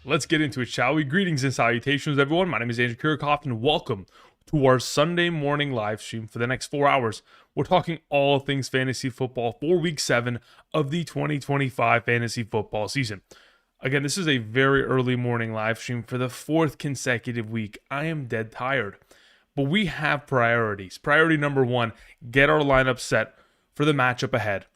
Let's get into it, shall we? Greetings and salutations, everyone. My name is Andrew Kirikoff, and welcome to our Sunday morning live stream for the next 4 hours. We're talking all things fantasy football for Week 7 of the 2025 fantasy football season. Again, this is a very early morning live stream for the 4th consecutive week. I am dead tired, but we have priorities. Priority number 1, get our lineup set for the matchup ahead.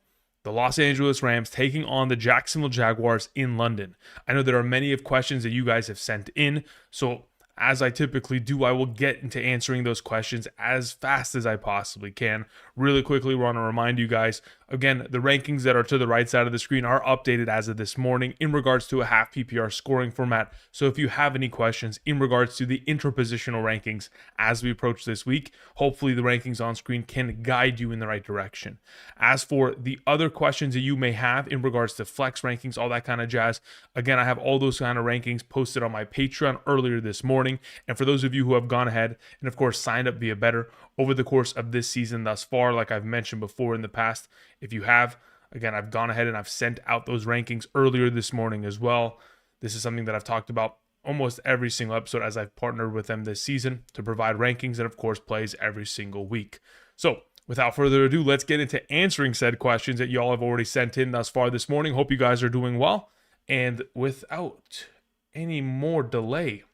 The Los Angeles Rams taking on the Jacksonville Jaguars in London. I know there are many of questions that you guys have sent in, so as I typically do, I will get into answering those questions as fast as I possibly can. Really quickly, we want to remind you guys, again, the rankings that are to the right side of the screen are updated as of this morning in regards to a half PPR scoring format. So if you have any questions in regards to the interpositional rankings as we approach this week, hopefully the rankings on screen can guide you in the right direction. As for the other questions that you may have in regards to flex rankings, all that kind of jazz, again, I have all those kind of rankings posted on my Patreon earlier this morning. And for those of you who have gone ahead and, of course, signed up via Betr over the course of this season thus far, like I've mentioned before in the past, if you have, again, I've gone ahead and I've sent out those rankings earlier this morning as well. This is something that I've talked about almost every single episode as I've partnered with them this season to provide rankings and, of course, plays every single week. So without further ado, let's get into answering said questions that y'all have already sent in thus far this morning. Hope you guys are doing well. And without any more delay,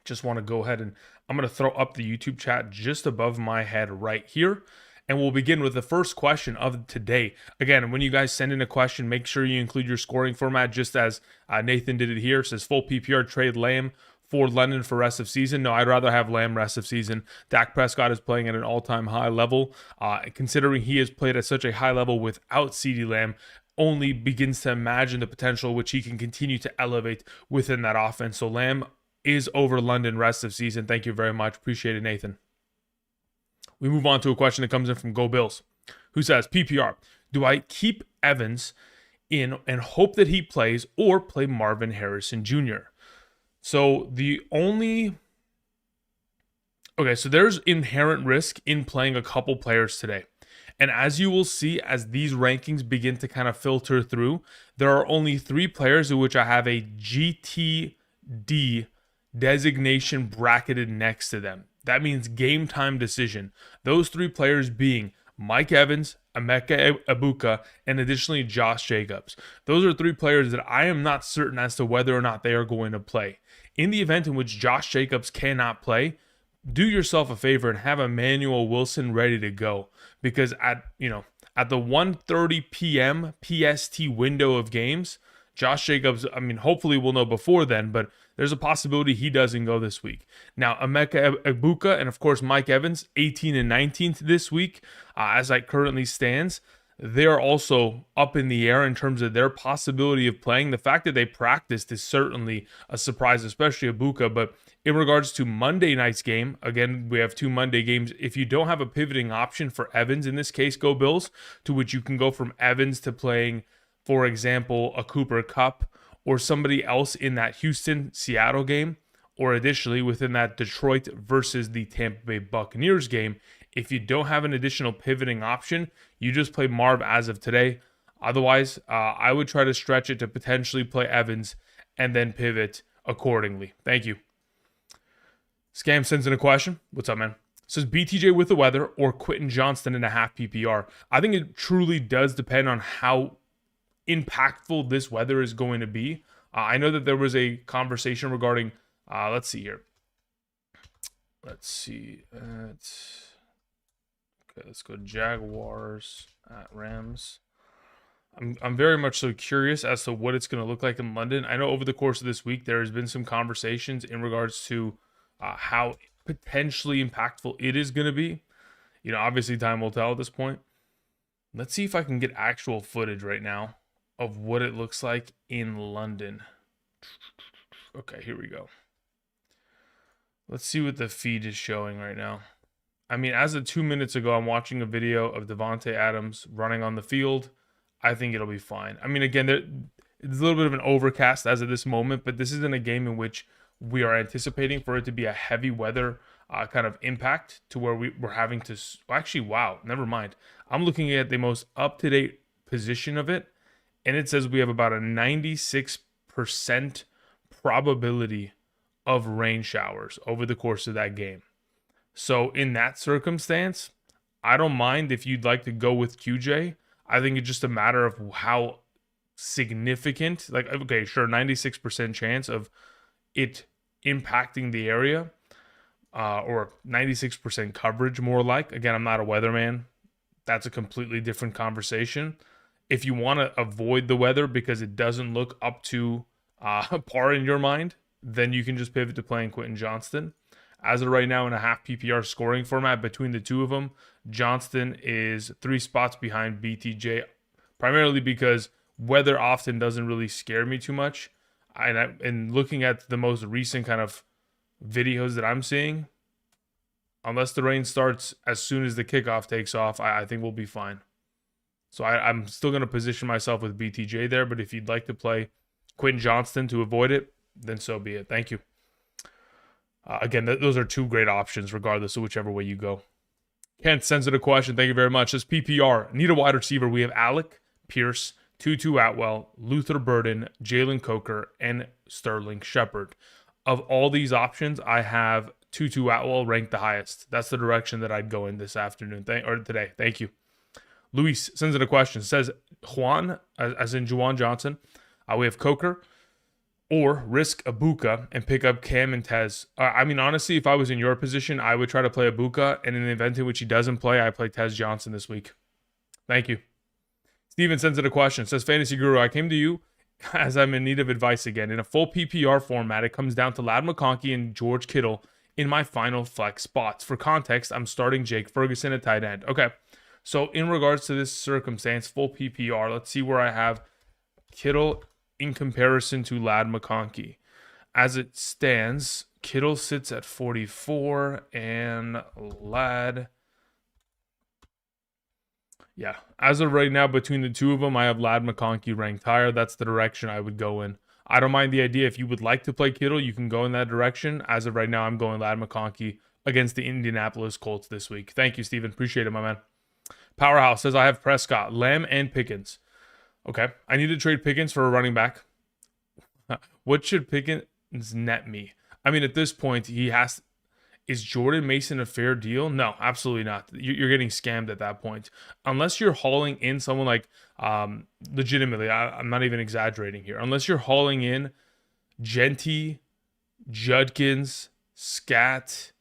just want to go ahead and I'm going to throw up the YouTube chat just above my head right here. And we'll begin with the first question of today. Again, when you guys send in a question, make sure you include your scoring format, just as Nathan did it here. It says full PPR trade Lamb for London for rest of season. No, I'd rather have Lamb rest of season. Dak Prescott is playing at an all-time high level. Considering he has played at such a high level without CeeDee Lamb, only begins to imagine the potential which he can continue to elevate within that offense. So Lamb is over London rest of season. Thank you very much. Appreciate it, Nathan. We move on to a question that comes in from Go Bills, who says, PPR, do I keep Evans in and hope that he plays or play Marvin Harrison Jr.? So there's inherent risk in playing a couple players today. And as you will see, as these rankings begin to kind of filter through, there are only 3 players in which I have a GTD designation bracketed next to them. That means game time decision. Those 3 players being Mike Evans, Emeka Egbuka, and additionally Josh Jacobs. Those are 3 players that I am not certain as to whether or not they are going to play. In the event in which Josh Jacobs cannot play, do yourself a favor and have Emmanuel Wilson ready to go, because at the 1:30 p.m. PST window of games, Josh Jacobs, hopefully we'll know before then, but there's a possibility he doesn't go this week. Now, Emeka Egbuka and, of course, Mike Evans, 18 and 19th this week, as it currently stands. They're also up in the air in terms of their possibility of playing. The fact that they practiced is certainly a surprise, especially Egbuka. But in regards to Monday night's game, again, we have 2 Monday games. If you don't have a pivoting option for Evans, in this case, go Bills, to which you can go from Evans to playing, for example, a Cooper Kupp or somebody else in that Houston-Seattle game, or additionally within that Detroit versus the Tampa Bay Buccaneers game. If you don't have an additional pivoting option, you just play Marv as of today. Otherwise, I would try to stretch it to potentially play Evans and then pivot accordingly. Thank you. Scam sends in a question. What's up, man? Says BTJ with the weather or Quentin Johnston in a half PPR. I think it truly does depend on how impactful this weather is going to be. I know that there was a conversation regarding, let's see here. Okay, let's go Jaguars at Rams. I'm very much so curious as to what it's going to look like in London. I know over the course of this week, there has been some conversations in regards to how potentially impactful it is going to be. Obviously time will tell at this point. Let's see if I can get actual footage right now of what it looks like in London. Okay, here we go. Let's see what the feed is showing right now. As of 2 minutes ago, I'm watching a video of Devontae Adams running on the field. I think it'll be fine. Again, it's a little bit of an overcast as of this moment, but this isn't a game in which we are anticipating for it to be a heavy weather kind of impact to where we're having to... Actually, wow, never mind. I'm looking at the most up-to-date position of it, and it says we have about a 96% probability of rain showers over the course of that game. So in that circumstance, I don't mind if you'd like to go with QJ. I think it's just a matter of how significant, like, okay, sure, 96% chance of it impacting the area, or 96% coverage, more like. Again, I'm not a weatherman. That's a completely different conversation. If you want to avoid the weather because it doesn't look up to par in your mind, then you can just pivot to playing Quentin Johnston. As of right now, in a half PPR scoring format between the two of them, Johnston is 3 spots behind BTJ, primarily because weather often doesn't really scare me too much. And looking at the most recent kind of videos that I'm seeing, unless the rain starts as soon as the kickoff takes off, I think we'll be fine. So I'm still going to position myself with BTJ there, but if you'd like to play Quentin Johnston to avoid it, then so be it. Thank you. Again, those are two great options, regardless of whichever way you go. Kent sends it a question. Thank you very much. Says PPR. Need a wide receiver. We have Alec Pierce, Tutu Atwell, Luther Burden, Jalen Coker, and Sterling Shepard. Of all these options, I have Tutu Atwell ranked the highest. That's the direction that I'd go in this afternoon, or today. Thank you. Luis sends in a question. Says Juan, as in Juwan Johnson. We have Coker, or risk Abuka and pick up Cam and Tez. I mean, honestly, if I was in your position, I would try to play Abuka, and in the event in which he doesn't play, I play Tez Johnson this week. Thank you. Steven sends in a question. Says, Fantasy Guru, I came to you as I'm in need of advice again. In a full PPR format, it comes down to Ladd McConkey and George Kittle in my final flex spots. For context, I'm starting Jake Ferguson at tight end. Okay, so in regards to this circumstance, full PPR, let's see where I have Kittle in comparison to Ladd McConkey. As it stands, Kittle sits at 44 and Ladd, yeah, as of right now, between the two of them, I have Ladd McConkey ranked higher. That's the direction I would go in. I don't mind the idea. If you would like to play Kittle, you can go in that direction. As of right now, I'm going Ladd McConkey against the Indianapolis Colts this week. Thank you, Steven. Appreciate it, my man. Powerhouse says, I have Prescott, Lamb, and Pickens. Okay, I need to trade Pickens for a running back. What should Pickens net me? I mean, at this point, he has. Is Jordan Mason a fair deal? No, absolutely not. You're getting scammed at that point. Unless you're hauling in someone like, legitimately, I'm not even exaggerating here. Unless you're hauling in Genty, Judkins, Scat,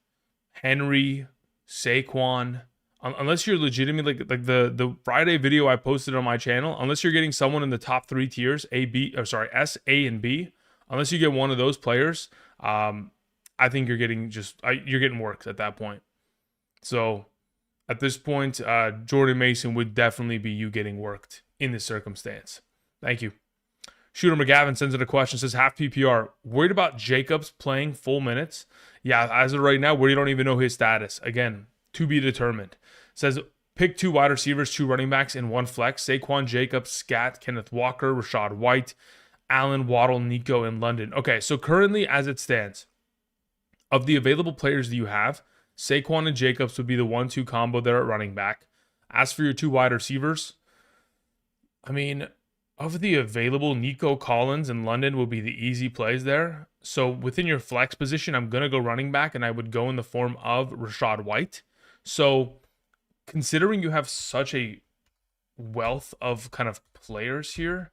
Henry, Saquon. Unless you're legitimately like the Friday video I posted on my channel, unless you're getting someone in the top 3 tiers, S, A, and B, unless you get one of those players, I think you're getting worked at that point. So at this point, Jordan Mason would definitely be you getting worked in this circumstance. Thank you. Shooter McGavin sends in a question, says half PPR. Worried about Jacobs playing full minutes? Yeah, as of right now, we don't even know his status. Again, to be determined. Says pick 2 wide receivers, 2 running backs, and 1 flex. Saquon, Jacobs, Scat, Kenneth Walker, Rashad White, Allen, Waddle, Nico, and London. Okay, so currently as it stands, of the available players that you have, Saquon and Jacobs would be the 1-2 combo there at running back. As for your 2 wide receivers, I mean, of the available, Nico Collins and London will be the easy plays there. So within your flex position, I'm going to go running back, and I would go in the form of Rashad White. So considering you have such a wealth of kind of players here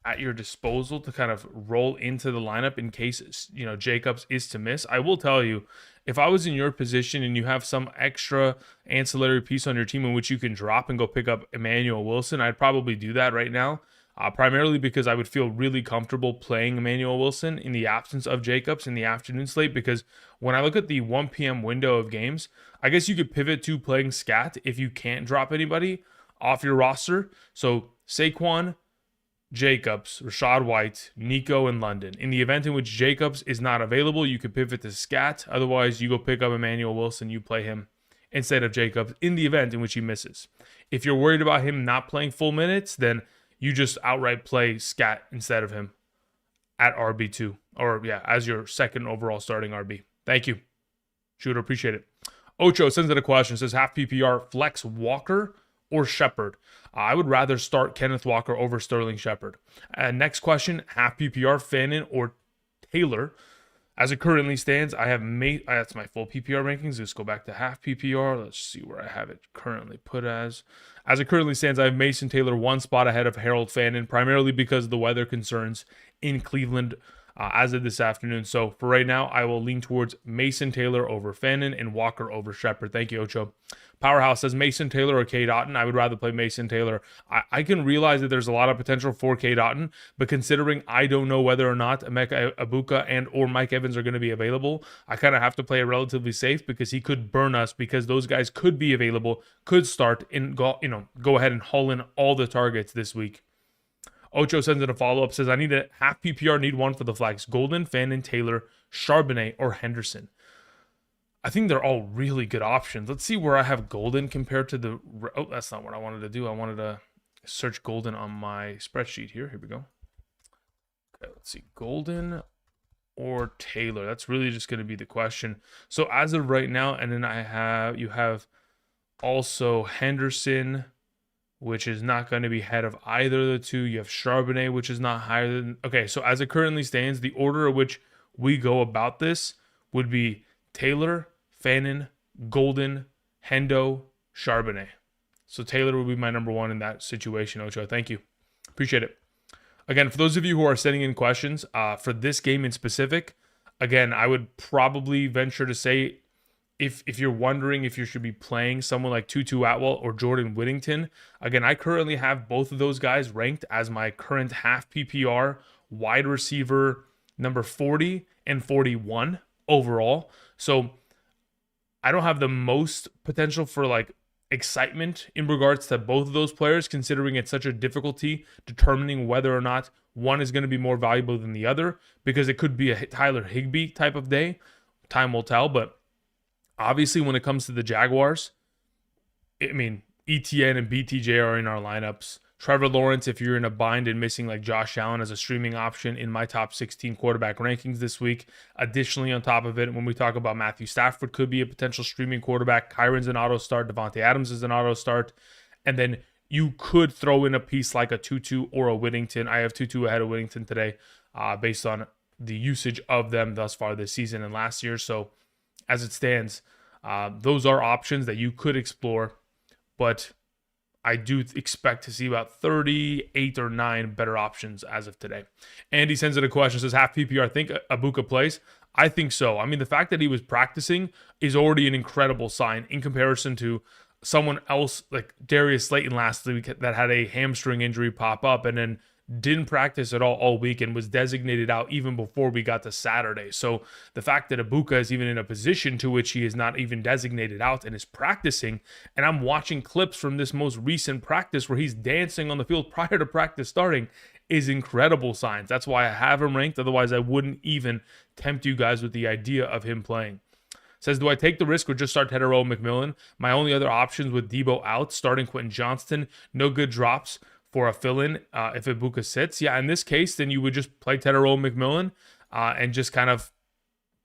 at your disposal to kind of roll into the lineup in case, you know, Jacobs is to miss, I will tell you, if I was in your position and you have some extra ancillary piece on your team in which you can drop and go pick up Emmanuel Wilson, I'd probably do that right now, primarily because I would feel really comfortable playing Emmanuel Wilson in the absence of Jacobs in the afternoon slate, because when I look at the 1 p.m. window of games, I guess you could pivot to playing Scat if you can't drop anybody off your roster. So Saquon, Jacobs, Rashad White, Nico, and London. In the event in which Jacobs is not available, you could pivot to Scat. Otherwise, you go pick up Emmanuel Wilson. You play him instead of Jacobs in the event in which he misses. If you're worried about him not playing full minutes, then you just outright play Scat instead of him at RB2. Or, yeah, as your second overall starting RB. Thank you. Shooter, appreciate it. Ocho sends in a question. Says, half PPR, flex Walker or Shepard? I would rather start Kenneth Walker over Sterling Shepard. Next question, half PPR, Fannin or Taylor. As it currently stands, I have that's my full PPR rankings. Let's go back to half PPR. Let's see where I have it currently put as. As it currently stands, I have Mason Taylor one spot ahead of Harold Fannin, primarily because of the weather concerns in Cleveland as of this afternoon. So for right now, I will lean towards Mason Taylor over Fannin and Walker over Shepard. Thank you, Ocho. Powerhouse says Mason Taylor or Cade Otton. I would rather play Mason Taylor. I can realize that there's a lot of potential for Cade Otton, but considering I don't know whether or not Emeka Egbuka and or Mike Evans are going to be available, I kind of have to play it relatively safe because he could burn us because those guys could be available, could start and go ahead and haul in all the targets this week. Ocho sends in a follow-up, says, I need a half PPR, need one for the flags. Golden, Fannin, Taylor, Charbonnet, or Henderson. I think they're all really good options. Let's see where I have Golden compared to the... Oh, that's not what I wanted to do. I wanted to search Golden on my spreadsheet here. Here we go. Okay, let's see. Golden or Taylor? That's really just going to be the question. So as of right now, and then you have also Henderson, which is not going to be ahead of either of the two. You have Charbonnet, which is not higher than... Okay, so as it currently stands, the order of which we go about this would be Taylor, Fannin, Golden, Hendo, Charbonnet. So Taylor would be my number one in that situation, Ocho. Thank you. Appreciate it. Again, for those of you who are sending in questions, for this game in specific, again, I would probably venture to say, if you're wondering if you should be playing someone like Tutu Atwell or Jordan Whittington, again, I currently have both of those guys ranked as my current half PPR wide receiver number 40 and 41 overall. So I don't have the most potential for like excitement in regards to both of those players, considering it's such a difficulty determining whether or not one is going to be more valuable than the other, because it could be a Tyler Higbee type of day. Time will tell, but obviously, when it comes to the Jaguars, I mean, ETN and BTJ are in our lineups. Trevor Lawrence, if you're in a bind and missing like Josh Allen as a streaming option in my top 16 quarterback rankings this week. Additionally, on top of it, when we talk about Matthew Stafford, could be a potential streaming quarterback. Kyron's an auto start. Devontae Adams is an auto start. And then you could throw in a piece like a Tutu or a Whittington. I have Tutu ahead of Whittington today based on the usage of them thus far this season and last year. So as it stands, those are options that you could explore, but I do expect to see about 38 or 9 better options as of today. Andy sends in a question, says, half PPR, I think Egbuka plays. I think so. I mean, the fact that he was practicing is already an incredible sign in comparison to someone else like Darius Slayton last week that had a hamstring injury pop up and then didn't practice at all week and was designated out even before we got to Saturday. So the fact that Egbuka is even in a position to which he is not even designated out and is practicing, and I'm watching clips from this most recent practice where he's dancing on the field prior to practice starting, is incredible signs. That's why I have him ranked. Otherwise, I wouldn't even tempt you guys with the idea of him playing. Says, do I take the risk or just start Tetero McMillan? My only other options with Debo out, starting Quentin Johnston, no good drops for a fill-in if Egbuka sits. Yeah, in this case, then you would just play Tetero McMillan and just kind of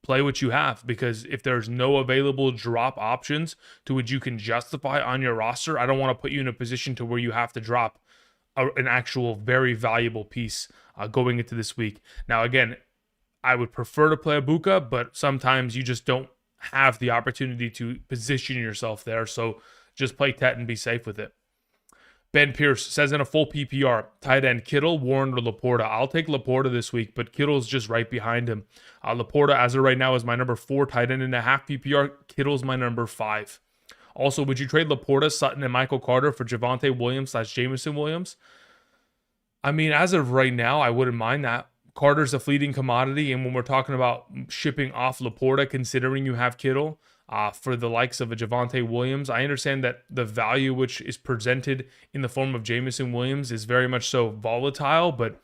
play what you have, because if there's no available drop options to which you can justify on your roster, I don't want to put you in a position to where you have to drop an actual very valuable piece going into this week. Now, again, I would prefer to play Egbuka, but sometimes you just don't have the opportunity to position yourself there. So just play Tet and be safe with it. Ben Pierce says in a full PPR, tight end Kittle, Warren, or Laporta. I'll take Laporta this week, but Kittle's just right behind him. Laporta, as of right now, is my number 4 tight end in a half PPR. Kittle's my number 5. Also, would you trade Laporta, Sutton, and Michael Carter for Javonte Williams / Jameson Williams? I mean, as of right now, I wouldn't mind that. Carter's a fleeting commodity, and when we're talking about shipping off Laporta, considering you have Kittle, for the likes of a Javonte Williams, I understand that the value which is presented in the form of Jameson Williams is very much so volatile, but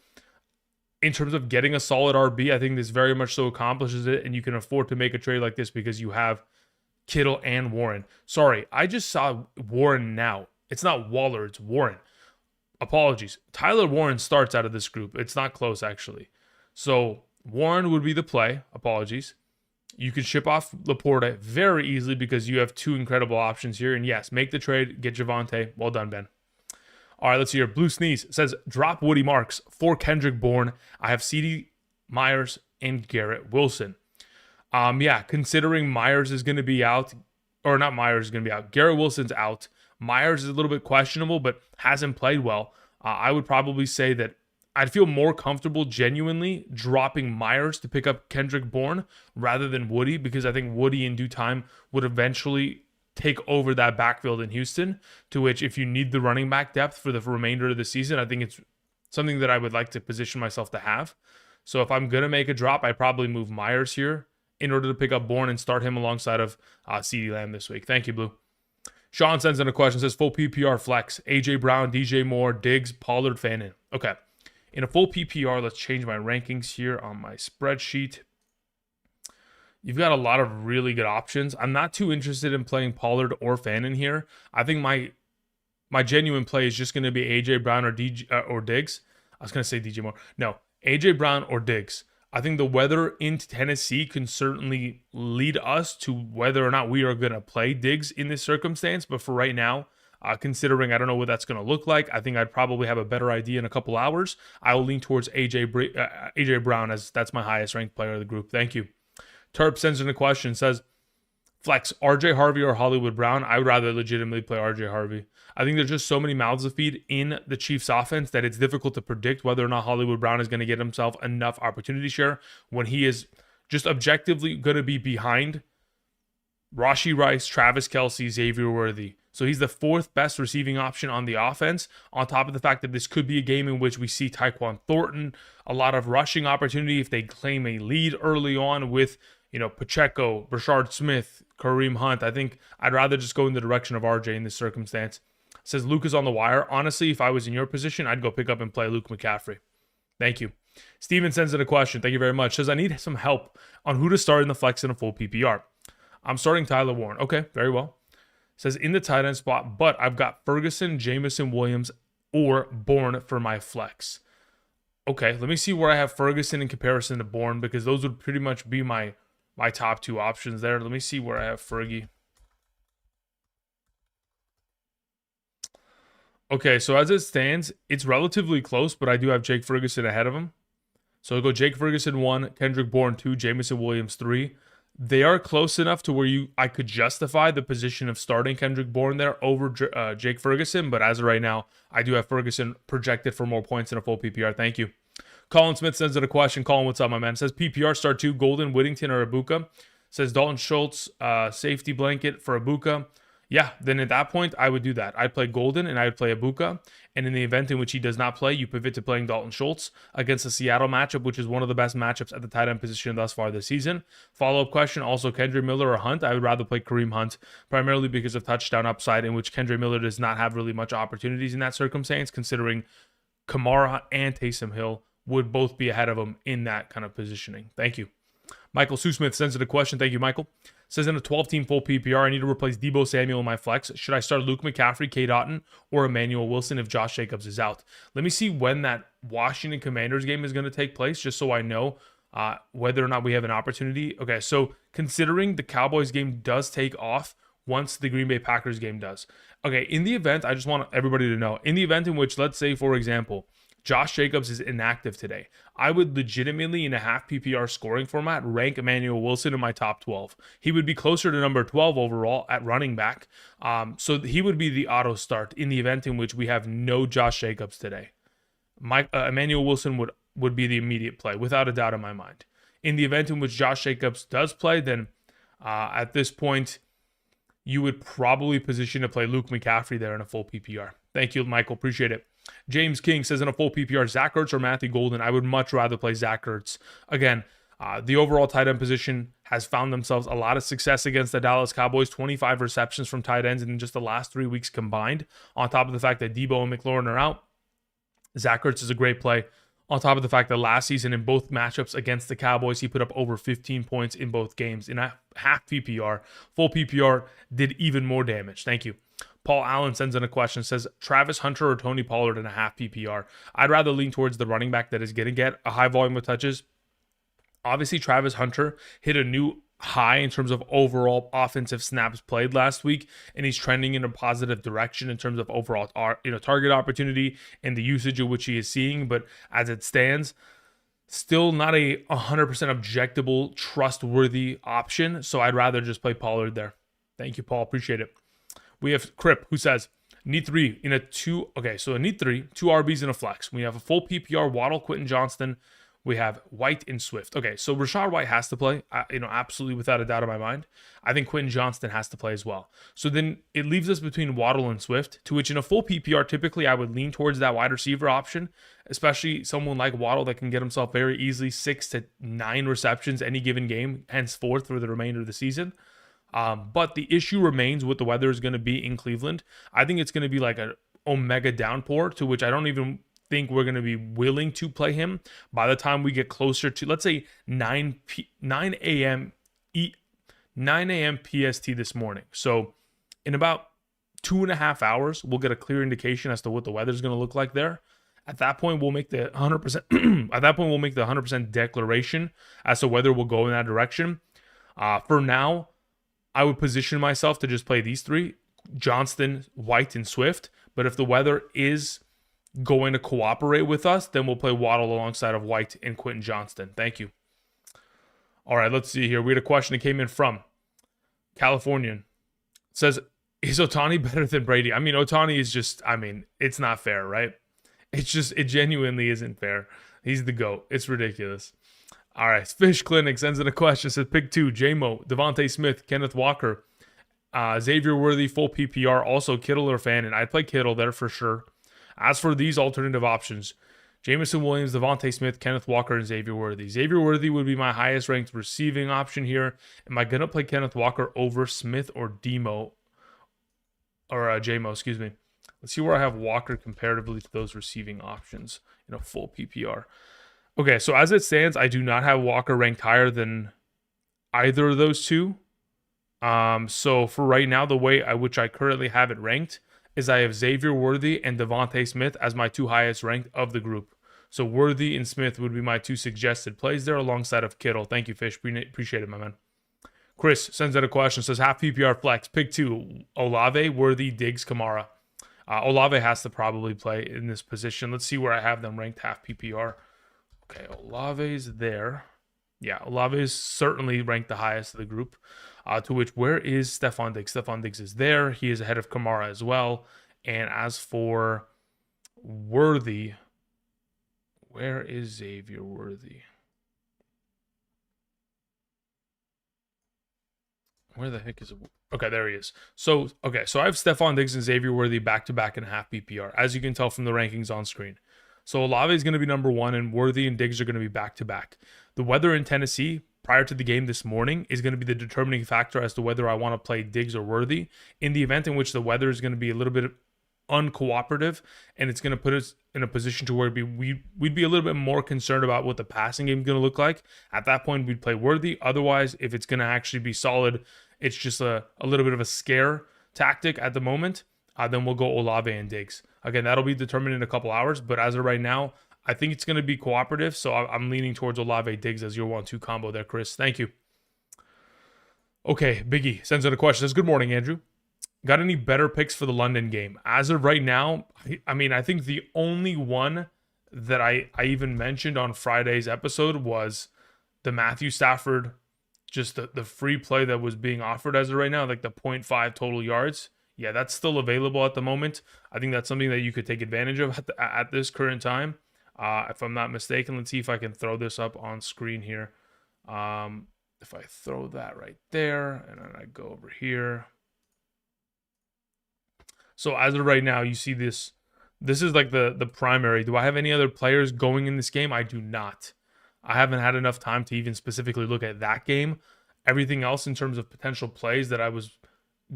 in terms of getting a solid RB, I think this very much so accomplishes it, and you can afford to make a trade like this because you have Kittle and Warren. Sorry, I just saw Warren now. It's not Waller, it's Warren. Apologies. Tyler Warren starts out of this group. It's not close, actually. So Warren would be the play. Apologies. You can ship off Laporta very easily because you have 2 incredible options here. And yes, make the trade, get Javonte. Well done, Ben. All right, let's see here. Blue Sneeze says, drop Woody Marks for Kendrick Bourne. I have CD Myers and Garrett Wilson. Yeah, considering Myers is going to be out, or not Myers is going to be out, Garrett Wilson's out. Myers is a little bit questionable, but hasn't played well. I would probably say that I'd feel more comfortable genuinely dropping Myers to pick up Kendrick Bourne rather than Woody, because I think Woody in due time would eventually take over that backfield in Houston, to which if you need the running back depth for the remainder of the season, I think it's something that I would like to position myself to have. So if I'm going to make a drop, I'd probably move Myers here in order to pick up Bourne and start him alongside of CeeDee Lamb this week. Thank you, Blue. Sean sends in a question, says full PPR flex, AJ Brown, DJ Moore, Diggs, Pollard, Fannin. Okay. In a full PPR, let's change my rankings here on my spreadsheet. You've got a lot of really good options. I'm not too interested in playing Pollard or Fannin here. I think my genuine play is just going to be AJ Brown or Diggs. I was going to say DJ Moore. No, AJ Brown or Diggs. I think the weather in Tennessee can certainly lead us to whether or not we are going to play Diggs in this circumstance. But for right now, considering I don't know what that's going to look like, I think I'd probably have a better idea in a couple hours. I will lean towards AJ Brown, as that's my highest ranked player of the group. Thank you. Terp sends in a question, says, flex RJ Harvey or Hollywood Brown. I would rather legitimately play RJ Harvey. I think there's just so many mouths to feed in the Chiefs offense that it's difficult to predict whether or not Hollywood Brown is going to get himself enough opportunity share when he is just objectively going to be behind Rashee Rice, Travis Kelce, Xavier Worthy. So he's the fourth best receiving option on the offense, on top of the fact that this could be a game in which we see Tyquan Thornton, a lot of rushing opportunity if they claim a lead early on with, Pacheco, Brashard Smith, Kareem Hunt. I think I'd rather just go in the direction of RJ in this circumstance. Says Luke is on the wire. Honestly, if I was in your position, I'd go pick up and play Luke McCaffrey. Thank you. Steven sends in a question. Thank you very much. Says, I need some help on who to start in the flex in a full PPR. I'm starting Tyler Warren. Okay, very well. Says in the tight end spot, but I've got Ferguson, Jameson Williams, or Bourne for my flex. Okay, let me see where I have Ferguson in comparison to Bourne, because those would pretty much be my top two options there. Let me see where I have Fergie. Okay, so as it stands, it's relatively close, but I do have Jake Ferguson ahead of him. So I'll go Jake Ferguson 1, Kendrick Bourne 2, Jameson Williams 3. They are close enough to I could justify the position of starting Kendrick Bourne there over Jake Ferguson, but as of right now, I do have Ferguson projected for more points in a full PPR. Thank you. Colin Smith sends in a question. Colin, what's up, my man? Says PPR start 2, Golden, Whittington, or Ibuka. Says Dalton Schultz, safety blanket for Ibuka. Yeah, then at that point, I would do that. I'd play Golden and I'd play Ibuka. And in the event in which he does not play, you pivot to playing Dalton Schultz against the Seattle matchup, which is one of the best matchups at the tight end position thus far this season. Follow-up question, also Kendra Miller or Hunt. I would rather play Kareem Hunt, primarily because of touchdown upside, in which Kendra Miller does not have really much opportunities in that circumstance, considering Kamara and Taysom Hill would both be ahead of him in that kind of positioning. Thank you. Michael Sue Smith sends in a question. Thank you, Michael. Says in a 12-team full PPR, I need to replace Deebo Samuel in my flex. Should I start Luke McCaffrey, Kate Otten, or Emmanuel Wilson if Josh Jacobs is out? Let me see when that Washington Commanders game is going to take place, just so I know whether or not we have an opportunity. Okay, so considering the Cowboys game does take off once the Green Bay Packers game does. Okay, in the event, I just want everybody to know, in the event in which, let's say, for example, Josh Jacobs is inactive today, I would legitimately, in a half PPR scoring format, rank Emmanuel Wilson in my top 12. He would be closer to number 12 overall at running back. So he would be the auto start in the event in which we have no Josh Jacobs today. Emmanuel Wilson would be the immediate play, without a doubt in my mind. In the event in which Josh Jacobs does play, then at this point, you would probably position to play Luke McCaffrey there in a full PPR. Thank you, Michael. Appreciate it. James King says in a full PPR, Zach Ertz or Matthew Golden. I would much rather play Zach Ertz. Again, the overall tight end position has found themselves a lot of success against the Dallas Cowboys. 25 receptions from tight ends in just the last 3 weeks combined. On top of the fact that Deebo and McLaurin are out, Zach Ertz is a great play. On top of the fact that last season in both matchups against the Cowboys, he put up over 15 points in both games. In a half PPR, full PPR did even more damage. Thank you. Paul Allen sends in a question, says Travis Hunter or Tony Pollard in a half PPR. I'd rather lean towards the running back that is going to get a high volume of touches. Obviously, Travis Hunter hit a new high in terms of overall offensive snaps played last week, and he's trending in a positive direction in terms of overall target opportunity and the usage of which he is seeing. But as it stands, Still not a 100% objectable, trustworthy option. So I'd rather just play Pollard there. Thank you, Paul. Appreciate it. We have Crip, who says, need three in a two. Okay, so I need three, two RBs and a flex. We have a full PPR, Waddle, Quentin Johnston. We have White and Swift. Okay, so Rashad White has to play, absolutely without a doubt in my mind. I think Quentin Johnston has to play as well. So then it leaves us between Waddle and Swift, to which in a full PPR, typically I would lean towards that wide receiver option, especially someone like Waddle that can get himself very easily 6 to 9 receptions any given game, henceforth for the remainder of the season. But the issue remains what the weather is going to be in Cleveland. I think it's going to be like an omega downpour, to which I don't even think we're going to be willing to play him by the time we get closer to, let's say, 9 a.m. PST this morning. So in about 2.5 hours, we'll get a clear indication as to what the weather is going to look like there. At that point, we'll make the 100%. At that point, we'll make the 100% declaration as to whether we'll go in that direction. For now, I would position myself to just play these three: Johnston, White, and Swift. But if the weather is going to cooperate with us, then we'll play Waddle alongside of White and Quentin Johnston. Thank you. All right, let's see here. We had a question that came in from Californian. It says, is Ohtani better than Brady? I mean, Ohtani is just, it's not fair, right? It genuinely isn't fair. He's the GOAT. It's ridiculous. All right, Fish Clinic sends in a question. Says, pick 2, J-Mo, Devontae Smith, Kenneth Walker, Xavier Worthy, full PPR. Also, Kittle or fan, and I'd play Kittle there for sure. As for these alternative options, Jameson Williams, Devontae Smith, Kenneth Walker, and Xavier Worthy. Xavier Worthy would be my highest ranked receiving option here. Am I going to play Kenneth Walker over Smith or Demo? Or J-Mo, excuse me. Let's see where I have Walker comparatively to those receiving options in a full PPR. Okay, so as it stands, I do not have Walker ranked higher than either of those two. So for right now, the way which I currently have it ranked is I have Xavier Worthy and Devontae Smith as my two highest ranked of the group. So Worthy and Smith would be my two suggested plays there alongside of Kittle. Thank you, Fish. Appreciate it, my man. Chris sends out a question. Says, half PPR flex. Pick 2, Olave, Worthy, Diggs, Kamara. Olave has to probably play in this position. Let's see where I have them ranked half PPR. Okay, Olave's there. Yeah, Olave is certainly ranked the highest of the group. To which, where is Stephon Diggs? Stephon Diggs is there. He is ahead of Kamara as well. And as for Worthy, where is Xavier Worthy? Where the heck is it? Okay, there he is. So I have Stephon Diggs and Xavier Worthy back-to-back in a half PPR, as you can tell from the rankings on screen. So Olave is going to be number 1, and Worthy and Diggs are going to be back-to-back. The weather in Tennessee prior to the game this morning is going to be the determining factor as to whether I want to play Diggs or Worthy. In the event in which the weather is going to be a little bit uncooperative, and it's going to put us in a position to where we'd be a little bit more concerned about what the passing game is going to look like. At that point, we'd play Worthy. Otherwise, if it's going to actually be solid, it's just a little bit of a scare tactic at the moment, then we'll go Olave and Diggs. Again, that'll be determined in a couple hours, but as of right now, I think it's going to be cooperative, so I'm leaning towards Olave Diggs as your 1-2 combo there, Chris. Thank you. Okay, Biggie sends in a question. Says, good morning, Andrew. Got any better picks for the London game? As of right now, I think the only one that I even mentioned on Friday's episode was the Matthew Stafford, just the free play that was being offered as of right now, like the 0.5 total yards. Yeah, that's still available at the moment. I think that's something that you could take advantage of at this current time. If I'm not mistaken, let's see if I can throw this up on screen here. If I throw that right there, and then I go over here. So as of right now, you see this. This is like the primary. Do I have any other players going in this game? I do not. I haven't had enough time to even specifically look at that game. Everything else in terms of potential plays that I was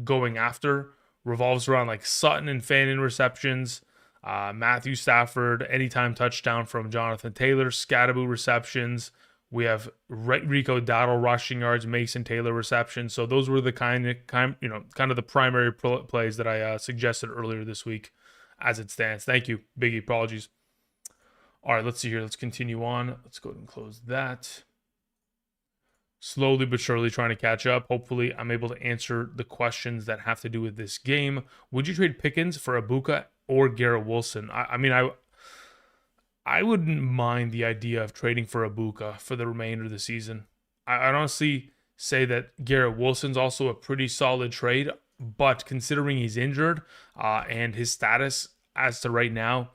going after revolves around like Sutton and Fannin receptions, Matthew Stafford, anytime touchdown from Jonathan Taylor, Scatterbo receptions. We have Rico Dowdle rushing yards, Mason Taylor receptions. So those were the kind of the primary plays that I suggested earlier this week as it stands. Thank you, Biggie. Apologies. All right, let's see here. Let's continue on. Let's go ahead and close that. Slowly but surely trying to catch up. Hopefully, I'm able to answer the questions that have to do with this game. Would you trade Pickens for Ibuka or Garrett Wilson? I I wouldn't mind the idea of trading for Ibuka for the remainder of the season. I'd honestly say that Garrett Wilson's also a pretty solid trade, but considering he's injured and his status as to right now,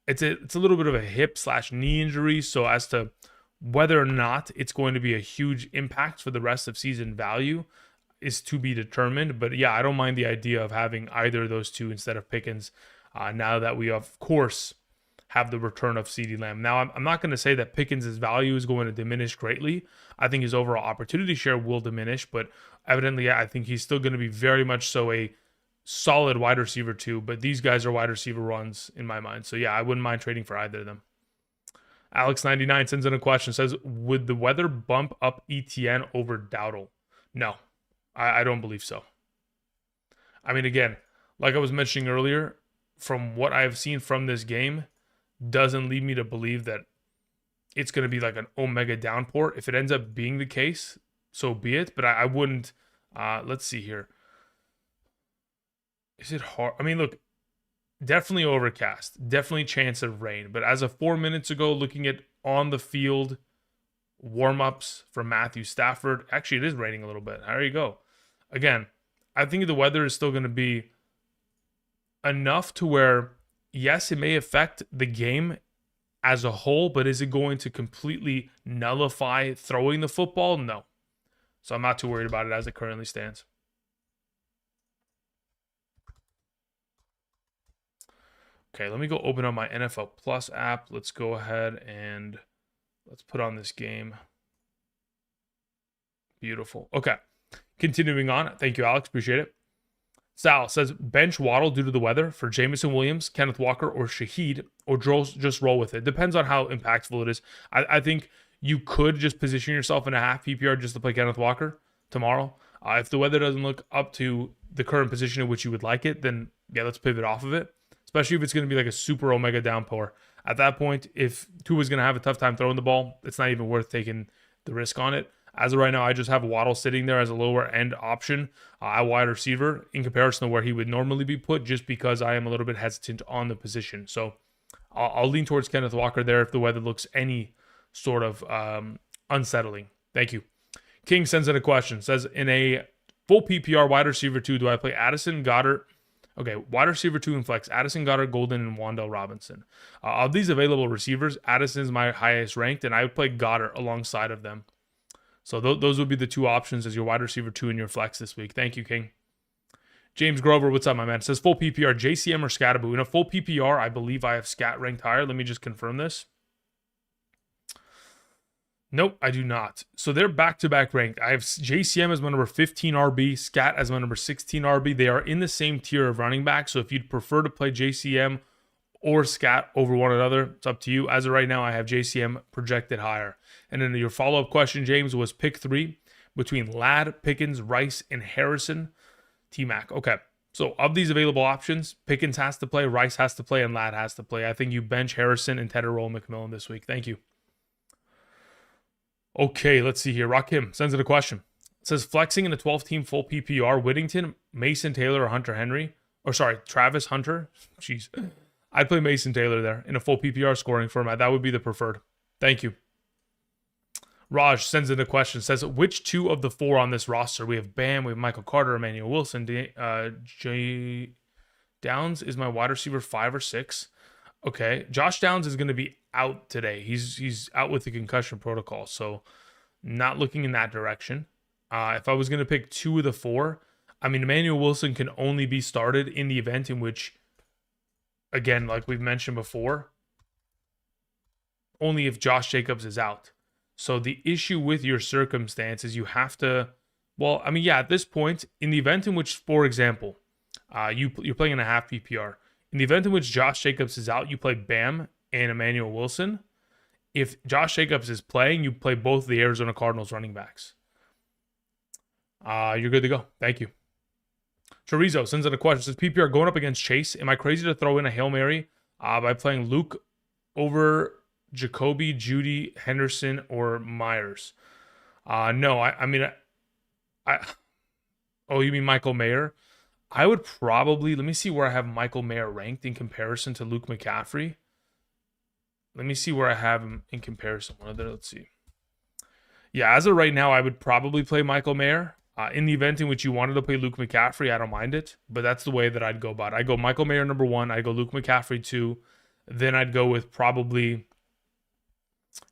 it's a little bit of a hip slash knee injury. So as to whether or not it's going to be a huge impact for the rest of season value is to be determined. But yeah, I don't mind the idea of having either of those two instead of Pickens. Now that we of course have the return of CeeDee Lamb. Now I'm not going to say that Pickens' value is going to diminish greatly. I think his overall opportunity share will diminish, but evidently I think he's still going to be very much so a solid wide receiver too, but these guys are wide receiver runs in my mind. So yeah, I wouldn't mind trading for either of them. Alex99 sends in a question, says, would the weather bump up ETN over Dowdle? No, I don't believe so. I mean, again, like I was mentioning earlier, from what I've seen from this game, doesn't lead me to believe that it's going to be like an omega downpour. If it ends up being the case, so be it, but I wouldn't. Let's see here. Is it hard? I mean, look, definitely overcast, definitely chance of rain. But as of 4 minutes ago, looking at on the field warm-ups from Matthew Stafford, actually it is raining a little bit. There you go. Again, I think the weather is still going to be enough to where, yes, it may affect the game as a whole, but is it going to completely nullify throwing the football? No. So I'm not too worried about it as it currently stands. Okay, let me go open up my NFL Plus app. Let's go ahead and let's put on this game. Beautiful. Okay, continuing on. Thank you, Alex. Appreciate it. Sal says, bench Waddle due to the weather for Jameson Williams, Kenneth Walker, or Shaheed, or just roll with it. Depends on how impactful it is. I think you could just position yourself in a half PPR just to play Kenneth Walker tomorrow. If the weather doesn't look up to the current position in which you would like it, then yeah, let's pivot off of it. Especially if it's going to be like a super omega downpour. At that point, if Tua's going to have a tough time throwing the ball, it's not even worth taking the risk on it. As of right now, I just have Waddle sitting there as a lower end option at wide receiver in comparison to where he would normally be put, just because I am a little bit hesitant on the position. So I'll lean towards Kenneth Walker there if the weather looks any sort of unsettling. Thank you. King sends in a question. Says, in a full PPR wide receiver 2, do I play Addison, Goddard? Okay, wide receiver 2 in flex, Addison, Goddard, Golden, and Wan'Dale Robinson. Of these available receivers, Addison is my highest ranked, and I would play Goddard alongside of them. So those would be the two options as your wide receiver 2 in your flex this week. Thank you, King. James Grover, what's up, my man? Says, full PPR, JCM or Scattaboo? In a full PPR, I believe I have Scat ranked higher. Let me just confirm this. Nope, I do not. So they're back-to-back ranked. I have JCM as my number 15 RB, Scat as my number 16 RB. They are in the same tier of running back. So if you'd prefer to play JCM or Scat over one another, it's up to you. As of right now, I have JCM projected higher. And then your follow-up question, James, was pick 3 between Ladd, Pickens, Rice, and Harrison. T-Mac. Okay. So of these available options, Pickens has to play, Rice has to play, and Ladd has to play. I think you bench Harrison and Tedder roll McMillan this week. Thank you. Okay, let's see here. Rakim sends in a question. It says, flexing in a 12-team full PPR, Whittington, Mason Taylor, or Hunter Henry. Or sorry, Travis Hunter. Jeez. I'd play Mason Taylor there in a full PPR scoring format. That would be the preferred. Thank you. Raj sends in a question. Says, which 2 of the 4 on this roster? We have Bam, we have Michael Carter, Emmanuel Wilson. Jay Downs is my wide receiver 5 or 6. Okay, Josh Downs is going to be out today. He's out with the concussion protocol, so not looking in that direction. If I was going to pick 2 of the 4, I mean, Emmanuel Wilson can only be started in the event in which, again, like we've mentioned before, only if Josh Jacobs is out. So the issue with your circumstance is you have to, well, I mean, yeah, at this point, in the event in which, for example, you're playing in a half PPR, in the event in which Josh Jacobs is out, you play Bam and Emmanuel Wilson. If Josh Jacobs is playing, you play both the Arizona Cardinals running backs. You're good to go. Thank you. Chorizo sends in a question. Says, PPR going up against Chase. Am I crazy to throw in a Hail Mary by playing Luke over Jacoby, Judy, Henderson, or Myers? No, I mean, oh, you mean Michael Mayer? I would probably, let me see where I have Michael Mayer ranked in comparison to Luke McCaffrey. Let me see where I have him in comparison. Let's see. Yeah, as of right now, I would probably play Michael Mayer. In the event in which you wanted to play Luke McCaffrey, I don't mind it, but that's the way that I'd go about it. I'd go Michael Mayer number 1, I'd go Luke McCaffrey 2, then I'd go with probably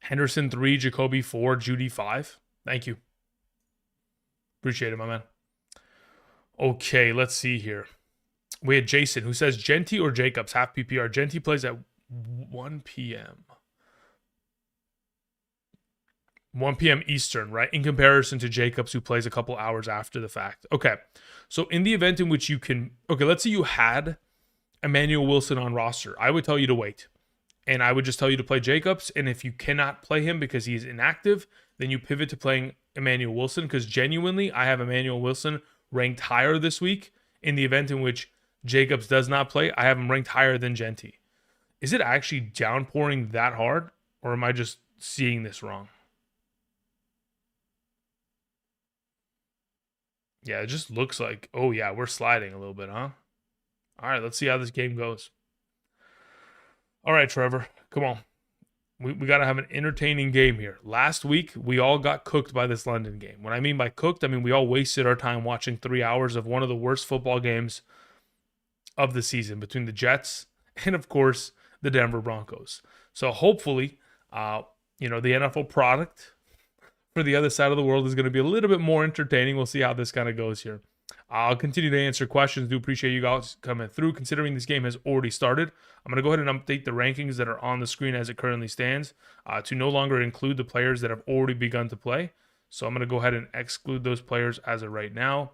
Henderson 3, Jacoby 4, Judy 5. Thank you. Appreciate it, my man. Okay, let's see here. We had Jason who says Genty or Jacobs, half PPR. Genty plays at 1 p.m. 1 p.m. Eastern, right? In comparison to Jacobs, who plays a couple hours after the fact. Okay. So in the event in which you can, okay, let's say you had Emmanuel Wilson on roster. I would tell you to wait. And I would just tell you to play Jacobs. And if you cannot play him because he's inactive, then you pivot to playing Emmanuel Wilson. Because genuinely, I have Emmanuel Wilson ranked higher this week. In the event in which Jacobs does not play, I have him ranked higher than Genty. Is it actually downpouring that hard? Or am I just seeing this wrong? Yeah, it just looks like, oh yeah, we're sliding a little bit, huh? All right, let's see how this game goes. All right, Trevor, come on. We got to have an entertaining game here. Last week, we all got cooked by this London game. What I mean by cooked, I mean we all wasted our time watching 3 hours of one of the worst football games of the season between the Jets and, of course, the Denver Broncos. So hopefully, the NFL product for the other side of the world is going to be a little bit more entertaining. We'll see how this kind of goes here. I'll continue to answer questions. Do appreciate you guys coming through. Considering this game has already started, I'm going to go ahead and update the rankings that are on the screen as it currently stands to no longer include the players that have already begun to play. So I'm going to go ahead and exclude those players as of right now,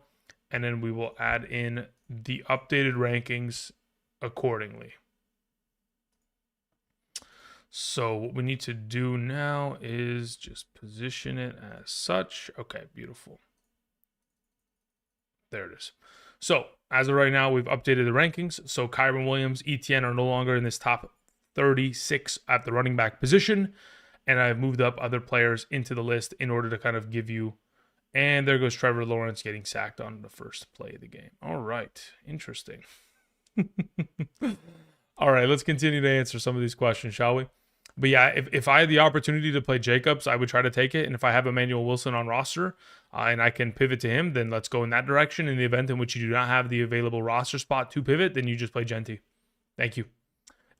and then we will add in the updated rankings accordingly. So what we need to do now is just position it as such. Okay, beautiful. There it is. So as of right now, we've updated the rankings. So Kyron Williams, ETN are no longer in this top 36 at the running back position. And I've moved up other players into the list in order to kind of give you, and there goes Trevor Lawrence getting sacked on the first play of the game. All right, interesting. All right, let's continue to answer some of these questions, shall we? But yeah, if I had the opportunity to play Jacobs, I would try to take it. And if I have Emmanuel Wilson on roster and I can pivot to him, then let's go in that direction. In the event in which you do not have the available roster spot to pivot, then you just play Genty. Thank you.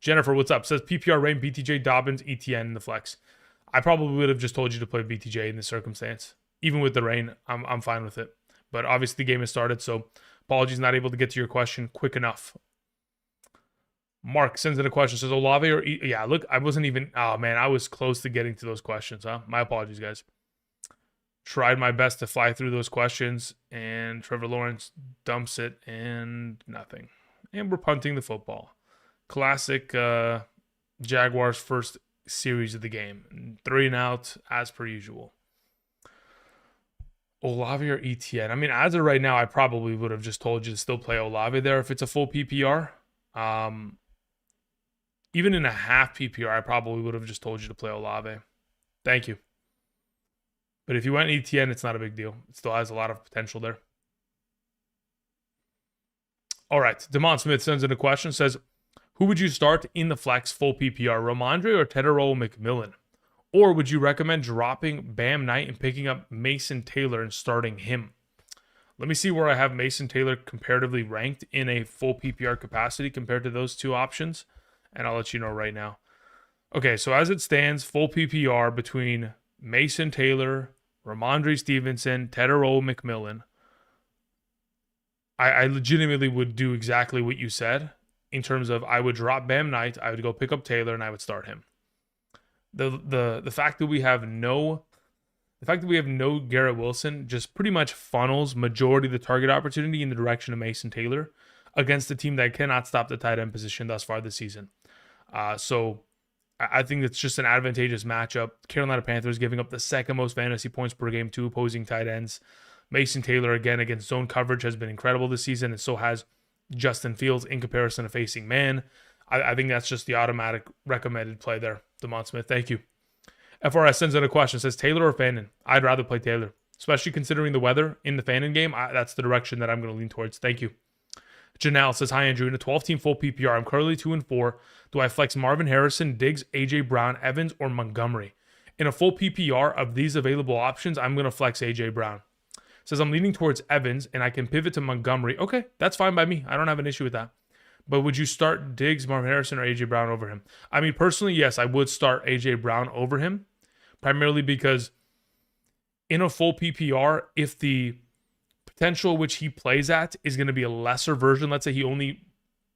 Jennifer, what's up? Says PPR Rain, BTJ, Dobbins, ETN in the flex. I probably would have just told you to play BTJ in this circumstance. Even with the rain, I'm fine with it. But obviously the game has started, so apologies not able to get to your question quick enough. Mark sends in a question, says Olave or yeah, look, I wasn't even, oh man, I was close to getting to those questions, huh? My apologies, guys. Tried my best to fly through those questions, and Trevor Lawrence dumps it and nothing. And we're punting the football. Classic Jaguars first series of the game. 3 and out as per usual. Olave or ETN? I mean, as of right now, I probably would have just told you to still play Olave there if it's a full PPR. Even in a half PPR, I probably would have just told you to play Olave. Thank you. But if you went ETN, it's not a big deal. It still has a lot of potential there. All right. Demond Smith sends in a question, says, who would you start in the flex full PPR, Ramondre or Tedero McMillan? Or would you recommend dropping Bam Knight and picking up Mason Taylor and starting him? Let me see where I have Mason Taylor comparatively ranked in a full PPR capacity compared to those two options, and I'll let you know right now. Okay, so as it stands, full PPR between Mason Taylor, Ramondre Stevenson, Tedero McMillan, I legitimately would do exactly what you said in terms of I would drop Bam Knight, I would go pick up Taylor, and I would start him. The fact that we have no Garrett Wilson just pretty much funnels majority of the target opportunity in the direction of Mason Taylor against a team that cannot stop the tight end position thus far this season. So I think it's just an advantageous matchup. Carolina Panthers giving up the second most fantasy points per game to opposing tight ends. Mason Taylor, again, against zone coverage has been incredible this season, and so has Justin Fields in comparison to facing man. I think that's just the automatic recommended play there. Demond Smith, thank you. FRS sends in a question, says Taylor or Fannin? I'd rather play Taylor, especially considering the weather in the Fannin game. That's the direction that I'm going to lean towards. Thank you. Janelle says, hi, Andrew. In a 12-team full PPR, I'm currently 2-4. Do I flex Marvin Harrison, Diggs, A.J. Brown, Evans, or Montgomery? In a full PPR of these available options, I'm going to flex A.J. Brown. Says, I'm leaning towards Evans, and I can pivot to Montgomery. Okay, that's fine by me. I don't have an issue with that. But would you start Diggs, Marvin Harrison, or A.J. Brown over him? I mean, personally, yes, I would start A.J. Brown over him, primarily because in a full PPR, if the potential which he plays at is going to be a lesser version, let's say he only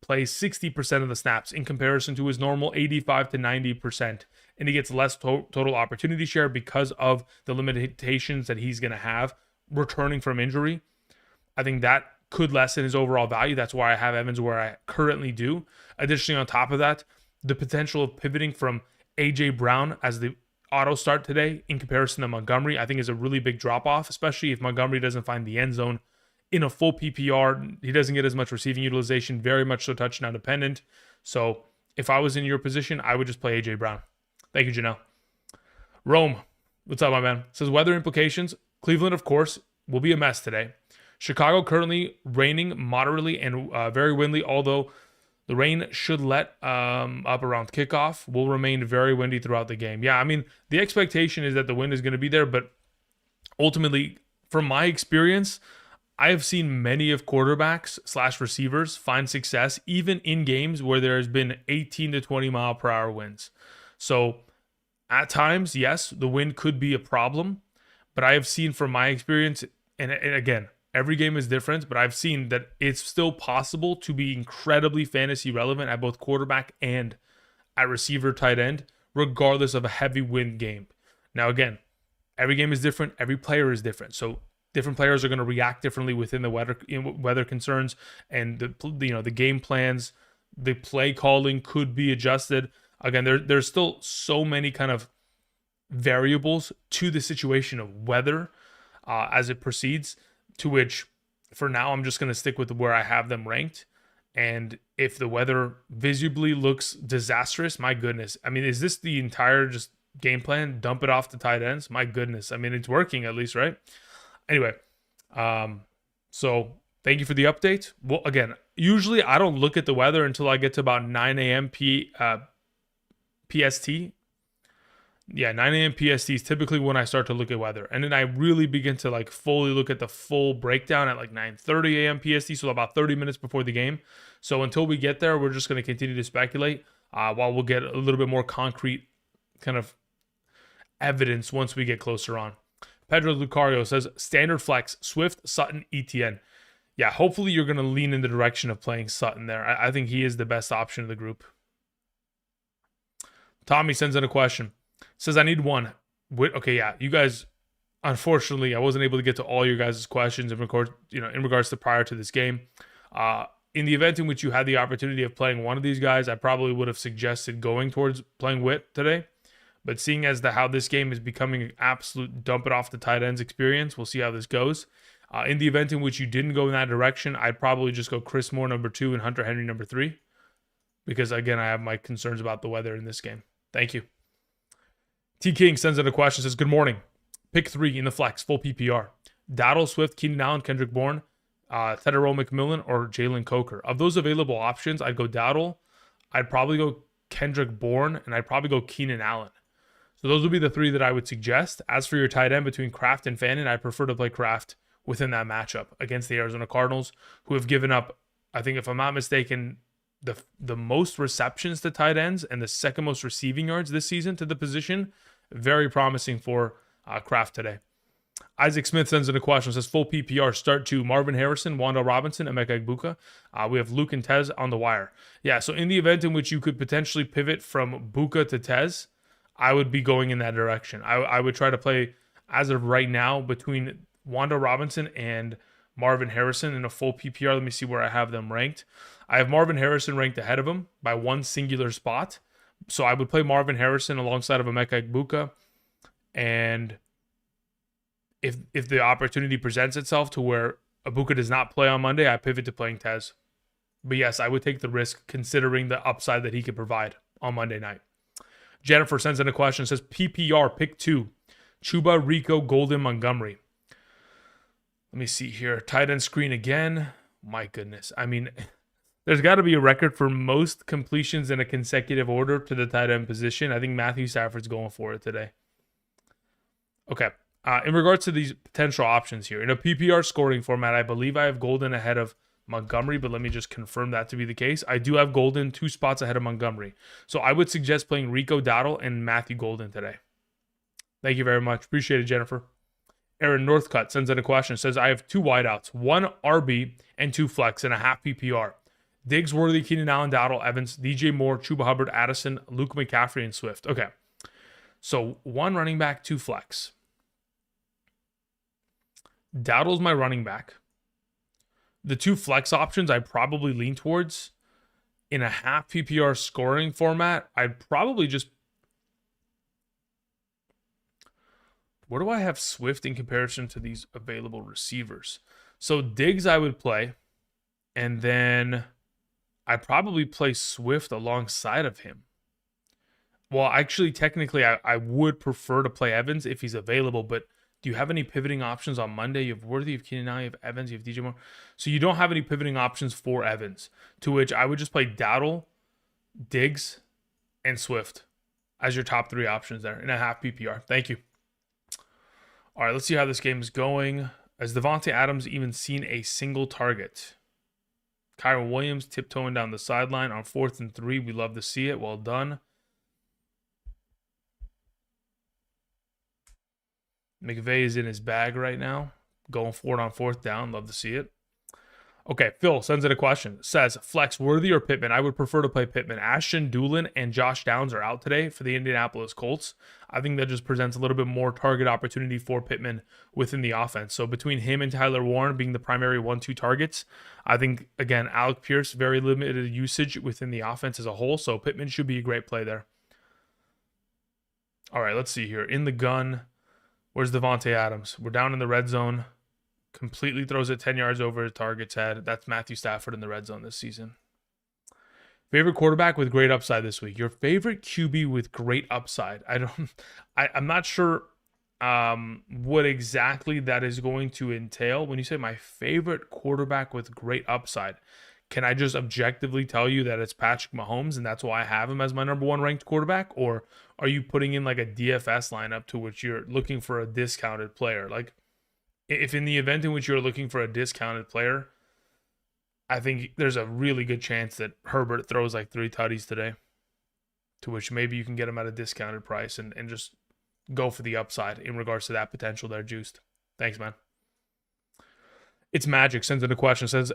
plays 60% of the snaps in comparison to his normal 85 to 90%, and he gets less total opportunity share because of the limitations that he's going to have returning from injury, I think that could lessen his overall value. That's why I have Evans where I currently do. Additionally, on top of that, the potential of pivoting from A.J. Brown as the auto start today in comparison to Montgomery, I think is a really big drop off, especially if Montgomery doesn't find the end zone in a full PPR. He doesn't get as much receiving utilization, very much so touchdown dependent. So if I was in your position, I would just play A.J. Brown. Thank you, Janelle. Rome, what's up, my man? Says weather implications. Cleveland, of course, will be a mess today. Chicago currently raining moderately and very windy, although the rain should let up around kickoff. Will remain very windy throughout the game. Yeah, I mean, the expectation is that the wind is going to be there, but ultimately, from my experience, I have seen many of quarterbacks / receivers find success even in games where there has been 18 to 20 mile per hour winds. So at times, yes, the wind could be a problem, but I have seen from my experience, and again, every game is different, but I've seen that it's still possible to be incredibly fantasy relevant at both quarterback and at receiver tight end, regardless of a heavy wind game. Now, again, every game is different. Every player is different. So different players are going to react differently within the weather concerns, and the game plans, the play calling could be adjusted. Again, there's still so many kind of variables to the situation of weather as it proceeds, to which for now I'm just going to stick with where I have them ranked. And if the weather visibly looks disastrous, my goodness, I mean, is this the entire just game plan? Dump it off the tight ends? My goodness. I mean, it's working at least, right? Anyway, so thank you for the update. Well, again, usually I don't look at the weather until I get to about 9 a.m. PST. Yeah, 9 a.m. PST is typically when I start to look at weather. And then I really begin to like fully look at the full breakdown at like 9:30 a.m. PST, so about 30 minutes before the game. So until we get there, we're just going to continue to speculate while we'll get a little bit more concrete kind of evidence once we get closer on. Pedro Lucario says, standard flex, Swift, Sutton, ETN. Yeah, hopefully you're going to lean in the direction of playing Sutton there. I think he is the best option of the group. Tommy sends in a question. Says, I need one. Okay, yeah, you guys, unfortunately, I wasn't able to get to all your guys' questions in regards to prior to this game. In the event in which you had the opportunity of playing one of these guys, I probably would have suggested going towards playing Witt today. But seeing as how this game is becoming an absolute dump it off the tight ends experience, we'll see how this goes. In the event in which you didn't go in that direction, I'd probably just go Chris Moore number 2 and Hunter Henry number 3. Because, again, I have my concerns about the weather in this game. Thank you. T. King sends in a question, says, good morning. Pick 3 in the flex, full PPR. Dowdle, Swift, Keenan Allen, Kendrick Bourne, Tedero McMillan, or Jalen Coker. Of those available options, I'd go Dowdle, I'd probably go Kendrick Bourne, and I'd probably go Keenan Allen. So those would be the 3 that I would suggest. As for your tight end between Kraft and Fannin, I prefer to play Kraft within that matchup against the Arizona Cardinals, who have given up, I think if I'm not mistaken, the most receptions to tight ends and the second most receiving yards this season to the position. Very promising for Kraft today. Isaac Smith sends in a question, says full PPR start to Marvin Harrison, Wanda Robinson, and Emeka Egbuka. We have Luke and Tez on the wire. Yeah, so in the event in which you could potentially pivot from Buka to Tez, I would be going in that direction. I would try to play, as of right now, between Wanda Robinson and Marvin Harrison in a full PPR. Let me see where I have them ranked. I have Marvin Harrison ranked ahead of him by one singular spot. So I would play Marvin Harrison alongside of Emeka Egbuka. And if the opportunity presents itself to where Egbuka does not play on Monday, I pivot to playing Tez. But yes, I would take the risk considering the upside that he could provide on Monday night. Jennifer sends in a question, says PPR, pick 2. Chuba, Rico, Golden, Montgomery. Let me see here. Tight end screen again. my goodness. I mean, there's got to be a record for most completions in a consecutive order to the tight end position. I think Matthew Stafford's going for it today. Okay. In regards to these potential options here, in a PPR scoring format, I believe I have Golden ahead of Montgomery, but let me just confirm that to be the case. I do have Golden 2 spots ahead of Montgomery. So I would suggest playing Rico Dowdle and Matthew Golden today. Thank you very much. Appreciate it, Jennifer. Aaron Northcutt sends in a question. Says, I have 2 wideouts, 1 RB and 2 flex and a half PPR. Diggs, Worthy, Keenan Allen, Dowdle, Evans, DJ Moore, Chuba Hubbard, Addison, Luke McCaffrey, and Swift. Okay. So 1 running back, 2 flex. Dowdle's my running back. The 2 flex options I probably lean towards in a half PPR scoring format. I'd probably just... Where do I have Swift in comparison to these available receivers? So Diggs I would play, and then I'd probably play Swift alongside of him. Well, actually, technically, I would prefer to play Evans if he's available, but do you have any pivoting options on Monday? You have Worthy, you have Keenan Allen, you have Evans, you have DJ Moore. So you don't have any pivoting options for Evans, to which I would just play Dowdle, Diggs, and Swift as your top 3 options there in a half PPR. Thank you. All right, let's see how this game is going. Has Devontae Adams even seen a single target? Kyron Williams tiptoeing down the sideline on 4th and 3. We love to see it. Well done. McVay is in his bag right now. Going for it on 4th down. Love to see it. Okay, Phil sends in a question. Says, flex Worthy or Pittman? I would prefer to play Pittman. Ashton Doolin and Josh Downs are out today for the Indianapolis Colts. I think that just presents a little bit more target opportunity for Pittman within the offense. So between him and Tyler Warren being the primary 1-2 targets, I think, again, Alec Pierce, very limited usage within the offense as a whole. So Pittman should be a great play there. All right, let's see here. In the gun, where's Devontae Adams? We're down in the red zone. Completely throws it 10 yards over the target's head. That's Matthew Stafford in the red zone this season. Favorite quarterback with great upside this week. Your favorite QB with great upside. I'm not sure what exactly that is going to entail. When you say my favorite quarterback with great upside, can I just objectively tell you that it's Patrick Mahomes and that's why I have him as my number 1 ranked quarterback? Or are you putting in like a DFS lineup to which you're looking for a discounted player? Like, if in the event in which you're looking for a discounted player, I think there's a really good chance that Herbert throws like 3 tutties today, to which maybe you can get him at a discounted price and just go for the upside in regards to that potential there, Juiced. Thanks, man. It's Magic sends in a question. Says,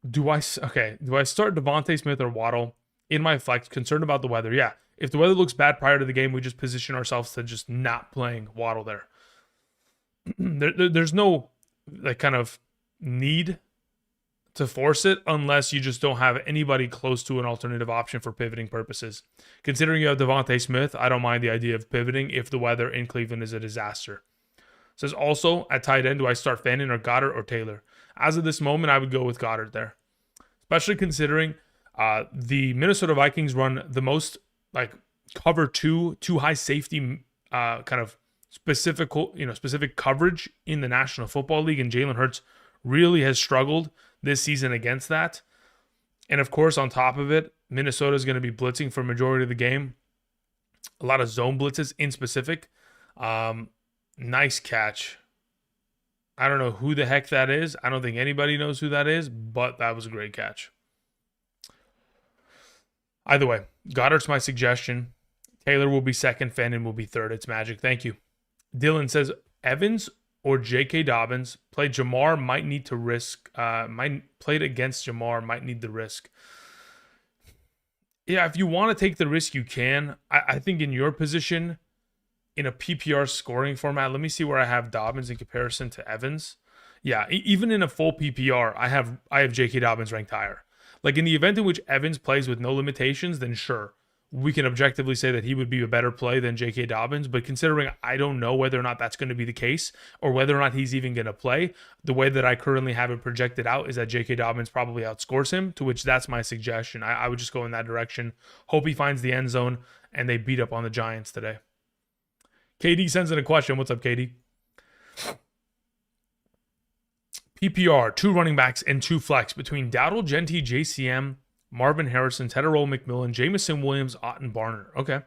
do I start Devontae Smith or Waddle in my flex? Concerned about the weather. Yeah, if the weather looks bad prior to the game, we just position ourselves to just not playing Waddle there. There's no like kind of need to force it unless you just don't have anybody close to an alternative option for pivoting purposes. Considering you have Devontae Smith, I don't mind the idea of pivoting if the weather in Cleveland is a disaster. Says also at tight end, do I start Fannin or Goddard or Taylor? As of this moment, I would go with Goddard there, especially considering the Minnesota Vikings run the most like cover two high safety kind of specific coverage in the National Football League, and Jalen Hurts really has struggled this season against that. And of course, on top of it, Minnesota is going to be blitzing for a majority of the game. A lot of zone blitzes in specific. Nice catch. I don't know who the heck that is. I don't think anybody knows who that is, but that was a great catch. Either way, Goddard's my suggestion. Taylor will be second. Fannin will be third. It's Magic. Thank you. Dylan says, Evans or J.K. Dobbins. Played Jamar, might need to risk. Played against Jamar, might need the risk. Yeah, if you want to take the risk, you can. I think in your position, in a PPR scoring format, let me see where I have Dobbins in comparison to Evans. Yeah, even in a full PPR, I have J.K. Dobbins ranked higher. Like in the event in which Evans plays with no limitations, then sure, we can objectively say that he would be a better play than J.K. Dobbins. But considering I don't know whether or not that's going to be the case or whether or not he's even going to play, the way that I currently have it projected out is that J.K. Dobbins probably outscores him, to which that's my suggestion. I would just go in that direction. Hope he finds the end zone and they beat up on the Giants today. KD sends in a question. What's up, KD? PPR, 2 running backs and 2 flex between Dowdle, Genty, JCM, Marvin Harrison, Tedderole, McMillan, Jamison Williams, Otten Barner. Okay.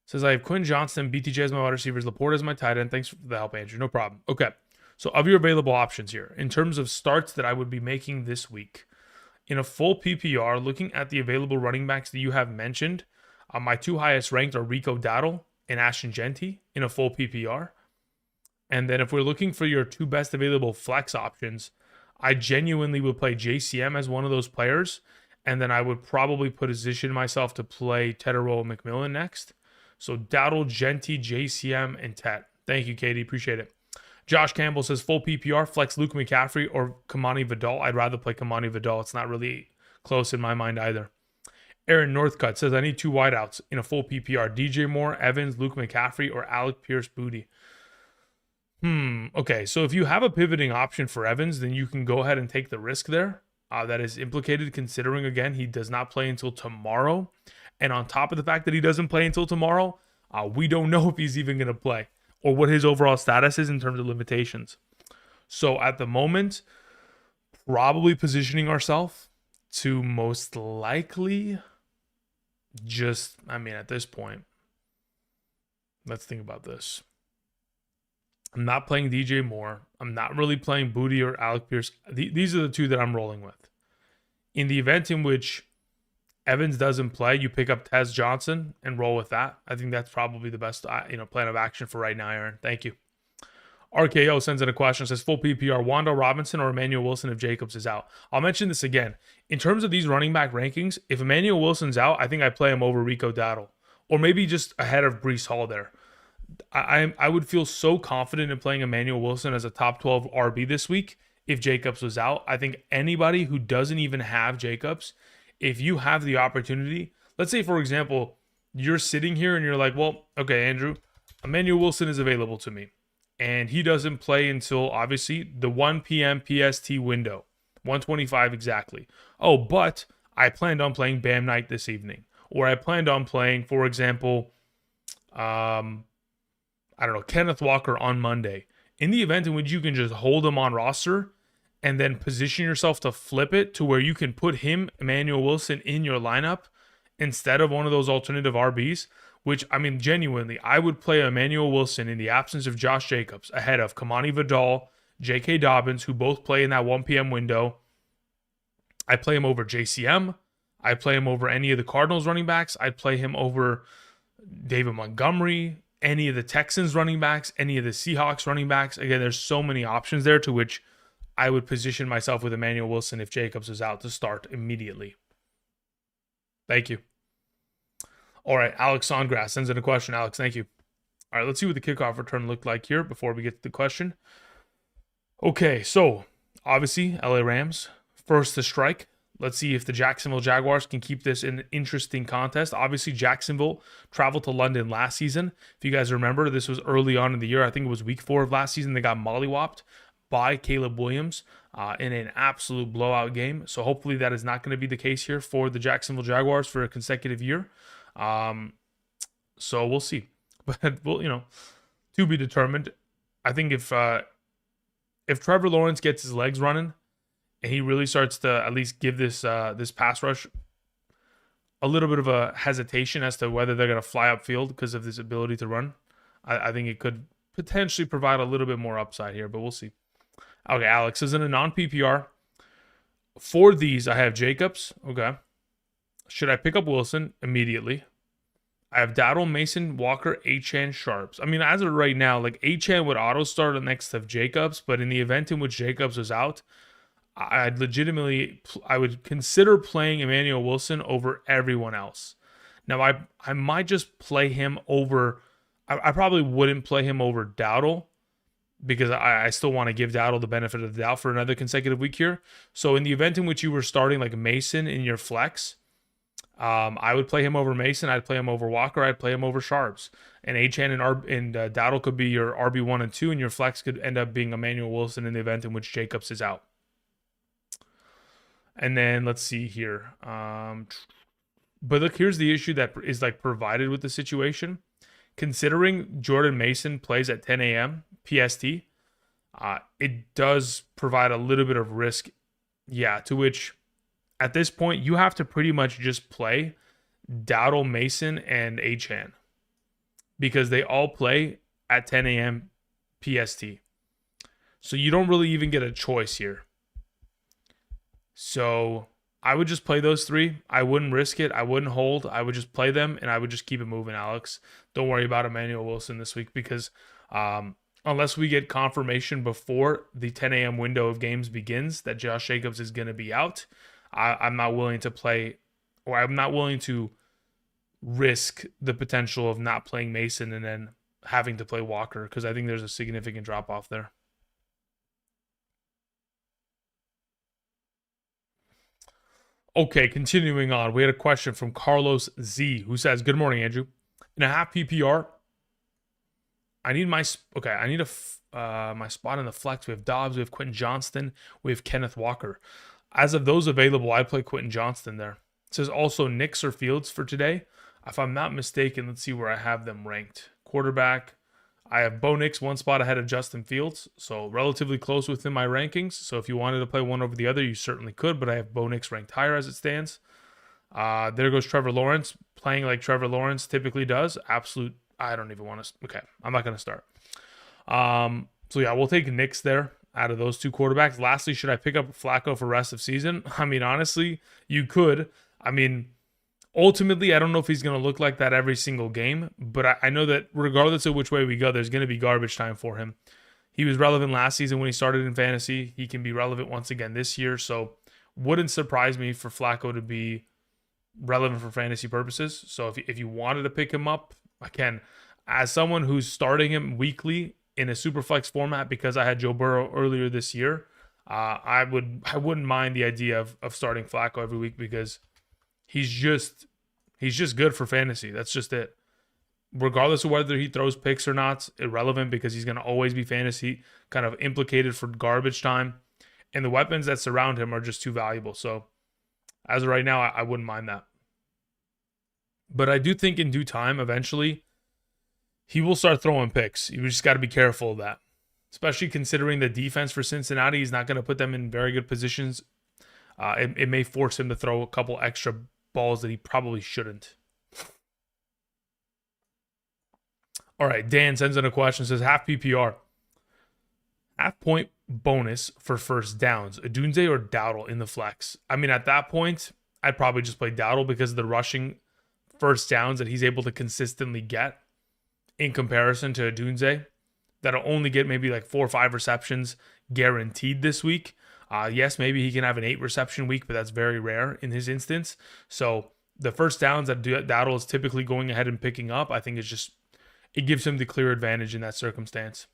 Says I have Quinn Johnston, BTJ as my wide receivers, Laporte as my tight end. Thanks for the help, Andrew. No problem. Okay. So of your available options here, in terms of starts that I would be making this week, in a full PPR, looking at the available running backs that you have mentioned, my 2 highest ranked are Rico Dowdle and Ashton Genty in a full PPR. And then if we're looking for your 2 best available flex options, I genuinely would play JCM as one of those players. And then I would probably position myself to play Tedderole McMillan next. So Dowdle, Genty, JCM, and Ted. Thank you, Katie. Appreciate it. Josh Campbell says full PPR, flex Luke McCaffrey or Kamani Vidal. I'd rather play Kamani Vidal. It's not really close in my mind either. Aaron Northcutt says I need 2 wideouts in a full PPR. DJ Moore, Evans, Luke McCaffrey, or Alec Pierce Booty. Okay, so if you have a pivoting option for Evans, then you can go ahead and take the risk there. That is implicated considering, again, he does not play until tomorrow. And on top of the fact that he doesn't play until tomorrow, we don't know if he's even going to play or what his overall status is in terms of limitations. So at the moment, probably positioning ourselves to most likely just, at this point, let's think about this. I'm not playing DJ Moore. I'm not really playing Booty or Alec Pierce. These are the 2 that I'm rolling with. In the event in which Evans doesn't play, you pick up Tez Johnson and roll with that. I think that's probably the best plan of action for right now, Aaron. Thank you. RKO sends in a question, says full PPR, Wanda Robinson or Emmanuel Wilson if Jacobs is out. I'll mention this again. In terms of these running back rankings, if Emmanuel Wilson's out, I think I play him over Rico Dowdle or maybe just ahead of Breece Hall there. I would feel so confident in playing Emmanuel Wilson as a top 12 RB this week if Jacobs was out. I think anybody who doesn't even have Jacobs, if you have the opportunity, let's say, for example, you're sitting here and you're like, well, okay, Andrew, Emmanuel Wilson is available to me. And he doesn't play until, obviously, the 1 p.m. PST window, 1:25 exactly. Oh, but I planned on playing Bam Knight this evening. Or I planned on playing, for example, Kenneth Walker on Monday. In the event in which you can just hold him on roster and then position yourself to flip it to where you can put him, Emmanuel Wilson, in your lineup instead of one of those alternative RBs, which, genuinely, I would play Emmanuel Wilson in the absence of Josh Jacobs ahead of Kamani Vidal, J.K. Dobbins, who both play in that 1 p.m. window. I play him over JCM. I play him over any of the Cardinals running backs. I'd play him over David Montgomery, any of the Texans running backs, any of the Seahawks running backs. Again, there's so many options there to which I would position myself with Emmanuel Wilson if Jacobs is out to start immediately. Thank you. All right, Alex Songrass sends in a question. Alex, thank you. All right, let's see what the kickoff return looked like here before we get to the question. Okay, so obviously LA Rams first to strike. Let's see if the Jacksonville Jaguars can keep this an interesting contest. Obviously, Jacksonville traveled to London last season. If you guys remember, this was early on in the year. I think it was week 4 of last season. They got mollywopped by Caleb Williams in an absolute blowout game. So hopefully that is not going to be the case here for the Jacksonville Jaguars for a consecutive year. So we'll see. But, to be determined. I think if Trevor Lawrence gets his legs running, and he really starts to at least give this pass rush a little bit of a hesitation as to whether they're going to fly upfield because of this ability to run. I think it could potentially provide a little bit more upside here, but we'll see. Okay, Alex is in a non-PPR. For these, I have Jacobs. Okay. Should I pick up Wilson immediately? I have Dowdle, Mason, Walker, Achane, Sharps. As of right now, Achane would auto start next to Jacobs, but in the event in which Jacobs was out, I would consider playing Emmanuel Wilson over everyone else. Now, I might just play him over. I probably wouldn't play him over Dowdle because I still want to give Dowdle the benefit of the doubt for another consecutive week here. So in the event in which you were starting Mason in your flex, I would play him over Mason. I'd play him over Walker. I'd play him over Sharps. And Achane and Dowdle could be your RB1 and 2, and your flex could end up being Emmanuel Wilson in the event in which Jacobs is out. And then let's see here. But look, here's the issue that is provided with the situation. Considering Jordan Mason plays at 10 a.m. PST, It does provide a little bit of risk. Yeah, to which at this point, you have to pretty much just play Dowdle, Mason, and Achan because they all play at 10 a.m. PST. So you don't really even get a choice here. So I would just play those three. I wouldn't risk it. I wouldn't hold. I would just play them, and I would just keep it moving, Alex. Don't worry about Emmanuel Wilson this week because unless we get confirmation before the 10 a.m. window of games begins that Josh Jacobs is going to be out, I'm not willing to play, or I'm not willing to risk the potential of not playing Mason and then having to play Walker because I think there's a significant drop off there. Okay, continuing on. We had a question from Carlos Z who says, "Good morning, Andrew. In a half PPR, I need my my spot in the flex. We have Dobbs, we have Quentin Johnston, we have Kenneth Walker. As of those available, I play Quentin Johnston there. It says also Knicks or Fields for today. If I'm not mistaken, let's see where I have them ranked. Quarterback, I have Bo Nix one spot ahead of Justin Fields, so relatively close within my rankings. So if you wanted to play one over the other, you certainly could, but I have Bo Nix ranked higher as it stands. There goes Trevor Lawrence, playing like Trevor Lawrence typically does. Absolute, I don't even want to, okay, I'm not going to start. So yeah, we'll take Nix there out of those two quarterbacks. Lastly, should I pick up Flacco for rest of season? I mean, honestly, you could. I mean, ultimately, I don't know if he's going to look like that every single game, but I know that regardless of which way we go, there's going to be garbage time for him. He was relevant last season when he started in fantasy. He can be relevant once again this year, so wouldn't surprise me for Flacco to be relevant for fantasy purposes. So if you wanted to pick him up, again, as someone who's starting him weekly in a superflex format because I had Joe Burrow earlier this year, I wouldn't mind the idea of starting Flacco every week because he's just good for fantasy. That's just it. Regardless of whether he throws picks or not, irrelevant because he's going to always be fantasy kind of implicated for garbage time. And the weapons that surround him are just too valuable. So as of right now, I wouldn't mind that. But I do think in due time, eventually, he will start throwing picks. You just got to be careful of that. Especially considering the defense for Cincinnati is not going to put them in very good positions. It may force him to throw a couple extra balls that he probably shouldn't. All right, Dan sends in a question, says half PPR. Half point bonus for first downs. Adunze or Dowdle in the flex? I mean, at that point, I'd probably just play Dowdle because of the rushing first downs that he's able to consistently get in comparison to Adunze. That'll only get maybe like 4 or 5 receptions guaranteed this week. Yes, maybe he can have an 8 reception week, but that's very rare in his instance. So the first downs that Dowdle is typically going ahead and picking up, I think it gives him the clear advantage in that circumstance.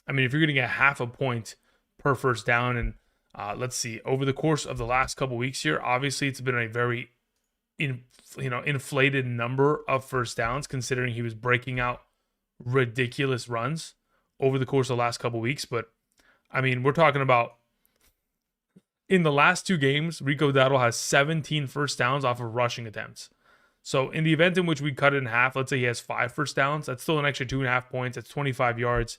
I mean, if you're going to get half a point per first down, and let's see, over the course of the last couple weeks here, obviously it's been a very inflated number of first downs considering he was breaking out ridiculous runs over the course of the last couple weeks. But I mean, we're talking about in the last 2 games, Rico Dowdle has 17 first downs off of rushing attempts. So in the event in which we cut it in half, let's say he has 5 first downs, that's still an extra 2.5 points. That's 25 yards.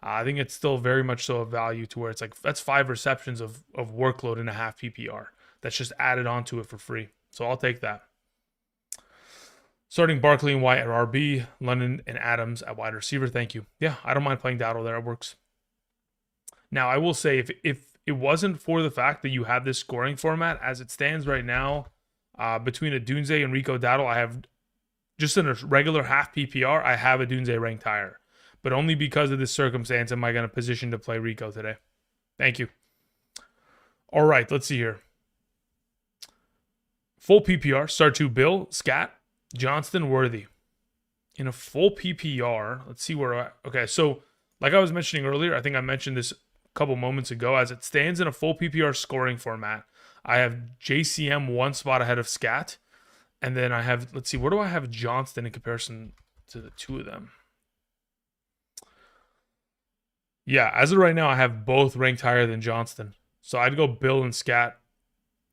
I think it's still very much so a value to where it's like, that's 5 receptions of workload in a half PPR. That's just added onto it for free. So I'll take that. Starting Barkley and White at RB, London and Adams at wide receiver. Thank you. Yeah, I don't mind playing Dowdle there. It works. Now, I will say, if it wasn't for the fact that you have this scoring format, as it stands right now, between Adunze and Rico Dowdle, I have just in a regular half PPR, I have Adunze ranked higher. But only because of this circumstance am I going to position to play Rico today. Thank you. All right, let's see here. Full PPR, start to Bill, Scat, Johnston, Worthy. In a full PPR, let's see where okay, so like I was mentioning earlier, I think I mentioned this a couple moments ago, as it stands in a full PPR scoring format, I have JCM one spot ahead of Scat, and then I have, let's see, where do I have Johnston in comparison to the two of them? Yeah, as of right now, I have both ranked higher than Johnston. So I'd go Bill and Scat,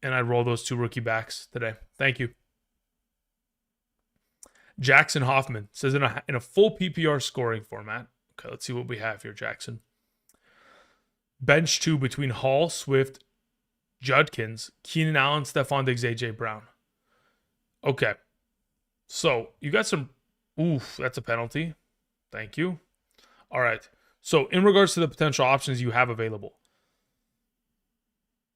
and I'd roll those 2 rookie backs today. Thank you. Jackson Hoffman says in a full PPR scoring format. Okay, let's see what we have here, Jackson. Bench 2 between Hall, Swift, Judkins, Keenan Allen, Stephon Diggs, AJ Brown. Okay. So you got some. Oof, that's a penalty. Thank you. All right. So in regards to the potential options you have available,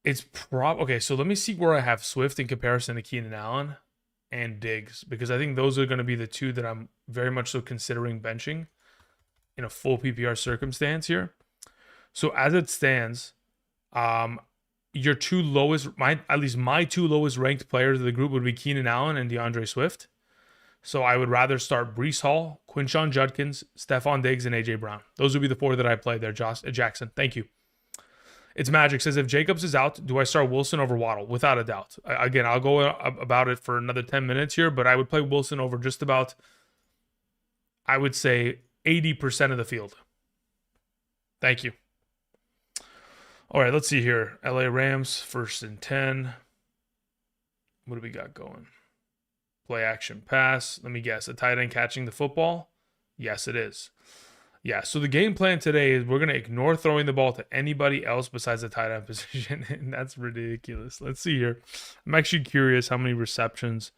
it's okay. So let me see where I have Swift in comparison to Keenan Allen and Diggs, because I think those are going to be the two that I'm very much so considering benching in a full PPR circumstance here. So as it stands, your two lowest, at least my two lowest ranked players of the group would be Keenan Allen and DeAndre Swift. So I would rather start Breece Hall, Quinshon Judkins, Stephon Diggs, and AJ Brown. Those would be the four that I play there, Jackson. Thank you. It's Magic says, if Jacobs is out, do I start Wilson over Waddle? Without a doubt. Again, I'll go about it for another 10 minutes here, but I would play Wilson over just about, I would say, 80% of the field. Thank you. All right, let's see here. LA Rams, 1st and 10. What do we got going? Play action pass. Let me guess. A tight end catching the football? Yes, it is. Yeah, so the game plan today is we're going to ignore throwing the ball to anybody else besides the tight end position, and that's ridiculous. Let's see here. I'm actually curious how many receptions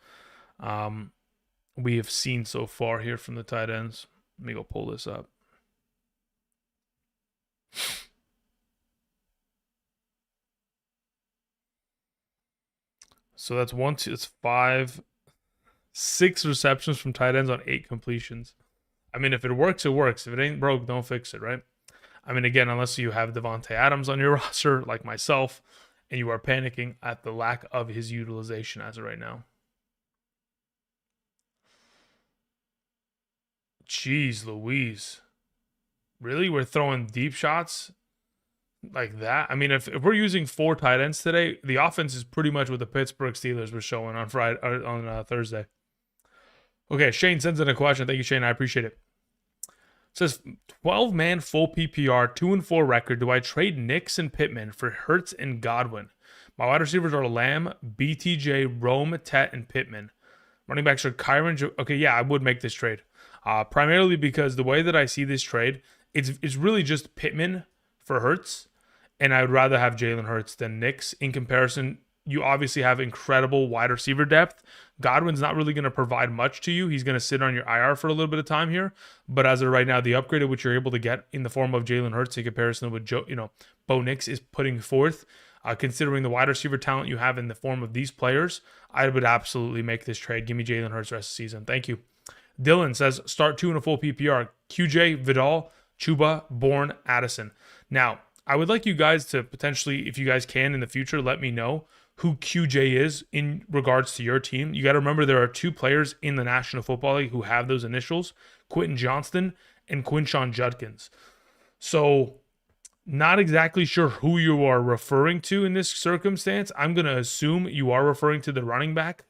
we have seen so far here from the tight ends. Let me go pull this up. So that's 1, 2, it's 5, 6 receptions from tight ends on 8 completions. I mean, if it works, it works. If it ain't broke, don't fix it, right? I mean, again, unless you have Devontae Adams on your roster, like myself, and you are panicking at the lack of his utilization as of right now. Jeez Louise. Really? We're throwing deep shots like that? I mean, if we're using 4 tight ends today, the offense is pretty much what the Pittsburgh Steelers were showing on Thursday. Okay, Shane sends in a question. Thank you, Shane. I appreciate it. It says 12-man full PPR, 2-4 record. Do I trade Nix and Pittman for Hurts and Godwin? My wide receivers are Lamb, BTJ, Rome, Tet, and Pittman. Running backs are Kyron. Okay, yeah, I would make this trade. Primarily because the way that I see this trade, it's really just Pittman for Hurts, and I would rather have Jalen Hurts than Nix. In comparison, you obviously have incredible wide receiver depth. Godwin's not really going to provide much to you. He's going to sit on your IR for a little bit of time here. But as of right now, the upgrade of which you're able to get in the form of Jalen Hurts in comparison with Bo Nix is putting forth, considering the wide receiver talent you have in the form of these players, I would absolutely make this trade. Give me Jalen Hurts rest of the season. Thank you. Dylan says, start 2 in a full PPR. QJ, Vidal, Chuba, Bourne, Addison. Now, I would like you guys to potentially, if you guys can in the future, let me know who QJ is in regards to your team. You got to remember there are 2 players in the National Football League who have those initials, Quentin Johnston and Quinshon Judkins. So not exactly sure who you are referring to in this circumstance. I'm going to assume you are referring to the running back,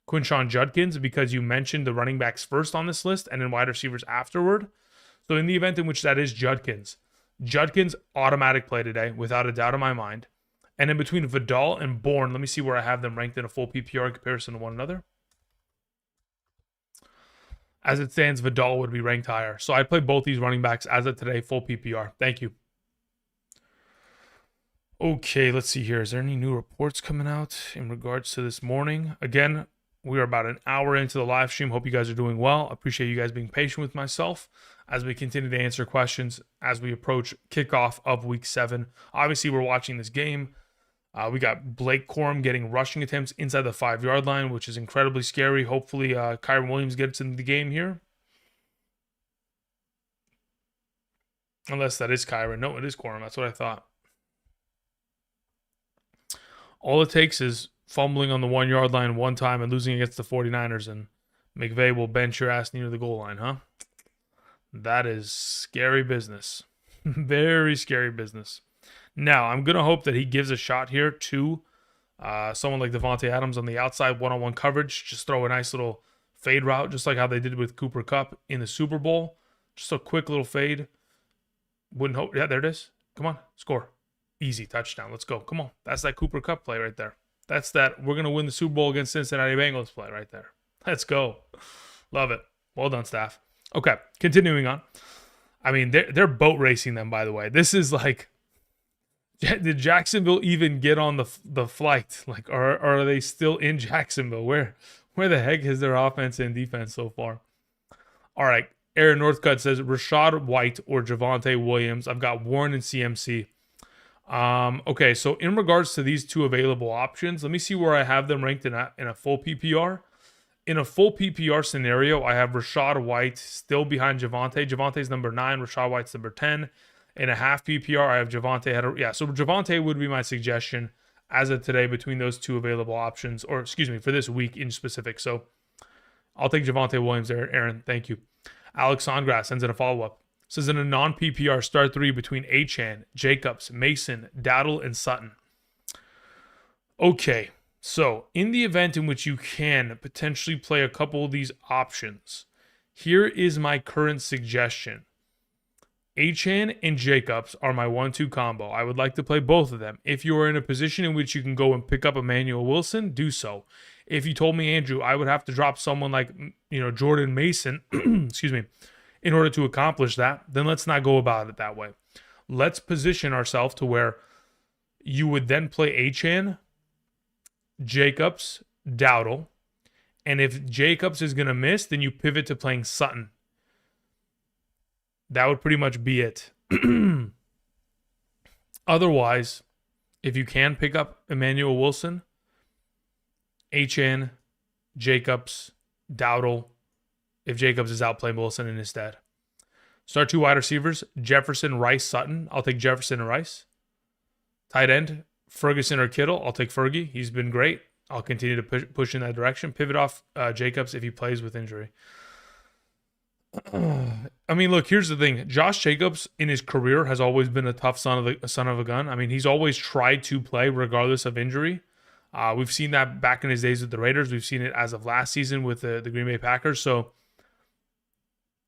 Quinshon Judkins, because you mentioned the running backs first on this list and then wide receivers afterward. So in the event in which that is Judkins, automatic play today, without a doubt in my mind. And in between Vidal and Bourne, let me see where I have them ranked in a full PPR comparison to one another. As it stands, Vidal would be ranked higher. So I'd play both these running backs as of today, full PPR. Thank you. Okay, let's see here. Is there any new reports coming out in regards to this morning? Again, we are about an hour into the live stream. Hope you guys are doing well. Appreciate you guys being patient with myself as we continue to answer questions as we approach kickoff of week 7. Obviously, we're watching this game. We got Blake Corum getting rushing attempts inside the 5-yard line, which is incredibly scary. Hopefully, Kyron Williams gets into the game here. Unless that is Kyron. No, it is Corum. That's what I thought. All it takes is fumbling on the 1-yard line one time and losing against the 49ers, and McVay will bench your ass near the goal line, huh? That is scary business. Very scary business. Now, I'm going to hope that he gives a shot here to someone like Devontae Adams on the outside, one-on-one coverage. Just throw a nice little fade route, just like how they did with Cooper Kupp in the Super Bowl. Just a quick little fade. Wouldn't hope. Yeah, there it is. Come on, score. Easy touchdown. Let's go. Come on. That's that Cooper Kupp play right there. That's that we're going to win the Super Bowl against Cincinnati Bengals play right there. Let's go. Love it. Well done, staff. Okay, continuing on. I mean, they're boat racing them, by the way. This is like Did Jacksonville even get on the flight? Like, are they still in Jacksonville? Where the heck is their offense and defense so far? All right. Aaron Northcutt says Rashad White or Javonte Williams. I've got Warren and CMC. Okay, so in regards to these two available options, let me see where I have them ranked in a full PPR. In a full PPR scenario, I have Rashad White still behind Javonte. Javonte's number 9, Rashad White's number 10. In a half PPR, I have Javonte. So Javonte would be my suggestion as of today between those two available options, or excuse me, for this week in specific. So I'll take Javonte Williams there, Aaron. Thank you. Alex Songgrass sends in a follow-up. Says in a non-PPR, start 3 between Achane, Jacobs, Mason, Dowdle, and Sutton. Okay, so in the event in which you can potentially play a couple of these options, here is my current suggestion. Achane and Jacobs are my 1-2 combo. I would like to play both of them. If you are in a position in which you can go and pick up Emmanuel Wilson, do so. If you told me, Andrew, I would have to drop someone like, Jordan Mason, excuse me, in order to accomplish that, then let's not go about it that way. Let's position ourselves to where you would then play Achane, Jacobs, Dowdle, and if Jacobs is going to miss, then you pivot to playing Sutton. That would pretty much be it. Otherwise, if you can pick up Emmanuel Wilson, Achane, Jacobs, Dowdle, if Jacobs is out, playing Wilson in his stead. Start 2 wide receivers, Jefferson, Rice, Sutton. I'll take Jefferson and Rice. Tight end, Ferguson or Kittle. I'll take Fergie. He's been great. I'll continue to push in that direction. Pivot off Jacobs if he plays with injury. I mean, look, here's the thing. Josh Jacobs in his career has always been a tough son of a gun. I mean, he's always tried to play regardless of injury. We've seen that back in his days with the Raiders. We've seen it as of last season with the Green Bay Packers. So,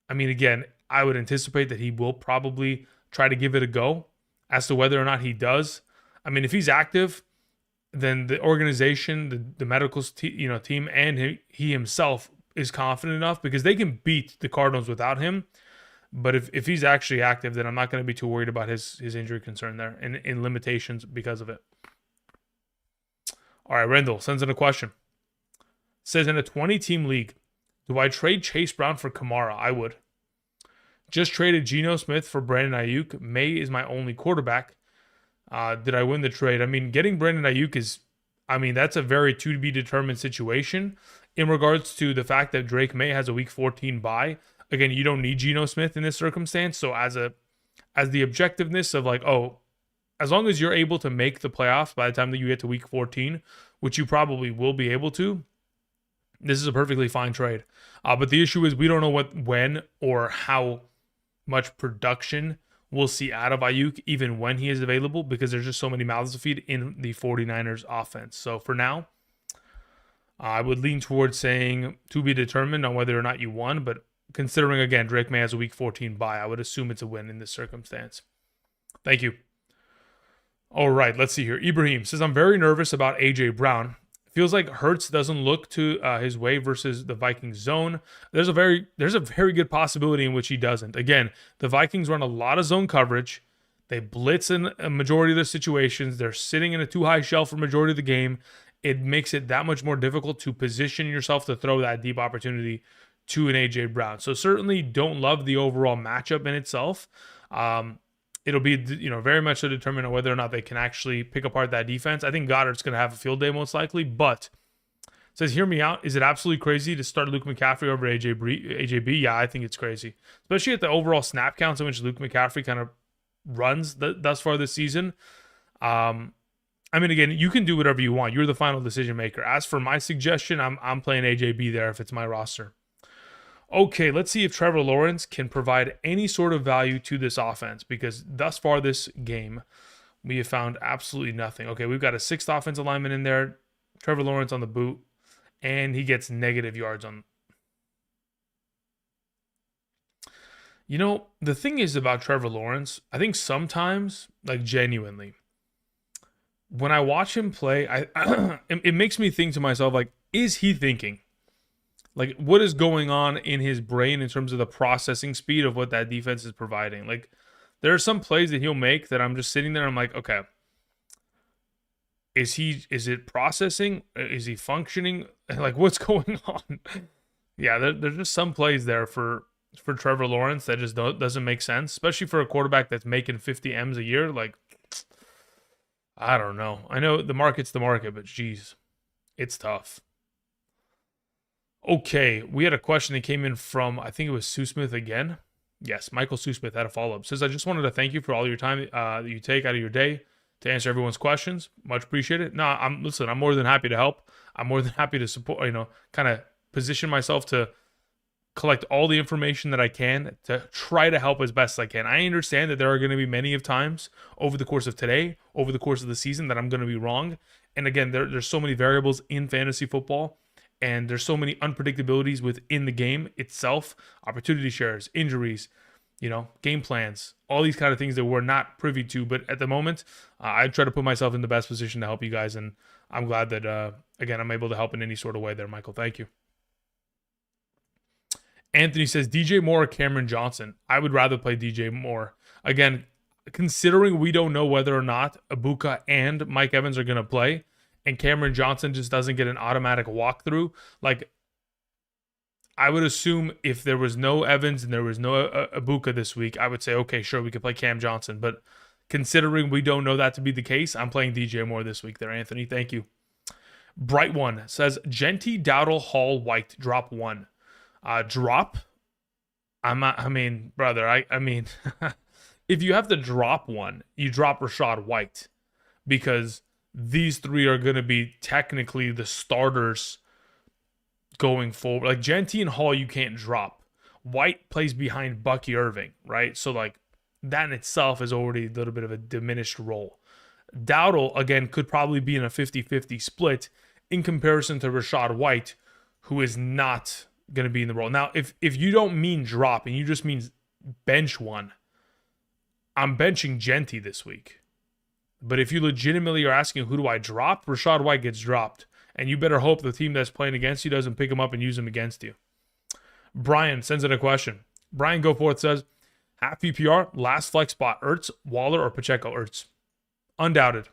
I mean, again, I would anticipate that he will probably try to give it a go. As to whether or not he does, I mean, if he's active, then the organization, the medical team, and he himself is confident enough because they can beat the Cardinals without him. But if he's actually active, then I'm not going to be too worried about his injury concern there and in limitations because of it. All right, Rendell sends in a question. Says, in a 20-team league, do I trade Chase Brown for Kamara? I would. Just traded Geno Smith for Brandon Ayuk. May is my only quarterback. Did I win the trade? I mean, getting Brandon Ayuk that's a very to-be-determined situation in regards to the fact that Drake May has a Week 14 bye. Again, you don't need Geno Smith in this circumstance. So as the objectiveness of like, as long as you're able to make the playoffs by the time that you get to Week 14, which you probably will be able to, this is a perfectly fine trade. But the issue is we don't know when or how much production we'll see out of Ayuk even when he is available because there's just so many mouths to feed in the 49ers offense. So for now, I would lean towards saying to be determined on whether or not you won, but considering, again, Drake May has a Week 14 bye, I would assume it's a win in this circumstance. Thank you. All right, let's see here. Ibrahim says, I'm very nervous about A.J. Brown. Feels like Hurts doesn't look to his way versus the Vikings zone. There's a very good possibility in which he doesn't. Again, the Vikings run a lot of zone coverage. They blitz in a majority of their situations. They're sitting in a too high shell for majority of the game. It makes it that much more difficult to position yourself to throw that deep opportunity to an A.J. Brown. So certainly don't love the overall matchup in itself. It'll be, very much so determined on whether or not they can actually pick apart that defense. I think Goddard's going to have a field day most likely, but it says, hear me out. Is it absolutely crazy to start Luke McCaffrey over AJB? Yeah, I think it's crazy, especially at the overall snap counts in which Luke McCaffrey kind of runs thus far this season. Again, you can do whatever you want. You're the final decision maker. As for my suggestion, I'm playing AJB there if it's my roster. Okay, let's see if Trevor Lawrence can provide any sort of value to this offense because thus far this game, we have found absolutely nothing. Okay, we've got a 6th offensive lineman in there, Trevor Lawrence on the boot, and he gets negative yards on. The thing is about Trevor Lawrence, I think sometimes, like genuinely, when I watch him play, it makes me think to myself, like, is he thinking? Like, what is going on in his brain in terms of the processing speed of what that defense is providing? Like, there are some plays that he'll make that I'm just sitting there and I'm like, okay, Is it processing? Is he functioning? Like, what's going on? Yeah, there's just some plays there for Trevor Lawrence that just doesn't make sense, especially for a quarterback that's making 50 M's a year. Like, I don't know. I know the market's the market, but geez, it's tough. Okay, we had a question that came in from, I think it was Sue Smith again. Yes, Michael Sue Smith had a follow-up. Says, I just wanted to thank you for all your time that you take out of your day to answer everyone's questions. Much appreciated. No, I'm more than happy to help. I'm more than happy to support, kind of position myself to collect all the information that I can to try to help as best as I can. I understand that there are going to be many of times over the course of today, over the course of the season, that I'm going to be wrong. And again, there's so many variables in fantasy football, and there's so many unpredictabilities within the game itself, opportunity shares, injuries, game plans, all these kind of things that we're not privy to. But at the moment, I try to put myself in the best position to help you guys. And I'm glad that, again, I'm able to help in any sort of way there, Michael. Thank you. Anthony says, DJ Moore or Cameron Johnson? I would rather play DJ Moore. Again, considering we don't know whether or not Ibuka and Mike Evans are going to play, and Cameron Johnson just doesn't get an automatic walkthrough, like, I would assume if there was no Evans and there was no Ibuka this week, I would say, okay, sure, we could play Cam Johnson. But considering we don't know that to be the case, I'm playing DJ Moore this week there, Anthony. Thank you. Bright One says, Genty, Dowdle, Hall, White, drop one. Drop? I mean, brother, I mean, if you have to drop one, you drop Rachaad White, because these three are going to be technically the starters going forward. Like, Genty and Hall, you can't drop. White plays behind Bucky Irving, right? So, like, that in itself is already a little bit of a diminished role. Dowdle, again, could probably be in a 50-50 split in comparison to Rachaad White, who is not going to be in the role. Now, if you don't mean drop and you just mean bench one, I'm benching Genty this week. But if you legitimately are asking who do I drop, Rachaad White gets dropped. And you better hope the team that's playing against you doesn't pick him up and use him against you. Brian sends in a question. Brian Goforth says, half PPR, last flex spot, Ertz, Waller, or Pacheco? Ertz. Undoubted.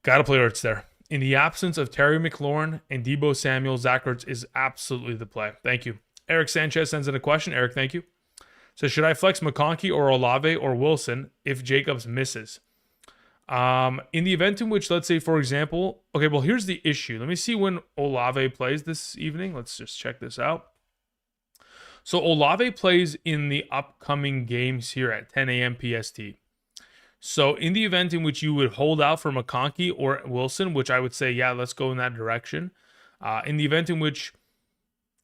Got to play Ertz there. In the absence of Terry McLaurin and Deebo Samuel, Zach Ertz is absolutely the play. Thank you. Eric Sanchez sends in a question. Eric, thank you. So should I flex McConkey or Olave or Wilson if Jacobs misses? In the event in which, let's say, for example, okay, well, here's the issue. Let me see when Olave plays this evening. Let's just check this out. So Olave plays in the upcoming games here at 10 a.m. PST. So in the event in which you would hold out for McConkey or Wilson, which I would say, yeah, let's go in that direction. In the event in which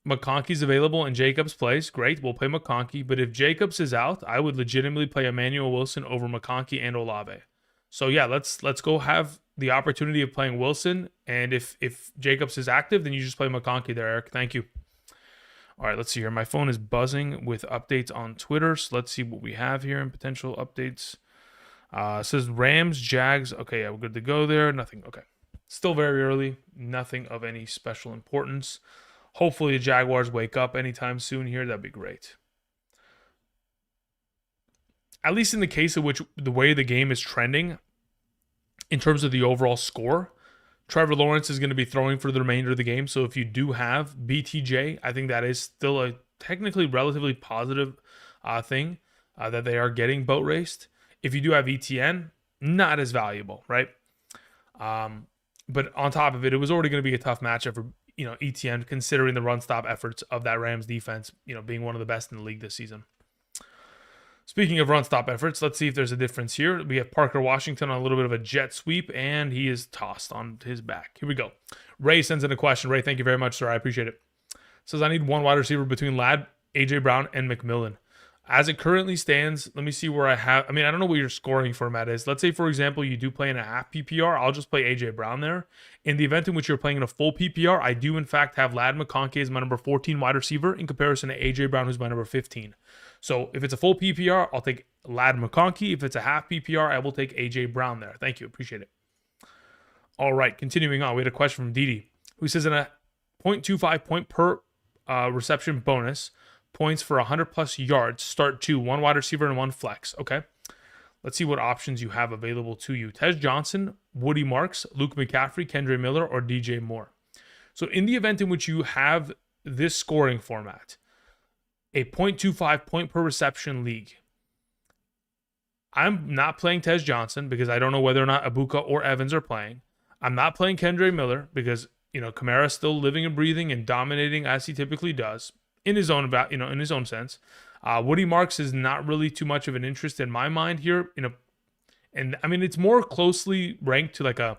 McConkey's available and Jacobs plays, great, we'll play McConkey. But if Jacobs is out, I would legitimately play Emmanuel Wilson over McConkey and Olave. So yeah, let's go have the opportunity of playing Wilson. And if Jacobs is active, then you just play McConkey there, Eric. Thank you. All right, let's see here. My phone is buzzing with updates on Twitter. So let's see what we have here in potential updates. It says Rams, Jags. Okay, yeah, we're good to go there. Nothing. Okay. Still very early. Nothing of any special importance. Hopefully the Jaguars wake up anytime soon here. That'd be great. At least in the case of which the way the game is trending, in terms of the overall score, Trevor Lawrence is going to be throwing for the remainder of the game. So if you do have BTJ, I think that is still a technically relatively positive thing that they are getting boat raced. If you do have ETN, not as valuable, right? But on top of it, it was already going to be a tough matchup for ETN, considering the run stop efforts of that Rams defense, being one of the best in the league this season. Speaking of run stop efforts, let's see if there's a difference here. We have Parker Washington on a little bit of a jet sweep, and he is tossed on his back. Here we go. Ray sends in a question. Ray, thank you very much, sir. I appreciate it. Says, I need one wide receiver between Ladd, AJ Brown, and McMillan. As it currently stands, let me see where I have. I don't know what your scoring format is. Let's say, for example, you do play in a half PPR. I'll just play AJ Brown there. In the event in which you're playing in a full PPR, I do, in fact, have Ladd McConkey as my number 14 wide receiver in comparison to AJ Brown, who's my number 15. So if it's a full PPR, I'll take Ladd McConkey. If it's a half PPR, I will take AJ Brown there. Thank you. Appreciate it. All right. Continuing on, we had a question from Didi, who says in a 0.25 point per reception bonus, points for 100 plus yards, start 2, one wide receiver and one flex. Okay. Let's see what options you have available to you. Tej Johnson, Woody Marks, Luke McCaffrey, Kendre Miller, or DJ Moore. So in the event in which you have this scoring format, a 0.25 point per reception league, I'm not playing Tej Johnson because I don't know whether or not Abuka or Evans are playing. I'm not playing Kendre Miller because, Kamara's still living and breathing and dominating as he typically does in his own, in his own sense. Woody Marks is not really too much of an interest in my mind here. And I mean, it's more closely ranked to like a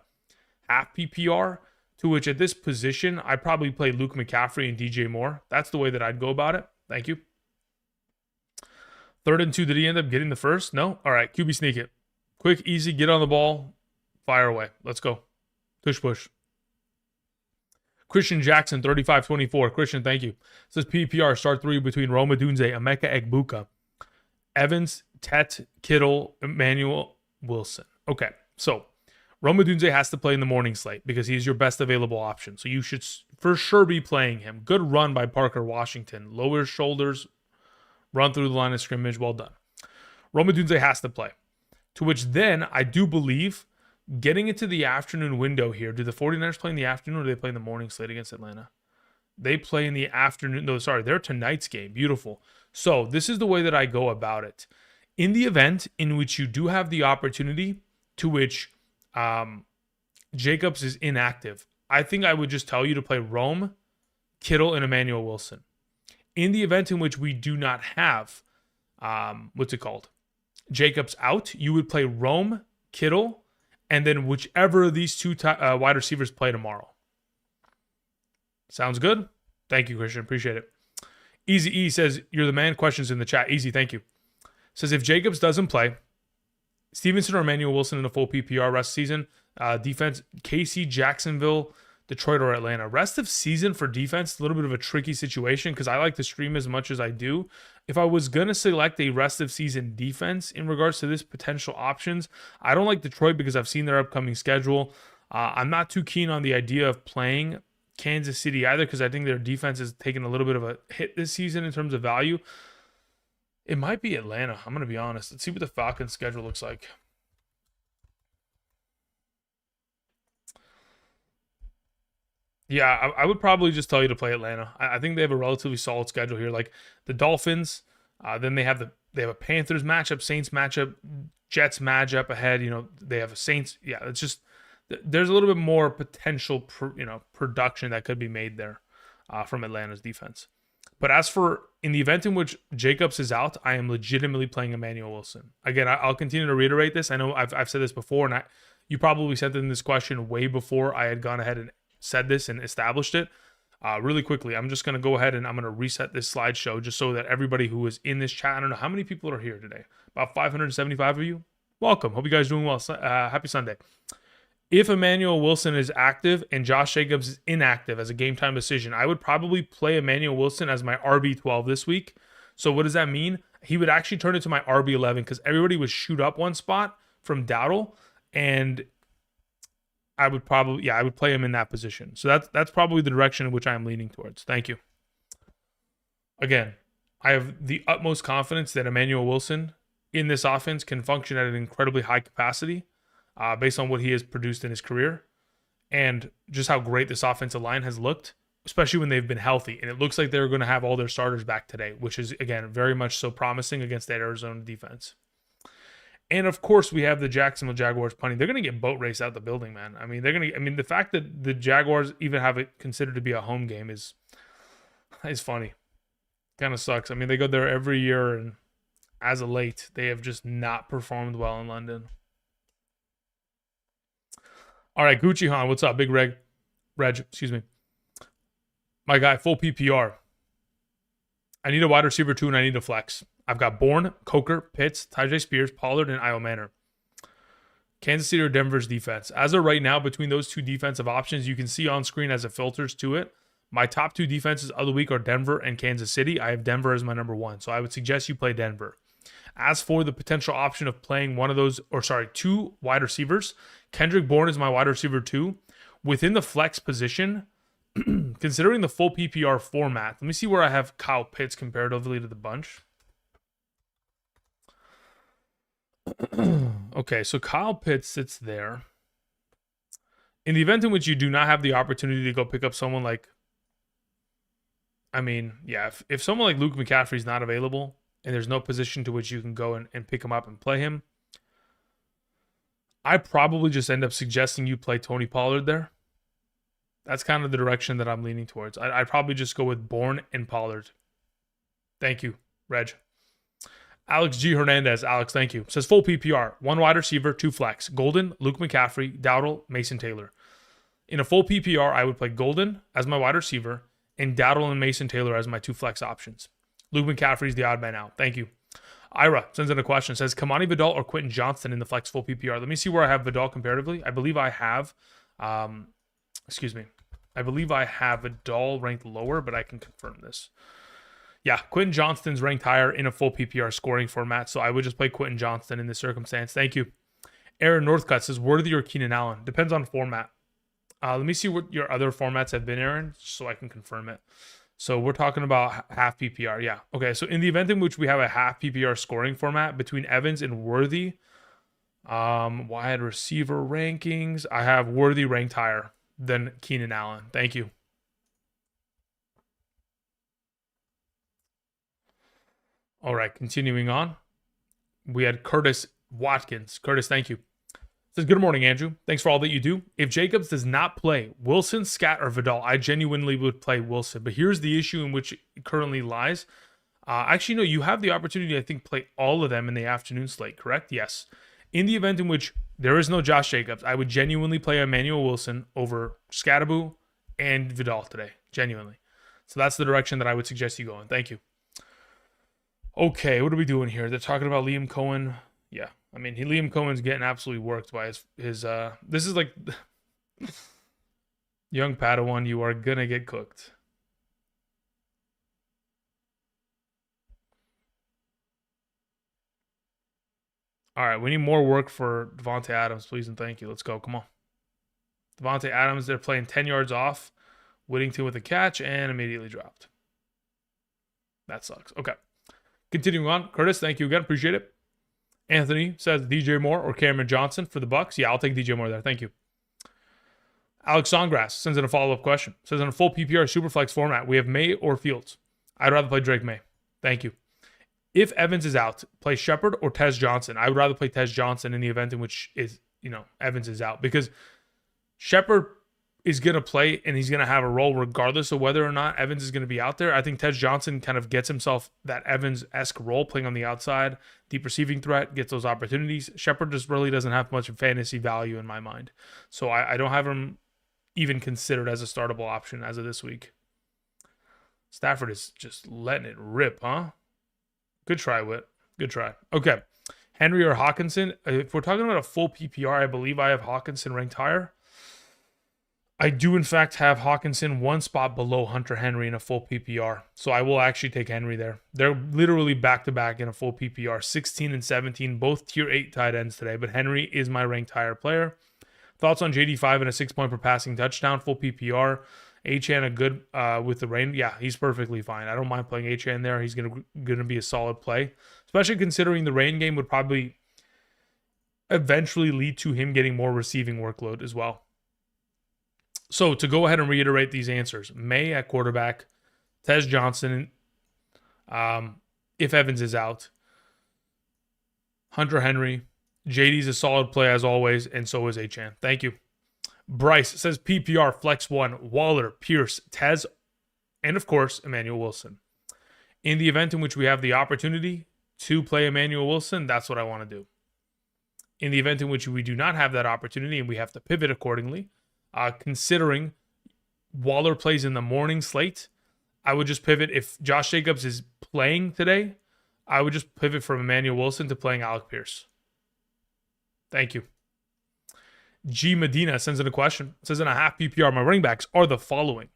half PPR, to which at this position, I probably play Luke McCaffrey and DJ Moore. That's the way that I'd go about it. Thank you. 3rd and 2, did he end up getting the first? No? All right, QB sneak it. Quick, easy, get on the ball, fire away. Let's go. Tush push. Christian Jackson, 35-24. Christian, thank you. Says PPR, start 3 between Roma Dunze, Emeka Egbuka, Evans, Tet, Kittle, Emmanuel Wilson. Okay, so Roma Dunze has to play in the morning slate because he's your best available option. So you should for sure be playing him. Good run by Parker Washington. Lower shoulders, run through the line of scrimmage. Well done. Roma Dunze has to play. To which then I do believe getting into the afternoon window here. Do the 49ers play in the afternoon or do they play in the morning slate against Atlanta? They play in the afternoon. No, sorry, they're tonight's game. Beautiful. So this is the way that I go about it. In the event in which you do have the opportunity to which Jacobs is inactive, I think I would just tell you to play Rome, Kittle, and Emmanuel Wilson. In the event in which we do not have, Jacobs out, you would play Rome, Kittle, and then whichever of these two wide receivers play tomorrow. Sounds good? Thank you, Christian. Appreciate it. Easy E says, you're the man. Questions in the chat. Easy, thank you. Says, if Jacobs doesn't play, Stevenson or Emmanuel Wilson in a full PPR rest season. Defense, KC, Jacksonville, Detroit, or Atlanta. Rest of season for defense, a little bit of a tricky situation because I like to stream as much as I do. If I was going to select a rest of season defense in regards to this potential options, I don't like Detroit because I've seen their upcoming schedule. I'm not too keen on the idea of playing Kansas City either because I think their defense has taken a little bit of a hit this season in terms of value. It might be Atlanta. I'm going to be honest. Let's see what the Falcons' schedule looks like. Yeah, I would probably just tell you to play Atlanta. I think they have a relatively solid schedule here. Like the Dolphins, then they have a Panthers matchup, Saints matchup, Jets matchup ahead. They have a Saints. Yeah, it's just there's a little bit more potential, production that could be made there from Atlanta's defense. But as for in the event in which Jacobs is out, I am legitimately playing Emmanuel Wilson. Again, I'll continue to reiterate this. I know I've said this before, and you probably sent in this question way before I had gone ahead and said this and established it. Really quickly, I'm just going to go ahead and I'm going to reset this slideshow just so that everybody who is in this chat, I don't know how many people are here today. About 575 of you. Welcome. Hope you guys are doing well. Happy Sunday. If Emmanuel Wilson is active and Josh Jacobs is inactive as a game time decision, I would probably play Emmanuel Wilson as my RB12 this week. So what does that mean? He would actually turn into my RB11 because everybody would shoot up one spot from Dowdle, and I would play him in that position. So that's probably the direction in which I am leaning towards. Thank you. Again, I have the utmost confidence that Emmanuel Wilson in this offense can function at an incredibly high capacity. Based on what he has produced in his career and just how great this offensive line has looked, especially when they've been healthy. And it looks like they're going to have all their starters back today, which is, again, very much so promising against that Arizona defense. And, of course, we have the Jacksonville Jaguars punting. They're going to get boat raced out the building, man. I mean, the fact that the Jaguars even have it considered to be a home game is funny. Kind of sucks. I mean, they go there every year, and as of late, they have just not performed well in London. All right, Gucci Han, what's up? Big Reg, excuse me. My guy, full PPR. I need a wide receiver too, and I need a flex. I've got Bourne, Coker, Pitts, Tyjae Spears, Pollard, and Io Manor. Kansas City or Denver's defense. As of right now, between those two defensive options, you can see on screen as it filters to it. My top two defenses of the week are Denver and Kansas City. I have Denver as my number one, so I would suggest you play Denver. As for the potential option of playing two wide receivers, Kendrick Bourne is my wide receiver 2. Within the flex position, considering the full PPR format, let me see where I have Kyle Pitts comparatively to the bunch. Okay, so Kyle Pitts sits there. In the event in which you do not have the opportunity to go pick up someone like, I mean, yeah, if someone like Luke McCaffrey is not available and there's no position to which you can go and pick him up and play him, I probably just end up suggesting you play Tony Pollard there. That's kind of the direction that I'm leaning towards. I'd probably just go with Bourne and Pollard. Thank you, Reg. Alex G. Hernandez. Alex, thank you. Says full PPR. 1 wide receiver, 2 flex. Golden, Luke McCaffrey, Dowdle, Mason Taylor. In a full PPR, I would play Golden as my wide receiver and Dowdle and Mason Taylor as my 2 flex options. Luke McCaffrey is the odd man out. Thank you. Ira sends in a question. Says Kamani Vidal or Quentin Johnston in the flex full PPR. Let me see where I have Vidal comparatively. I believe I have, I believe I have Vidal ranked lower, but I can confirm this. Yeah, Quentin Johnston's ranked higher in a full PPR scoring format, so I would just play Quentin Johnston in this circumstance. Thank you. Aaron Northcutt says Worthy or Keenan Allen. Depends on format. Let me see what your other formats have been, Aaron, so I can confirm it. So we're talking about half PPR. Yeah. Okay. So in the event in which we have a half PPR scoring format between Evans and Worthy, wide receiver rankings, I have Worthy ranked higher than Keenan Allen. Thank you. All right. Continuing on. We had Curtis Watkins. Curtis, thank you. Says, good morning, Andrew. Thanks for all that you do. If Jacobs does not play Wilson, Scat, or Vidal, I genuinely would play Wilson. But here's the issue in which it currently lies. Actually, no, you have the opportunity, I think, play all of them in the afternoon slate, correct? Yes. In the event in which there is no Josh Jacobs, I would genuinely play Emmanuel Wilson over Scatteraboo and Vidal today. Genuinely. So that's the direction that I would suggest you go in. Thank you. Okay, what are we doing here? They're talking about Liam Cohen. Yeah. I mean, Liam Cohen's getting absolutely worked by his this is like young Padawan, you are gonna get cooked. All right, we need more work for Devontae Adams, please and thank you. Let's go. Come on. Devontae Adams, they're playing 10 yards off. Whittington with a catch and immediately dropped. That sucks. Okay. Continuing on. Curtis, thank you again. Appreciate it. Anthony says DJ Moore or Cameron Johnson for the Bucks. Yeah, I'll take DJ Moore there. Thank you. Alex Songrass sends in a follow-up question. Says in a full PPR Superflex format, we have May or Fields. I'd rather play Drake May. Thank you. If Evans is out, play Shepard or Tez Johnson. I would rather play Tez Johnson in the event in which Evans is out, because Shepard is going to play and he's going to have a role regardless of whether or not Evans is going to be out there. I think Tez Johnson kind of gets himself that Evans-esque role, playing on the outside, deep receiving threat, gets those opportunities. Shepard just really doesn't have much fantasy value in my mind. So I don't have him even considered as a startable option as of this week. Stafford is just letting it rip, huh? Good try, Whit. Good try. Okay. Henry or Hawkinson. If we're talking about a full PPR, I believe I have Hawkinson ranked higher. I do, in fact, have Hawkinson one spot below Hunter Henry in a full PPR. So I will actually take Henry there. They're literally back-to-back in a full PPR. 16 and 17, both tier 8 tight ends today. But Henry is my ranked higher player. Thoughts on JD5 and a 6-point per passing touchdown, full PPR. Achane a good with the rain. Yeah, he's perfectly fine. I don't mind playing Achane there. He's gonna be a solid play, especially considering the rain game would probably eventually lead to him getting more receiving workload as well. So to go ahead and reiterate these answers: May at quarterback, Tez Johnson, if Evans is out, Hunter Henry, JD's a solid play as always, and so is Achane. Thank you. Bryce says PPR Flex 1, Waller, Pierce, Tez, and of course, Emmanuel Wilson. In the event in which we have the opportunity to play Emmanuel Wilson, that's what I want to do. In the event in which we do not have that opportunity and we have to pivot accordingly, considering Waller plays in the morning slate, I would just pivot. If Josh Jacobs is playing today, I would just pivot from Emmanuel Wilson to playing Alec Pierce. Thank you. G. Medina sends in a question. Says in a half PPR, my running backs are the following: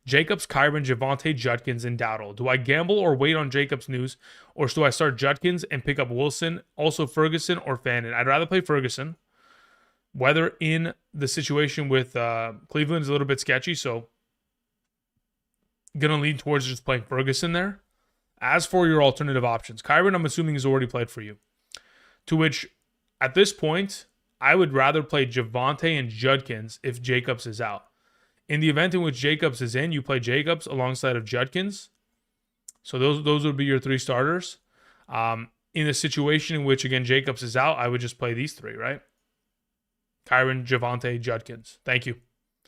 Jacobs, Kyron, Javonte, Judkins, and Dowdle. Do I gamble or wait on Jacobs news, or do I start Judkins and pick up Wilson, also Ferguson or Fannin? I'd rather play Ferguson. Whether in the situation with Cleveland is a little bit sketchy, so going to lean towards just playing Ferguson there. As for your alternative options, Kyron, I'm assuming, has already played for you. To which, at this point, I would rather play Javonte and Judkins if Jacobs is out. In the event in which Jacobs is in, you play Jacobs alongside of Judkins. So those would be your 3 starters. In a situation in which, again, Jacobs is out, I would just play these 3, right? Kyron, Javonte, Judkins. Thank you.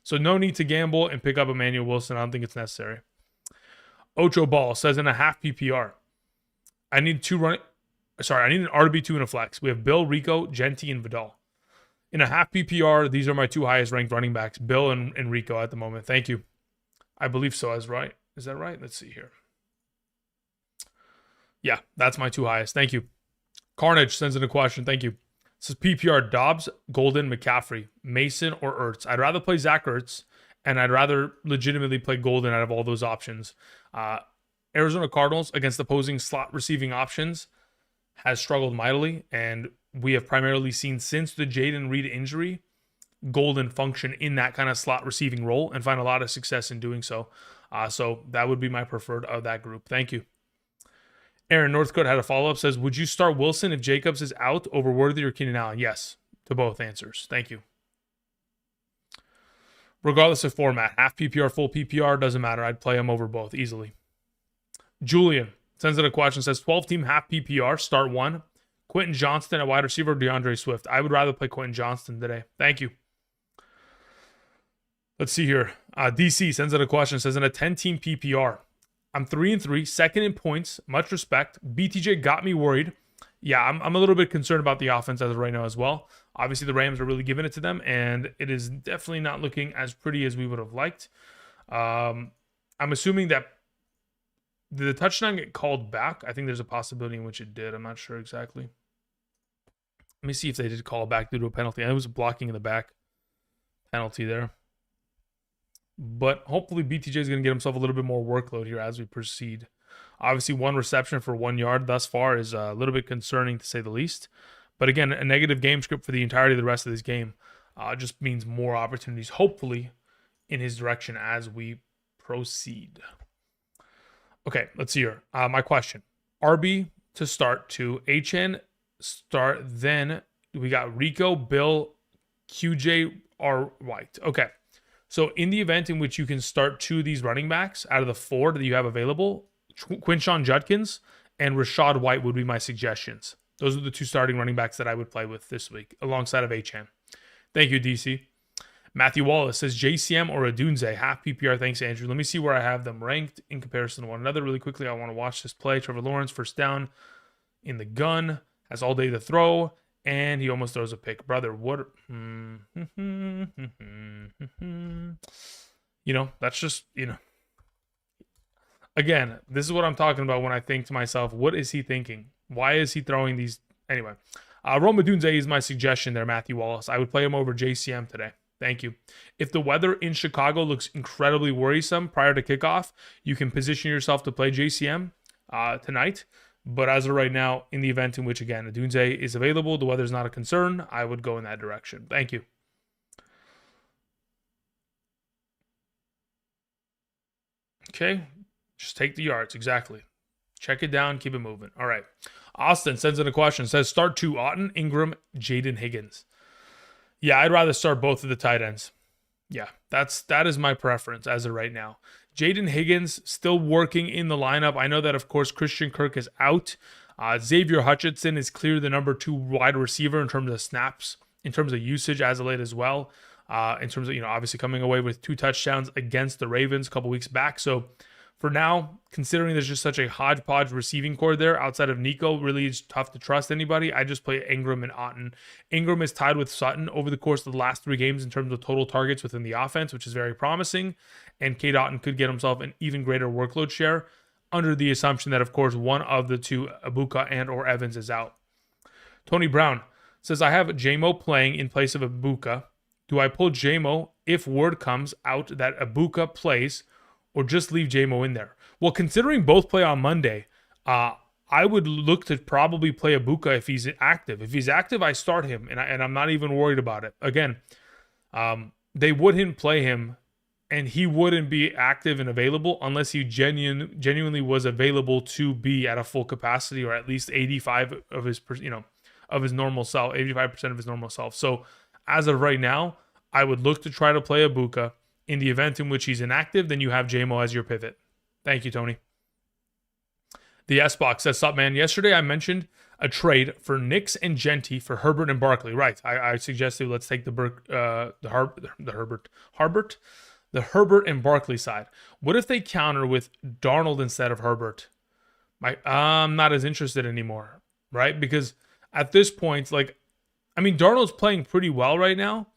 So no need to gamble and pick up Emmanuel Wilson. I don't think it's necessary. Ocho Ball says in a half PPR, I need an RB2 and a flex. We have Bill, Rico, Genti, and Vidal. In a half PPR, these are my 2 highest ranked running backs, Bill and Rico at the moment. Thank you. I believe so. Is that right? Let's see here. Yeah, that's my 2 highest. Thank you. Carnage sends in a question. Thank you. It says PPR, Dobbs, Golden, McCaffrey, Mason, or Ertz. I'd rather play Zach Ertz, and I'd rather legitimately play Golden out of all those options. Arizona Cardinals against opposing slot receiving options has struggled mightily, and we have primarily seen since the Jaden Reed injury, Golden function in that kind of slot receiving role and find a lot of success in doing so. So that would be my preferred of that group. Thank you. Aaron Northcote had a follow-up, says, would you start Wilson if Jacobs is out over Worthy or Keenan Allen? Yes, to both answers. Thank you. Regardless of format, half PPR, full PPR, doesn't matter. I'd play them over both easily. Julian sends in a question, says 12-team half PPR, start 1. Quentin Johnston at wide receiver, DeAndre Swift. I would rather play Quentin Johnston today. Thank you. Let's see here. DC sends in a question, says in a 10-team PPR, I'm 3-3, second in points. Much respect. BTJ got me worried. Yeah, I'm a little bit concerned about the offense as of right now as well. Obviously, the Rams are really giving it to them, and it is definitely not looking as pretty as we would have liked. I'm assuming that did the touchdown get called back? I think there's a possibility in which it did. I'm not sure exactly. Let me see if they did call it back due to a penalty. I was blocking in the back penalty there. But hopefully BTJ is going to get himself a little bit more workload here as we proceed. Obviously, 1 reception for 1 yard thus far is a little bit concerning to say the least. But again, a negative game script for the entirety of the rest of this game just means more opportunities, hopefully, in his direction as we proceed. Okay, let's see here. My question. RB to start 2. HN start. Then we got Rico, Bill, QJ, R. White. Okay. So in the event in which you can start 2 of these running backs out of the 4 that you have available, Quinshon Judkins and Rashad White would be my suggestions. Those are the 2 starting running backs that I would play with this week alongside of HN. Thank you, DC. Matthew Wallace says JCM or Adunze, half PPR. Thanks, Andrew. Let me see where I have them ranked in comparison to one another really quickly. I want to watch this play. Trevor Lawrence, first down in the gun, has all day to throw, and he almost throws a pick. Brother, what? That's just, Again, this is what I'm talking about when I think to myself, what is he thinking? Why is he throwing these? Anyway, Rome Odunze is my suggestion there, Matthew Wallace. I would play him over JCM today. Thank you. If the weather in Chicago looks incredibly worrisome prior to kickoff, you can position yourself to play JCM tonight. But as of right now, in the event in which, again, Odunze is available, the weather's not a concern, I would go in that direction. Thank you. Okay. Just take the yards. Exactly. Check it down. Keep it moving. All right. Austin sends in a question. Says start 2, Otton, Ingram, Jaden Higgins. Yeah, I'd rather start both of the tight ends. Yeah, that is my preference as of right now. Jaden Higgins still working in the lineup. I know that, of course, Christian Kirk is out. Xavier Hutchinson is clearly the number 2 wide receiver in terms of snaps, in terms of usage as of late as well. In terms of, obviously coming away with 2 touchdowns against the Ravens a couple weeks back. So for now, considering there's just such a hodgepodge receiving core there, outside of Nico, really it's tough to trust anybody. I just play Ingram and Otton. Ingram is tied with Sutton over the course of the last 3 games in terms of total targets within the offense, which is very promising. And Cade Otton could get himself an even greater workload share under the assumption that, of course, one of the 2, Abuka and or Evans, is out. Tony Brown says, I have JMO playing in place of Abuka. Do I pull JMO if word comes out that Abuka plays, or just leave JMO in there? Well, considering both play on Monday, I would look to probably play Abuka if he's active. If he's active, I start him, and I'm not even worried about it. Again, they wouldn't play him, and he wouldn't be active and available unless he genuinely was available to be at a full capacity, or at least 85 of of his normal self, 85% of his normal self. So as of right now, I would look to try to play Ibuka. In the event in which he's inactive, then you have JMO as your pivot. Thank you, Tony. The S-Box says, sup, man. Yesterday I mentioned a trade for Knicks and Genty for Herbert and Barkley. Right. I suggested let's take the Herbert and Barkley side. What if they counter with Darnold instead of Herbert? I'm not as interested anymore, right? Because at this point, Darnold's playing pretty well right now,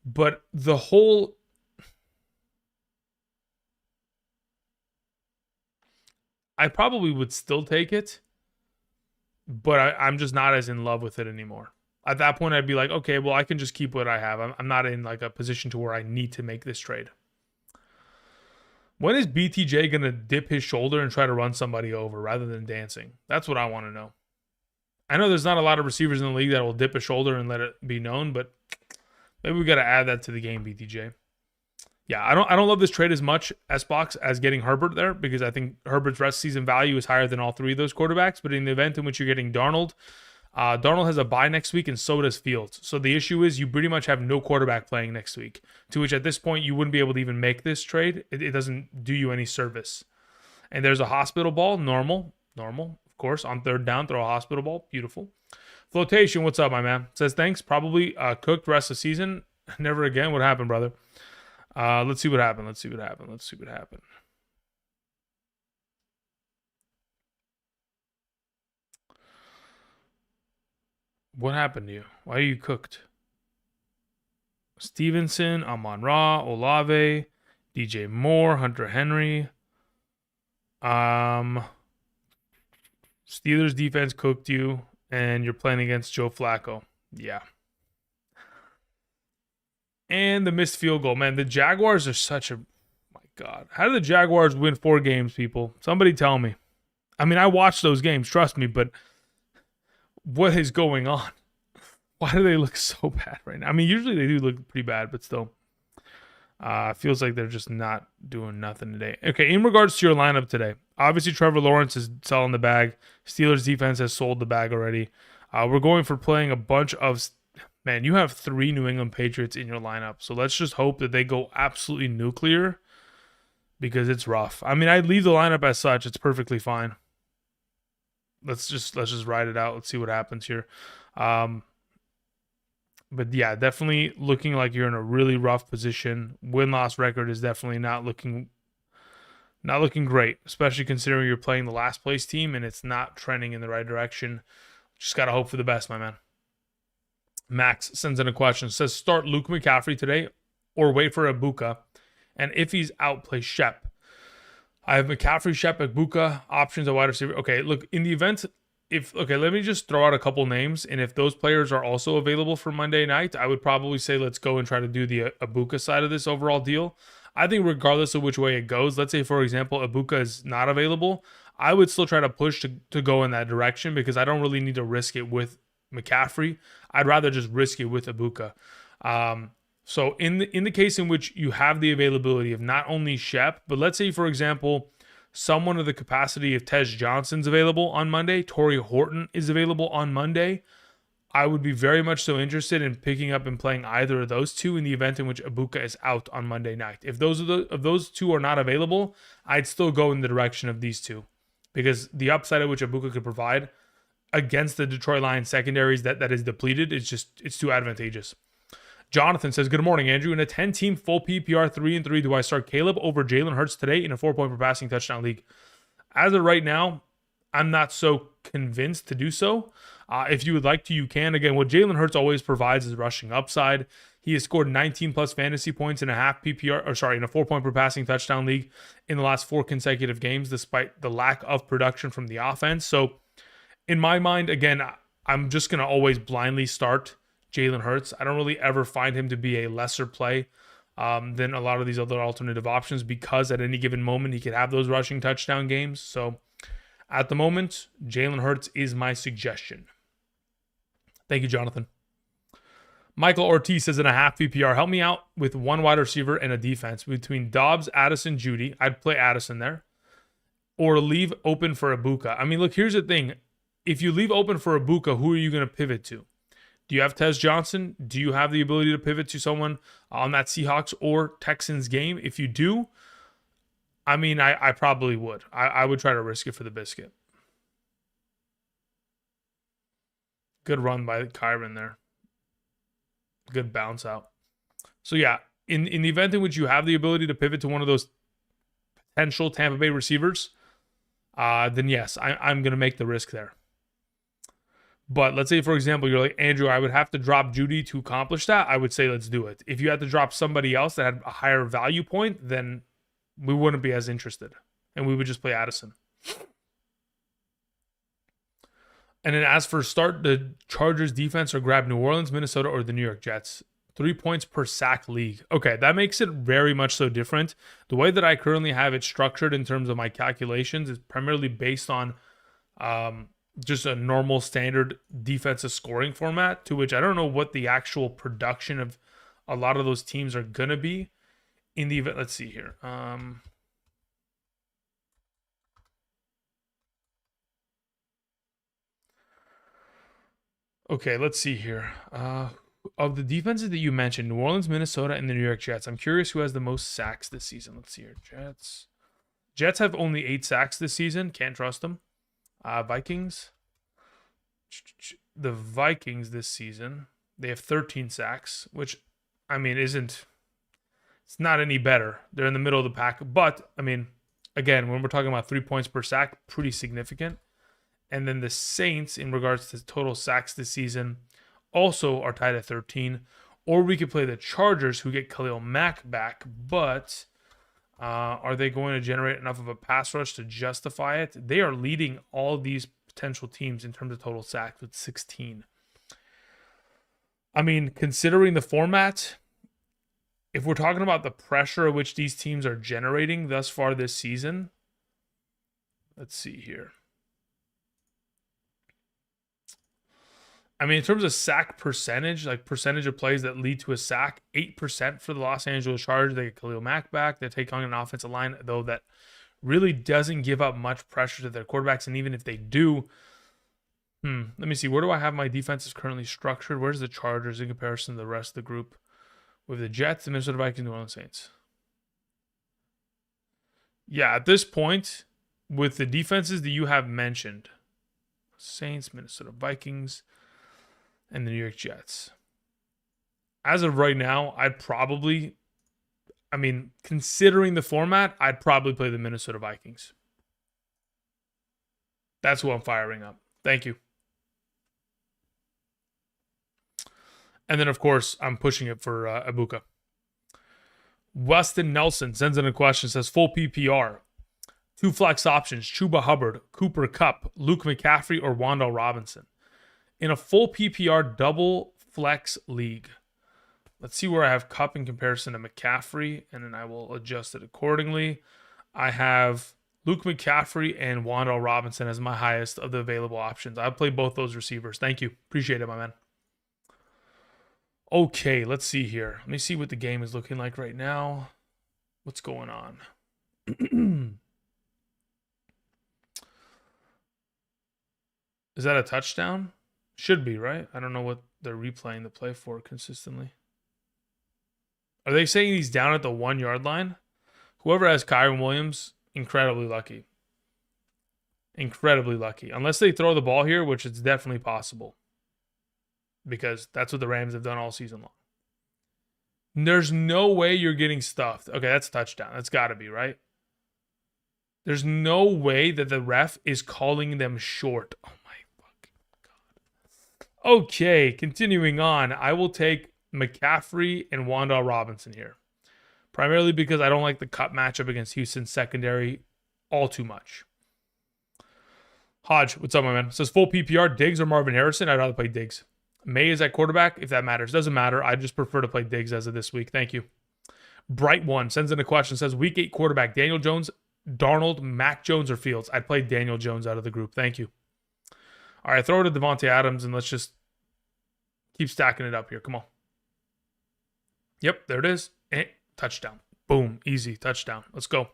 but I probably would still take it, but I'm just not as in love with it anymore. At that point, I'd be like, okay, well, I can just keep what I have. I'm not in like a position to where I need to make this trade. When is BTJ going to dip his shoulder and try to run somebody over rather than dancing? That's what I want to know. I know there's not a lot of receivers in the league that will dip a shoulder and let it be known, but maybe we got to add that to the game, BTJ. Yeah, I don't love this trade as much, S-Box, as getting Herbert there, because I think Herbert's rest season value is higher than all three of those quarterbacks. But in the event in which you're getting Darnold, Darnold has a bye next week, and so does Fields. So the issue is you pretty much have no quarterback playing next week, to which at this point you wouldn't be able to even make this trade. It doesn't do you any service. And there's a hospital ball, normal, of course. On third down, throw a hospital ball, beautiful. Flotation, what's up, my man? Says thanks, probably cooked rest of the season. Never again. What happened, brother? Let's see what happened. What happened to you? Why are you cooked? Stevenson, Amon-Ra, Olave, DJ Moore, Hunter Henry. Steelers defense cooked you, and you're playing against Joe Flacco. Yeah. And the missed field goal. Man, the Jaguars are such a... My God. How do the Jaguars win 4 games, people? Somebody tell me. I mean, I watched those games, trust me, but what is going on? Why do they look so bad right now? I mean, usually they do look pretty bad, but still. Feels like they're just not doing nothing today. Okay, in regards to your lineup today, obviously Trevor Lawrence is selling the bag. Steelers defense has sold the bag already. We're going for playing a bunch of... Man, you have 3 New England Patriots in your lineup. So let's just hope that they go absolutely nuclear, because it's rough. I mean, I'd leave the lineup as such. It's perfectly fine. Let's just ride it out. Let's see what happens here. But yeah, definitely looking like you're in a really rough position. Win-loss record is definitely not looking great, especially considering you're playing the last place team and it's not trending in the right direction. Just got to hope for the best, my man. Max sends in a question. Says, start Luke McCaffrey today or wait for Ibuka. And if he's out, play Shep. I have McCaffrey, Shep, Ibuka, options at wide receiver. Okay, look, in the event, let me just throw out a couple names. And if those players are also available for Monday night, I would probably say let's go and try to do the Ibuka side of this overall deal. I think regardless of which way it goes, let's say, for example, Ibuka is not available, I would still try to push to go in that direction, because I don't really need to risk it with McCaffrey. I'd rather just risk it with Ibuka. So in the case in which you have the availability of not only Shep, but let's say, for example, someone of the capacity of Tej Johnson's available on Monday, Torrey Horton is available on Monday, I would be very much so interested in picking up and playing either of those two in the event in which Ibuka is out on Monday night. If those two are not available, I'd still go in the direction of these two, because the upside of which Ibuka could provide against the Detroit Lions secondaries that is depleted, it's too advantageous. Jonathan says, good morning, Andrew. In a 10-team full PPR 3-3, do I start Caleb over Jalen Hurts today in a 4-point per passing touchdown league? As of right now, I'm not so convinced to do so. If you would like to, you can. Again, what Jalen Hurts always provides is rushing upside. He has scored 19 plus fantasy points in a half PPR, in a 4-point per passing touchdown league in the last 4 consecutive games, despite the lack of production from the offense. So in my mind, again, I'm just going to always blindly start Jalen Hurts. I don't really ever find him to be a lesser play than a lot of these other alternative options, because at any given moment he could have those rushing touchdown games. So at the moment, Jalen Hurts is my suggestion. Thank you, Jonathan. Michael Ortiz says, in a half PPR, help me out with one wide receiver and a defense between Dobbs, Addison, Judy. I'd play Addison there, or leave open for Ibuka. I mean, look, here's the thing. if you leave open for Ibuka, who are you going to pivot to? Do you have Tez Johnson? Do you have the ability to pivot to someone on that Seahawks or Texans game? If you do, I mean, I probably would. I would try to risk it for the biscuit. Good run by Kyron there. Good bounce out. So yeah, in the event in which you have the ability to pivot to one of those potential Tampa Bay receivers, then yes, I'm going to make the risk there. But let's say, for example, you're like, Andrew, I would have to drop Judy to accomplish that. I would say let's do it. If you had to drop somebody else that had a higher value point, then we wouldn't be as interested. And we would just play Addison. And then as for start the Chargers defense or grab New Orleans, Minnesota, or the New York Jets. 3 points per sack league. Okay, that makes it very much so different. The way that I currently have it structured in terms of my calculations is primarily based on just a normal standard defensive scoring format, to which I don't know what the actual production of a lot of those teams are going to be in the event. Let's see here. Okay, let's see here. Of the defenses that you mentioned, New Orleans, Minnesota, and the New York Jets, I'm curious who has the most sacks this season. Let's see here. Jets have only 8 sacks this season. Can't trust them. Vikings. The Vikings this season, they have 13 sacks, which, I mean, it's not any better. They're in the middle of the pack. But, I mean, again, when we're talking about 3 points per sack, pretty significant. And then the Saints, in regards to total sacks this season, also are tied at 13. Or we could play the Chargers, who get Khalil Mack back, but are they going to generate enough of a pass rush to justify it? They are leading all these potential teams in terms of total sacks with 16. I mean, considering the format, if we're talking about the pressure of which these teams are generating thus far this season, let's see here. I mean, in terms of sack percentage, like percentage of plays that lead to a sack, 8% for the Los Angeles Chargers. They get Khalil Mack back. They take on an offensive line, though, that really doesn't give up much pressure to their quarterbacks. And even if they do, let me see. Where do I have my defenses currently structured? Where's the Chargers in comparison to the rest of the group? With the Jets, the Minnesota Vikings, New Orleans Saints. Yeah, at this point, with the defenses that you have mentioned, Saints, Minnesota Vikings, and the New York Jets. As of right now, considering the format, I'd probably play the Minnesota Vikings. That's who I'm firing up. Thank you. And then, of course, I'm pushing it for Ibuka. Weston Nelson sends in a question, says full PPR. 2 flex options, Chuba Hubbard, Cooper Kupp, Luke McCaffrey, or Wan'Dale Robinson. In a full PPR double flex league. Let's see where I have Kupp in comparison to McCaffrey, and then I will adjust it accordingly. I have Luke McCaffrey and Wan'Dale Robinson as my highest of the available options. I'll play both those receivers. Thank you. Appreciate it, my man. Okay, let's see here. Let me see what the game is looking like right now. What's going on? Is that a touchdown? Should be, right? I don't know what they're replaying the play for consistently. Are they saying he's down at the 1 yard line? Whoever has Kyron Williams, incredibly lucky. Incredibly lucky. Unless they throw the ball here, which is definitely possible. Because that's what the Rams have done all season long. There's no way you're getting stuffed. Okay, that's a touchdown. That's got to be, right? There's no way that the ref is calling them short. Oh my fucking God. Okay, continuing on. I will take McCaffrey and Wan'Dale Robinson here. Primarily because I don't like the cut matchup against Houston's secondary all too much. Hodge, what's up, my man? Says full PPR, Diggs or Marvin Harrison? I'd rather play Diggs. May is at quarterback, if that matters. Doesn't matter. I just prefer to play Diggs as of this week. Thank you. Bright One sends in a question. Says week 8 quarterback, Daniel Jones, Darnold, Mac Jones, or Fields? I'd play Daniel Jones out of the group. Thank you. All right, throw it to Devontae Adams, and let's just keep stacking it up here. Come on. Yep, there it is. Touchdown. Boom. Easy. Touchdown. Let's go.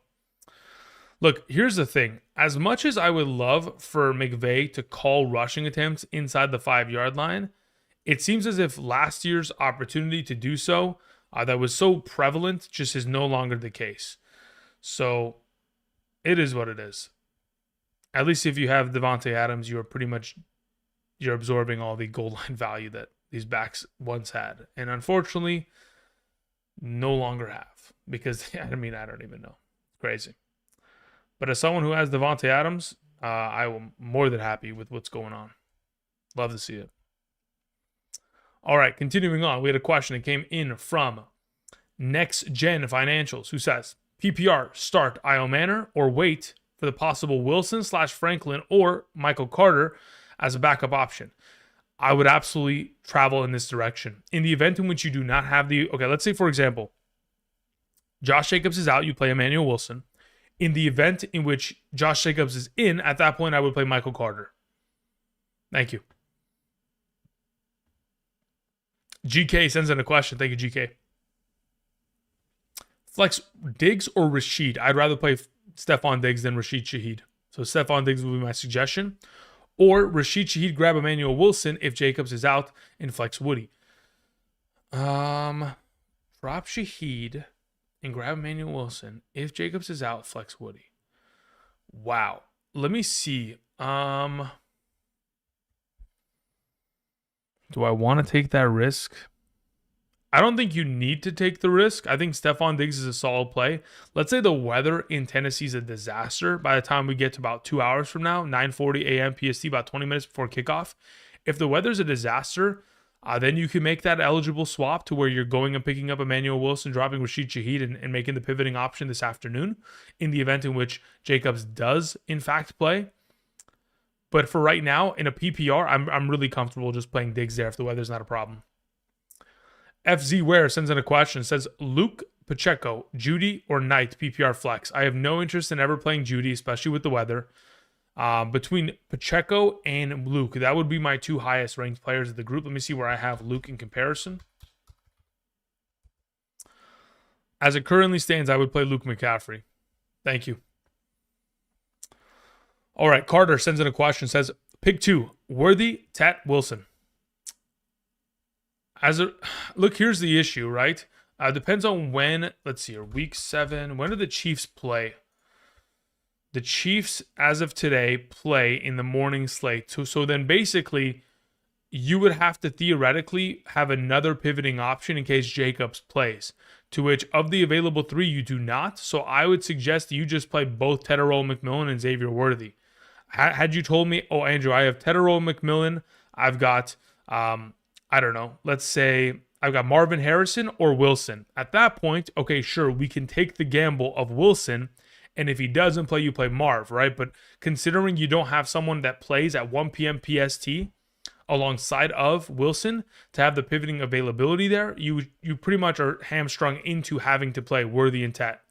Look, here's the thing. As much as I would love for McVay to call rushing attempts inside the 5-yard line, it seems as if last year's opportunity to do so, that was so prevalent, just is no longer the case. So it is what it is. At least if you have Devontae Adams, you're absorbing all the goal line value that these backs once had. And unfortunately, no longer have. Because, I don't even know. Crazy. But as someone who has Devontae Adams, I am more than happy with what's going on. Love to see it. All right, continuing on. We had a question that came in from Next Gen Financials, who says, PPR, start Io Manor or wait for the possible Wilson/Franklin or Michael Carter as a backup option. I would absolutely travel in this direction. In the event in which you do not have okay, let's say, for example, Josh Jacobs is out, you play Emmanuel Wilson. In the event in which Josh Jacobs is in, at that point, I would play Michael Carter. Thank you. GK sends in a question. Thank you, GK. Flex Diggs or Rashid? I'd rather play Stephon Diggs than Rashid Shaheed. So Stephon Diggs would be my suggestion. Or Rashid Shaheed, grab Emmanuel Wilson if Jacobs is out, and flex Woody. Drop Shaheed and grab Emmanuel Wilson. If Jacobs is out, flex Woody. Wow. Let me see. Do I want to take that risk? I don't think you need to take the risk. I think Stephon Diggs is a solid play. Let's say the weather in Tennessee is a disaster by the time we get to about 2 hours from now, 9:40 a.m. PST, about 20 minutes before kickoff. If the weather's a disaster, then you can make that eligible swap to where you're going and picking up Emmanuel Wilson, dropping Rashid Shaheed, and making the pivoting option this afternoon in the event in which Jacobs does, in fact, play. But for right now, in a PPR, I'm really comfortable just playing Diggs there if the weather's not a problem. FZ Ware sends in a question. Says, Luke Pacheco, Judy, or Knight PPR flex? I have no interest in ever playing Judy, especially with the weather. Between Pacheco and Luke, that would be my two highest ranked players of the group. Let me see where I have Luke in comparison. As it currently stands, I would play Luke McCaffrey. Thank you. All right, Carter sends in a question. Says, pick 2, Worthy, Tat, Wilson. Look, here's the issue, right? Depends on when. Let's see here. Week 7. When do the Chiefs play? The Chiefs, as of today, play in the morning slate. So then basically, you would have to theoretically have another pivoting option in case Jacobs plays. To which, of the available 3, you do not. So I would suggest you just play both Tetairoa McMillan and Xavier Worthy. Had you told me, oh, Andrew, I have Tetairoa McMillan. I've got... I don't know, let's say I've got Marvin Harrison or Wilson. At that point, okay, sure, we can take the gamble of Wilson, and if he doesn't play, you play Marv, right? But considering you don't have someone that plays at 1 p.m. PST alongside of Wilson to have the pivoting availability there, you pretty much are hamstrung into having to play Worthy and Tat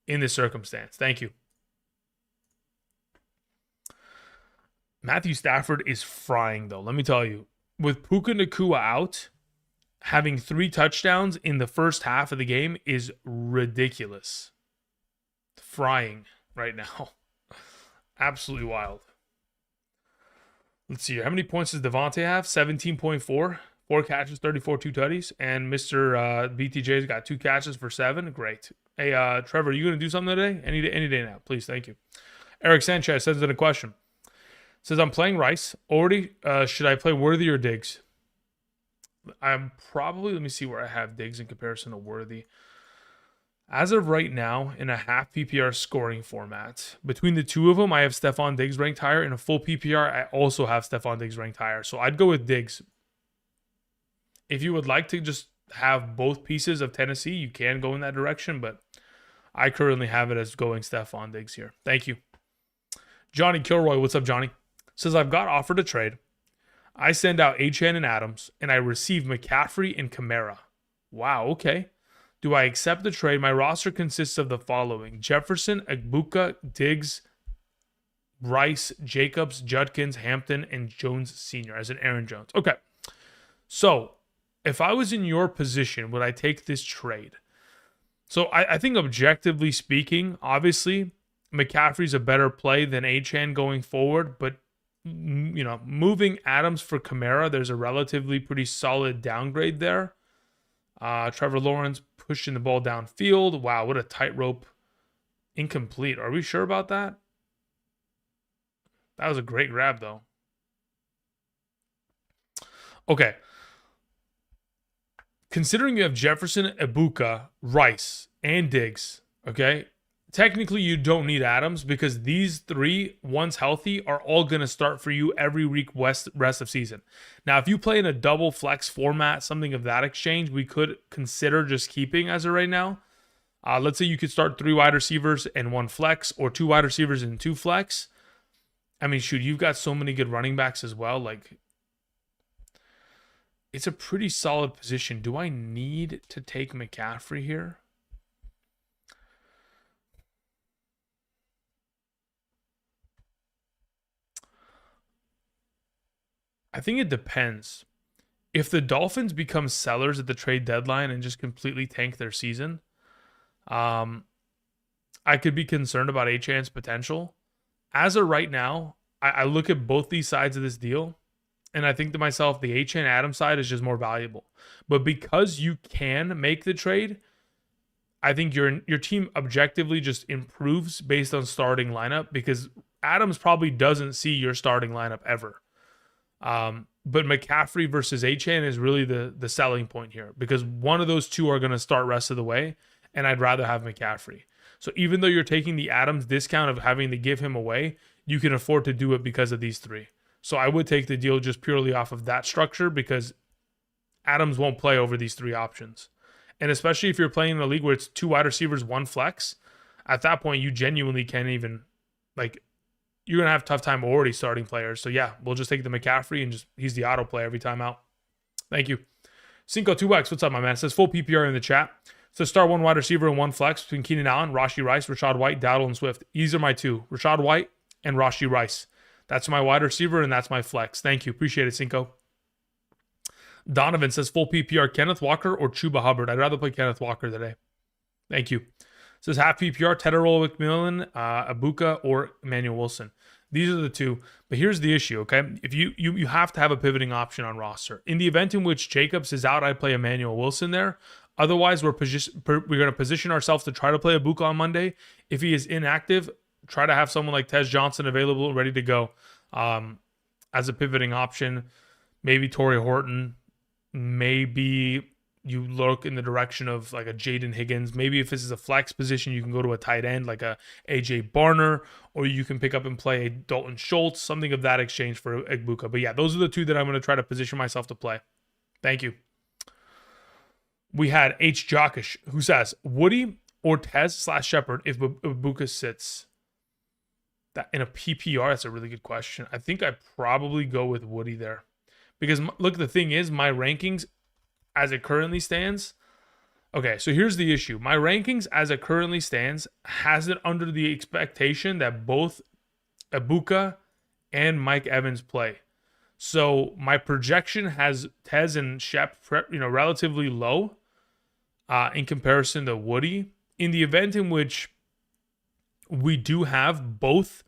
in this circumstance. Thank you. Matthew Stafford is frying, though, let me tell you. With Puka Nacua out, having 3 touchdowns in the first half of the game is ridiculous. Frying right now. Absolutely wild. Let's see here. How many points does Devontae have? 17.4. 4 catches, 34 2 tutties. And Mr. BTJ's got 2 catches for 7. Great. Hey, Trevor, are you going to do something today? Any day now. Please, thank you. Eric Sanchez sends in a question. Says, I'm playing Rice. Already, should I play Worthy or Diggs? I'm probably, let me see where I have Diggs in comparison to Worthy. As of right now, in a half PPR scoring format, between the two of them, I have Stephon Diggs ranked higher. In a full PPR, I also have Stephon Diggs ranked higher. So I'd go with Diggs. If you would like to just have both pieces of Tennessee, you can go in that direction, but I currently have it as going Stephon Diggs here. Thank you. Johnny Kilroy, what's up, Johnny? Says, I've got offered a trade. I send out Achane and Adams, and I receive McCaffrey and Kamara. Wow, okay. Do I accept the trade? My roster consists of the following: Jefferson, Agbuka, Diggs, Rice, Jacobs, Judkins, Hampton, and Jones Sr. as an Aaron Jones. Okay. So, if I was in your position, would I take this trade? So, I think objectively speaking, obviously, McCaffrey's a better play than Achane going forward, but moving Adams for Kamara, there's a relatively pretty solid downgrade there. Trevor Lawrence pushing the ball downfield. Wow, what a tightrope. Incomplete. Are we sure about that? That was a great grab, though. Okay. Considering you have Jefferson, Ibuka, Rice, and Diggs, okay, technically you don't need Adams because these three, once healthy, are all going to start for you every week rest of season. Now, if you play in a double flex format, something of that exchange, we could consider just keeping as of right now. Let's say you could start 3 wide receivers and 1 flex, or 2 wide receivers and 2 flex. I mean, shoot, you've got so many good running backs as well. Like, it's a pretty solid position. Do I need to take McCaffrey here? I think it depends. If the Dolphins become sellers at the trade deadline and just completely tank their season, I could be concerned about Achane's potential. As of right now, I look at both these sides of this deal, and I think to myself, the Achane Adams side is just more valuable. But because you can make the trade, I think your team objectively just improves based on starting lineup, because Adams probably doesn't see your starting lineup ever. But McCaffrey versus Achane is really the selling point here, because one of those two are going to start rest of the way, and I'd rather have McCaffrey. So even though you're taking the Adams discount of having to give him away, you can afford to do it because of these three. So I would take the deal just purely off of that structure, because Adams won't play over these 3 options. And especially if you're playing in a league where it's 2 wide receivers, 1 flex, at that point you genuinely can't even, like, you're going to have a tough time already starting players. So yeah, we'll just take the McCaffrey and he's the auto play every time out. Thank you. Cinco2X, what's up, my man? It says full PPR in the chat. So start 1 wide receiver and 1 flex between Keenan Allen, Rashee Rice, Rachaad White, Dowdle, and Swift. These are my 2, Rachaad White and Rashee Rice. That's my wide receiver, and that's my flex. Thank you. Appreciate it, Cinco. Donovan says full PPR, Kenneth Walker or Chuba Hubbard. I'd rather play Kenneth Walker today. Thank you. Says half PPR, Tedderall, McMillan, Ibuka, or Emmanuel Wilson. These are the 2. But here's the issue, okay? If you have to have a pivoting option on roster. In the event in which Jacobs is out, I'd play Emmanuel Wilson there. Otherwise, we're going to position ourselves to try to play Ibuka on Monday. If he is inactive, try to have someone like Tez Johnson available and ready to go as a pivoting option. Maybe Torrey Horton. Maybe you look in the direction of like a Jaden Higgins. Maybe if this is a flex position, you can go to a tight end like a AJ Barner, or you can pick up and play a Dalton Schultz, something of that exchange for Ibuka. But yeah, those are the 2 that I'm going to try to position myself to play. Thank you. We had H. Jockish, who says, Woody or Tez/Shepard if Ibuka sits? That in a PPR, that's a really good question. I think I probably go with Woody there. Because, look, the thing is, my rankings as it currently stands. Okay, so here's the issue. My rankings as it currently stands has it under the expectation that both Ibuka and Mike Evans play. So my projection has Tez and Shep, relatively low in comparison to Woody. In the event in which we do have both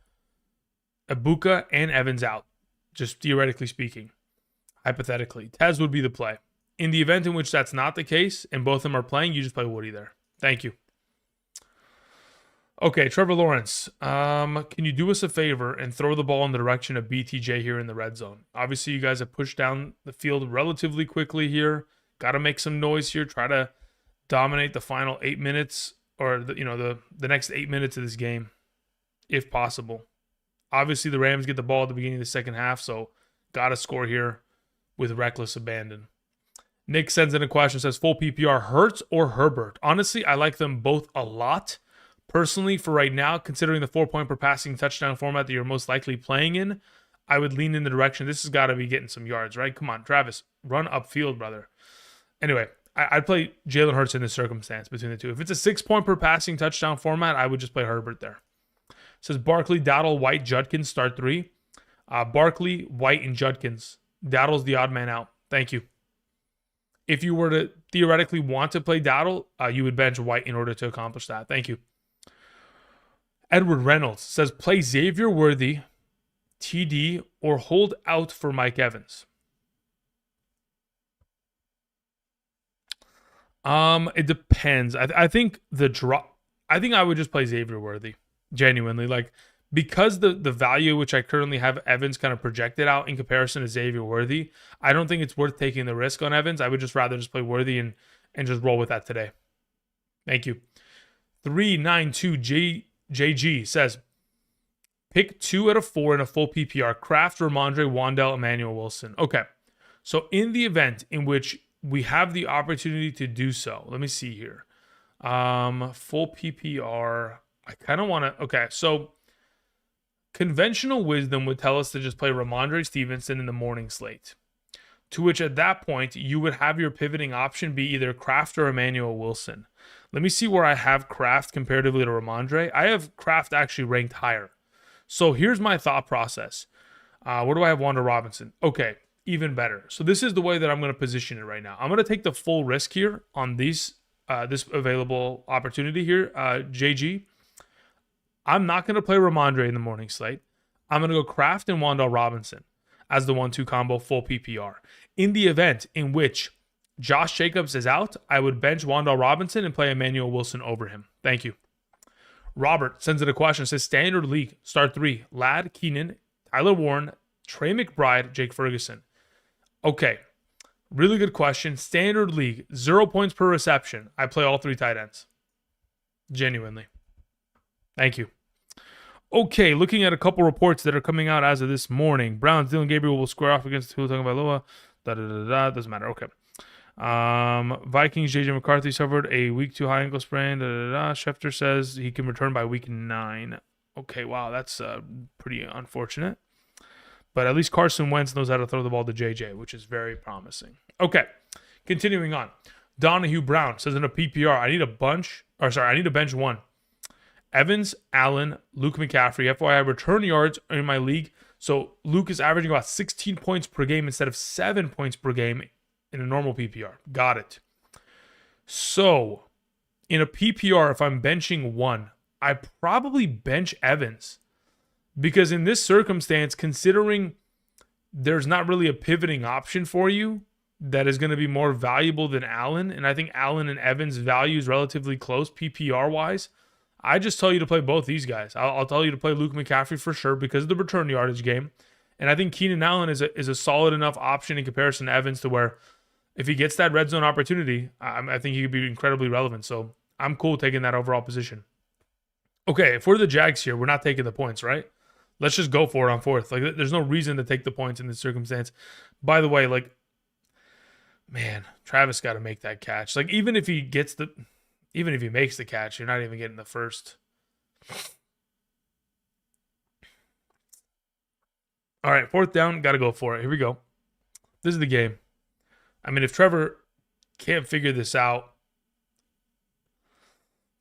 Ibuka and Evans out, just theoretically speaking, hypothetically, Tez would be the play. In the event in which that's not the case and both of them are playing, you just play Woody there. Thank you. Okay, Trevor Lawrence, can you do us a favor and throw the ball in the direction of BTJ here in the red zone? Obviously, you guys have pushed down the field relatively quickly here. Got to make some noise here. Try to dominate the final 8 minutes, or the next 8 minutes of this game, if possible. Obviously, the Rams get the ball at the beginning of the second half, so got to score here with reckless abandon. Nick sends in a question, says full PPR, Hurts or Herbert? Honestly, I like them both a lot. Personally, for right now, considering the 4-point per passing touchdown format that you're most likely playing in, I would lean in the direction. This has got to be getting some yards, right? Come on, Travis, run upfield, brother. Anyway, I'd play Jalen Hurts in this circumstance between the 2. If it's a 6-point per passing touchdown format, I would just play Herbert there. It says Barkley, Dowdle, White, Judkins, start 3. Barkley, White, and Judkins. Dowdle's the odd man out. Thank you. If you were to theoretically want to play Dowdle, you would bench White in order to accomplish that. Thank you. Edward Reynolds says play Xavier Worthy, TD, or hold out for Mike Evans. It depends. I think the drop. I think I would just play Xavier Worthy. Genuinely, like because the value which I currently have Evans kind of projected out in comparison to Xavier Worthy, I don't think it's worth taking the risk on Evans. I would just rather just play Worthy and just roll with that today. Thank you. 392JG says pick 2 out of 4 in a full PPR. Kraft, Ramondre, Wandell, Emmanuel Wilson. Okay. So in the event in which we have the opportunity to do so, let me see here. Full PPR. I kind of want to. Okay. So conventional wisdom would tell us to just play Ramondre Stevenson in the morning slate. To which at that point, you would have your pivoting option be either Kraft or Emmanuel Wilson. Let me see where I have Kraft comparatively to Ramondre. I have Kraft actually ranked higher. So here's my thought process. Where do I have Wanda Robinson? Okay, even better. So this is the way that I'm going to position it right now. I'm going to take the full risk here on this available opportunity here, JG. I'm not going to play Ramondre in the morning slate. I'm going to go Kraft and Wandell Robinson as the 1-2 combo full PPR. In the event in which Josh Jacobs is out, I would bench Wandell Robinson and play Emmanuel Wilson over him. Thank you. Robert sends in a question. Says standard league, start 3. Ladd, Keenan, Tyler Warren, Trey McBride, Jake Ferguson. Okay. Really good question. Standard league, 0 points per reception. I play all 3 tight ends. Genuinely. Thank you. Okay, looking at a couple reports that are coming out as of this morning. Browns, Dylan Gabriel will square off against Tua Tagovailoa. Doesn't matter. Okay. Vikings, JJ McCarthy suffered a week 2 high ankle sprain. Schefter says he can return by week 9. Okay, wow, that's pretty unfortunate. But at least Carson Wentz knows how to throw the ball to JJ, which is very promising. Okay, continuing on. Donahue Brown says in a PPR, I need to bench 1. Evans, Allen, Luke McCaffrey. FYI, return yards in my league. So Luke is averaging about 16 points per game instead of 7 points per game in a normal PPR. Got it. So in a PPR, if I'm benching 1, I probably bench Evans. Because in this circumstance, considering there's not really a pivoting option for you that is going to be more valuable than Allen, and I think Allen and Evans' value is relatively close PPR-wise, I just tell you to play both these guys. I'll tell you to play Luke McCaffrey for sure because of the return yardage game. And I think Keenan Allen is a solid enough option in comparison to Evans to where if he gets that red zone opportunity, I think he could be incredibly relevant. So I'm cool taking that overall position. Okay, if we're the Jags here, we're not taking the points, right? Let's just go for it on 4th. Like, there's no reason to take the points in this circumstance. By the way, like, man, Travis got to make that catch. Like, even if he makes the catch, you're not even getting the first. All right, 4th down, got to go for it. Here we go. This is the game. I mean, if Trevor can't figure this out,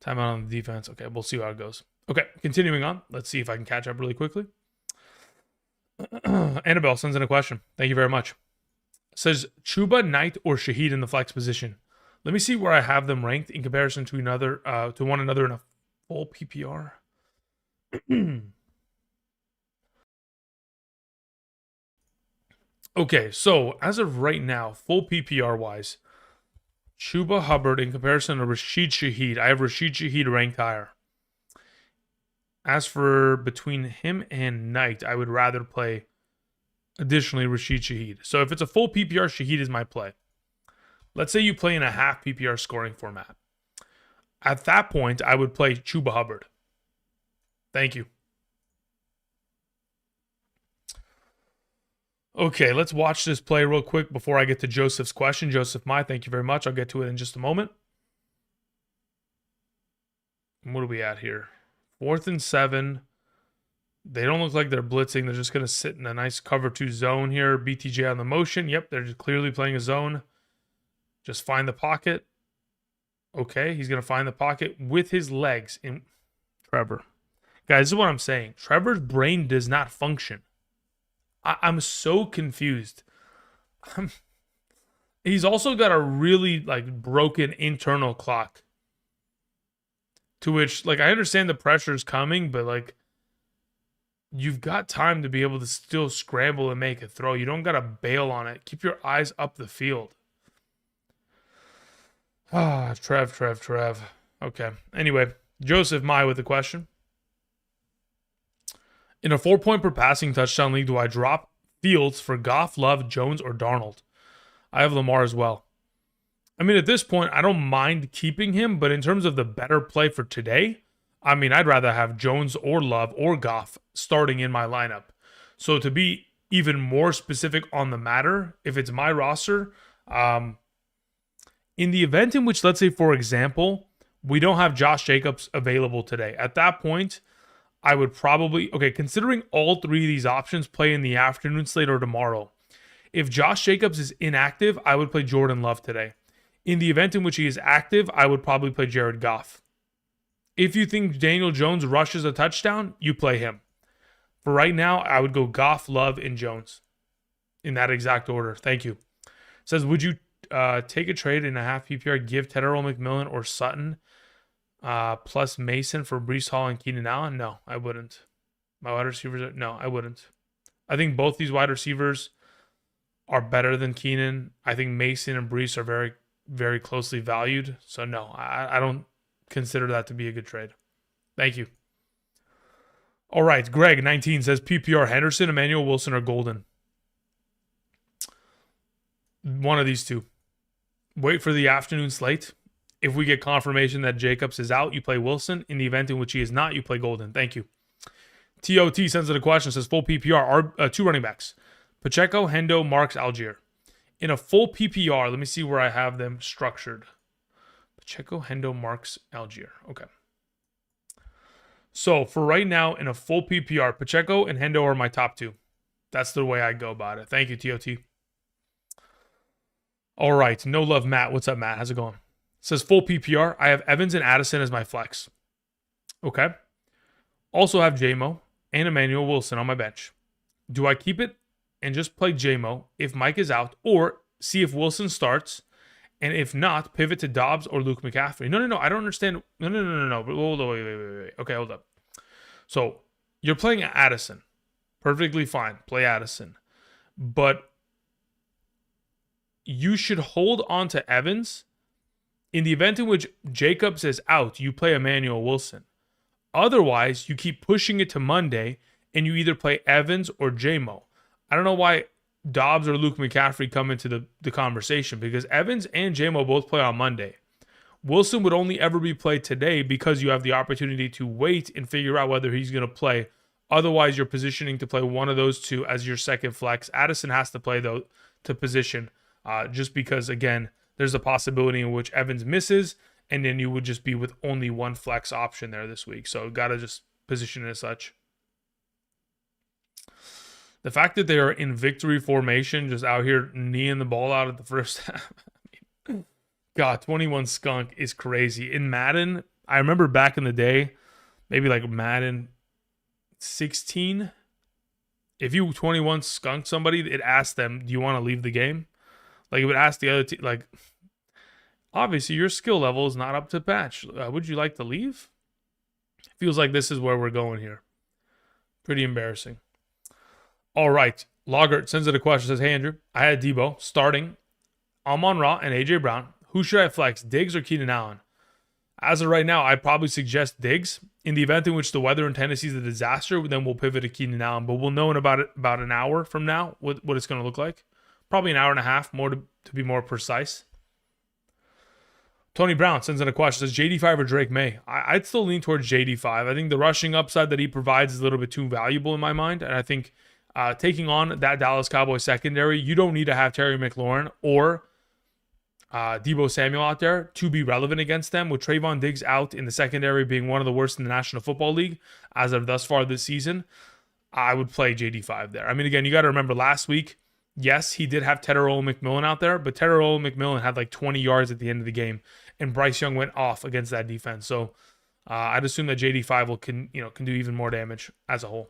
timeout on the defense. Okay, we'll see how it goes. Okay, continuing on. Let's see if I can catch up really quickly. Annabelle sends in a question. Thank you very much. Says Chuba, Knight, or Shaheed in the flex position. Let me see where I have them ranked in comparison to one another in a full PPR. Okay, so as of right now, full PPR wise, Chuba Hubbard in comparison to Rashid Shaheed, I have Rashid Shaheed ranked higher. As for between him and Knight, I would rather play additionally Rashid Shaheed. So if it's a full PPR, Shaheed is my play. Let's say you play in a half PPR scoring format. At that point, I would play Chuba Hubbard. Thank you. Okay, let's watch this play real quick before I get to Joseph's question. Joseph Mai, thank you very much. I'll get to it in just a moment. What are we at here? 4th and 7. They don't look like they're blitzing. They're just going to sit in a nice cover 2 zone here. BTJ on the motion. Yep, they're just clearly playing a zone. Just find the pocket. Okay, he's going to find the pocket with his legs in Trevor. Guys, this is what I'm saying. Trevor's brain does not function. I'm so confused. He's also got a really broken internal clock. To which, like, I understand the pressure is coming, but like, you've got time to be able to still scramble and make a throw. You don't got to bail on it. Keep your eyes up the field. Ah, Trev. Okay. Anyway, Joseph Mai with the question. In a 4-point per passing touchdown league, do I drop Fields for Goff, Love, Jones, or Darnold? I have Lamar as well. I mean, at this point, I don't mind keeping him, but in terms of the better play for today, I mean, I'd rather have Jones or Love or Goff starting in my lineup. So to be even more specific on the matter, if it's my roster, in the event in which, let's say, for example, we don't have Josh Jacobs available today, at that point, I would probably, considering all three of these options play in the afternoon slate or tomorrow, if Josh Jacobs is inactive, I would play Jordan Love today. In the event in which he is active, I would probably play Jared Goff. If you think Daniel Jones rushes a touchdown, you play him. For right now, I would go Goff, Love, and Jones in that exact order. Thank you. It says, would you take a trade in a half PPR, give Tedderell McMillan or Sutton plus Mason for Breece Hall and Keenan Allen? No, I wouldn't. My wide receivers, no, I wouldn't. I think both these wide receivers are better than Keenan. I think Mason and Breece are very, very closely valued. So no, I don't consider that to be a good trade. Thank you. All right, Greg 19 says PPR Henderson, Emmanuel Wilson, or Golden. One of these two. Wait for the afternoon slate. If we get confirmation that Jacobs is out, you play Wilson. In the event in which he is not, you play Golden. Thank you. TOT sends it a question. Says full PPR, two running backs. Pacheco, Hendo, Marks, Algier. In a full PPR, let me see where I have them structured. Pacheco, Hendo, Marks, Algier. Okay. So for right now, in a full PPR, Pacheco and Hendo are my top two. That's the way I go about it. Thank you, TOT. All right. No love, Matt. What's up, Matt? How's it going? It says full PPR. I have Evans and Addison as my flex. Okay. Also have JMO and Emmanuel Wilson on my bench. Do I keep it and just play JMO if Mike is out, or see if Wilson starts, and if not, pivot to Dobbs or Luke McCaffrey? No. I don't understand. No. Hold on, wait. Okay, hold up. So you're playing Addison. Perfectly fine. Play Addison. But you should hold on to Evans. In the event in which Jacobs is out, you play Emmanuel Wilson. Otherwise, you keep pushing it to Monday, and you either play Evans or JMO. I don't know why Dobbs or Luke McCaffrey come into the conversation, because Evans and JMO both play on Monday. Wilson would only ever be played today because you have the opportunity to wait and figure out whether he's going to play. Otherwise, you're positioning to play one of those two as your second flex. Addison has to play, though, to position, just because, again, there's a possibility in which Evans misses, and then you would just be with only one flex option there this week. So got to just position it as such. The fact that they are in victory formation, just out here kneeing the ball out at the first half. I mean, God, 21 skunk is crazy. In Madden, I remember back in the day, maybe like Madden 16, if you 21 skunked somebody, it asked them, do you want to leave the game? Like, it would ask the other team, like, obviously your skill level is not up to patch. Would you like to leave? Feels like this is where we're going here. Pretty embarrassing. All right. Logert sends it a question. Says, hey, Andrew, I had Debo starting Amon-Ra and A.J. Brown. Who should I flex, Diggs or Keenan Allen? As of right now, I'd probably suggest Diggs. In the event in which the weather in Tennessee is a disaster, then we'll pivot to Keenan Allen. But we'll know in about an hour from now what it's going to look like. Probably an hour and a half, more to be more precise. Tony Brown sends in a question. Says, JD5 or Drake May? I'd still lean towards JD5. I think the rushing upside that he provides is a little bit too valuable in my mind. And I think taking on that Dallas Cowboys secondary, you don't need to have Terry McLaurin or Deebo Samuel out there to be relevant against them. With Trayvon Diggs out in the secondary being one of the worst in the National Football League as of thus far this season, I would play JD5 there. I mean, again, you got to remember last week, yes, he did have Tedderell McMillan out there, but Tedderell McMillan had like 20 yards at the end of the game, and Bryce Young went off against that defense. So I'd assume that JD5 can do even more damage as a whole.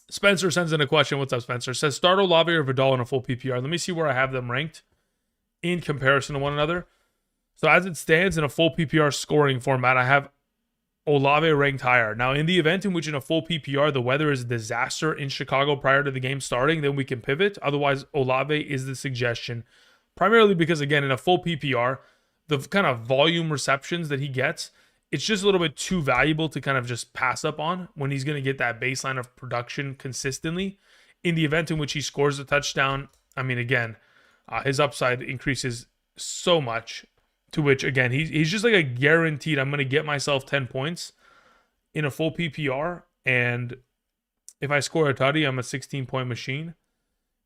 Spencer sends in a question. What's up, Spencer? Says, start Olave or Vidal in a full PPR. Let me see where I have them ranked in comparison to one another. So as it stands in a full PPR scoring format, I have Olave ranked higher. Now, in the event in which in a full PPR, the weather is a disaster in Chicago prior to the game starting, then we can pivot. Otherwise, Olave is the suggestion. Primarily because, again, in a full PPR, the kind of volume receptions that he gets, it's just a little bit too valuable to kind of just pass up on when he's going to get that baseline of production consistently. In the event in which he scores a touchdown, I mean, again, his upside increases so much, to which, again, he's just like a guaranteed, I'm going to get myself 10 points in a full PPR, and if I score a tutty, I'm a 16-point machine.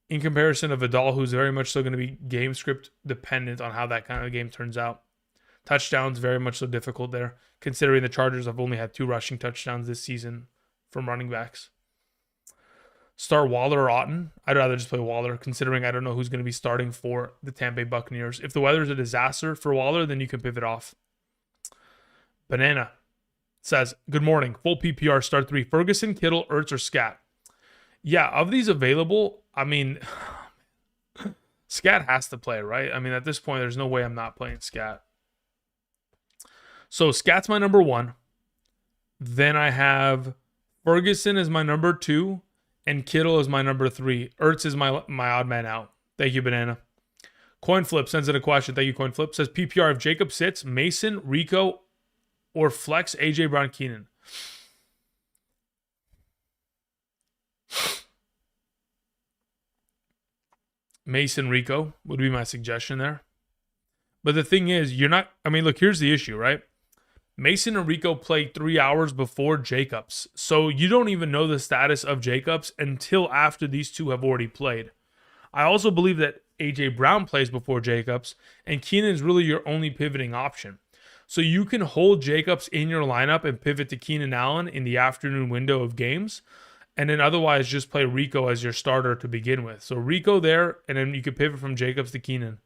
In comparison to Vidal, who's very much so going to be game script dependent on how that kind of game turns out. Touchdowns, very much so difficult there, considering the Chargers have only had 2 rushing touchdowns this season from running backs. Start Waller or Otton? I'd rather just play Waller, considering I don't know who's going to be starting for the Tampa Bay Buccaneers. If the weather is a disaster for Waller, then you can pivot off. Banana says, good morning. Full PPR, start 3. Ferguson, Kittle, Ertz, or Scat? Yeah, of these available, I mean, Scat has to play, right? I mean, at this point, there's no way I'm not playing Scat. So Scat's my number 1. Then I have Ferguson as my number 2. And Kittle is my number 3. Ertz is my odd man out. Thank you, Banana. Coinflip sends in a question. Thank you, Coinflip. Says PPR, if Jacob sits, Mason, Rico, or flex AJ Brown Keenan. Mason, Rico would be my suggestion there. But the thing is, you're not, I mean, look, here's the issue, right? Mason and Rico played 3 hours before Jacobs. So you don't even know the status of Jacobs until after these two have already played. I also believe that AJ Brown plays before Jacobs, and Keenan is really your only pivoting option. So you can hold Jacobs in your lineup and pivot to Keenan Allen in the afternoon window of games, and then otherwise just play Rico as your starter to begin with. So Rico there, and then you could pivot from Jacobs to Keenan.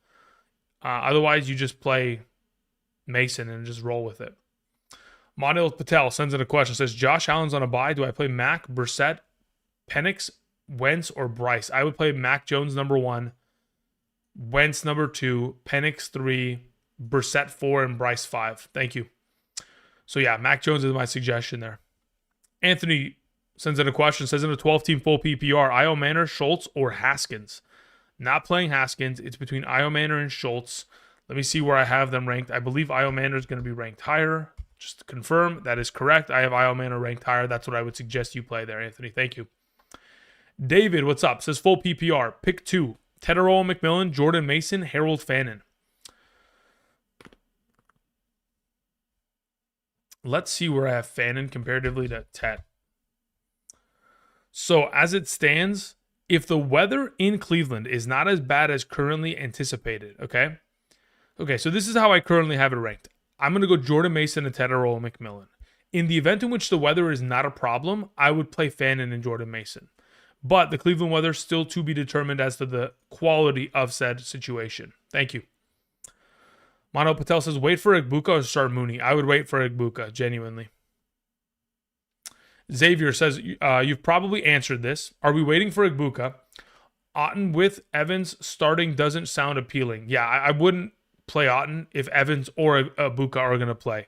Otherwise, you just play Mason and just roll with it. Monil Patel sends in a question. Says, Josh Allen's on a bye. Do I play Mac, Brissett, Penix, Wentz, or Bryce? I would play Mac Jones number 1, Wentz number 2, Penix 3, Brissett 4, and Bryce 5. Thank you. So yeah, Mac Jones is my suggestion there. Anthony sends in a question. Says, in a 12-team full PPR, Io Manor, Schultz, or Haskins? Not playing Haskins. It's between Io Manor and Schultz. Let me see where I have them ranked. I believe Io Manor is going to be ranked higher. Just to confirm, that is correct. I have Io Manor ranked higher. That's what I would suggest you play there, Anthony. Thank you. David, what's up? Says full PPR. Pick 2. Tedero McMillan, Jordan Mason, Harold Fannin. Let's see where I have Fannin comparatively to Ted. So as it stands, if the weather in Cleveland is not as bad as currently anticipated, okay? Okay, so this is how I currently have it ranked. I'm going to go Jordan Mason and Tedero McMillan. In the event in which the weather is not a problem, I would play Fannin and Jordan Mason. But the Cleveland weather is still to be determined as to the quality of said situation. Thank you. Mano Patel says, wait for Igbuka or start Mooney. I would wait for Igbuka, genuinely. Xavier says, you've probably answered this. Are we waiting for Igbuka? Otton with Evans starting doesn't sound appealing. Yeah, I wouldn't play Otton if Evans or Igbuka are going to play.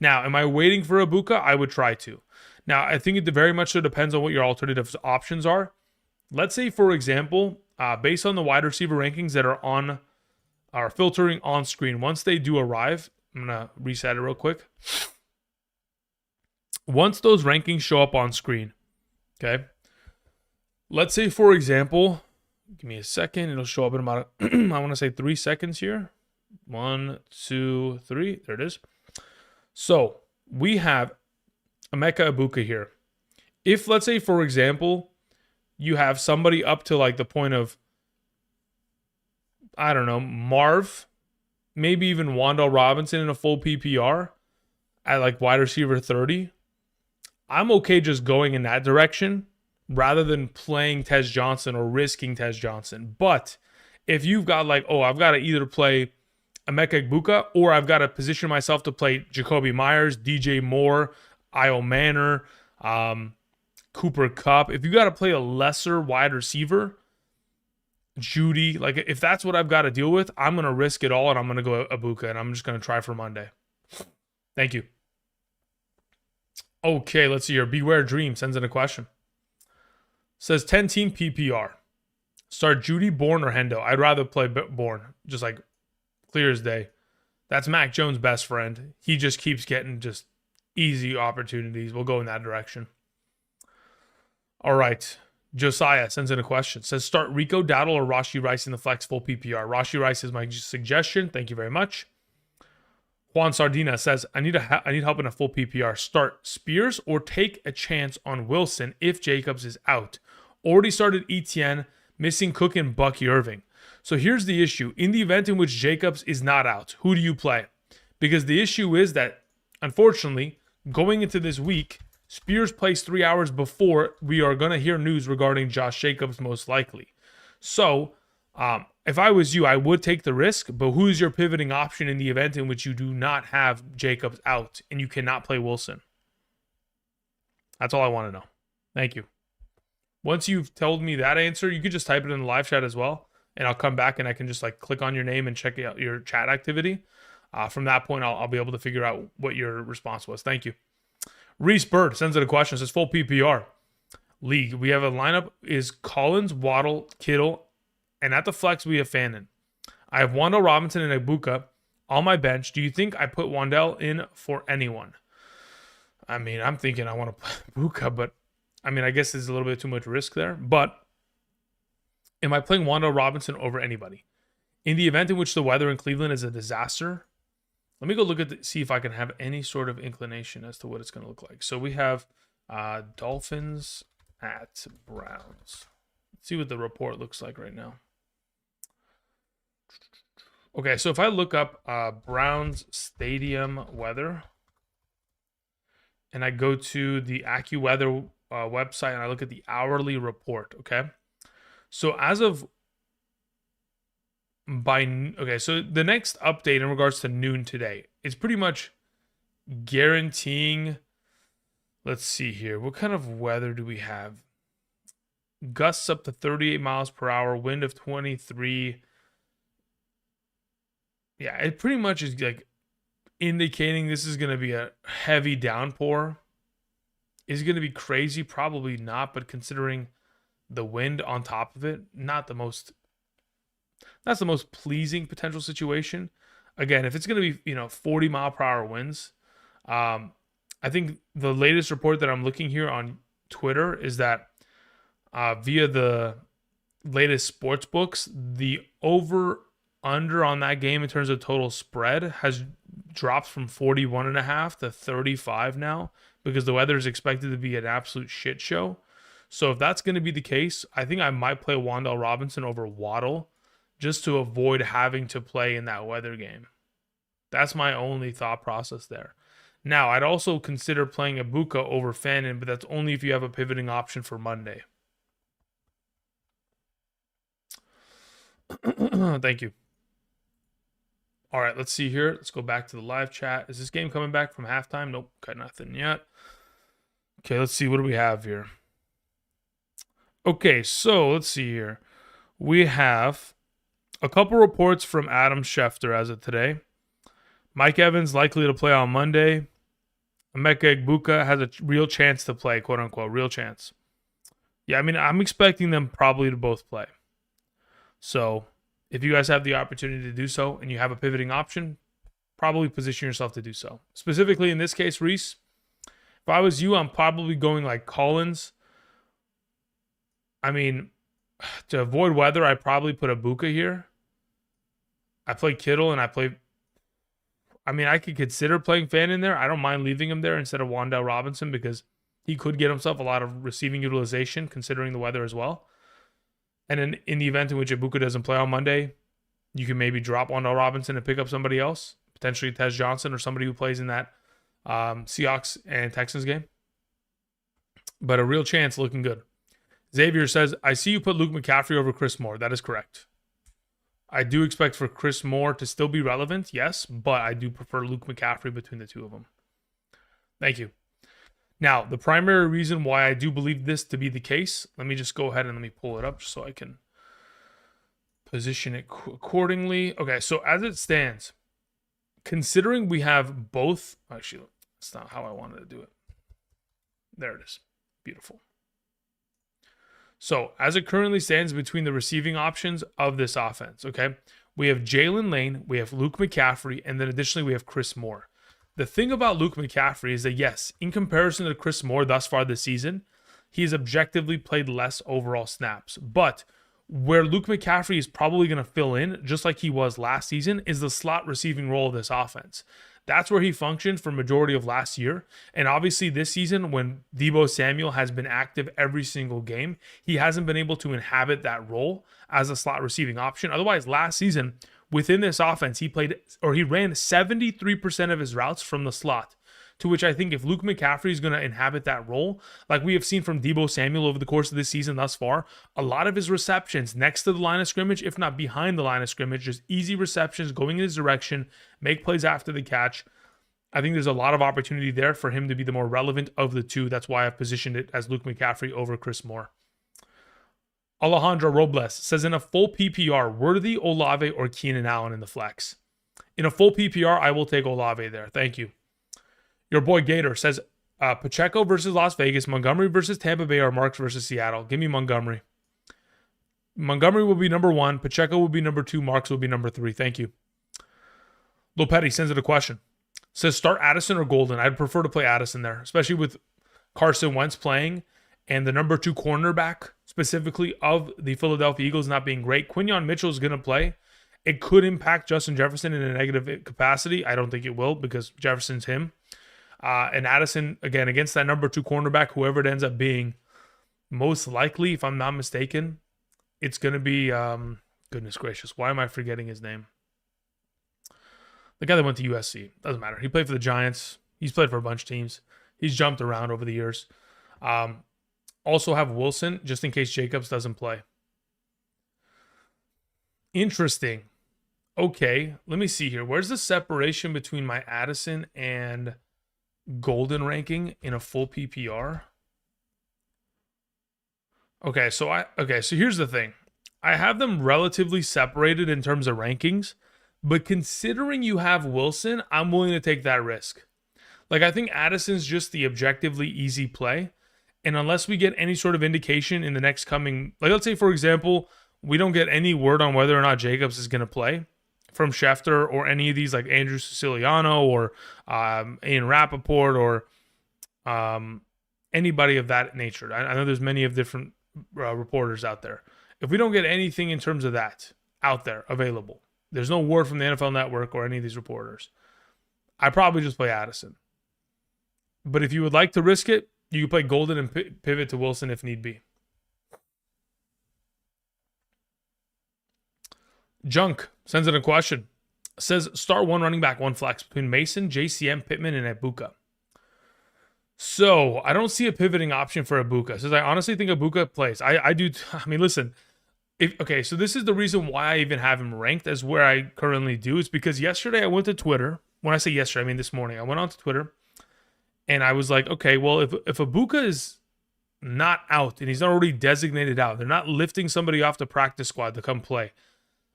Now, am I waiting for Igbuka? I would try to. Now, I think it very much so depends on what your alternative options are. Let's say, for example, based on the wide receiver rankings that are filtering on screen, once they do arrive, I'm going to reset it real quick. Once those rankings show up on screen, okay, let's say, for example, give me a second. It'll show up in about, I want to say 3 seconds here. 1, 2, 3. There it is. So we have Emeka Egbuka here. If, let's say, for example, you have somebody up to like the point of, I don't know, Marv, maybe even Wan'Dale Robinson in a full PPR at like wide receiver 30, I'm okay just going in that direction rather than playing Tez Johnson or risking Tez Johnson. But if you've got like, oh, I've got to either play Emeka Egbuka or I've got to position myself to play Jacoby Myers, DJ Moore, Io Manor, Cooper Kupp. If you got to play a lesser wide receiver, Judy, like if that's what I've got to deal with, I'm going to risk it all and I'm going to go Egbuka and I'm just going to try for Monday. Thank you. Okay, let's see here. Beware Dream sends in a question. Says 10 team PPR. Start Judy, Bourne, or Hendo. I'd rather play Bourne, just like clear as day. That's Mac Jones' best friend. He just keeps getting just easy opportunities. We'll go in that direction. All right. Josiah sends in a question. Says start Rico Dowdle or Rashee Rice in the flex full PPR. Rashee Rice is my suggestion. Thank you very much. Juan Sardina says, I need help in a full PPR. Start Spears or take a chance on Wilson if Jacobs is out. Already started Etienne, missing Cook and Bucky Irving. So here's the issue. In the event in which Jacobs is not out, who do you play? Because the issue is that, unfortunately, going into this week, Spears plays 3 hours before we are going to hear news regarding Josh Jacobs most likely. So, if I was you, I would take the risk, but who is your pivoting option in the event in which you do not have Jacobs out and you cannot play Wilson? That's all I want to know. Thank you. Once you've told me that answer, you could just type it in the live chat as well, and I'll come back and I can just like click on your name and check out your chat activity. From that point, I'll be able to figure out what your response was. Thank you. Reese Bird sends in a question. Says full PPR league. We have a lineup is Collins, Waddle, Kittle, and at the flex we have Fannin. I have Wan'Dale Robinson and Ibuka on my bench. Do you think I put Wan'Dale in for anyone? I mean, I'm thinking I want to play Ibuka, but I mean, I guess there's a little bit too much risk there. But am I playing Wan'Dale Robinson over anybody? In the event in which the weather in Cleveland is a disaster, let me go look at see if I can have any sort of inclination as to what it's going to look like. So we have Dolphins at Browns. Let's see what the report looks like right now. Okay, so if I look up Browns Stadium weather, and I go to the AccuWeather website and I look at the hourly report, okay? So as of so the next update in regards to noon today is pretty much guaranteeing, let's see here, what kind of weather do we have? Gusts up to 38 miles per hour, wind of 23. Yeah, it pretty much is like indicating this is going to be a heavy downpour. Is it going to be crazy? Probably not, but considering the wind on top of it, that's the most pleasing potential situation. Again, if it's going to be, 40 mile per hour winds, I think the latest report that I'm looking here on Twitter is that via the latest sports books, the over under on that game in terms of total spread has dropped from 41.5 to 35 now because the weather is expected to be an absolute shit show. So if that's going to be the case, I think I might play Wan'Dale Robinson over Waddle just to avoid having to play in that weather game. That's my only thought process there. Now, I'd also consider playing Ibuka over Fannin, but that's only if you have a pivoting option for Monday. Thank you. All right, let's see here. Let's go back to the live chat. Is this game coming back from halftime? Nope, got nothing yet. Okay, let's see. What do we have here? Okay, so let's see here. We have a couple reports from Adam Schefter as of today. Mike Evans likely to play on Monday. Emeka Egbuka has a real chance to play, quote unquote, real chance. Yeah, I mean, I'm expecting them probably to both play. So if you guys have the opportunity to do so and you have a pivoting option, probably position yourself to do so. Specifically in this case, Reese, if I was you, I'm probably going like Collins. I mean, to avoid weather, I'd probably put Ibuka here. I play Kittle and I could consider playing Fannin there. I don't mind leaving him there instead of Wan'Dale Robinson because he could get himself a lot of receiving utilization considering the weather as well. And in the event in which Ibuka doesn't play on Monday, you can maybe drop Wan'Dale Robinson and pick up somebody else, potentially Tez Johnson or somebody who plays in that Seahawks and Texans game. But a real chance looking good. Xavier says, I see you put Luke McCaffrey over Chris Moore. That is correct. I do expect for Chris Moore to still be relevant, yes, but I do prefer Luke McCaffrey between the two of them. Thank you. Now, the primary reason why I do believe this to be the case, let me just go ahead and let me pull it up just so I can position it accordingly. Okay, so as it stands, considering we have both, actually, that's not how I wanted to do it. There it is. Beautiful. So, as it currently stands between the receiving options of this offense, okay, we have Jalen Lane, we have Luke McCaffrey, and then additionally we have Chris Moore. The thing about Luke McCaffrey is that, yes, in comparison to Chris Moore thus far this season, he's objectively played less overall snaps. But where Luke McCaffrey is probably going to fill in, just like he was last season, is the slot receiving role of this offense. That's where he functioned for majority of last year. And obviously this season, when Deebo Samuel has been active every single game, he hasn't been able to inhabit that role as a slot receiving option. Otherwise, last season, within this offense, he ran 73% of his routes from the slot. To which I think if Luke McCaffrey is going to inhabit that role, like we have seen from Deebo Samuel over the course of this season thus far, a lot of his receptions next to the line of scrimmage, if not behind the line of scrimmage, just easy receptions going in his direction, make plays after the catch. I think there's a lot of opportunity there for him to be the more relevant of the two. That's why I've positioned it as Luke McCaffrey over Chris Moore. Alejandro Robles says, in a full PPR, Worthy, Olave, or Keenan Allen in the flex? In a full PPR, I will take Olave there. Thank you. Your boy Gator says, Pacheco versus Las Vegas, Montgomery versus Tampa Bay, or Marks versus Seattle. Give me Montgomery. Montgomery will be number 1. Pacheco will be number 2. Marks will be number 3. Thank you. Lopetti sends it a question. Says, start Addison or Golden? I'd prefer to play Addison there, especially with Carson Wentz playing and the number 2 cornerback, specifically of the Philadelphia Eagles, not being great. Quinyon Mitchell is going to play. It could impact Justin Jefferson in a negative capacity. I don't think it will because Jefferson's him. And Addison, again, against that number 2 cornerback, whoever it ends up being, most likely, if I'm not mistaken, it's going to be, goodness gracious, why am I forgetting his name? The guy that went to USC. Doesn't matter. He played for the Giants. He's played for a bunch of teams. He's jumped around over the years. Also have Wilson, just in case Jacobs doesn't play. Interesting. Okay, let me see here. Where's the separation between my Addison and Golden ranking in a full PPR? Okay, so here's the thing. I have them relatively separated in terms of rankings, but considering you have Wilson, I'm willing to take that risk. Like, I think Addison's just the objectively easy play, and unless we get any sort of indication in the next coming, like let's say for example, we don't get any word on whether or not Jacobs is going to play from Schefter or any of these like Andrew Siciliano or Ian Rappaport or anybody of that nature. I know there's many of different reporters out there. If we don't get anything in terms of that out there available, there's no word from the NFL Network or any of these reporters, I probably just play Addison. But if you would like to risk it, you can play Golden and pivot to Wilson if need be. Junk sends in a question. Says, start 1 running back, 1 flex between Mason, JCM, Pittman, and Ibuka. So, I don't see a pivoting option for Ibuka. Says, I honestly think Ibuka plays. I do. I mean, listen. So this is the reason why I even have him ranked as where I currently do. Is because yesterday I went to Twitter. When I say yesterday, I mean this morning. I went on to Twitter, and I was like, okay, well, if Ibuka is not out and he's not already designated out, they're not lifting somebody off the practice squad to come play.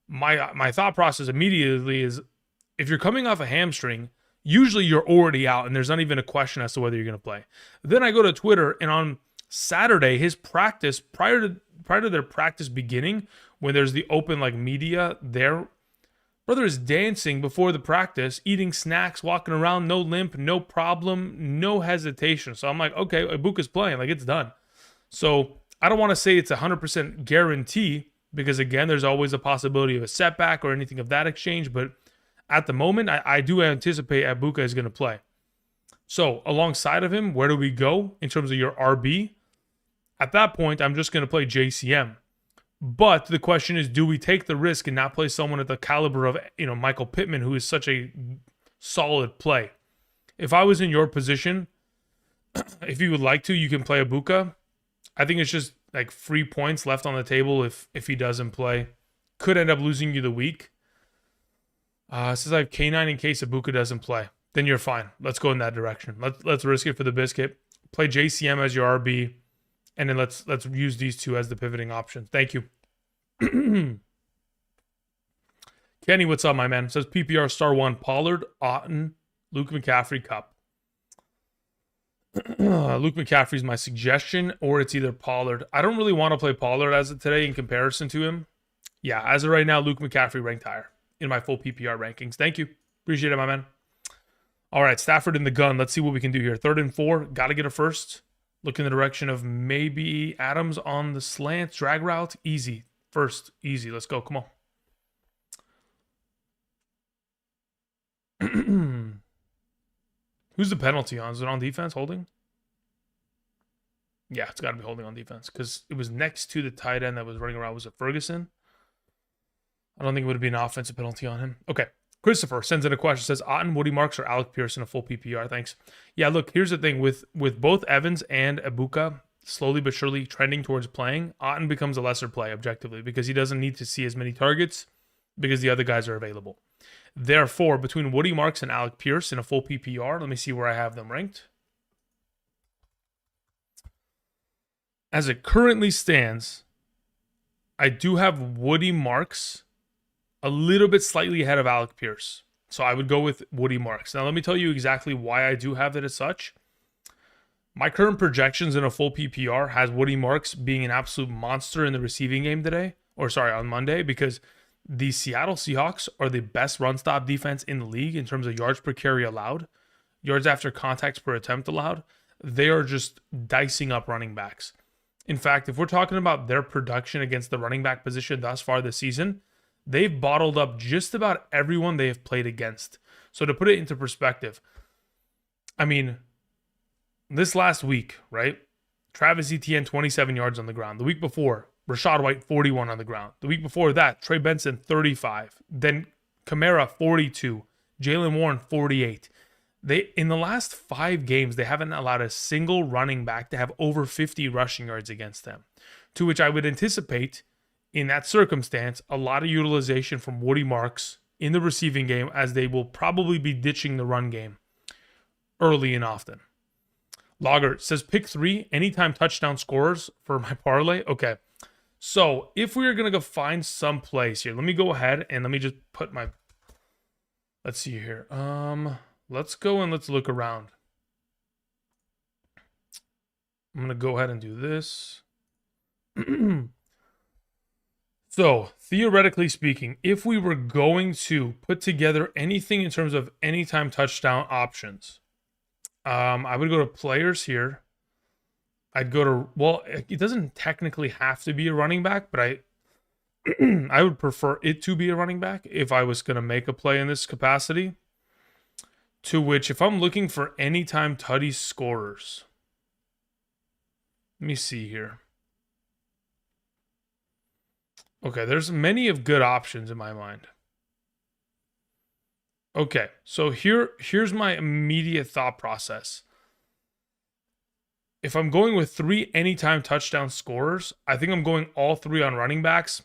My thought process immediately is, if you're coming off a hamstring, usually you're already out and there's not even a question as to whether you're going to play. Then I go to Twitter, and on Saturday, his practice, prior to their practice beginning, when there's the open like media there, brother is dancing before the practice, eating snacks, walking around, no limp, no problem, no hesitation. So I'm like, okay, Ibuka's playing, like it's done. So I don't want to say it's 100% guarantee, because again, there's always a possibility of a setback or anything of that exchange. But at the moment, I do anticipate Ibuka is going to play. So alongside of him, where do we go in terms of your RB? At that point, I'm just going to play JCM. But the question is, do we take the risk and not play someone at the caliber of, Michael Pittman, who is such a solid play? If I was in your position, if you would like to, you can play Ibuka. I think it's just like free points left on the table if he doesn't play. Could end up losing you the week. Since I have K9 in case Ibuka doesn't play, then you're fine. Let's go in that direction. Let's risk it for the biscuit. Play JCM as your RB, and then let's use these two as the pivoting options. Thank you. Kenny, what's up, my man? Says PPR star 1, Pollard, Otten, Luke McCaffrey, Cup. Luke McCaffrey's my suggestion, or it's either Pollard. I don't really want to play Pollard as of today in comparison to him. Yeah, as of right now, Luke McCaffrey ranked higher in my full PPR rankings. Thank you. Appreciate it, my man. All right, Stafford in the gun. Let's see what we can do here. 3rd and 4. Got to get a first. Look in the direction of maybe Adams on the slant. Drag route. Easy. First. Easy. Let's go. Come on. Who's the penalty on? Is it on defense? Holding? Yeah, it's got to be holding on defense because it was next to the tight end that was running around. Was it Ferguson? I don't think it would be an offensive penalty on him. Okay. Christopher sends in a question. Says, Otten, Woody Marks, or Alec Pierce in a full PPR? Thanks. Yeah, look, here's the thing. With both Evans and Ibuka slowly but surely trending towards playing, Otten becomes a lesser play objectively because he doesn't need to see as many targets because the other guys are available. Therefore, between Woody Marks and Alec Pierce in a full PPR, let me see where I have them ranked. As it currently stands, I do have Woody Marks a little bit slightly ahead of Alec Pierce. So I would go with Woody Marks. Now, let me tell you exactly why I do have it as such. My current projections in a full PPR has Woody Marks being an absolute monster in the receiving game today, on Monday, because the Seattle Seahawks are the best run stop defense in the league in terms of yards per carry allowed, yards after contacts per attempt allowed. They are just dicing up running backs. In fact, if we're talking about their production against the running back position thus far this season, they've bottled up just about everyone they have played against. So to put it into perspective, I mean, this last week, right? Travis Etienne, 27 yards on the ground. The week before, Rachaad White, 41 on the ground. The week before that, Trey Benson, 35. Then Kamara, 42. Jaylen Warren, 48. In the last 5 games, they haven't allowed a single running back to have over 50 rushing yards against them. To which I would anticipate, in that circumstance, a lot of utilization from Woody Marks in the receiving game, as they will probably be ditching the run game early and often. Logger says, pick 3 anytime touchdown scorers for my parlay. Okay, so if we are going to go find some place here, let me go ahead and let me just put my, let's see here. Let's go and let's look around. I'm going to go ahead and do this. So, theoretically speaking, if we were going to put together anything in terms of anytime touchdown options, I would go to players here. I'd go to, well, it doesn't technically have to be a running back, but I would prefer it to be a running back if I was going to make a play in this capacity. To which, if I'm looking for anytime tutty scorers, let me see here. Okay, there's many of good options in my mind. Okay, so here's my immediate thought process. If I'm going with 3 anytime touchdown scorers, I think I'm going all 3 on running backs,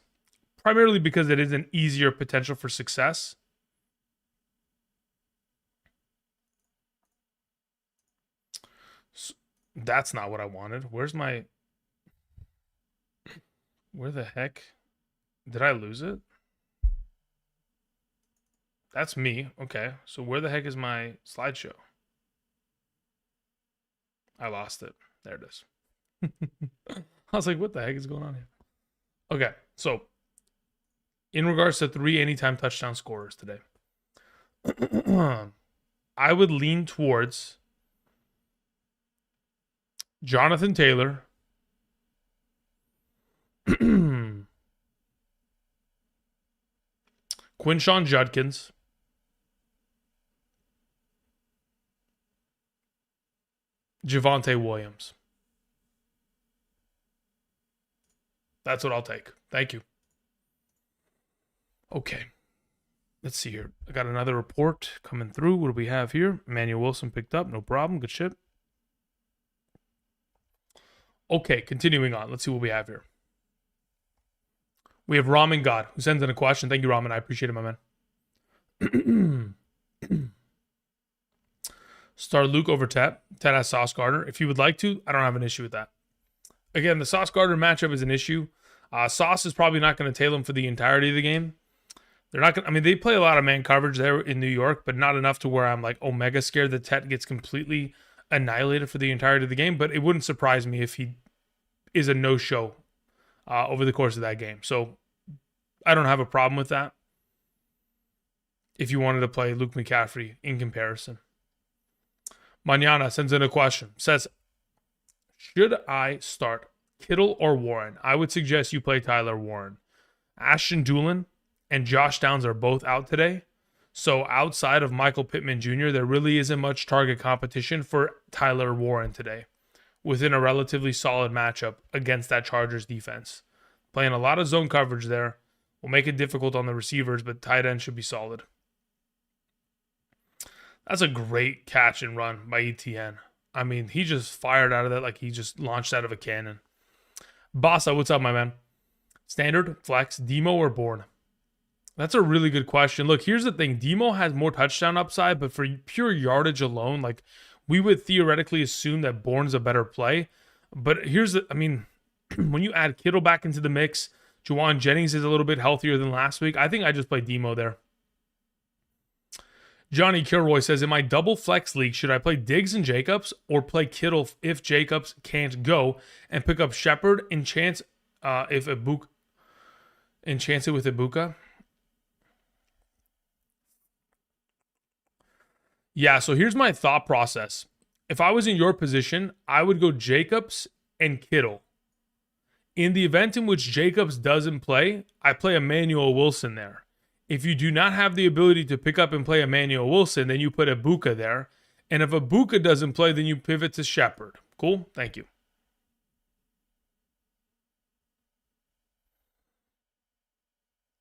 primarily because it is an easier potential for success. So that's not what I wanted. Where the heck? Did I lose it? That's me. Okay. So where the heck is my slideshow? I lost it. There it is. I was like, what the heck is going on here? Okay. So in regards to 3 anytime touchdown scorers today, I would lean towards Jonathan Taylor, Quinshon Judkins, Javonte Williams. That's what I'll take. Thank you. Okay. Let's see here. I got another report coming through. What do we have here? Emmanuel Wilson picked up. No problem. Good shit. Okay, continuing on. Let's see what we have here. We have Ramen God, who sends in a question. Thank you, Ramen. I appreciate it, my man. Start Luke over Ted. Ted has Sauce Gardner. If you would like to, I don't have an issue with that. Again, the Sauce Gardner matchup is an issue. Sauce is probably not going to tail him for the entirety of the game. They're not going. I mean, they play a lot of man coverage there in New York, but not enough to where I'm like omega scared that Ted gets completely annihilated for the entirety of the game, but it wouldn't surprise me if he is a no-show over the course of that game. So I don't have a problem with that if you wanted to play Luke McCaffrey in comparison. Manana sends in a question. Says, should I start Kittle or Warren? I would suggest you play Tyler Warren. Ashton Dulin and Josh Downs are both out today. So outside of Michael Pittman Jr., there really isn't much target competition for Tyler Warren today within a relatively solid matchup against that Chargers defense. Playing a lot of zone coverage there will make it difficult on the receivers, but tight end should be solid. That's a great catch and run by ETN. I mean, he just fired out of that like he just launched out of a cannon. Bassa, what's up, my man? Standard, flex, Demo, or Bourne? That's a really good question. Look, here's the thing. Demo has more touchdown upside, but for pure yardage alone, like we would theoretically assume that Bourne's a better play. But here's the, I mean, when you add Kittle back into the mix, Juwan Jennings is a little bit healthier than last week. I think I just play Demo there. Johnny Kilroy says, in my double flex league, should I play Diggs and Jacobs or play Kittle if Jacobs can't go and pick up Shepard and chance it with Ibuka? Yeah, so here's my thought process. If I was in your position, I would go Jacobs and Kittle. In the event in which Jacobs doesn't play, I play Emmanuel Wilson there. If you do not have the ability to pick up and play Emmanuel Wilson, then you put Ibuka there. And if Ibuka doesn't play, then you pivot to Shepard. Cool? Thank you.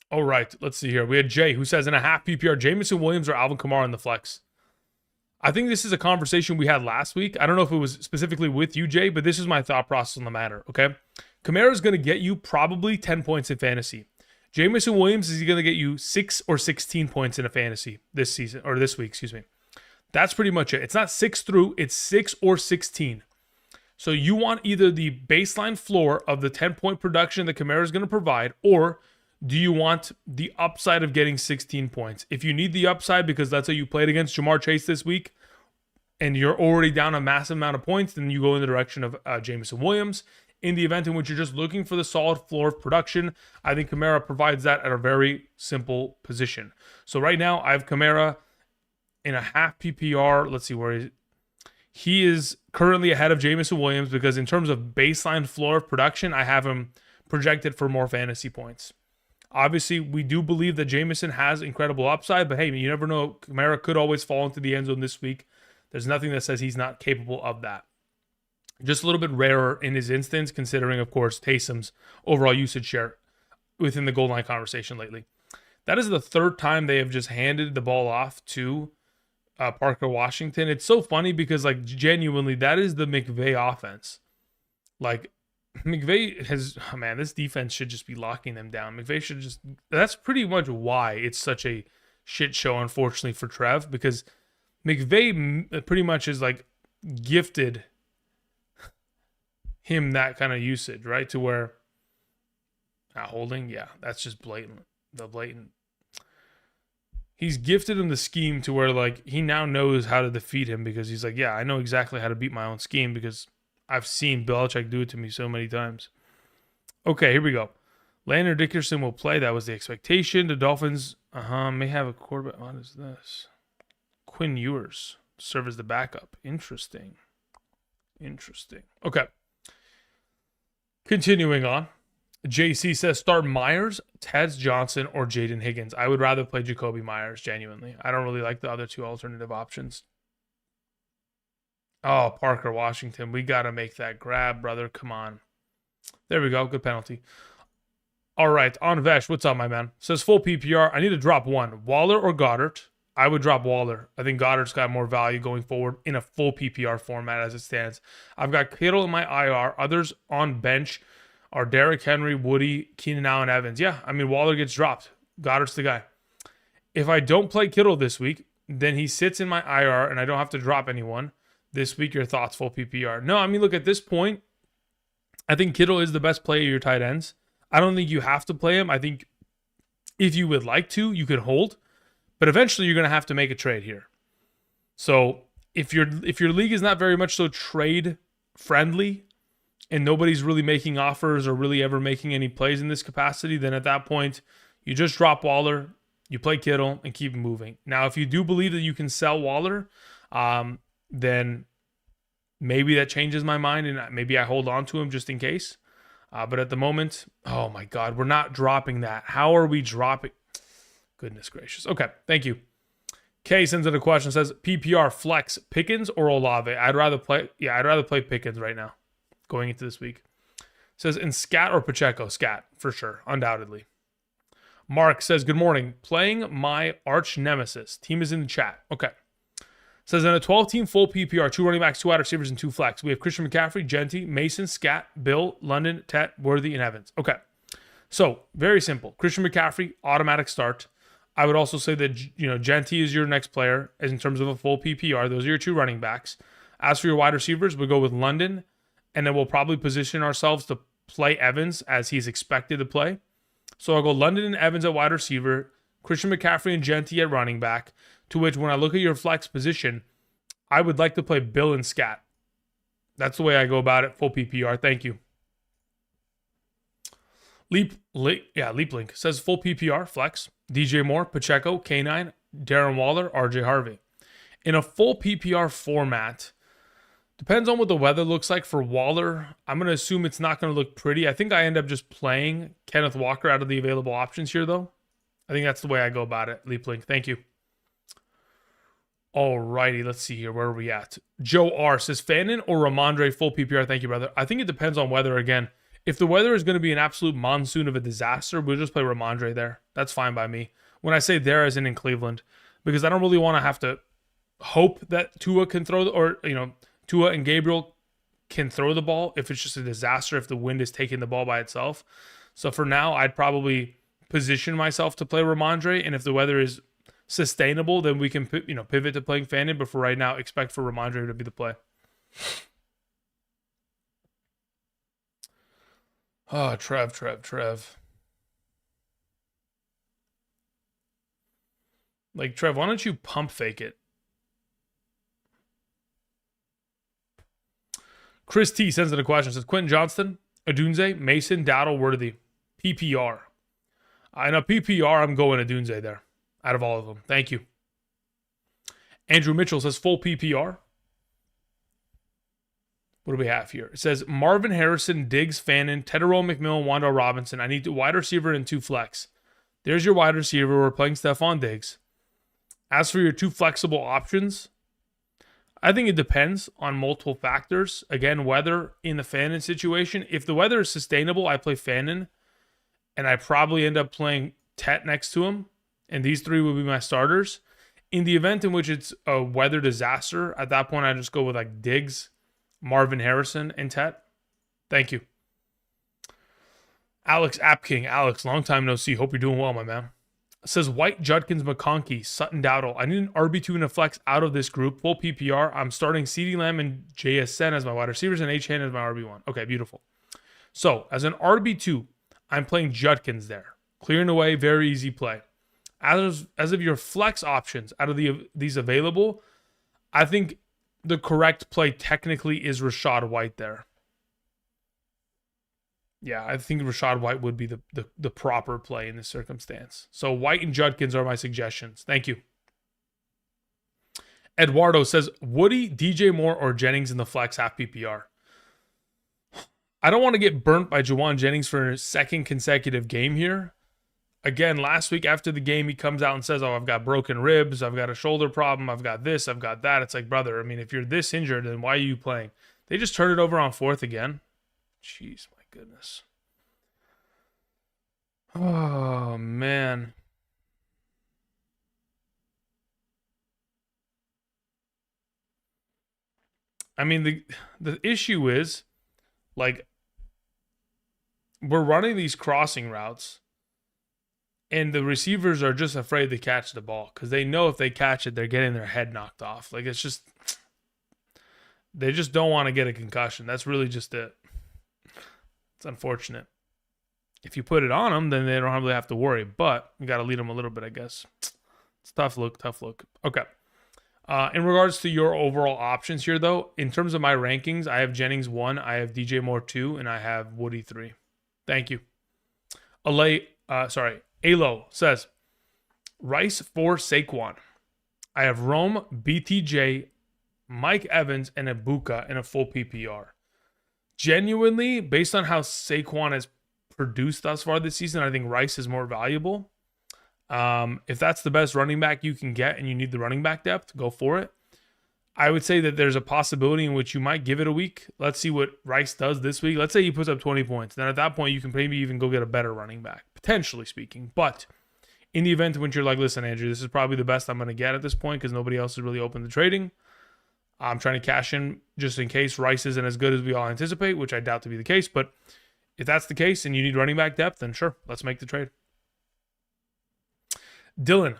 All right, let's see here. We had Jay who says in a half PPR, Jameson Williams or Alvin Kamara in the flex. I think this is a conversation we had last week. I don't know if it was specifically with you, Jay, but this is my thought process on the matter, okay? Kamara is going to get you probably 10 points in fantasy. Jameson Williams is going to get you 6 or 16 points in a fantasy this season, or this week, excuse me. That's pretty much it. It's not 6 through, it's 6 or 16. So you want either the baseline floor of the 10-point production that Kamara is going to provide, or do you want the upside of getting 16 points? If you need the upside because that's how you played against Jamar Chase this week, and you're already down a massive amount of points, then you go in the direction of Jameson Williams. In the event in which you're just looking for the solid floor of production, I think Kamara provides that at a very simple position. So right now, I have Kamara in a half PPR. Let's see where he is currently ahead of Jameson Williams because in terms of baseline floor of production, I have him projected for more fantasy points. Obviously, we do believe that Jameson has incredible upside, but hey, you never know. Kamara could always fall into the end zone this week. There's nothing that says he's not capable of that. Just a little bit rarer in his instance, considering, of course, Taysom's overall usage share within the goal line conversation lately. That is the third time they have just handed the ball off to Parker Washington. It's so funny because, like, genuinely, that is the McVay offense. Like, McVay has, oh man, this defense should just be locking them down. McVay should just, that's pretty much why it's such a shit show, unfortunately, for Trev, because McVay pretty much is like gifted him that kind of usage, right? To where not holding, yeah, that's just blatant. He's gifted him the scheme to where like he now knows how to defeat him because he's like, yeah, I know exactly how to beat my own scheme because I've seen Belichick do it to me so many times. Okay, here we go. Landon Dickerson will play. That was the expectation. The Dolphins may have a quarterback. What is this? Quinn Ewers serve as the backup. Interesting. Okay. Continuing on. JC says start Myers, Tez Johnson, or Jaden Higgins. I would rather play Jacoby Myers, genuinely. I don't really like the other two alternative options. Oh, Parker Washington. We got to make that grab, brother. Come on. There we go. Good penalty. All right. On Vesh, what's up, my man? Says full PPR. I need to drop one. Waller or Goddard? I would drop Waller. I think Goddard's got more value going forward in a full PPR format as it stands. I've got Kittle in my IR. Others on bench are Derrick Henry, Woody, Keenan Allen, Evans. Yeah, I mean, Waller gets dropped. Goddard's the guy. If I don't play Kittle this week, then he sits in my IR and I don't have to drop anyone. This week, your thoughts, full PPR. No, I mean, look, at this point, I think Kittle is the best player of your tight ends. I don't think you have to play him. I think if you would like to, you could hold. But eventually, you're going to have to make a trade here. So if your league is not very much so trade friendly and nobody's really making offers or really ever making any plays in this capacity, then at that point you just drop Waller, you play Kittle, and keep moving. Now, if you do believe that you can sell Waller, then maybe that changes my mind and maybe I hold on to him just in case. But at the moment, oh my God, we're not dropping that. How are we dropping? Goodness gracious. Okay, thank you. Kay sends in a question, says PPR flex Pickens or Olave. I'd rather play Pickens right now going into this week. Says in Scat or Pacheco. Scat for sure, undoubtedly. Mark says good morning. Playing my arch nemesis. Team is in the chat. Okay. Says in a 12-team full PPR, 2 running backs, 2 wide receivers, and 2 flex. We have Christian McCaffrey, Genty, Mason, Scat, Bill, London, Tet, Worthy, and Evans. Okay. So very simple. Christian McCaffrey, automatic start. I would also say that, Genty is your next player as in terms of a full PPR. Those are your 2 running backs. As for your wide receivers, we'll go with London, and then we'll probably position ourselves to play Evans as he's expected to play. So I'll go London and Evans at wide receiver, Christian McCaffrey and Genty at running back, to which when I look at your flex position, I would like to play Bill and Scat. That's the way I go about it, full PPR. Thank you. LeapLink says full PPR, flex, DJ Moore, Pacheco, K9, Darren Waller, RJ Harvey. In a full PPR format, depends on what the weather looks like for Waller. I'm going to assume it's not going to look pretty. I think I end up just playing Kenneth Walker out of the available options here, though. I think that's the way I go about it. LeapLink, thank you. Alrighty, let's see here. Where are we at? Joe R says Fannin or Ramondre full PPR. Thank you, brother. I think it depends on weather again. If the weather is going to be an absolute monsoon of a disaster, we'll just play Ramondre there. That's fine by me. When I say there, as in Cleveland, because I don't really want to have to hope that Tua can throw, Tua and Gabriel can throw the ball if it's just a disaster, if the wind is taking the ball by itself. So for now, I'd probably position myself to play Ramondre, and if the weather is sustainable, then we can pivot to playing Fannin. But for right now, expect for Ramondre to be the play. Oh, Trev. Like, Trev, why don't you pump fake it? Chris T sends in a question. Says Quentin Johnston, Adunze, Mason, Dowdle, Worthy. PPR. In a PPR, I'm going Adunze there out of all of them. Thank you. Andrew Mitchell says full PPR. What do we have here? It says Marvin Harrison, Diggs, Fannin, Tedero, McMillan, Wandale Robinson. I need a wide receiver and 2 flex. There's your wide receiver. We're playing Stephon Diggs. As for your 2 flexible options, I think it depends on multiple factors. Again, weather in the Fannin situation. If the weather is sustainable, I play Fannin, and I probably end up playing Tet next to him, and these 3 will be my starters. In the event in which it's a weather disaster, at that point, I just go with like Diggs, Marvin Harrison, and Tet. Thank you. Alex Apking. Alex, long time no see. Hope you're doing well, my man. Says White, Judkins, McConkey, Sutton, Dowdle. I need an RB2 and a flex out of this group. Full PPR. I'm starting CeeDee Lamb and JSN as my wide receivers and H-Hand as my RB1. Okay, beautiful. So, as an RB2, I'm playing Judkins there. Clearing away, very easy play. As of your flex options out of these available, I think the correct play technically is Rachaad White there. Yeah, I think Rachaad White would be the proper play in this circumstance. So White and Judkins are my suggestions. Thank you. Eduardo says, Woody, DJ Moore, or Jennings in the flex half PPR. I don't want to get burnt by Juwan Jennings for a second consecutive game here. Again, last week after the game, he comes out and says, I've got broken ribs, I've got a shoulder problem, I've got this, I've got that. It's like, brother, I mean, if you're this injured, then why are you playing? They just turned it over on 4th again. Jeez, my goodness. Oh, man. I mean, the issue is, like, we're running these crossing routes, and the receivers are just afraid to catch the ball because they know if they catch it, they're getting their head knocked off. Like, it's just, they just don't want to get a concussion. That's really just it. It's unfortunate. If you put it on them, then they don't really have to worry, but you got to lead them a little bit, I guess. It's tough look. Okay. In regards to your overall options here, though, in terms of my rankings, I have Jennings 1, I have DJ Moore 2, and I have Woody 3. Thank you. Alo says, Rice for Saquon. I have Rome, BTJ, Mike Evans, and Ibuka in a full PPR. Genuinely, based on how Saquon has produced thus far this season, I think Rice is more valuable. If that's the best running back you can get and you need the running back depth, go for it. I would say that there's a possibility in which you might give it a week. Let's see what Rice does this week. Let's say he puts up 20 points. Then at that point, you can maybe even go get a better running back, potentially speaking. But in the event in which you're like, listen, Andrew, this is probably the best I'm going to get at this point because nobody else is really open to trading. I'm trying to cash in just in case Rice isn't as good as we all anticipate, which I doubt to be the case. But if that's the case and you need running back depth, then sure, let's make the trade. Dylan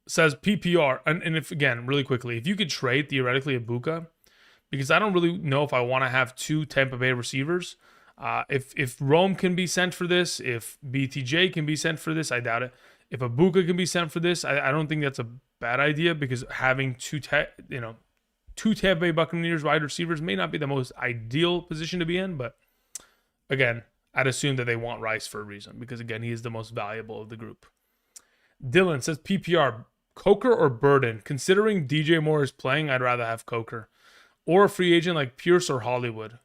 says PPR. And if, again, really quickly, if you could trade theoretically Ibuka, because I don't really know if I want to have two Tampa Bay receivers. If Rome can be sent for this, if BTJ can be sent for this, I doubt it. If Ibuka can be sent for this, I don't think that's a bad idea because having two Tampa Bay Buccaneers wide receivers may not be the most ideal position to be in, but again, I'd assume that they want Rice for a reason because, again, he is the most valuable of the group. Dylan says PPR, Coker or Burden? Considering DJ Moore is playing, I'd rather have Coker. Or a free agent like Pierce or Hollywood.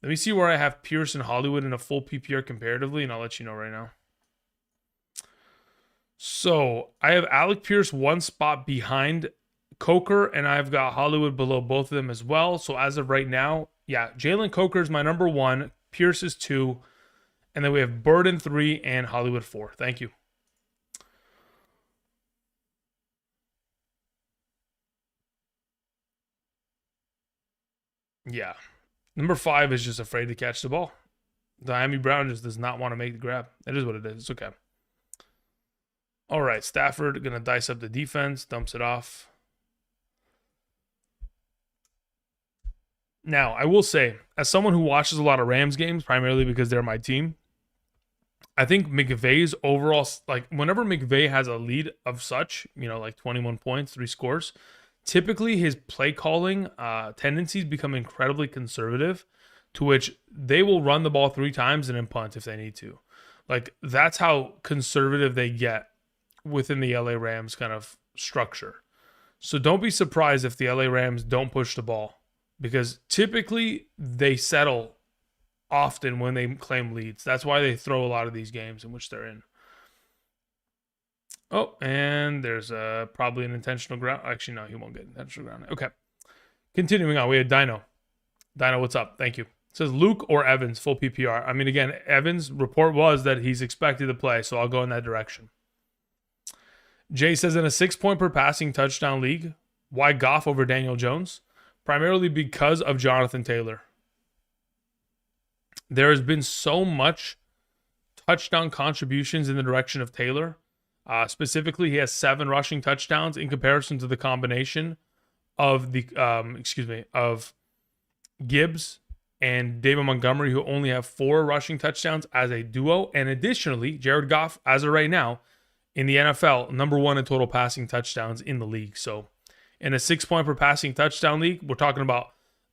Let me see where I have Pierce and Hollywood in a full PPR comparatively, and I'll let you know right now. So I have Alec Pierce one spot behind Coker, and I've got Hollywood below both of them as well. So as of right now, yeah, Jalen Coker is my number 1, Pierce is 2, and then we have Burden 3 and Hollywood 4. Thank you. Yeah. Number 5 is just afraid to catch the ball. Miami Brown just does not want to make the grab. It is what it is. It's okay. All right, Stafford going to dice up the defense, dumps it off. Now, I will say, as someone who watches a lot of Rams games, primarily because they're my team, I think McVay's overall, like whenever McVay has a lead of such, like 21 points, 3 scores, typically his play calling tendencies become incredibly conservative, to which they will run the ball 3 times and then punt if they need to. Like that's how conservative they get within the LA Rams kind of structure. So don't be surprised if the LA Rams don't push the ball, because typically they settle often when they claim leads. That's why they throw a lot of these games in which they're in. Oh, and there's probably an intentional ground. Actually, no, he won't get intentional ground. Okay. Continuing on, we had Dino. Dino, what's up? Thank you. It says Luke or Evans, full PPR. I mean, again, Evans' report was that he's expected to play, so I'll go in that direction. Jay says in a 6-point per passing touchdown league, why Goff over Daniel Jones? Primarily because of Jonathan Taylor. There has been so much touchdown contributions in the direction of Taylor. Specifically, he has 7 rushing touchdowns in comparison to the combination of of Gibbs and David Montgomery, who only have 4 rushing touchdowns as a duo. And additionally, Jared Goff, as of right now, in the NFL, number 1 in total passing touchdowns in the league. So in a 6-point per passing touchdown league, we're talking about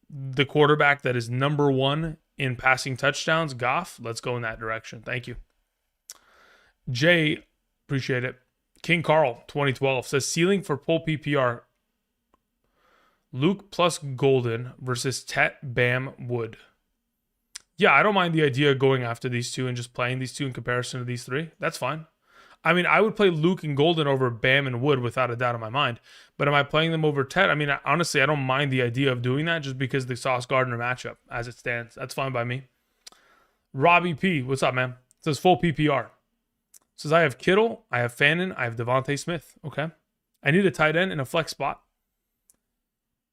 the quarterback that is number 1 in passing touchdowns, Goff. Let's go in that direction. Thank you. Jay, appreciate it. King Carl, 2012, says ceiling for full PPR, Luke plus Golden versus Tet, Bam, Wood. Yeah, I don't mind the idea of going after these two and just playing these two in comparison to these 3. That's fine. I mean, I would play Luke and Golden over Bam and Wood without a doubt in my mind. But am I playing them over Tet? I mean, honestly, I don't mind the idea of doing that just because the Sauce Gardner matchup as it stands. That's fine by me. Robbie P, what's up, man? It says full PPR. It says I have Kittle, I have Fannin, I have Devontae Smith. Okay. I need a tight end in a flex spot.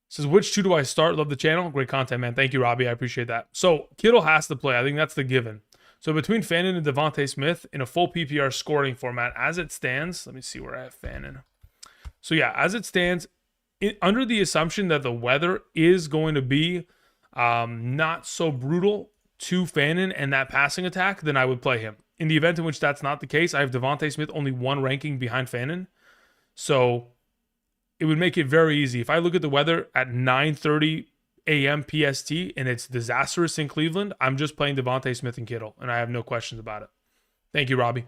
It says, which 2 do I start? Love the channel. Great content, man. Thank you, Robbie. I appreciate that. So Kittle has to play. I think that's the given. So between Fannin and Devontae Smith in a full PPR scoring format, as it stands, let me see where I have Fannin. So yeah, as it stands, under the assumption that the weather is going to be not so brutal to Fannin and that passing attack, then I would play him. In the event in which that's not the case, I have Devontae Smith only 1 ranking behind Fannin. So it would make it very easy. If I look at the weather at 9:30 a.m. PST and it's disastrous in Cleveland, I'm just playing Devontae Smith and Kittle, and I have no questions about it. Thank you, Robbie.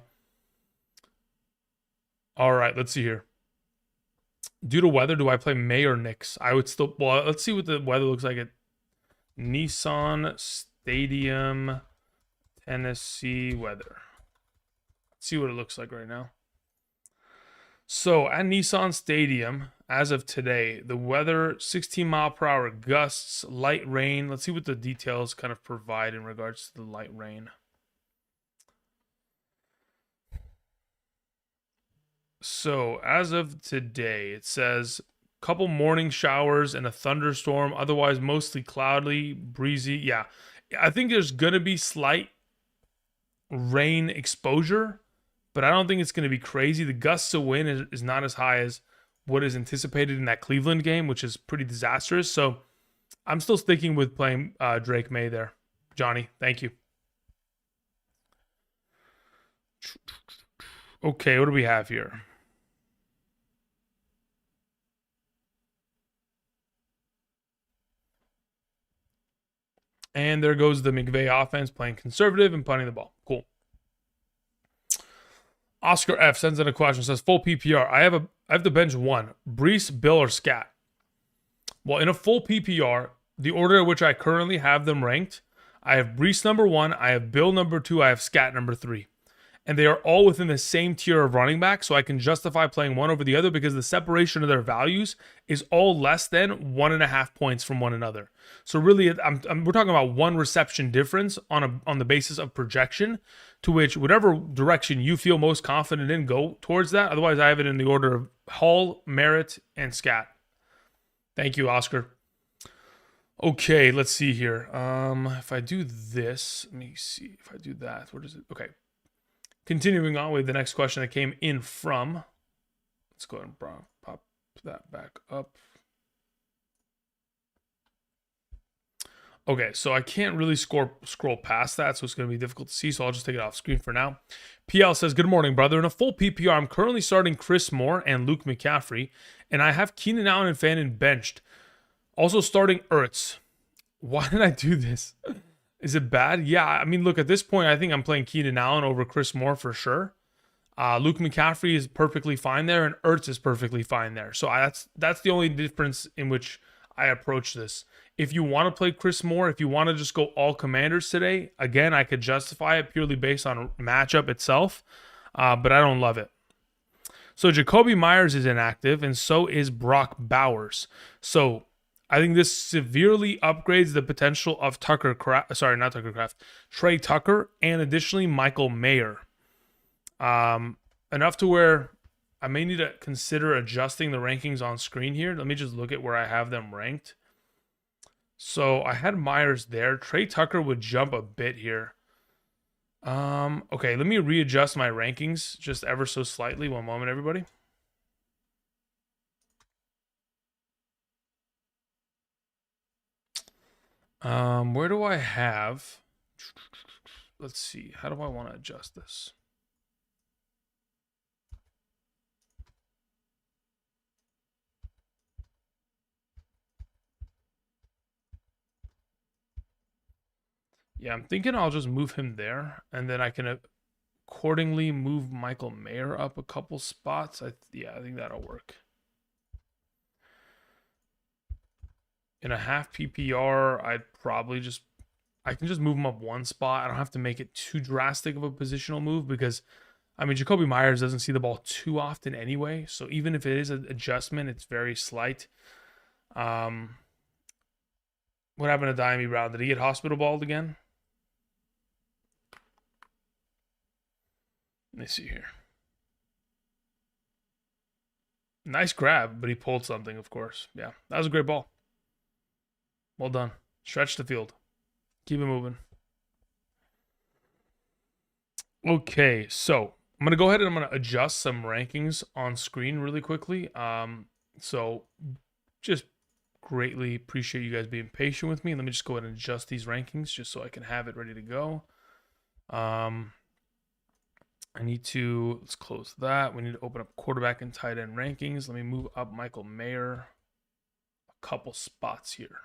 All right, let's see here. Due to weather, do I play May or Knicks? I would still. Well, let's see what the weather looks like at Nissan Stadium, Tennessee weather. Let's see what it looks like right now. So at Nissan Stadium, as of today, the weather 16 mile per hour gusts, light rain. Let's see what the details kind of provide in regards to the light rain. So as of today, it says a couple morning showers and a thunderstorm, otherwise mostly cloudy, breezy. Yeah, I think there's going to be slight rain exposure, but I don't think it's going to be crazy. The gusts of wind is not as high as what is anticipated in that Cleveland game, which is pretty disastrous. So I'm still sticking with playing Drake May there. Johnny, thank you. Okay, what do we have here? And there goes the McVay offense playing conservative and punting the ball. Cool. Oscar F sends in a question, says full PPR. I have the bench one. Brees, Bill, or Scat. Well, in a full PPR, the order in which I currently have them ranked, I have Brees number 1, I have Bill number 2, I have Scat number 3. And they are all within the same tier of running back, so I can justify playing one over the other because the separation of their values is all less than 1.5 points from one another. So really, we're talking about one reception difference on the basis of projection, to which whatever direction you feel most confident in, go towards that. Otherwise, I have it in the order of Hall, Merritt, and Scat. Thank you, Oscar. Okay, let's see here. If I do this, let me see. If I do that, what is it? Okay. Continuing on with the next question that came in from, let's go ahead and pop that back up. Okay, so I can't really scroll past that, so it's going to be difficult to see, so I'll just take it off screen for now. PL says, good morning, brother. In a full PPR, I'm currently starting Chris Moore and Luke McCaffrey, and I have Keenan Allen and Fannin benched. Also starting Ertz. Why did I do this? Is it bad? Yeah, I mean, look, at this point, I think I'm playing Keenan Allen over Chris Moore for sure. Luke McCaffrey is perfectly fine there, and Ertz is perfectly fine there. So that's the only difference in which I approach this. If you want to play Chris Moore, if you want to just go all Commanders today, again, I could justify it purely based on matchup itself, but I don't love it. So Jacoby Myers is inactive, and so is Brock Bowers. So I think this severely upgrades the potential of Trey Tucker, and additionally Michael Mayer. Enough to where I may need to consider adjusting the rankings on screen here. Let me just look at where I have them ranked. So I had Myers there. Trey Tucker would jump a bit here. Okay, let me readjust my rankings just ever so slightly. One moment, everybody. Where do I have? Let's see. How do I want to adjust this? Yeah, I'm thinking I'll just move him there, and then I can accordingly move Michael Mayer up a couple spots. I think that'll work. In a half PPR, I can just move him up one spot. I don't have to make it too drastic of a positional move because, I mean, Jacoby Myers doesn't see the ball too often anyway. So even if it is an adjustment, it's very slight. What happened to Diami Brown? Did he get hospital balled again? Let me see here. Nice grab, but he pulled something, of course. Yeah, that was a great ball. Well done. Stretch the field. Keep it moving. Okay, so I'm going to go ahead and I'm going to adjust some rankings on screen really quickly. So just greatly appreciate you guys being patient with me. Let me just go ahead and adjust these rankings just so I can have it ready to go. let's close that. We need to open up quarterback and tight end rankings. Let me move up Michael Mayer a couple spots here.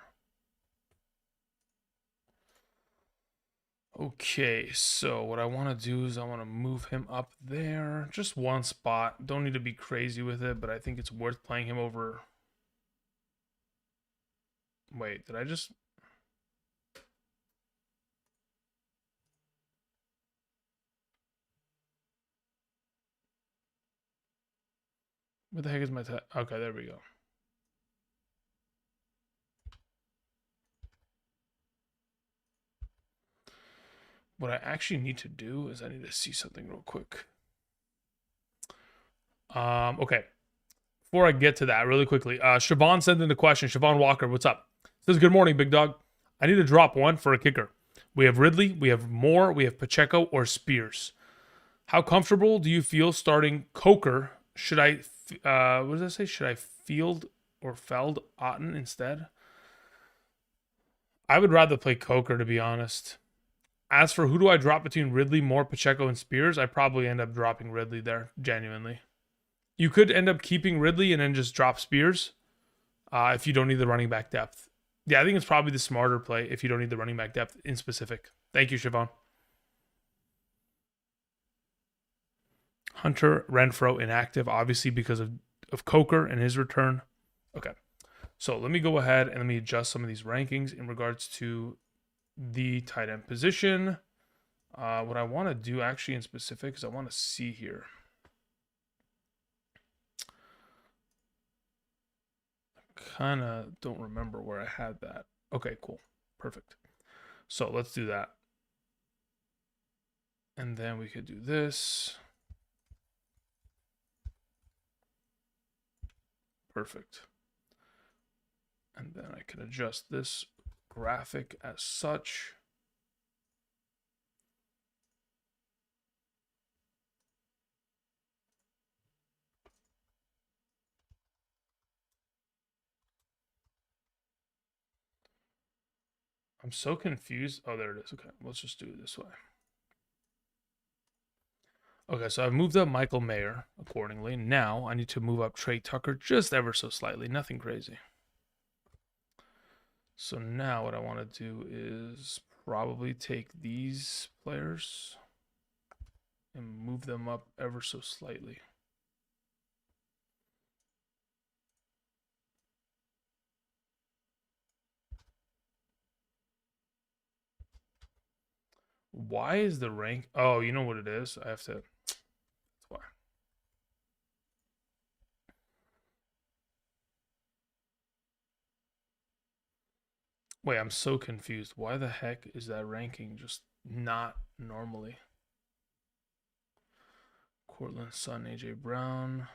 Okay, so what I want to do is I want to move him up there. Just one spot. Don't need to be crazy with it, but I think it's worth playing him over. Wait, did I just... What the heck is my... Okay, there we go. What I actually need to do is I need to see something real quick. Okay. Before I get to that, really quickly, Siobhan sent in a question. Siobhan Walker, what's up? Says, good morning, big dog. I need to drop one for a kicker. We have Ridley, we have Moore, we have Pacheco, or Spears. How comfortable do you feel starting Coker? Should I, what does that say? Should I field or Feld Otten instead? I would rather play Coker, to be honest. As for who do I drop between Ridley, Moore, Pacheco, and Spears, I probably end up dropping Ridley there, genuinely. You could end up keeping Ridley and then just drop Spears if you don't need the running back depth. Yeah, I think it's probably the smarter play if you don't need the running back depth in specific. Thank you, Siobhan. Hunter Renfro inactive, obviously because of Coker and his return. Okay, so let me go ahead and let me adjust some of these rankings in regards to the tight end position. What I want to do actually in specific is I want to see here. Kind of don't remember where I had that. Okay, cool. Perfect. So let's do that. And then we could do this. Perfect. And then I can adjust this graphic as such. I'm so confused. Oh, there it is. Okay, let's just do it this way. Okay, so I've moved up Michael Mayer accordingly. Now I need to move up Trey Tucker just ever so slightly. Nothing crazy. So now what I want to do is probably take these players and move them up ever so slightly. Why is the rank? Oh, you know what it is? I have to. That's why. Wait, I'm so confused. Why the heck is that ranking just not normally? Cortland Sutton, AJ Brown.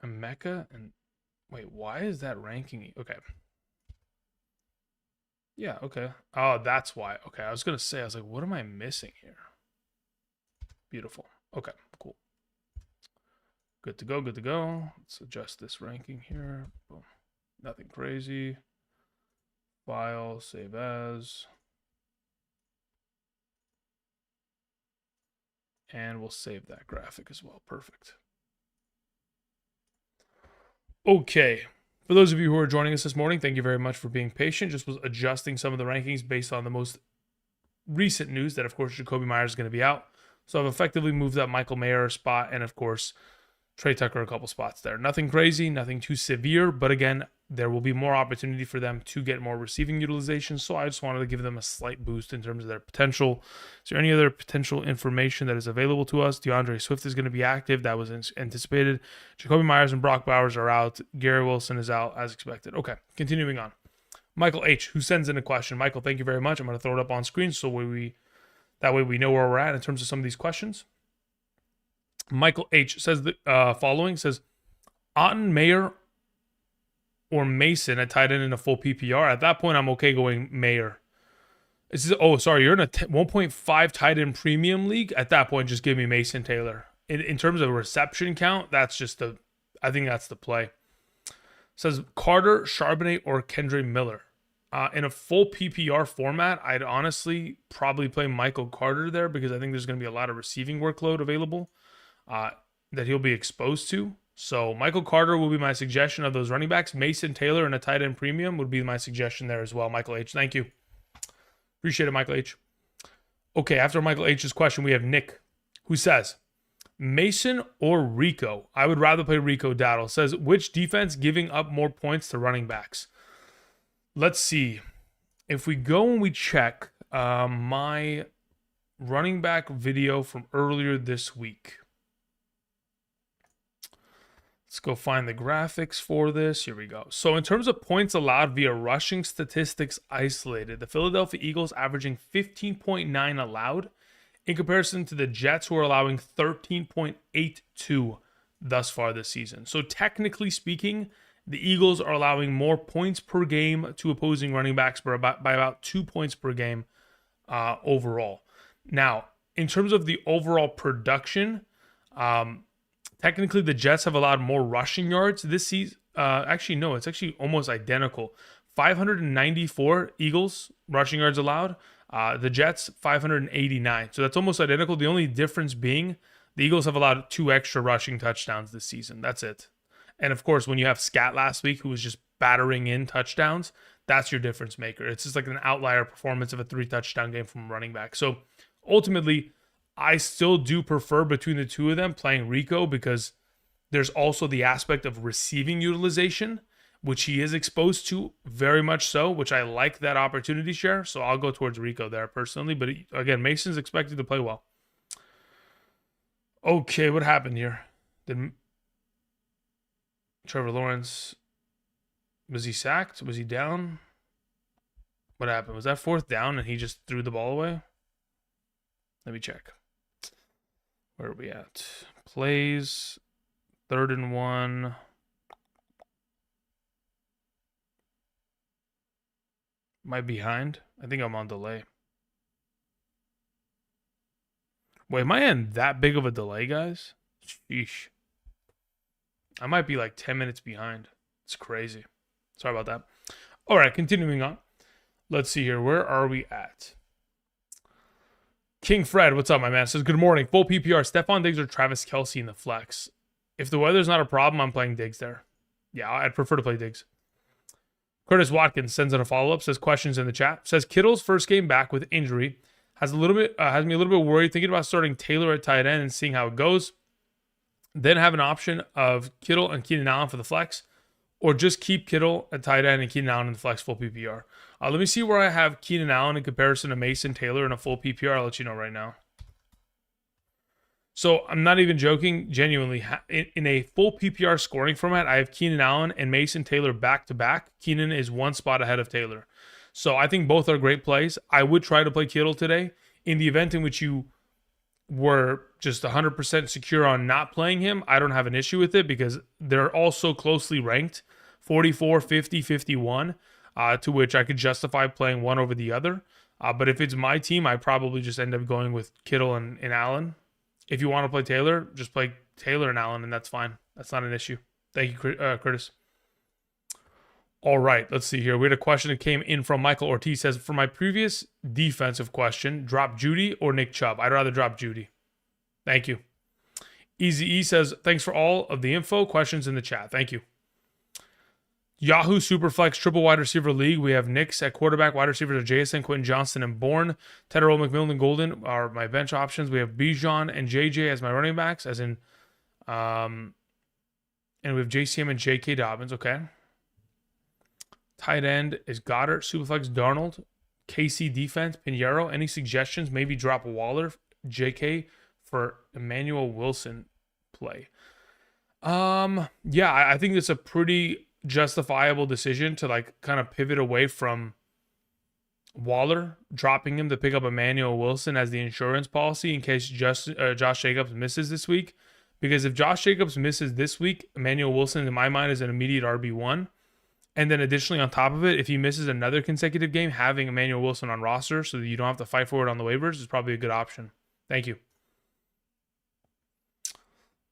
Emeka and wait, why is that ranking? Okay. Yeah, okay. Oh, that's why. Okay, I was gonna say, I was like, what am I missing here? Beautiful. Okay, cool. Good to go, good to go. Let's adjust this ranking here. Boom. Nothing crazy. File, save as. And we'll save that graphic as well. Perfect. Okay. For those of you who are joining us this morning, thank you very much for being patient. Just was adjusting some of the rankings based on the most recent news that, of course, Jacoby Myers is going to be out. So I've effectively moved up Michael Mayer a spot and, of course, Trey Tucker a couple spots there. Nothing crazy, nothing too severe, but again, there will be more opportunity for them to get more receiving utilization. So I just wanted to give them a slight boost in terms of their potential. Is there any other potential information that is available to us? DeAndre Swift is going to be active. That was anticipated. Jacoby Myers and Brock Bowers are out. Gary Wilson is out as expected. Okay, continuing on. Michael H., who sends in a question. Michael, thank you very much. I'm going to throw it up on screen so that way we know where we're at in terms of some of these questions. Michael H. says the following, says, Otten, Mayer, or Mason at tight end in a full PPR. At that point, I'm okay going Mayer. It says, oh, sorry, you're in a 1.5 tight end premium league. At that point, just give me Mason Taylor. in terms of reception count, that's just I think that's the play. It says Carter, Charbonnet, or Kendre Miller. In a full PPR format, I'd honestly probably play Michael Carter there because I think there's going to be a lot of receiving workload available that he'll be exposed to. So Michael Carter will be my suggestion of those running backs. Mason Taylor and a tight end premium would be my suggestion there as well. Michael H. Thank you. Appreciate it, Michael H. Okay, after Michael H's question, we have Nick, who says, Mason or Rico? I would rather play Rico Dowdle. Says, which defense giving up more points to running backs? Let's see. If we go and we check my running back video from earlier this week. Let's go find the graphics for this. Here we go. So in terms of points allowed via rushing statistics isolated, the Philadelphia Eagles averaging 15.9 allowed in comparison to the Jets, who are allowing 13.82 thus far this season. So technically speaking, the Eagles are allowing more points per game to opposing running backs by about 2 points per game overall. Now, in terms of the overall production, technically the Jets have allowed more rushing yards this season. Actually, no, it's actually almost identical. 594 Eagles rushing yards allowed. The Jets, 589. So that's almost identical. The only difference being the Eagles have allowed 2 extra rushing touchdowns this season. That's it. And of course, when you have Scat last week, who was just battering in touchdowns, that's your difference maker. It's just like an outlier performance of a 3-touchdown game from a running back. So ultimately, I still do prefer between the two of them playing Rico because there's also the aspect of receiving utilization, which he is exposed to very much so, which I like that opportunity share. So I'll go towards Rico there personally. But again, Mason's expected to play well. Okay, what happened here? Did Trevor Lawrence, was he sacked? Was he down? What happened? Was that 4th down and he just threw the ball away? Let me check. Where are we at? Plays, 3rd and 1. Am I behind? I think I'm on delay. Wait, am I in that big of a delay, guys? Sheesh. I might be like 10 minutes behind. It's crazy. Sorry about that. All right, continuing on. Let's see here. Where are we at? King Fred, what's up, my man? Says, good morning. Full PPR, Stephon Diggs or Travis Kelce in the flex. If the weather's not a problem, I'm playing Diggs there. Yeah, I'd prefer to play Diggs. Curtis Watkins sends in a follow-up, says questions in the chat. Says Kittle's first game back with injury has me a little bit worried, thinking about starting Taylor at tight end and seeing how it goes. Then have an option of Kittle and Keenan Allen for the flex, or just keep Kittle at tight end and Keenan Allen in the flex full PPR. Let me see where I have Keenan Allen in comparison to Mason Taylor in a full PPR. I'll let you know right now. So I'm not even joking. Genuinely, in a full PPR scoring format, I have Keenan Allen and Mason Taylor back to back. Keenan is 1 spot ahead of Taylor. So I think both are great plays. I would try to play Kittle today. In the event in which you were just 100% secure on not playing him, I don't have an issue with it because they're all so closely ranked, 44, 50, 51, to which I could justify playing one over the other. But if it's my team, I probably just end up going with Kittle and Allen. If you want to play Taylor, just play Taylor and Allen, and that's fine. That's not an issue. Thank you, Curtis. All right, let's see here. We had a question that came in from Michael Ortiz. Says, for my previous defensive question, drop Judy or Nick Chubb? I'd rather drop Judy. Thank you. Easy E says, thanks for all of the info. Questions in the chat. Thank you. Yahoo Superflex Triple Wide Receiver League. We have Knicks at quarterback. Wide receivers are JSN, Quentin Johnston, and Bourne. Tedderell, McMillan, and Golden are my bench options. We have Bijan and JJ as my running backs, as in, and we have JCM and JK Dobbins. Okay. Tight end is Goddard, Superflex Darnold, KC defense, Pinheiro. Any suggestions? Maybe drop Waller, JK for Emmanuel Wilson play. Yeah, I think it's a pretty justifiable decision to like kind of pivot away from Waller, dropping him to pick up Emmanuel Wilson as the insurance policy in case Josh Jacobs misses this week. Because if Josh Jacobs misses this week, Emmanuel Wilson, in my mind, is an immediate RB1. And then additionally, on top of it, if he misses another consecutive game, having Emmanuel Wilson on roster so that you don't have to fight for it on the waivers is probably a good option. Thank you.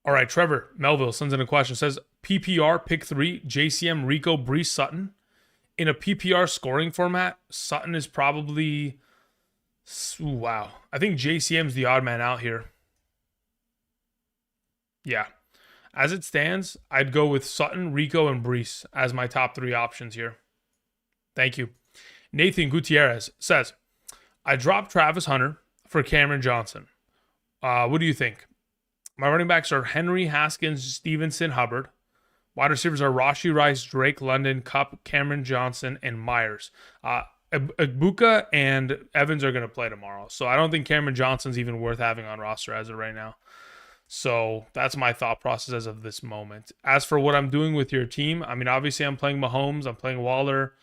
All right, Trevor Melville sends in a question. Says PPR pick 3, JCM, Rico, Brees, Sutton. In a PPR scoring format, Sutton is probably, wow. I think JCM's the odd man out here. Yeah. As it stands, I'd go with Sutton, Rico, and Brees as my top 3 options here. Thank you. Nathan Gutierrez says, I dropped Travis Hunter for Cameron Johnson. What do you think? My running backs are Henry, Haskins, Stevenson, Hubbard. Wide receivers are Rashee Rice, Drake, London, Kupp, Cameron Johnson, and Myers. Ibuka and Evans are going to play tomorrow. So I don't think Cameron Johnson's even worth having on roster as of right now. So that's my thought process as of this moment. As for what I'm doing with your team, I mean, obviously I'm playing Mahomes. I'm playing Waller.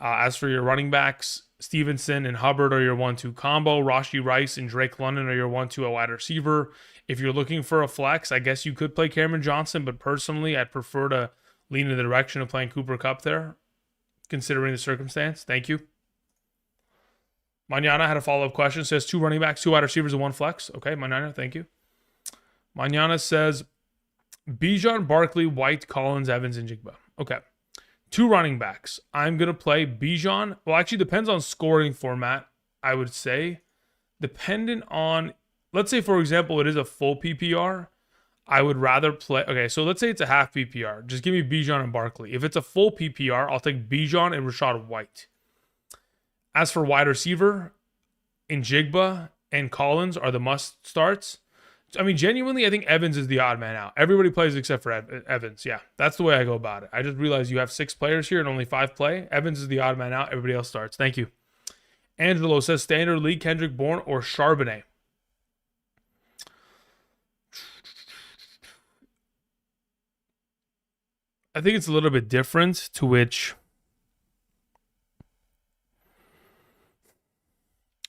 As for your running backs, Stevenson and Hubbard are your 1-2 combo. Rashee Rice and Drake London are your 1-2 wide receiver. If you're looking for a flex, I guess you could play Cameron Johnson, but personally, I'd prefer to lean in the direction of playing Cooper Kupp there, considering the circumstance. Thank you. Manana had a follow-up question. It says 2 running backs, 2 wide receivers, and 1 flex. Okay, Manana, thank you. Manana says Bijan, Barkley, White, Collins, Evans, and Jigba. Okay. 2 running backs. I'm going to play Bijan. Well, actually, depends on scoring format, I would say. Dependent on, let's say, for example, it is a full PPR. I would rather play, okay, so let's say it's a half PPR. Just give me Bijan and Barkley. If it's a full PPR, I'll take Bijan and Rashad White. As for wide receiver, Njigba and Collins are the must starts. I mean, genuinely, I think Evans is the odd man out. Everybody plays except for Evans. Yeah, that's the way I go about it. I just realized you have 6 players here and only 5 play. Evans is the odd man out. Everybody else starts. Thank you. Angelo says standard league, Kendrick Bourne or Charbonnet. I think it's a little bit different, to which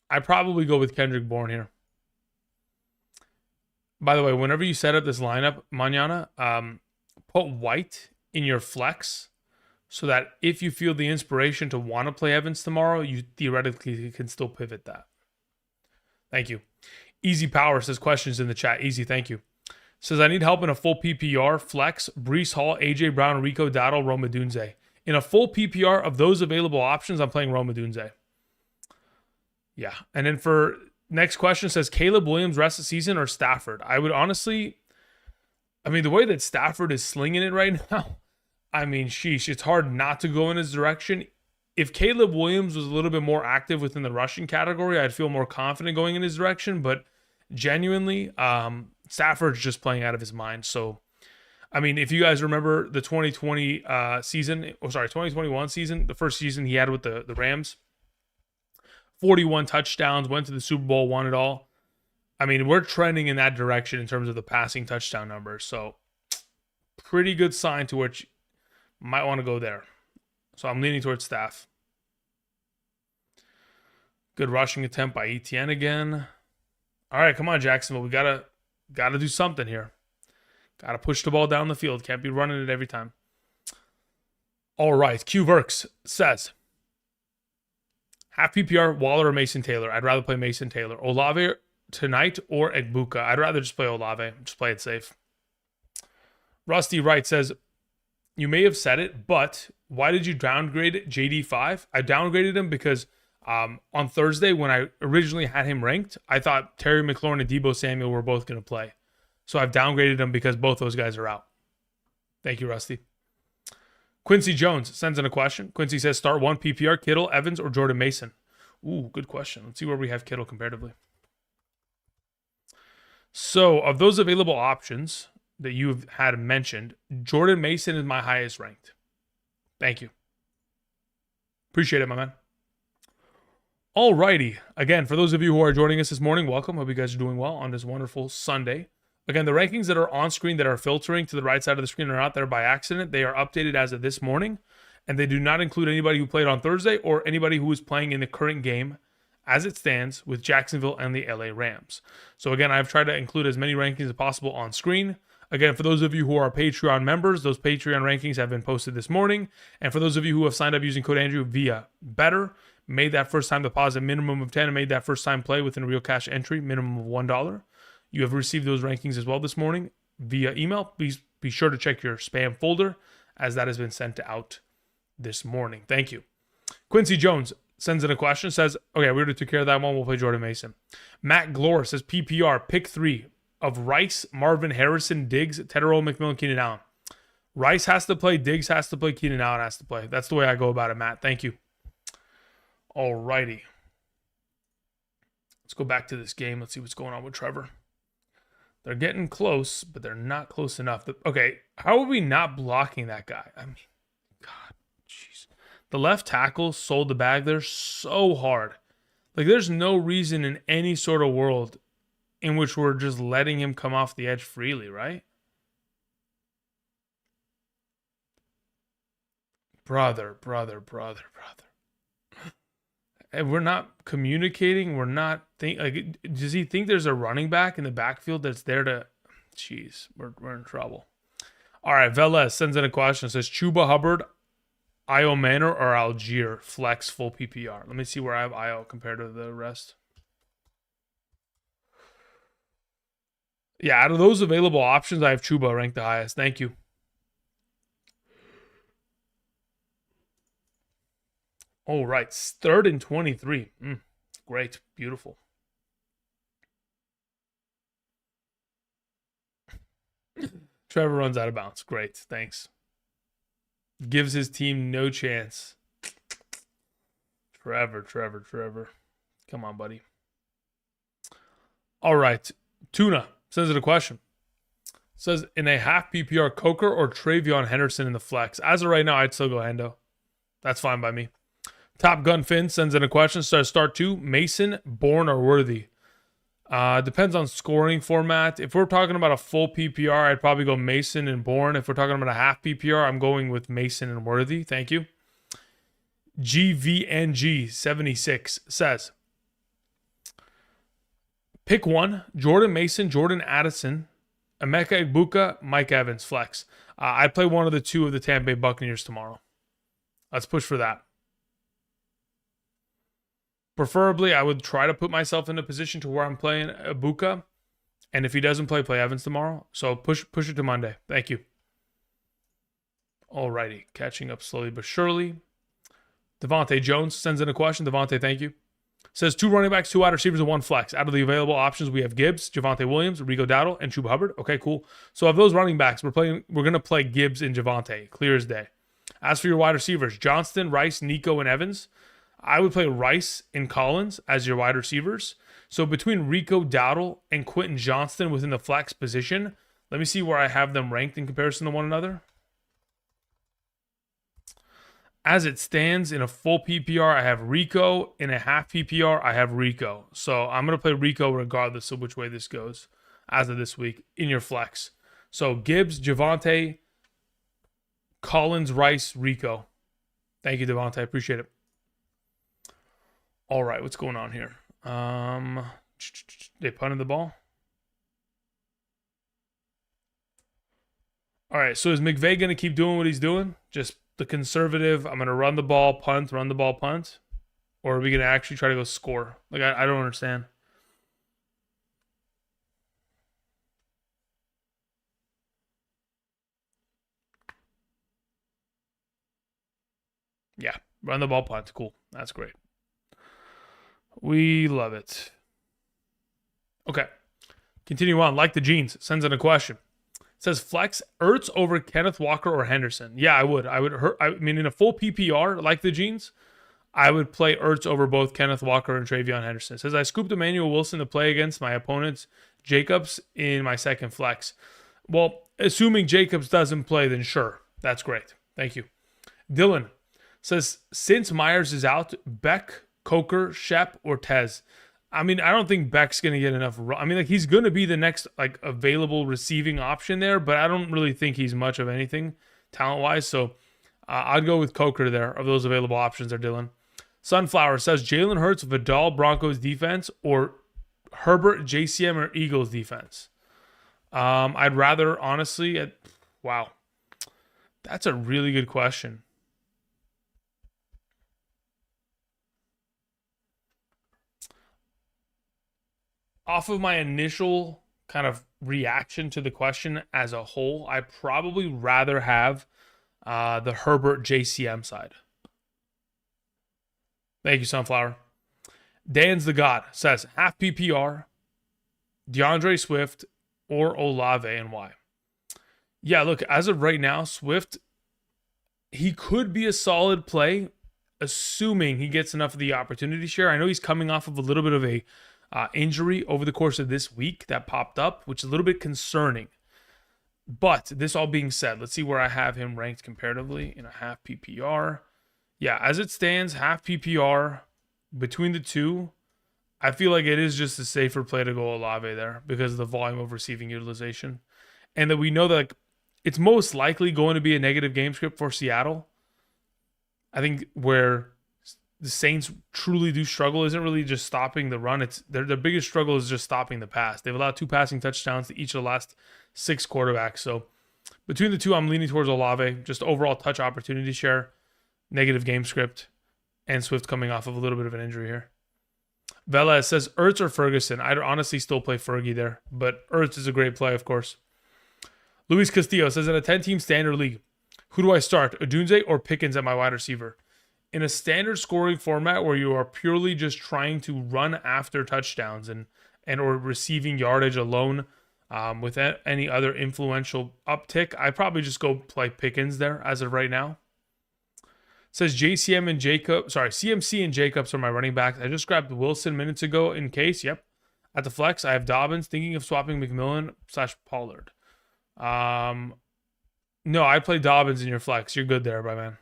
I probably go with Kendrick Bourne here. By the way, whenever you set up this lineup, Manana, put White in your flex so that if you feel the inspiration to want to play Evans tomorrow, you theoretically can still pivot that. Thank you. Easy Power says questions in the chat. Easy, thank you. Says, I need help in a full PPR, flex, Brees Hall, AJ Brown, Rico Dowdle, Rome Odunze. In a full PPR of those available options, I'm playing Rome Odunze. Yeah. And then for next question says, Caleb Williams rest of the season or Stafford? I would honestly, I mean, the way that Stafford is slinging it right now, I mean, sheesh, it's hard not to go in his direction. If Caleb Williams was a little bit more active within the rushing category, I'd feel more confident going in his direction. But genuinely, Stafford's just playing out of his mind. So, I mean, if you guys remember the 2020 2021 season, the first season he had with the Rams, 41 touchdowns, went to the Super Bowl, won it all. I mean, we're trending in that direction in terms of the passing touchdown numbers. So, pretty good sign to which you might want to go there. So, I'm leaning towards Staff. Good rushing attempt by Etienne again. All right, come on, Jacksonville. We gotta do something here. Gotta push the ball down the field. Can't be running it every time. All right, Q Verks says, half PPR, Waller or Mason Taylor. I'd rather play Mason Taylor. Olave tonight or Egbuka. I'd rather just play Olave. Just play it safe. Rusty Wright says, you may have said it, but why did you downgrade JD5? I downgraded him because on Thursday, when I originally had him ranked, I thought Terry McLaurin and Deebo Samuel were both going to play. So I've downgraded him because both those guys are out. Thank you, Rusty. Quincy Jones sends in a question. Quincy says, start 1 PPR, Kittle, Evans, or Jordan Mason? Ooh, good question. Let's see where we have Kittle comparatively. So of those available options that you've had mentioned, Jordan Mason is my highest ranked. Thank you. Appreciate it, my man. Alrighty. Again, for those of you who are joining us this morning, welcome. Hope you guys are doing well on this wonderful Sunday. Again, the rankings that are on screen that are filtering to the right side of the screen are not there by accident. They are updated as of this morning, and they do not include anybody who played on Thursday or anybody who is playing in the current game as it stands with Jacksonville and the LA Rams. So again, I've tried to include as many rankings as possible on screen. Again, for those of you who are Patreon members, those Patreon rankings have been posted this morning. And for those of you who have signed up using code Andrew via Betr, made that first time deposit minimum of 10 and made that first time play within a real cash entry minimum of $1, you have received those rankings as well this morning. via email, please be sure to check your spam folder as that has been sent out this morning. Thank you. Quincy Jones sends in a question, says, okay, we already took care of that one. We'll play Jordan Mason. Matt Glore says, PPR, pick 3 of Rice, Marvin Harrison, Diggs, Tedero, McMillan, Keenan Allen. Rice has to play, Diggs has to play, Keenan Allen has to play. That's the way I go about it, Matt. Thank you. All righty. Let's go back to this game. Let's see what's going on with Trevor. They're getting close, but they're not close enough. Okay, how are we not blocking that guy? I mean, God, jeez. The left tackle sold the bag there so hard. Like, there's no reason in any sort of world in which we're just letting him come off the edge freely, right? Brother. And we're not communicating. We're not does he think there's a running back in the backfield that's there to? Jeez, we're in trouble. All right, Velez sends in a question. Says Chuba Hubbard, Io Manor, or Algier flex full PPR. Let me see where I have Io compared to the rest. Yeah, out of those available options, I have Chuba ranked the highest. Thank you. All right, 3rd and 23. Great, beautiful. Trevor runs out of bounds. Great, thanks. Gives his team no chance. Trevor. Come on, buddy. All right, Tuna sends it a question. Says, in a half PPR, Coker or Travion Henderson in the flex? As of right now, I'd still go Hendo. That's fine by me. Top Gun Finn sends in a question. Start 2. Mason, Bourne, or Worthy? Depends on scoring format. If we're talking about a full PPR, I'd probably go Mason and Bourne. If we're talking about a half PPR, I'm going with Mason and Worthy. Thank you. GVNG76 says, pick 1. Jordan Mason, Jordan Addison, Emeka Egbuka, Mike Evans, flex. I'd play one of the 2 of the Tampa Bay Buccaneers tomorrow. Let's push for that. Preferably, I would try to put myself in a position to where I'm playing Egbuka. And if he doesn't play Evans tomorrow. So push it to Monday. Thank you. Alrighty. Catching up slowly but surely. Devontae Jones sends in a question. Devontae, thank you. Says 2 running backs, 2 wide receivers, and 1 flex. Out of the available options, we have Gibbs, Javonte Williams, Rico Dowdle, and Chuba Hubbard. Okay, cool. So of those running backs, we're going to play Gibbs and Javonte. Clear as day. As for your wide receivers, Johnston, Rice, Nico, and Evans. I would play Rice and Collins as your wide receivers. So between Rico Dowdle and Quentin Johnston within the flex position, let me see where I have them ranked in comparison to one another. As it stands in a full PPR, I have Rico. In a half PPR, I have Rico. So I'm going to play Rico regardless of which way this goes as of this week in your flex. So Gibbs, Javonte, Collins, Rice, Rico. Thank you, Devontae. I appreciate it. All right, what's going on here? They punted the ball. All right, so is McVay going to keep doing what he's doing? Just the conservative, I'm going to run the ball, punt, run the ball, punt? Or are we going to actually try to go score? Like, I don't understand. Yeah, run the ball, punt. Cool. That's great. We love it. Okay. Continue on. Like the Jeans sends in a question. It says flex Ertz over Kenneth Walker or Henderson. Yeah, I would. I mean, in a full PPR, like the Jeans, I would play Ertz over both Kenneth Walker and Travion Henderson. It says I scooped Emmanuel Wilson to play against my opponent's Jacobs in my second flex. Well, assuming Jacobs doesn't play, then sure. That's great. Thank you. Dylan says, since Myers is out, Beck, Coker, Shep, or Tez. I mean, I don't think Beck's going to get enough. I mean, like, he's going to be the next like available receiving option there, but I don't really think he's much of anything talent-wise. So I'd go with Coker there of those available options there, Dylan. Sunflower says Jalen Hurts, Vidal, Broncos defense, or Herbert, JCM, or Eagles defense. I'd rather, honestly, wow. That's a really good question. Off of my initial kind of reaction to the question as a whole, I probably rather have the Herbert JCM side. Thank you, Sunflower. Dan's the God says half PPR, DeAndre Swift, or Olave, and why? Yeah, look, as of right now, Swift, he could be a solid play, assuming he gets enough of the opportunity share. I know he's coming off of a little bit of a injury over the course of this week that popped up, which is a little bit concerning. But this all being said, let's see where I have him ranked comparatively in a half PPR. Yeah, as it stands, half PPR between the two, I feel like it is just a safer play to go Olave there because of the volume of receiving utilization. And that we know that it's most likely going to be a negative game script for Seattle. I think where the Saints truly do struggle isn't really just stopping the run. It's their biggest struggle is just stopping the pass. They've allowed 2 passing touchdowns to each of the last 6 quarterbacks. So between the two, I'm leaning towards Olave. Just overall touch opportunity share, negative game script, and Swift coming off of a little bit of an injury here. Velez says Ertz or Ferguson. I'd honestly still play Fergie there, but Ertz is a great play, of course. Luis Castillo says, in a 10-team standard league, who do I start, Odunze or Pickens at my wide receiver? In a standard scoring format where you are purely just trying to run after touchdowns and or receiving yardage alone without any other influential uptick, I'd probably just go play Pickens there as of right now. Says CMC and Jacobs are my running backs. I just grabbed Wilson minutes ago in case. Yep. At the flex, I have Dobbins, thinking of swapping McMillan/Pollard. No, I play Dobbins in your flex. You're good there, my man.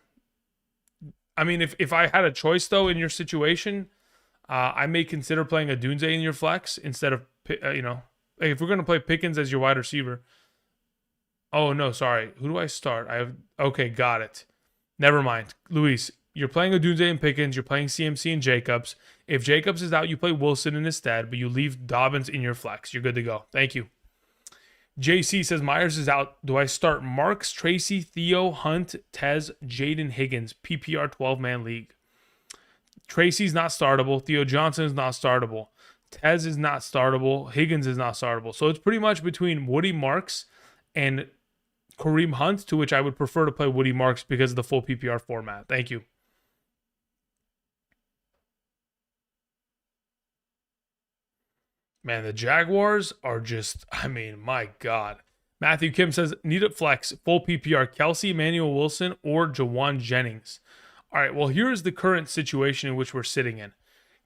I mean, if I had a choice, though, in your situation, I may consider playing a Odunze in your flex instead of, if we're going to play Pickens as your wide receiver. Oh, no, sorry. Who do I start? Okay, got it. Never mind. Luis, you're playing Odunze and Pickens. You're playing CMC and Jacobs. If Jacobs is out, you play Wilson in his stead, but you leave Dobbins in your flex. You're good to go. Thank you. JC says Myers is out. Do I start Marks, Tracy, Theo, Hunt, Tez, Jaden Higgins, PPR 12-man league? Tracy's not startable. Theo Johnson is not startable. Tez is not startable. Higgins is not startable. So it's pretty much between Woody Marks and Kareem Hunt, to which I would prefer to play Woody Marks because of the full PPR format. Thank you. Man, the Jaguars are just, my God. Matthew Kim says, need a flex, full PPR, Kelsey, Emmanuel Wilson, or Jawan Jennings. All right, well, here's the current situation in which we're sitting in.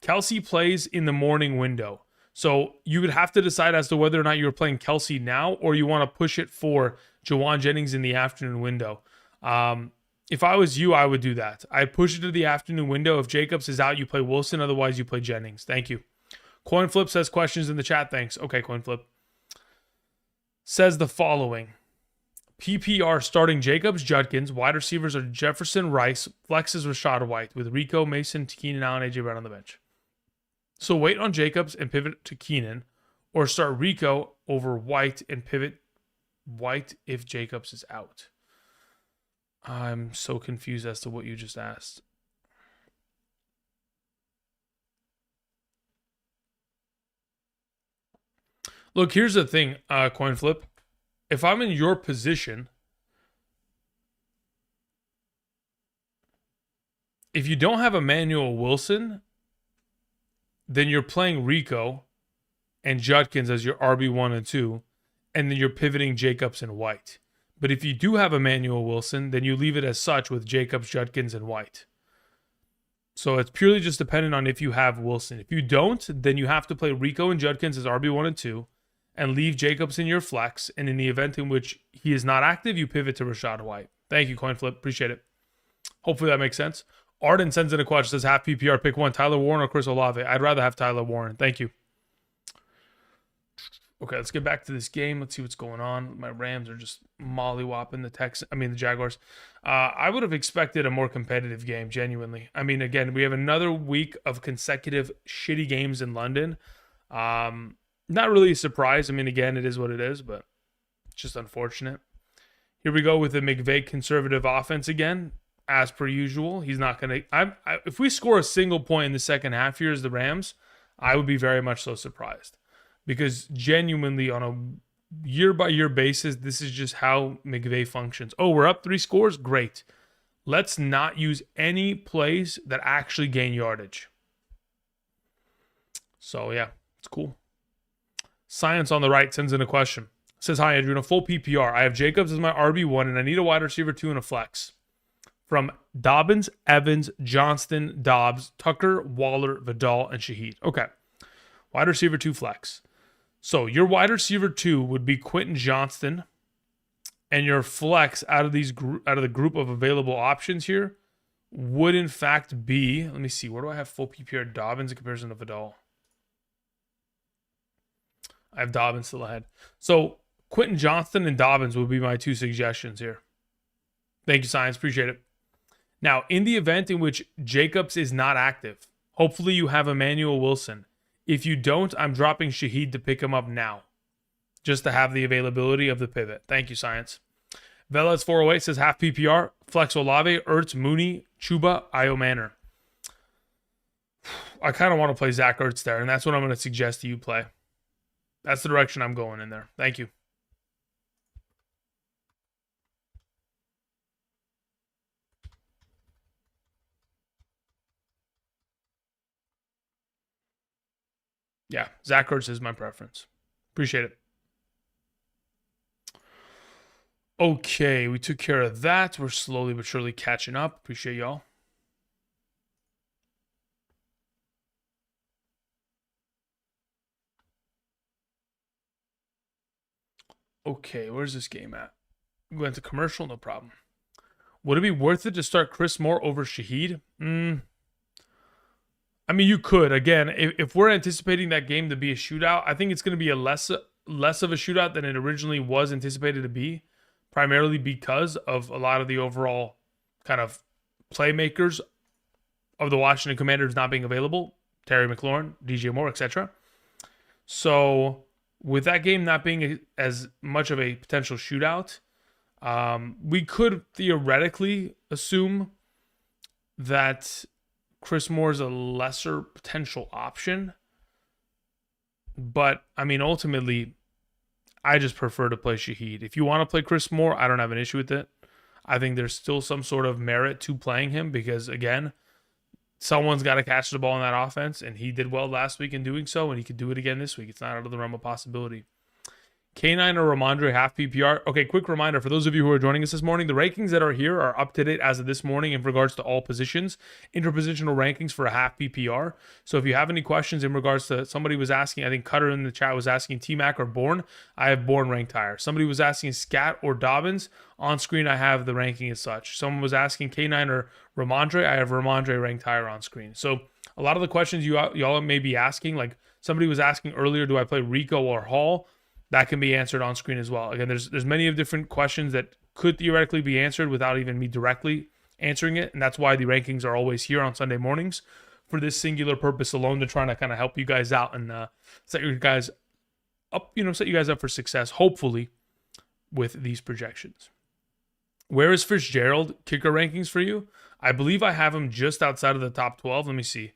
Kelsey plays in the morning window. So you would have to decide as to whether or not you're playing Kelsey now or you want to push it for Jawan Jennings in the afternoon window. If I was you, I would do that. I'd push it to the afternoon window. If Jacobs is out, you play Wilson. Otherwise, you play Jennings. Thank you. CoinFlip says questions in the chat. Thanks. Okay, CoinFlip. Says the following. PPR starting Jacobs, Judkins. Wide receivers are Jefferson, Rice. Flexes Rashad White with Rico, Mason, Keenan Allen, AJ Brown on the bench. So wait on Jacobs and pivot to Keenan, or start Rico over White and pivot White if Jacobs is out. I'm so confused as to what you just asked. Look, here's the thing, CoinFlip. If I'm in your position, if you don't have Emmanuel Wilson, then you're playing Rico and Judkins as your RB1 and 2, and then you're pivoting Jacobs and White. But if you do have Emmanuel Wilson, then you leave it as such with Jacobs, Judkins, and White. So it's purely just dependent on if you have Wilson. If you don't, then you have to play Rico and Judkins as RB1 and 2, and leave Jacobs in your flex. And in the event in which he is not active, you pivot to Rashad White. Thank you, CoinFlip. Appreciate it. Hopefully that makes sense. Arden sends in a question, says half PPR, pick one, Tyler Warren or Chris Olave. I'd rather have Tyler Warren. Thank you. Okay, let's get back to this game. Let's see what's going on. My Rams are just mollywopping the Jaguars. I would have expected a more competitive game, genuinely. Again, we have another week of consecutive shitty games in London. Not really a surprise. Again, it is what it is, but it's just unfortunate. Here we go with the McVay conservative offense again. As per usual, he's not going to... If we score a single point in the second half here as the Rams, I would be very much so surprised. Because genuinely, on year-by-year basis, this is just how McVay functions. Oh, we're up 3 scores? Great. Let's not use any plays that actually gain yardage. So, yeah, it's cool. Science on the right sends in a question. Says, hi, Andrew. In a full PPR, I have Jacobs as my RB1, and I need a wide receiver 2 and a flex. From Dobbins, Evans, Johnston, Dobbs, Tucker, Waller, Vidal, and Shaheed. Okay. Wide receiver 2 flex. So your wide receiver 2 would be Quentin Johnston, and your flex out of the group of available options here would in fact be, let me see, where do I have full PPR Dobbins in comparison to Vidal? I have Dobbins still ahead. So Quentin Johnston and Dobbins would be my 2 suggestions here. Thank you, Science. Appreciate it. Now, in the event in which Jacobs is not active, hopefully you have Emmanuel Wilson. If you don't, I'm dropping Shaheed to pick him up now, just to have the availability of the pivot. Thank you, Science. Velez 408 says half PPR, Flex Olave, Ertz, Mooney, Chuba, Io Manor. I kind of want to play Zach Ertz there, and that's what I'm going to suggest you play. That's the direction I'm going in there. Thank you. Yeah, Zach Ertz is my preference. Appreciate it. Okay, we took care of that. We're slowly but surely catching up. Appreciate y'all. Okay, where's this game at? We went to commercial, no problem. Would it be worth it to start Chris Moore over Shaheed? I mean, you could. Again, if we're anticipating that game to be a shootout, I think it's going to be a less of a shootout than it originally was anticipated to be, primarily because of a lot of the overall kind of playmakers of the Washington Commanders not being available. Terry McLaurin, DJ Moore, etc. So with that game not being as much of a potential shootout, we could theoretically assume that Chris Moore is a lesser potential option. But, I mean, ultimately, I just prefer to play Shaheed. If you want to play Chris Moore, I don't have an issue with it. I think there's still some sort of merit to playing him because, again, someone's got to catch the ball in that offense, and he did well last week in doing so, and he could do it again this week. It's not out of the realm of possibility. K9 or Ramondre, half PPR. Okay, quick reminder for those of you who are joining us this morning, the rankings that are here are up to date as of this morning in regards to all positions, interpositional rankings for a half PPR. So if you have any questions in regards to, somebody was asking, I think Cutter in the chat was asking T-Mac or Bourne. I have Bourne ranked higher. Somebody was asking Scat or Dobbins. On screen, I have the ranking as such. Someone was asking K9 or Ramondre. I have Ramondre ranked higher on screen. So a lot of the questions y'all may be asking, like somebody was asking earlier, do I play Rico or Hall? That can be answered on screen as well. Again, there's many of different questions that could theoretically be answered without even me directly answering it, and that's why the rankings are always here on Sunday mornings for this singular purpose alone, to try to kind of help you guys out and set you guys up for success, hopefully, with these projections. Where is Fitzgerald kicker rankings for you? I believe I have him just outside of the top 12. Let me see.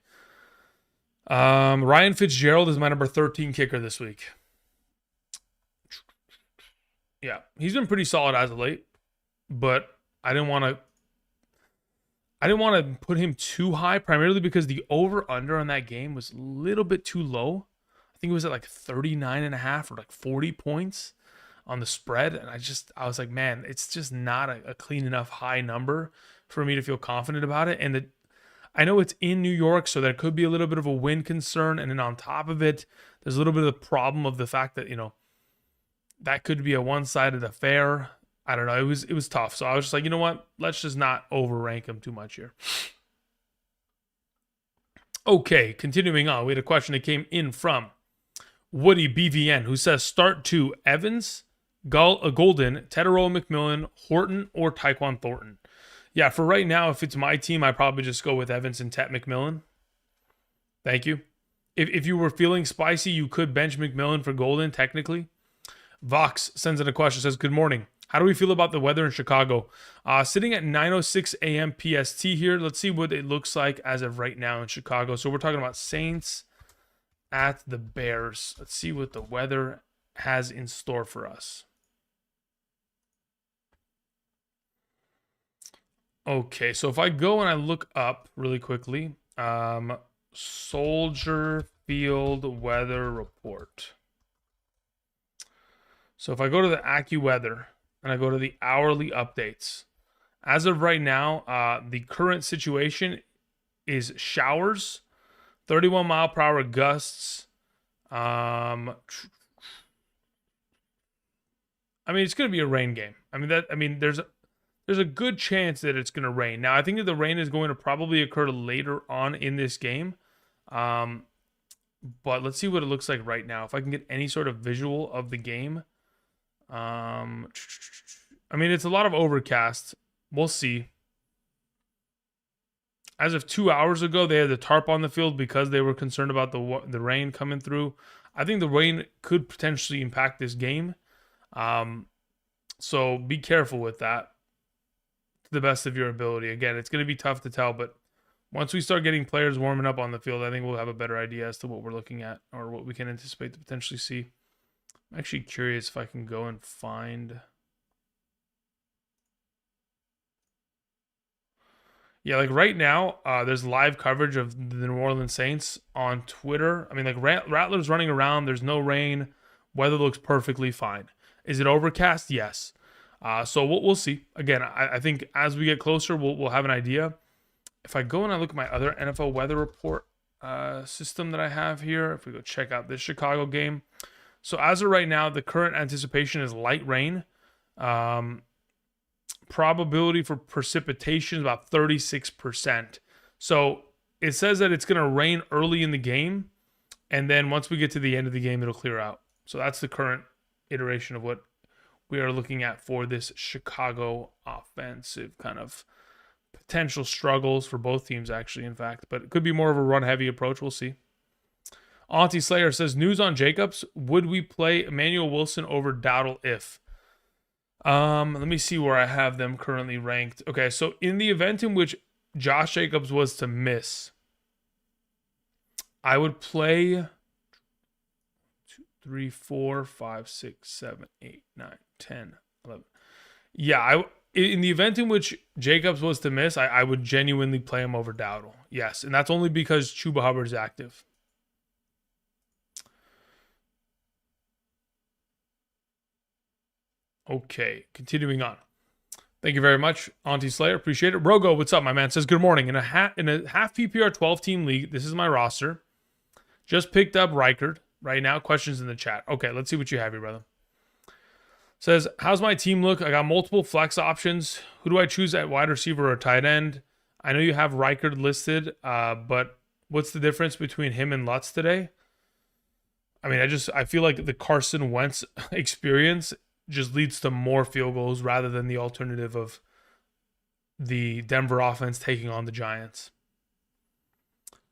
Ryan Fitzgerald is my number 13 kicker this week. Yeah, he's been pretty solid as of late, but I didn't want to put him too high, primarily because the over-under on that game was a little bit too low. I think it was at like 39.5 or like 40 points on the spread, and I was like, man, it's just not a clean enough high number for me to feel confident about it. And I know it's in New York, so there could be a little bit of a wind concern, and then on top of it, there's a little bit of the problem of the fact that, that could be a one-sided affair. I don't know. It was tough. So I was just like, you know what? Let's just not overrank him too much here. Okay, continuing on. We had a question that came in from Woody BVN, who says start 2 Evans, Golden, Tedero McMillan, Horton, or Tyquan Thornton. Yeah, for right now, if it's my team, I probably just go with Evans and Tet McMillan. Thank you. If you were feeling spicy, you could bench McMillan for Golden, technically. Vox sends in a question, says, good morning. How do we feel about the weather in Chicago? Sitting at 9:06 a.m. PST here. Let's see what it looks like as of right now in Chicago. So we're talking about Saints at the Bears. Let's see what the weather has in store for us. Okay, so if I go and I look up really quickly, Soldier Field Weather Report. So if I go to the AccuWeather and I go to the hourly updates, as of right now, the current situation is showers, 31 mile per hour gusts. I mean, it's going to be a rain game. There's a good chance that it's going to rain. Now, I think that the rain is going to probably occur later on in this game. But let's see what it looks like right now. If I can get any sort of visual of the game. I mean, it's a lot of overcast. We'll see. As of 2 hours ago, they had the tarp on the field because they were concerned about the rain coming through. I think the rain could potentially impact this game. So be careful with that to the best of your ability. Again, it's going to be tough to tell, but once we start getting players warming up on the field, I think we'll have a better idea as to what we're looking at or what we can anticipate to potentially see. I'm actually curious if I can go and find... Yeah, like right now, there's live coverage of the New Orleans Saints on Twitter. I mean, like Rattler's running around. There's no rain. Weather looks perfectly fine. Is it overcast? Yes. So we'll see. Again, I think as we get closer, we'll have an idea. If I go and I look at my other NFL weather report system that I have here, if we go check out this Chicago game. So as of right now, the current anticipation is light rain. Probability for precipitation is about 36%. So it says that it's going to rain early in the game, and then once we get to the end of the game, it'll clear out. So that's the current iteration of what we are looking at for this Chicago offensive kind of potential struggles for both teams, actually, in fact. But it could be more of a run-heavy approach. We'll see. Auntie Slayer says, news on Jacobs. Would we play Emmanuel Wilson over Dowdle if? Let me see where I have them currently ranked. Okay, so in the event in which Josh Jacobs was to miss, I would play 2, 3, 4, 5, 6, 7, 8, 9, 10, 11. Yeah, in the event in which Jacobs was to miss, I would genuinely play him over Dowdle. Yes, and that's only because Chuba Hubbard's active. Okay, continuing on. Thank you very much, Auntie Slayer. Appreciate it. Rogo, what's up, my man? Says, good morning. In a half PPR 12-team league, this is my roster. Just picked up Reichard right now. Questions in the chat. Okay, let's see what you have here, brother. Says, how's my team look? I got multiple flex options. Who do I choose at wide receiver or tight end? I know you have Reichard listed, but what's the difference between him and Lutz today? I mean, I feel like the Carson Wentz experience just leads to more field goals rather than the alternative of the Denver offense taking on the Giants.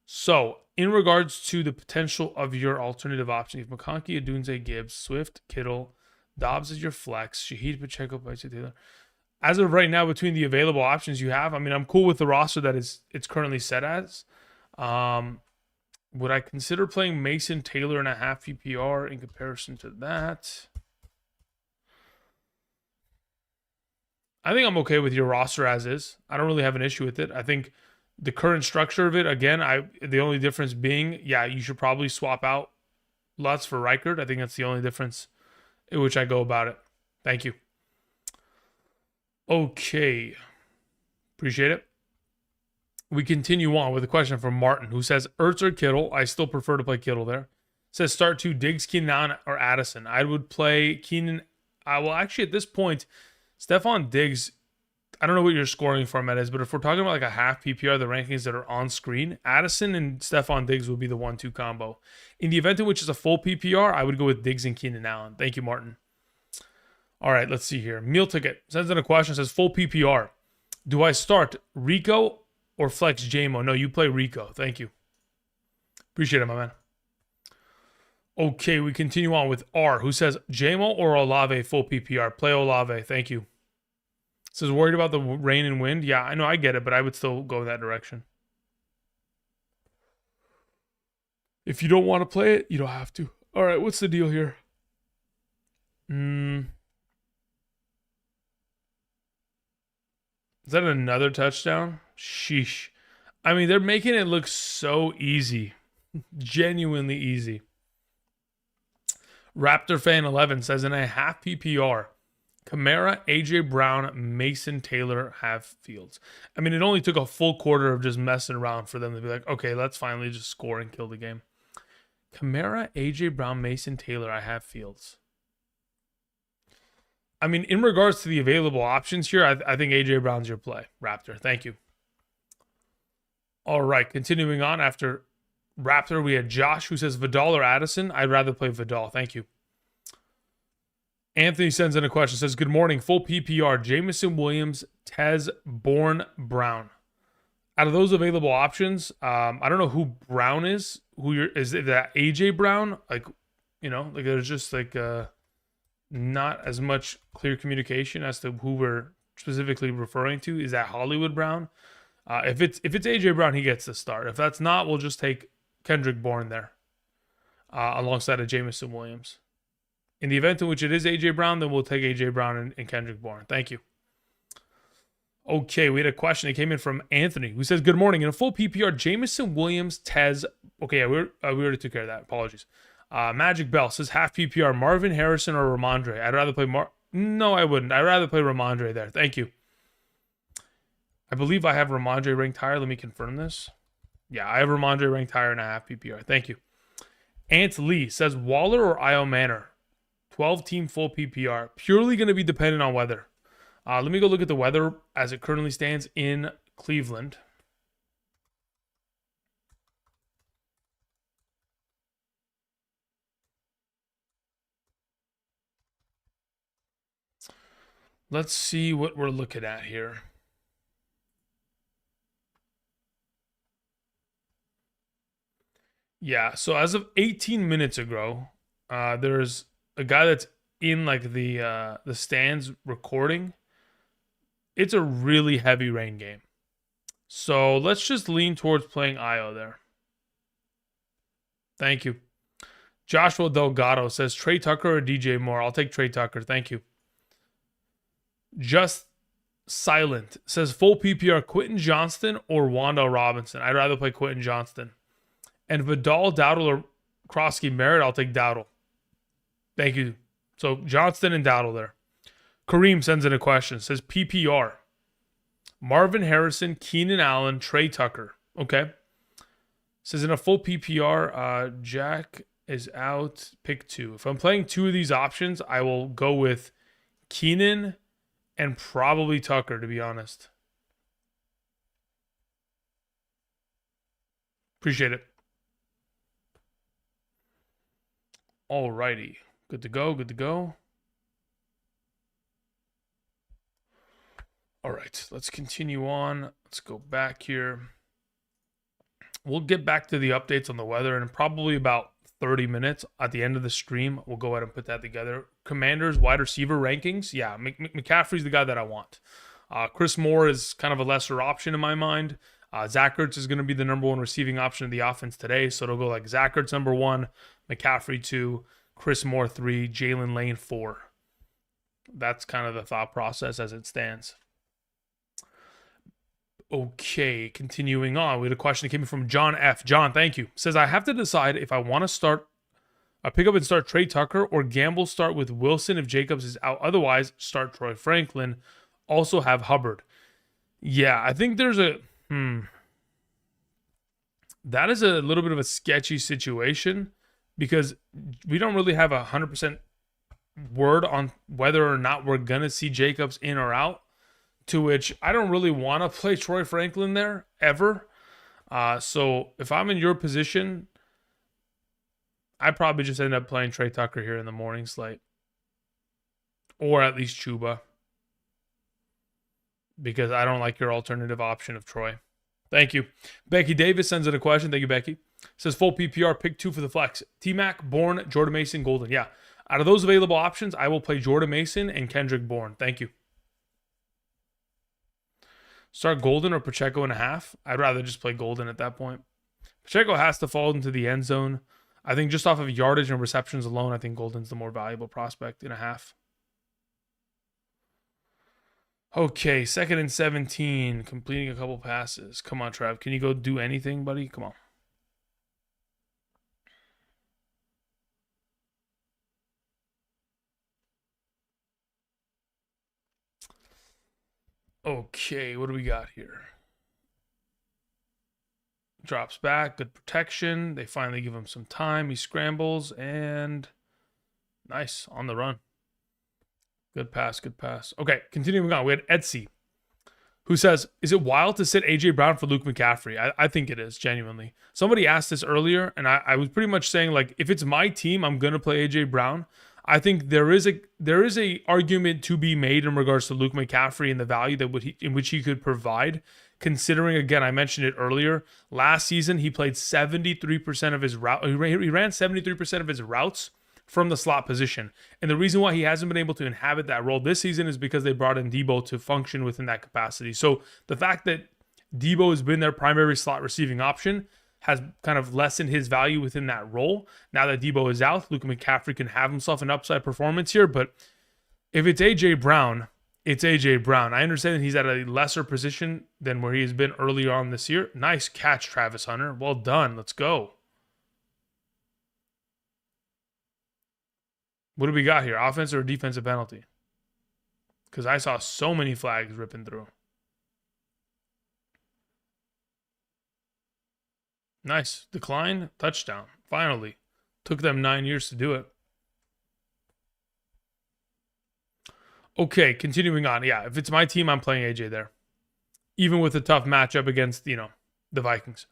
So, in regards to the potential of your alternative option, you have McConkey, Adunze, Gibbs, Swift, Kittle, Dobbs is your flex, Shaheed Pacheco, Bryce Taylor. As of right now, between the available options you have, I mean, I'm cool with the roster that it's currently set as. Would I consider playing Mason Taylor in a half PPR in comparison to that? I think I'm okay with your roster as is. I don't really have an issue with it. I think the current structure of it, again, the only difference being, yeah, you should probably swap out Lutz for Reichard. I think that's the only difference in which I go about it. Thank you. Okay. Appreciate it. We continue on with a question from Martin, who says, Ertz or Kittle? I still prefer to play Kittle there. Says, start 2, Diggs, Keenan Allen, or Addison. I would play Keenan. Well, actually, at this point, Stephon Diggs, I don't know what your scoring format is, but if we're talking about like a half PPR, the rankings that are on screen, Addison and Stephon Diggs would be the 1-2 combo. In the event in which it's a full PPR, I would go with Diggs and Keenan Allen. Thank you, Martin. All right, let's see here. Meal Ticket sends in a question, says full PPR. Do I start Rico or flex JMO? No, you play Rico. Thank you. Appreciate it, my man. Okay, we continue on with R, who says JMO or Olave full PPR. Play Olave. Thank you. Says worried about the rain and wind. Yeah, I know, I get it, but I would still go that direction. If you don't want to play it, you don't have to. All right, what's the deal here? Is that another touchdown? Sheesh. I mean, they're making it look so easy. Genuinely easy. Raptor Fan 11 says in a half PPR, Kamara, AJ Brown, Mason Taylor have Fields. I mean, it only took a full quarter of just messing around for them to be like, okay, let's finally just score and kill the game. Kamara, AJ Brown, Mason Taylor, I have Fields. I mean, in regards to the available options here, I think AJ Brown's your play. Raptor, thank you. All right, continuing on after Raptor, we had Josh who says Vidal or Addison. I'd rather play Vidal. Thank you. Anthony sends in a question. Says, good morning. Full PPR. Jameson Williams, Tez, Bourne, Brown. Out of those available options, I don't know who Brown is. Is it that AJ Brown? Like, like there's just like not as much clear communication as to who we're specifically referring to. Is that Hollywood Brown? If it's AJ Brown, he gets the start. If that's not, we'll just take Kendrick Bourne there alongside of Jameson Williams. In the event in which it is AJ Brown, then we'll take AJ Brown and Kendrick Bourne. Thank you. Okay, we had a question that came in from Anthony who says, good morning. In a full PPR, Jameson Williams, Tez. Okay, yeah, we already took care of that. Apologies. Magic Bell says half PPR, Marvin Harrison or Ramondre. I'd rather play No, I wouldn't. I'd rather play Ramondre there. Thank you. I believe I have Ramondre ranked higher. Let me confirm this. Yeah, I have Ramondre ranked higher in a half PPR. Thank you. Ant Lee says Waller or Io Manor. 12-team full PPR. Purely going to be dependent on weather. Let me go look at the weather as it currently stands in Cleveland. Let's see what we're looking at here. Yeah, so as of 18 minutes ago, there's a guy that's in like the stands recording. It's a really heavy rain game. So let's just lean towards playing Io there. Thank you. Joshua Delgado says Trey Tucker or DJ Moore. I'll take Trey Tucker. Thank you. Just Silent says full PPR Quentin Johnston or Wandale Robinson. I'd rather play Quentin Johnston. And Vidal, Dowdle, or Krosky Merritt, I'll take Dowdle. Thank you. So Johnston and Dowdle there. Kareem sends in a question. Says PPR. Marvin Harrison, Keenan Allen, Trey Tucker. Okay. Says in a full PPR, Jack is out. Pick 2. If I'm playing 2 of these options, I will go with Keenan and probably Tucker, to be honest. Appreciate it. Alrighty. Good to go. Good to go. All right. Let's continue on. Let's go back here. We'll get back to the updates on the weather in probably about 30 minutes. At the end of the stream, we'll go ahead and put that together. Commanders, wide receiver rankings. Yeah, McCaffrey's the guy that I want. Chris Moore is kind of a lesser option in my mind. Zach Ertz is going to be the number 1 receiving option of the offense today. So it'll go like Zach Ertz number 1, McCaffrey 2, Chris Moore 3, Jalen Lane 4. That's kind of the thought process as it stands. Okay, continuing on. We had a question that came in from John F. John, thank you. Says, I have to decide if I want to pick up and start Trey Tucker or gamble start with Wilson if Jacobs is out. Otherwise, start Troy Franklin. Also have Hubbard. Yeah, I think there's that is a little bit of a sketchy situation because we don't really have 100% word on whether or not we're going to see Jacobs in or out. To which I don't really want to play Troy Franklin there ever. So if I'm in your position, I probably just end up playing Trey Tucker here in the morning slate. Or at least Chuba. Because I don't like your alternative option of Troy. Thank you. Becky Davis sends in a question. Thank you, Becky. Says full PPR, pick 2 for the flex. T-Mac, Bourne, Jordan Mason, Golden. Yeah. Out of those available options, I will play Jordan Mason and Kendrick Bourne. Thank you. Start Golden or Pacheco in a half. I'd rather just play Golden at that point. Pacheco has to fall into the end zone. I think just off of yardage and receptions alone, I think Golden's the more valuable prospect in a half. Okay, 2nd and 17, completing a couple passes. Come on, Trev. Can you go do anything, buddy? Come on. Okay, what do we got here? Drops back, good protection. They finally give him some time. He scrambles, and nice, on the run. Good pass, good pass. Okay, continuing on. We had Etsy, who says, is it wild to sit A.J. Brown for Luke McCaffrey? I think it is, genuinely. Somebody asked this earlier, and I was pretty much saying, like, if it's my team, I'm going to play A.J. Brown. I think there is a argument to be made in regards to Luke McCaffrey and the value in which he could provide, considering, again, I mentioned it earlier, last season he played 73% of his route. He ran 73% of his routes from the slot position. And the reason why he hasn't been able to inhabit that role this season is because they brought in Debo to function within that capacity. So the fact that Debo has been their primary slot receiving option has kind of lessened his value within that role. Now that Debo is out, Luke McCaffrey can have himself an upside performance here. But if it's A.J. Brown, it's A.J. Brown. I understand that he's at a lesser position than where he has been earlier on this year. Nice catch, Travis Hunter. Well done. Let's go. What do we got here? Offensive or defensive penalty? Because I saw so many flags ripping through. Nice. Decline. Touchdown. Finally. Took them 9 years to do it. Okay, continuing on. Yeah, if it's my team, I'm playing AJ there. Even with a tough matchup against, the Vikings.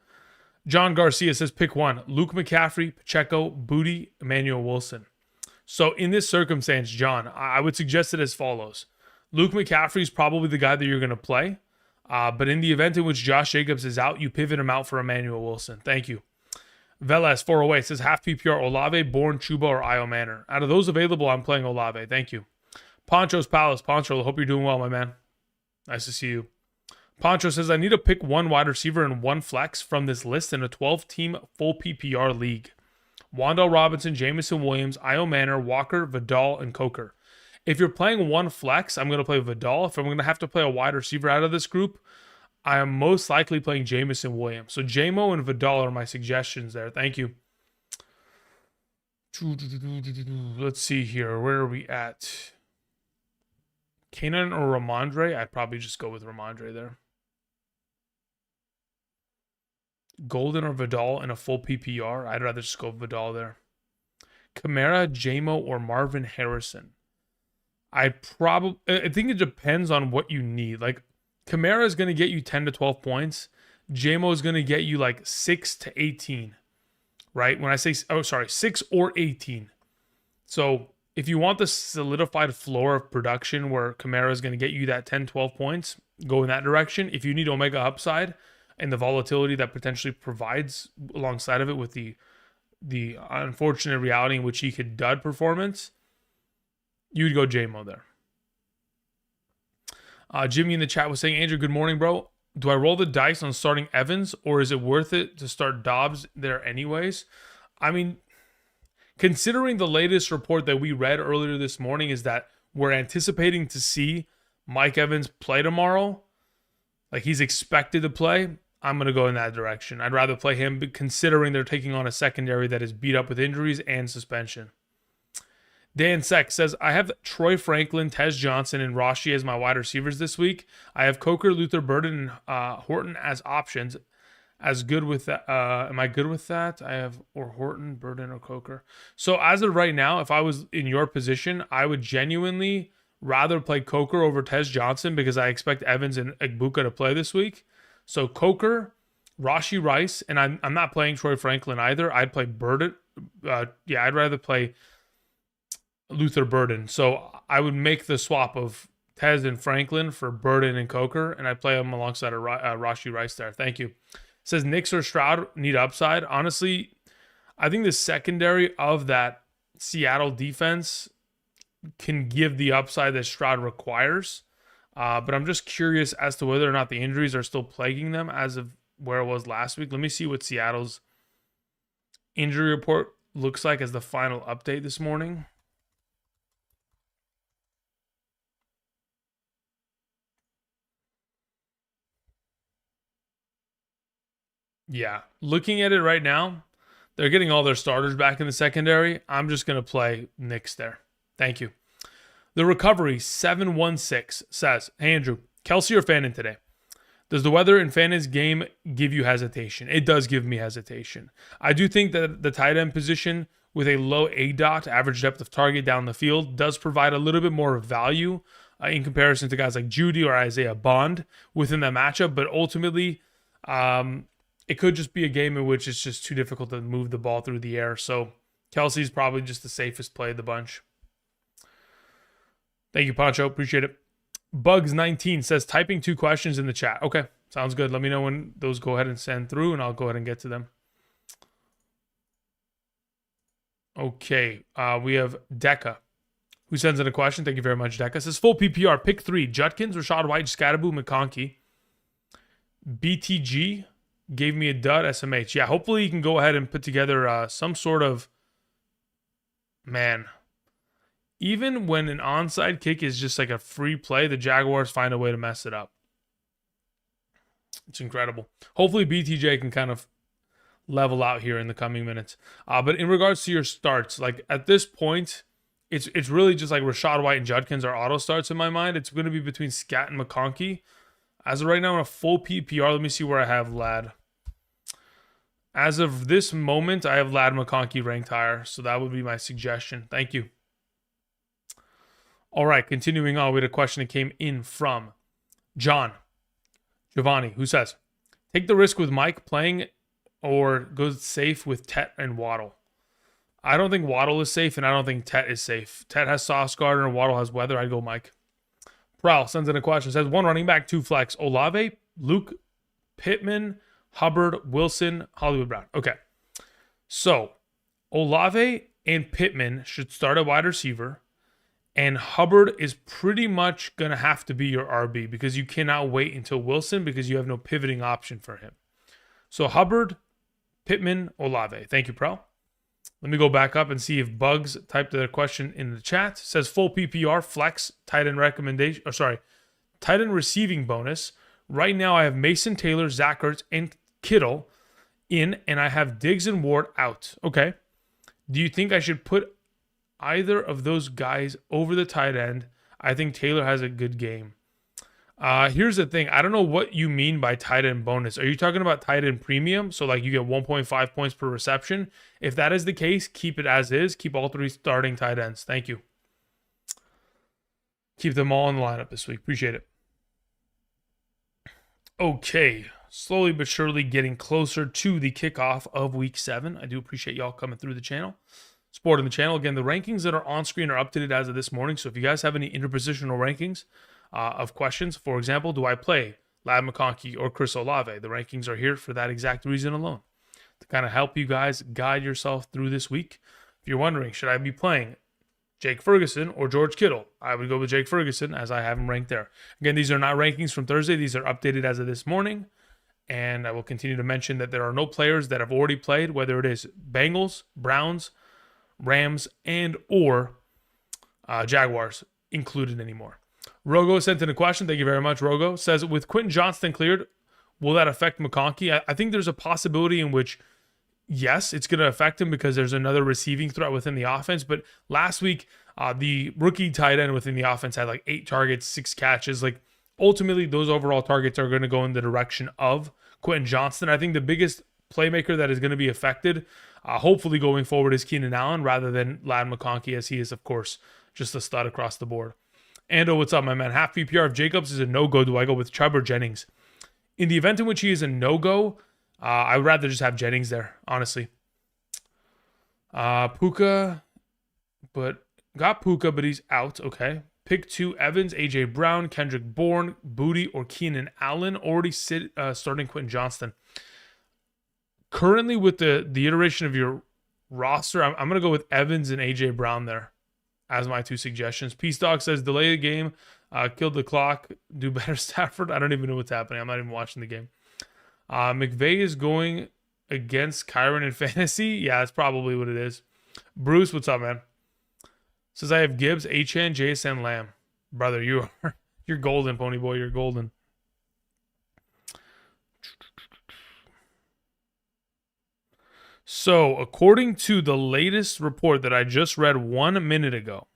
John Garcia says pick one. Luke McCaffrey, Pacheco, Booty, Emmanuel Wilson. So in this circumstance, John, I would suggest it as follows. Luke McCaffrey is probably the guy that you're going to play. But in the event in which Josh Jacobs is out, you pivot him out for Emmanuel Wilson. Thank you. Velas 408 says half PPR Olave, Bourne, Chuba, or Io Manor. Out of those available, I'm playing Olave. Thank you. Poncho's Palace. Poncho, I hope you're doing well, my man. Nice to see you. Poncho says, I need to pick one wide receiver and one flex from this list in a 12-team full PPR league. Wan'Dale Robinson, Jamison Williams, Io Manor, Walker, Vidal, and Coker. If you're playing one flex, I'm going to play Vidal. If I'm going to have to play a wide receiver out of this group, I am most likely playing Jamison Williams. So JMO and Vidal are my suggestions there. Thank you. Let's see here. Where are we at? Kanan or Ramondre? I'd probably just go with Ramondre there. Golden or Vidal in a full PPR? I'd rather just go Vidal there. Kamara, JMO, or Marvin Harrison? I think it depends on what you need. Like, Kamara is going to get you 10 to 12 points. JMO is going to get you like 6 to 18, right? When I say, 6 or 18. So if you want the solidified floor of production where Kamara is going to get you that 10, 12 points, go in that direction. If you need Omega upside and the volatility that potentially provides alongside of it with the unfortunate reality in which he could dud performance, you would go JMO there. Jimmy in the chat was saying, Andrew, good morning, bro. Do I roll the dice on starting Evans, or is it worth it to start Dobbs there anyways? I mean, considering the latest report that we read earlier this morning is that we're anticipating to see Mike Evans play tomorrow, like he's expected to play, I'm going to go in that direction. I'd rather play him, considering they're taking on a secondary that is beat up with injuries and suspension. Dan Seck says, I have Troy Franklin, Tez Johnson, and Rashi as my wide receivers this week. I have Coker, Luther Burden, and Horton as options. As good with that? Am I good with that? I have or Horton, Burden, or Coker. So as of right now, if I was in your position, I would genuinely rather play Coker over Tez Johnson because I expect Evans and Egbuka to play this week. So Coker, Rashi Rice, and I'm not playing Troy Franklin either. I'd play Burden. I'd rather play Luther Burden. So I would make the swap of Tez and Franklin for Burden and Coker, and I play them alongside a Rashi Rice there. Thank you. It says Knicks or Stroud need upside. Honestly, I think the secondary of that Seattle defense can give the upside that Stroud requires. But I'm just curious as to whether or not the injuries are still plaguing them as of where it was last week. Let me see what Seattle's injury report looks like as the final update this morning. Yeah, looking at it right now, they're getting all their starters back in the secondary. I'm just going to play Knicks there. Thank you. The Recovery 716 says, hey, Andrew, Kelsey or Fannin today? Does the weather in Fannin's game give you hesitation? It does give me hesitation. I do think that the tight end position with a low ADOT, average depth of target down the field, does provide a little bit more value in comparison to guys like Judy or Isaiah Bond within that matchup. But ultimately, it could just be a game in which it's just too difficult to move the ball through the air. So Kelsey's probably just the safest play of the bunch. Thank you, Pancho. Appreciate it. Bugs19 says, typing 2 questions in the chat. Okay, sounds good. Let me know when those go ahead and send through, and I'll go ahead and get to them. Okay, we have Deca, who sends in a question. Thank you very much, Deca. Says, full PPR, pick 3, Judkins, Rashad White, Scatterboo, McConkey. BTG gave me a dud, SMH. Yeah, hopefully you can go ahead and put together some sort of, man, even when an onside kick is just like a free play, the Jaguars find a way to mess it up. It's incredible. Hopefully BTJ can kind of level out here in the coming minutes. But in regards to your starts, like at this point, it's really just like Rashad White and Judkins are auto starts in my mind. It's going to be between Scat and McConkey. As of right now, in a full PPR, let me see where I have Lad. As of this moment, I have Lad McConkey ranked higher, so that would be my suggestion. Thank you. All right, continuing on, we had a question that came in from Giovanni, who says, take the risk with Mike playing or go safe with Tet and Waddle. I don't think Waddle is safe, and I don't think Tet is safe. Tet has Sauce Gardner and Waddle has Weather. I'd go Mike. Prowl sends in a question. Says, 1 running back, 2 flex. Olave, Luke, Pittman, Hubbard, Wilson, Hollywood Brown. Okay. So, Olave and Pittman should start at wide receiver. And Hubbard is pretty much going to have to be your RB because you cannot wait until Wilson because you have no pivoting option for him. So Hubbard, Pittman, Olave. Thank you, Pro. Let me go back up and see if Bugs typed the question in the chat. It says full PPR, flex, tight end recommendation. Tight end receiving bonus. Right now I have Mason Taylor, Zach Ertz, and Kittle in, and I have Diggs and Ward out. Okay. Do you think I should put either of those guys over the tight end? I think Taylor has a good game. Here's the thing. I don't know what you mean by tight end bonus. Are you talking about tight end premium? So like you get 1.5 points per reception. If that is the case, keep it as is. Keep all 3 starting tight ends. Thank you. Keep them all in the lineup this week. Appreciate it. Okay. Slowly but surely getting closer to the kickoff of week 7. I do appreciate y'all coming through the channel. Supporting the channel. Again, the rankings that are on screen are updated as of this morning. So if you guys have any interpositional rankings of questions, for example, do I play Lad McConkey or Chris Olave? The rankings are here for that exact reason alone, to kind of help you guys guide yourself through this week. If you're wondering, should I be playing Jake Ferguson or George Kittle? I would go with Jake Ferguson as I have him ranked there. Again, these are not rankings from Thursday. These are updated as of this morning. And I will continue to mention that there are no players that have already played, whether it is Bengals, Browns, Rams, and or Jaguars included anymore. Rogo sent in a question. Thank you very much, Rogo. Says, with Quentin Johnston cleared, will that affect McConkey? I think there's a possibility in which, yes, it's going to affect him because there's another receiving threat within the offense. But last week, the rookie tight end within the offense had like 8 targets, 6 catches. Like ultimately, those overall targets are going to go in the direction of Quentin Johnston. I think the biggest playmaker that is going to be affected, hopefully going forward, is Keenan Allen rather than Lad McConkey, as he is, of course, just a stud across the board. Ando, what's up, my man? Half PPR. If Jacobs is a no-go, do I go with Chubb or Jennings? In the event in which he is a no-go, I would rather just have Jennings there, honestly. Puka, but he's out. Okay. Pick 2, Evans, AJ Brown, Kendrick Bourne, Booty, or Keenan Allen. Already starting Quentin Johnston. Currently, with the iteration of your roster, I'm going to go with Evans and AJ Brown there as my 2 suggestions. Peace Dog says, delay the game, kill the clock, do better Stafford. I don't even know what's happening. I'm not even watching the game. McVay is going against Kyron in fantasy. Yeah, that's probably what it is. Bruce, what's up, man? Says I have Gibbs, Achan, JSN, Lamb. Brother, you're golden, Pony Boy. You're golden. So, according to the latest report that I just read 1 minute ago,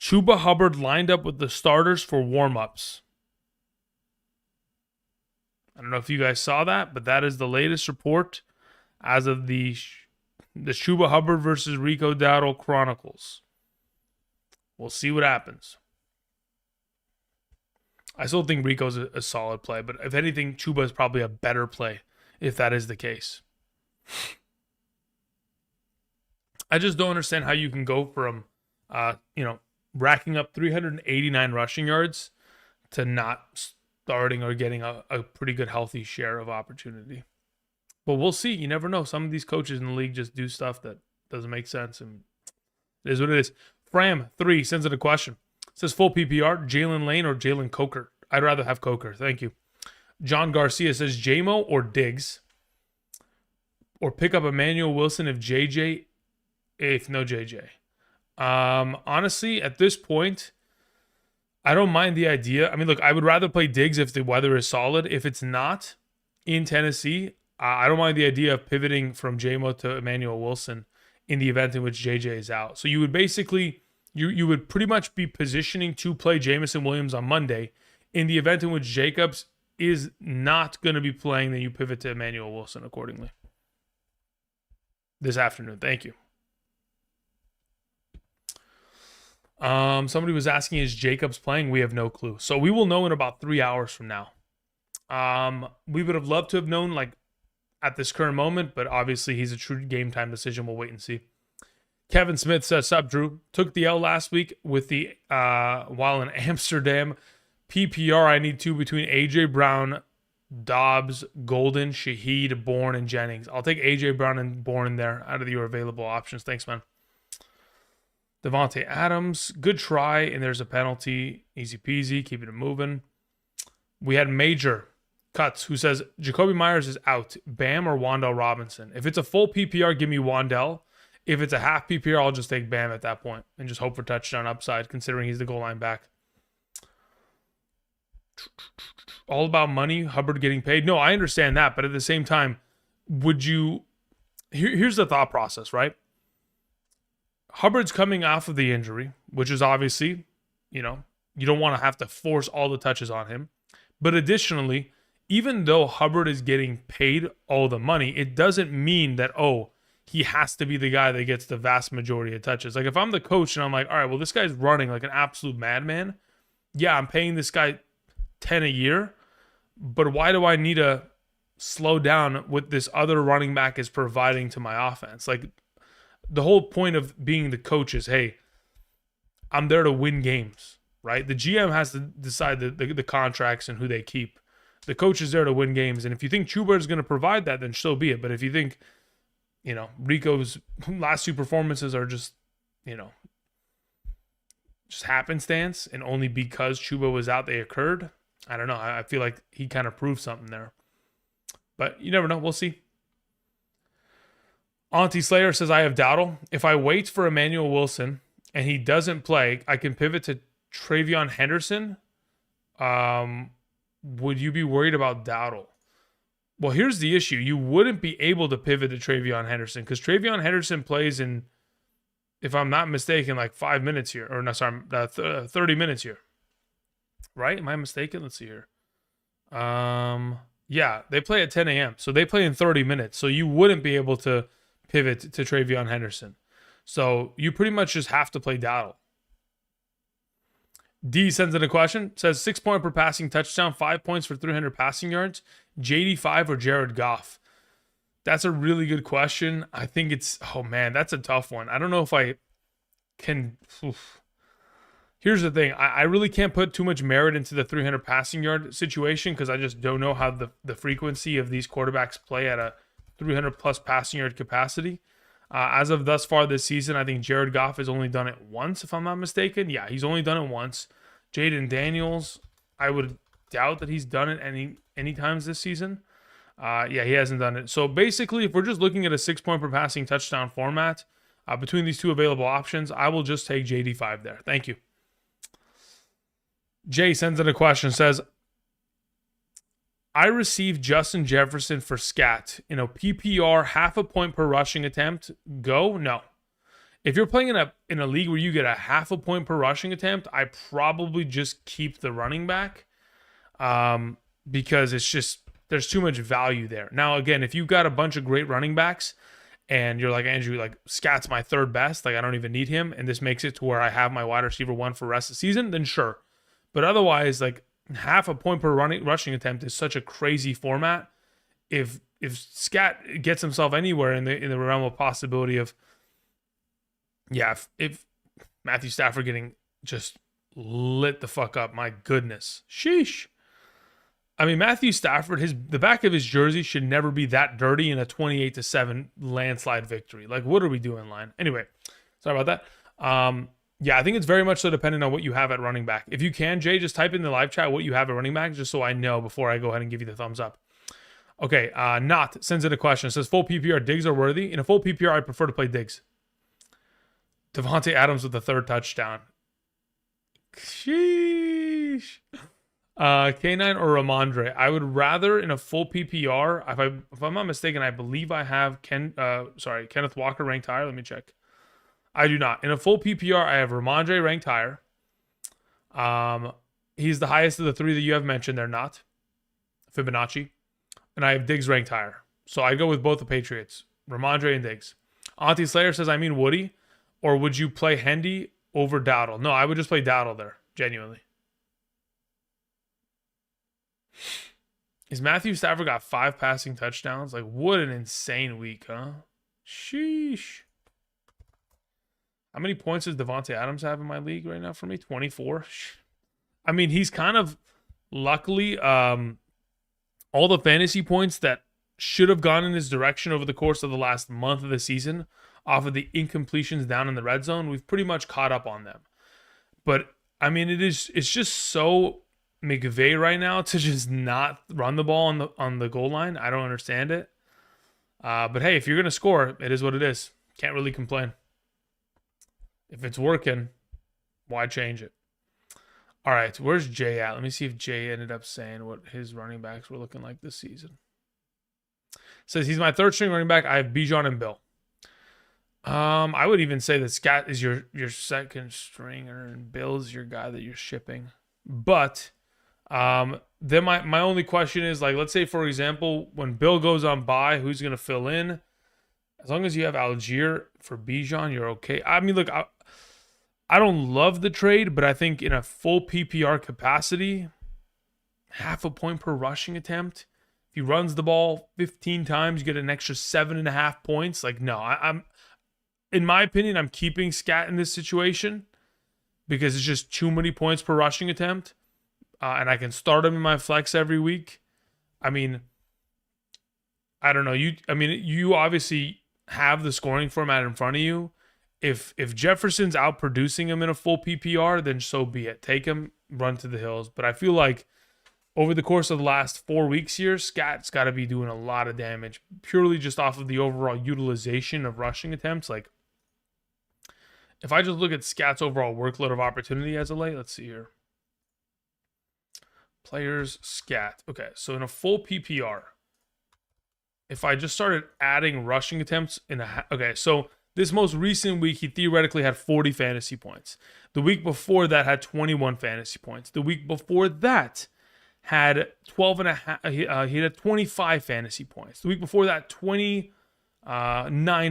Chuba Hubbard lined up with the starters for warm-ups. I don't know if you guys saw that, but that is the latest report as of the Chuba Hubbard versus Rico Dowdle Chronicles. We'll see what happens. I still think Rico's a solid play, but if anything, Chuba is probably a better play if that is the case. I just don't understand how you can go from, racking up 389 rushing yards to not starting or getting a pretty good healthy share of opportunity. But we'll see. You never know. Some of these coaches in the league just do stuff that doesn't make sense, and it is what it is. Fram3 sends in a question. It says full PPR, Jalen Lane or Jalen Coker? I'd rather have Coker. Thank you. John Garcia says JMO or Diggs, or pick up Emmanuel Wilson if no JJ. Honestly, at this point, I don't mind the idea. I mean, look, I would rather play Diggs if the weather is solid. If it's not in Tennessee, I don't mind the idea of pivoting from JMO to Emmanuel Wilson in the event in which JJ is out. So you would basically, you would pretty much be positioning to play Jamison Williams on Monday. In the event in which Jacobs is not going to be playing, then you pivot to Emmanuel Wilson accordingly. This afternoon. Thank you. Somebody was asking, is Jacobs playing? We have no clue. So we will know in about 3 hours from now. We would have loved to have known at this current moment, but obviously he's a true game time decision. We'll wait and see. Kevin Smith says, sup, Drew? Took the L last week with the while in Amsterdam. PPR, I need 2 between A.J. Brown, Dobbs, Golden, Shaheed, Bourne, and Jennings. I'll take A.J. Brown and Bourne in there out of your available options. Thanks, man. Devontae Adams, good try, and there's a penalty. Easy peasy, keeping it moving. We had Major Cuts, who says, Jacoby Myers is out. Bam or Wan'Dale Robinson? If it's a full PPR, give me Wan'Dale. If it's a half PPR, I'll just take Bam at that point and just hope for touchdown upside, considering he's the goal line back. All about money, Hubbard getting paid. No, I understand that, but at the same time, would you... Here's the thought process, right? Hubbard's coming off of the injury, which is obviously, you don't want to have to force all the touches on him. But additionally, even though Hubbard is getting paid all the money, it doesn't mean that, he has to be the guy that gets the vast majority of touches. Like, if I'm the coach and I'm like, all right, well, this guy's running like an absolute madman. Yeah, I'm paying this guy 10 a year, but why do I need to slow down what this other running back is providing to my offense? Like, the whole point of being the coach is, hey, I'm there to win games, right? The GM has to decide the contracts and who they keep. The coach is there to win games, and if you think Chuba is going to provide that, then so be it. But if you think, Rico's last 2 performances are just happenstance, and only because Chuba was out they occurred, I don't know. I feel like he kind of proved something there. But you never know. We'll see. Auntie Slayer says, I have Dowdle. If I wait for Emmanuel Wilson and he doesn't play, I can pivot to Travion Henderson. Would you be worried about Dowdle? Well, here's the issue. You wouldn't be able to pivot to Travion Henderson because Travion Henderson plays in, if I'm not mistaken, like 5 minutes here. Or no, sorry, 30 minutes here. Right? Am I mistaken? Let's see here. Yeah, they play at 10 a.m. So they play in 30 minutes. So you wouldn't be able to pivot to Travion Henderson. So you pretty much just have to play Dowdle. D sends in a question. Says 6 point per passing touchdown, 5 points for 300 passing yards. JD5 or Jared Goff? That's a really good question. I think it's, that's a tough one. I don't know if I can. Here's the thing. I really can't put too much merit into the 300 passing yard situation because I just don't know how the frequency of these quarterbacks play at a 300 plus passing yard capacity. As of thus far this season, I think Jared Goff has only done it once, if I'm not mistaken. Yeah, he's only done it once. Jaden Daniels, I would doubt that he's done it any times this season. Yeah, he hasn't done it. So basically, if we're just looking at a 6 point per passing touchdown format, Between these two available options, I will just take JD5 there. Thank you. Jay sends in a question, says, I received Justin Jefferson for scat in a PPR half a point per rushing attempt. Go? No. If you're playing in a league where you get a half a point per rushing attempt, I probably just keep the running back because it's just there's too much value there. Now, again, if you've got a bunch of great running backs and you're like, Andrew, like Scat's my third best, like I don't even need him, and this makes it to where I have my wide receiver one for the rest of the season, then sure. But otherwise, like half a point per rushing attempt is such a crazy format. If Scat gets himself anywhere in the realm of possibility of, if Matthew Stafford getting just lit the fuck up, my goodness, sheesh. I mean, Matthew Stafford, the back of his jersey should never be that dirty in a 28-7 landslide victory. Like, what are we doing, line? Anyway, sorry about that. I think it's very much so dependent on what you have at running back. If you can, Jay, just type in the live chat what you have at running back, just so I know before I go ahead and give you the thumbs up. Okay, Not sends in a question. It says, full PPR, Diggs are worthy? In a full PPR, I prefer to play Diggs. Devontae Adams with the third touchdown. Sheesh. K9 or Ramondre? I would rather in a full PPR, if I'm not mistaken, I believe I have Kenneth Walker ranked higher. Let me check. I do not. In a full PPR, I have Ramondre ranked higher. He's the highest of the three that you have mentioned. They're not. Fibonacci. And I have Diggs ranked higher. So I go with both the Patriots. Ramondre and Diggs. Auntie Slayer says, I mean Woody. Or would you play Hendy over Dowdle? No, I would just play Dowdle there. Genuinely. Is Matthew Stafford got 5 passing touchdowns? Like, what an insane week, huh? Sheesh. How many points does Devontae Adams have in my league right now for me? 24. I mean, he's kind of luckily all the fantasy points that should have gone in his direction over the course of the last month of the season off of the incompletions down in the red zone. We've pretty much caught up on them. But I mean, it's just so McVay right now to just not run the ball on the goal line. I don't understand it. But hey, if you're gonna score, it is what it is. Can't really complain. If it's working, why change it? All right, where's Jay at? Let me see if Jay ended up saying what his running backs were looking like this season. Says he's my third string running back. I have Bijan and Bill. I would even say that Scat is your second stringer and Bill is your guy that you're shipping. But then my only question is, like, let's say for example, when Bill goes on bye, who's gonna fill in? As long as you have Algier for Bijan, you're okay. I mean, look, I don't love the trade, but I think in a full PPR capacity, half a point per rushing attempt. If he runs the ball 15 times, you get an extra 7.5 points. Like, no, I'm in my opinion, I'm keeping Scat in this situation because it's just too many points per rushing attempt. And I can start him in my flex every week. I mean, I don't know. You obviously have the scoring format in front of you. If Jefferson's out producing him in a full PPR, then so be it. Take him, run to the hills. But I feel like over the course of the last 4 weeks here, Scat's got to be doing a lot of damage purely just off of the overall utilization of rushing attempts. Like, if I just look at Scat's overall workload of opportunity as of late, let's see here. Players, Scat. Okay, so in a full PPR, if I just started adding rushing attempts so this most recent week, he theoretically had 40 fantasy points. The week before that had 21 fantasy points. The week before that had 12 and a half. He had 25 fantasy points. The week before that, 29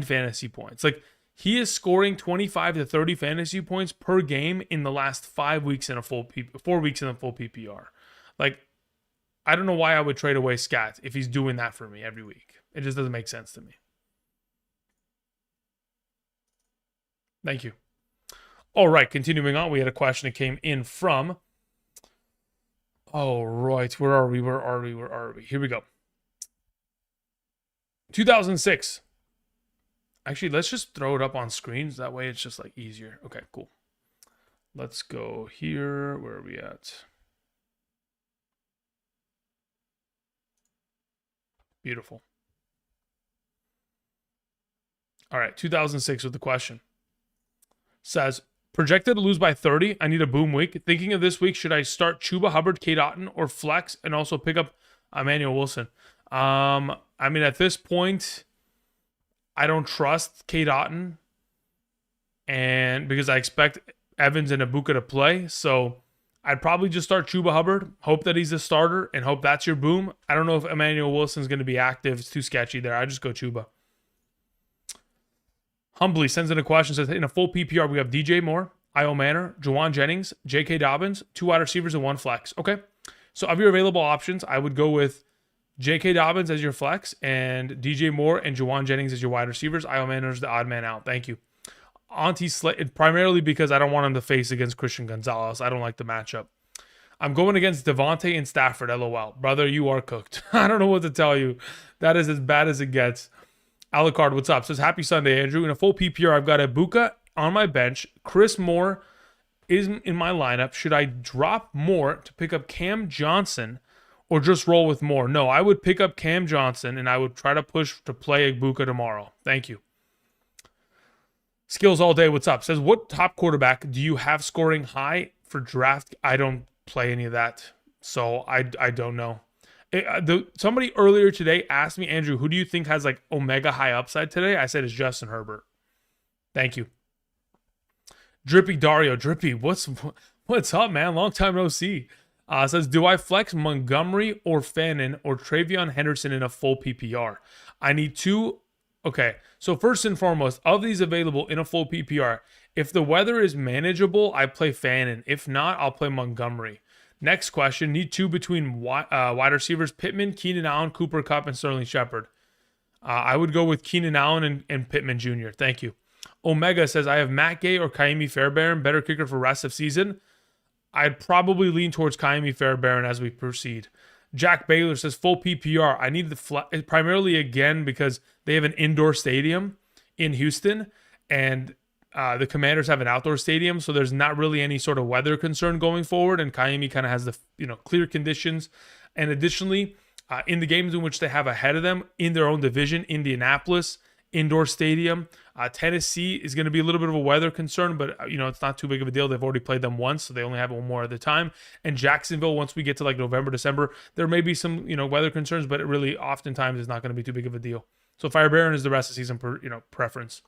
fantasy points. Like, he is scoring 25 to 30 fantasy points per game in the last 4 weeks in a full PPR. Like, I don't know why I would trade away Scat if he's doing that for me every week. It just doesn't make sense to me. Thank you. All right, continuing on, we had a question that came in from... All right, where are we? Here we go. 2006. Actually, let's just throw it up on screens. That way it's just like easier. Okay, cool. Let's go here. Where are we at? Beautiful. All right, 2006 with the question. Says, projected to lose by 30. I need a boom week. Thinking of this week, should I start Chuba Hubbard, Kate Otten, or flex and also pick up Emmanuel Wilson? I mean, at this point, I don't trust Kate Otten, and because I expect Evans and Ibuka to play, so I'd probably just start Chuba Hubbard, hope that he's a starter, and hope that's your boom. I don't know if Emmanuel Wilson's going to be active. It's too sketchy there. I just go Chuba. Humbly sends in a question, says, in a full PPR, we have DJ Moore, Io Manor, Juwan Jennings, J.K. Dobbins, 2 wide receivers, and 1 flex. Okay. So of your available options, I would go with J.K. Dobbins as your flex and DJ Moore and Juwan Jennings as your wide receivers. Io Manor is the odd man out. Thank you. Auntie Slate, primarily because I don't want him to face against Christian Gonzalez. I don't like the matchup. I'm going against Devontae and Stafford, LOL. Brother, you are cooked. I don't know what to tell you. That is as bad as it gets. Alucard, what's up? Says, happy Sunday, Andrew. In a full PPR, I've got Ibuka on my bench. Chris Moore is in my lineup. Should I drop Moore to pick up Cam Johnson or just roll with Moore? No, I would pick up Cam Johnson, and I would try to push to play Ibuka tomorrow. Thank you. Skills all day, what's up? Says, what top quarterback do you have scoring high for draft? I don't play any of that, so I don't know. Somebody earlier today asked me, Andrew, who do you think has like omega high upside today? I said it's Justin Herbert. Thank you. Drippy Dario, Drippy, what's up, man? Long time no see. Says, do I flex Montgomery or Fannin or Travion Henderson in a full PPR? I need 2. Okay, so first and foremost, of these available in a full PPR, if the weather is manageable, I play Fannin. If not, I'll play Montgomery. Next question, need 2 between wide receivers, Pittman, Keenan Allen, Cooper Kupp, and Sterling Shepard. I would go with Keenan Allen and Pittman Jr. Thank you. Omega says, I have Matt Gay or Kaimi Fairbairn, better kicker for rest of season. I'd probably lean towards Kaimi Fairbairn as we proceed. Jack Baylor says, full PPR. I need the primarily again because they have an indoor stadium in Houston, and the Commanders have an outdoor stadium, so there's not really any sort of weather concern going forward, and Kaimi kind of has the clear conditions. And additionally, in the games in which they have ahead of them in their own division, Indianapolis, indoor stadium. Tennessee is going to be a little bit of a weather concern, but it's not too big of a deal. They've already played them once, so they only have one more at the time. And Jacksonville, once we get to like November, December, there may be some weather concerns, but it really oftentimes is not going to be too big of a deal. So Fairbairn is the rest of the season preference.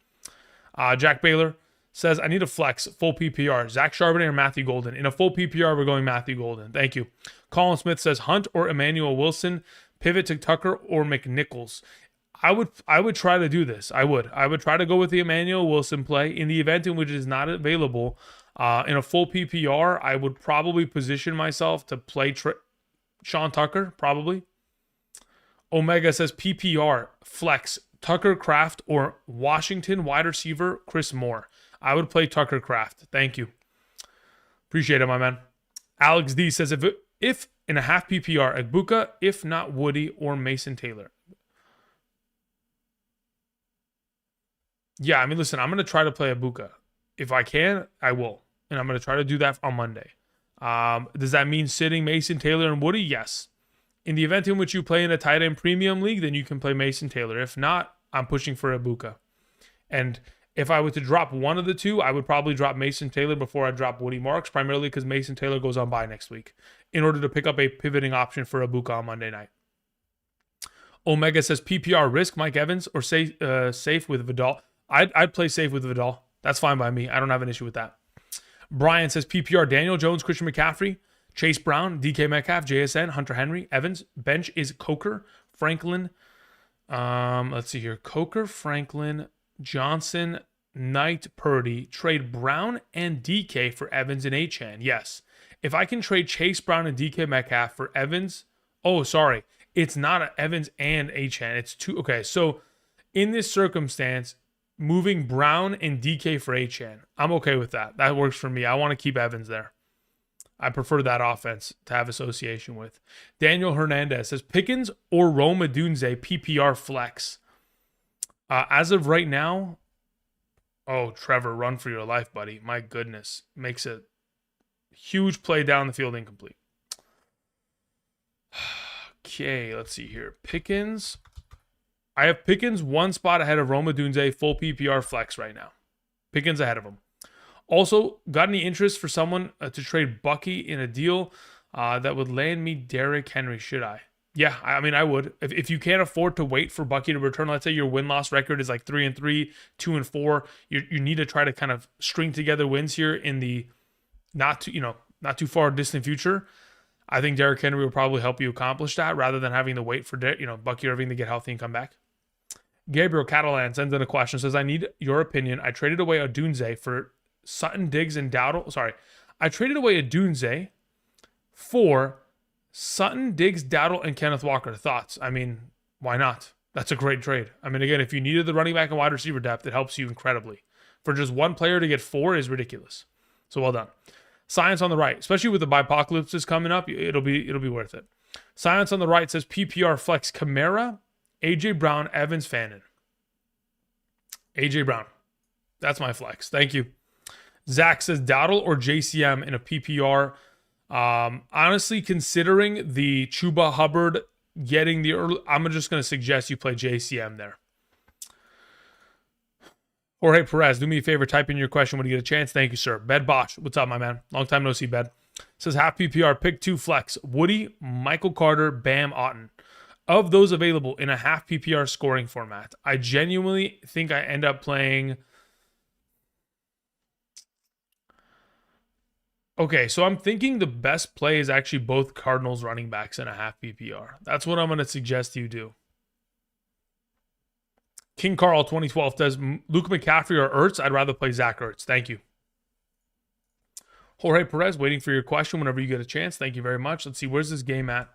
Jack Baylor says, I need a flex, full PPR. Zach Charbonnet or Matthew Golden? In a full PPR, we're going Matthew Golden. Thank you. Colin Smith says, Hunt or Emmanuel Wilson, pivot to Tucker or McNichols. I would try to do this. I would try to go with the Emmanuel Wilson play. In the event in which it is not available, in a full PPR, I would probably position myself to play Sean Tucker, probably. Omega says PPR, flex, Tucker Kraft or Washington wide receiver, Chris Moore. I would play Tucker Kraft. Thank you. Appreciate it, my man. Alex D says, if in a half PPR, Ibuka, if not Woody or Mason Taylor. Yeah, I mean, listen, I'm going to try to play Ibuka. If I can, I will. And I'm going to try to do that on Monday. Does that mean sitting Mason Taylor and Woody? Yes. In the event in which you play in a tight end premium league, then you can play Mason Taylor. If not, I'm pushing for Ibuka. And if I were to drop one of the two, I would probably drop Mason Taylor before I drop Woody Marks, primarily because Mason Taylor goes on bye next week, in order to pick up a pivoting option for Ibuka on Monday night. Omega says PPR risk Mike Evans or safe with Vidal. I'd play safe with Vidal. That's fine by me. I don't have an issue with that. Brian says PPR Daniel Jones, Christian McCaffrey, Chase Brown, DK Metcalf, JSN, Hunter Henry, Evans. Bench is Coker, Franklin. Let's see here. Coker, Franklin, Johnson, Knight, Purdy. Trade Brown and DK for Evans and Achane. Yes. If I can trade Chase Brown and DK Metcalf for Evans. Oh, sorry. It's not Evans and Achane. It's two. Okay, so in this circumstance, moving Brown and DK for Achane, I'm okay with that. That works for me. I want to keep Evans there. I prefer that offense to have association with. Daniel Hernandez says Pickens or Rome Odunze PPR flex. As of right now, oh, Trevor, run for your life, buddy. My goodness. Makes a huge play down the field incomplete. Okay, let's see here. Pickens I have Pickens one spot ahead of Roma Dunze, full PPR flex right now. Pickens ahead of him. Also, got any interest for someone to trade Bucky in a deal that would land me Derrick Henry? Should I? Yeah, I mean, I would. If you can't afford to wait for Bucky to return, let's say your win-loss record is like 3-3, 2-4, you need to try to kind of string together wins here in the not too far distant future. I think Derrick Henry will probably help you accomplish that rather than having to wait for Bucky Irving to get healthy and come back. Gabriel Catalan sends in a question, says, I need your opinion. I traded away Odunze for Sutton, Diggs, and Dowdle. Sorry. I traded away Odunze for Sutton, Diggs, Dowdle, and Kenneth Walker. Thoughts? I mean, why not? That's a great trade. I mean, again, if you needed the running back and wide receiver depth, it helps you incredibly. For just one player to get 4 is ridiculous. So well done. Science on the right, especially with the bipocalypses coming up, it'll be worth it. Science on the right says PPR flex Kamara, AJ Brown, Evans, Fannin. AJ Brown. That's my flex. Thank you. Zach says Dowdle or JCM in a PPR. Honestly, considering the Chuba Hubbard getting the early, I'm just going to suggest you play JCM there. Jorge Perez, do me a favor, type in your question when you get a chance. Thank you, sir. Bed Bosch, what's up, my man? Long time no see, Bed. Says half PPR, pick 2 flex. Woody, Michael Carter, Bam Otten. Of those available in a half PPR scoring format, I genuinely think I end up playing. Okay, so I'm thinking the best play is actually both Cardinals running backs in a half PPR. That's what I'm going to suggest you do. King Carl 2012 does Luke McCaffrey or Ertz? I'd rather play Zach Ertz. Thank you. Jorge Perez, waiting for your question whenever you get a chance. Thank you very much. Let's see, where's this game at?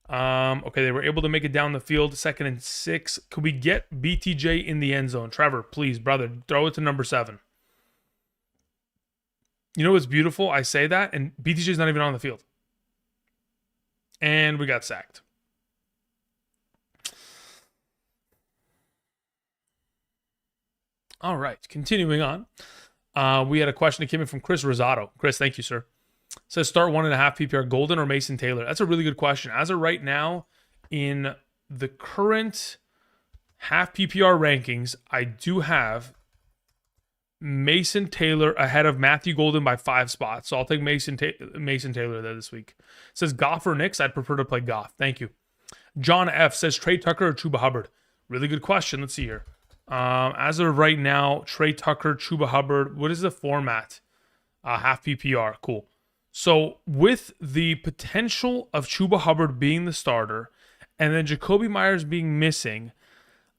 Okay, they were able to make it down the field. 2nd and 6. Could we get BTJ in the end zone? Trevor, please, brother, throw it to number 7. You know what's beautiful? I say that, and BTJ's not even on the field. And we got sacked. All right, continuing on. We had a question that came in from Chris Rosado. Chris, thank you, sir. Says start 1.5 PPR, Golden or Mason Taylor? That's a really good question. As of right now, in the current half PPR rankings, I do have Mason Taylor ahead of Matthew Golden by 5 spots. So I'll take Mason Taylor there this week. Says Goff or Knicks? I'd prefer to play Goff. Thank you. John F. says Trey Tucker or Chuba Hubbard? Really good question. Let's see here. As of right now, Trey Tucker, Chuba Hubbard. What is the format? Half PPR. Cool. So with the potential of Chuba Hubbard being the starter and then Jacoby Myers being missing,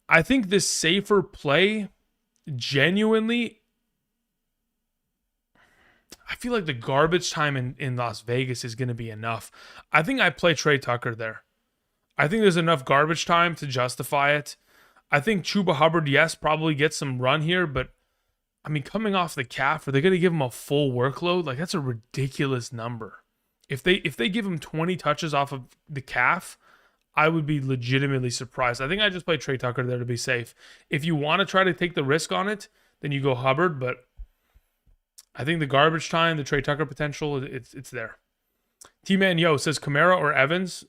I think this safer play genuinely, I feel like the garbage time in Las Vegas is going to be enough. I think I play Trey Tucker there. I think there's enough garbage time to justify it. I think Chuba Hubbard, yes, probably gets some run here, but I mean, coming off the calf, are they going to give him a full workload? Like, that's a ridiculous number. If they give him 20 touches off of the calf, I would be legitimately surprised. I think I just play Trey Tucker there to be safe. If you want to try to take the risk on it, then you go Hubbard, but I think the garbage time, the Trey Tucker potential, it's there. T-Man Yo says Kamara or Evans?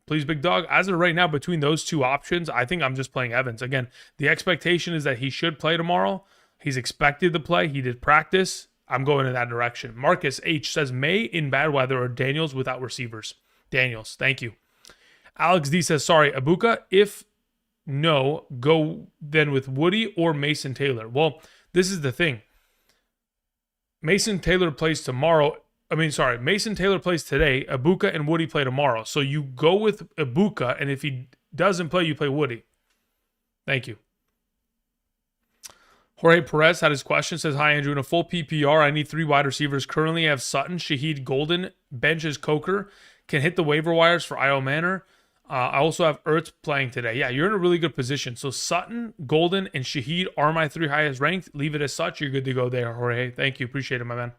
Please, big dog. As of right now, between those two options, I think I'm just playing Evans. Again, the expectation is that he should play tomorrow. He's expected to play. He did practice. I'm going in that direction. Marcus H says May in bad weather or Daniels without receivers. Daniels, thank you. Alex D says, sorry, Abuka. If no, go then with Woody or Mason Taylor. Well, this is the thing. Mason Taylor plays tomorrow. Mason Taylor plays today. Abuka and Woody play tomorrow. So you go with Abuka, and if he doesn't play, you play Woody. Thank you. Jorge Perez had his question. Says, hi, Andrew. In a full PPR, I need 3 wide receivers. Currently, I have Sutton, Shaheed, Golden. Bench is Coker. Can hit the waiver wires for Io Manor. I also have Ertz playing today. Yeah, you're in a really good position. So Sutton, Golden, and Shaheed are my 3 highest ranked. Leave it as such. You're good to go there, Jorge. Thank you. Appreciate it, my man.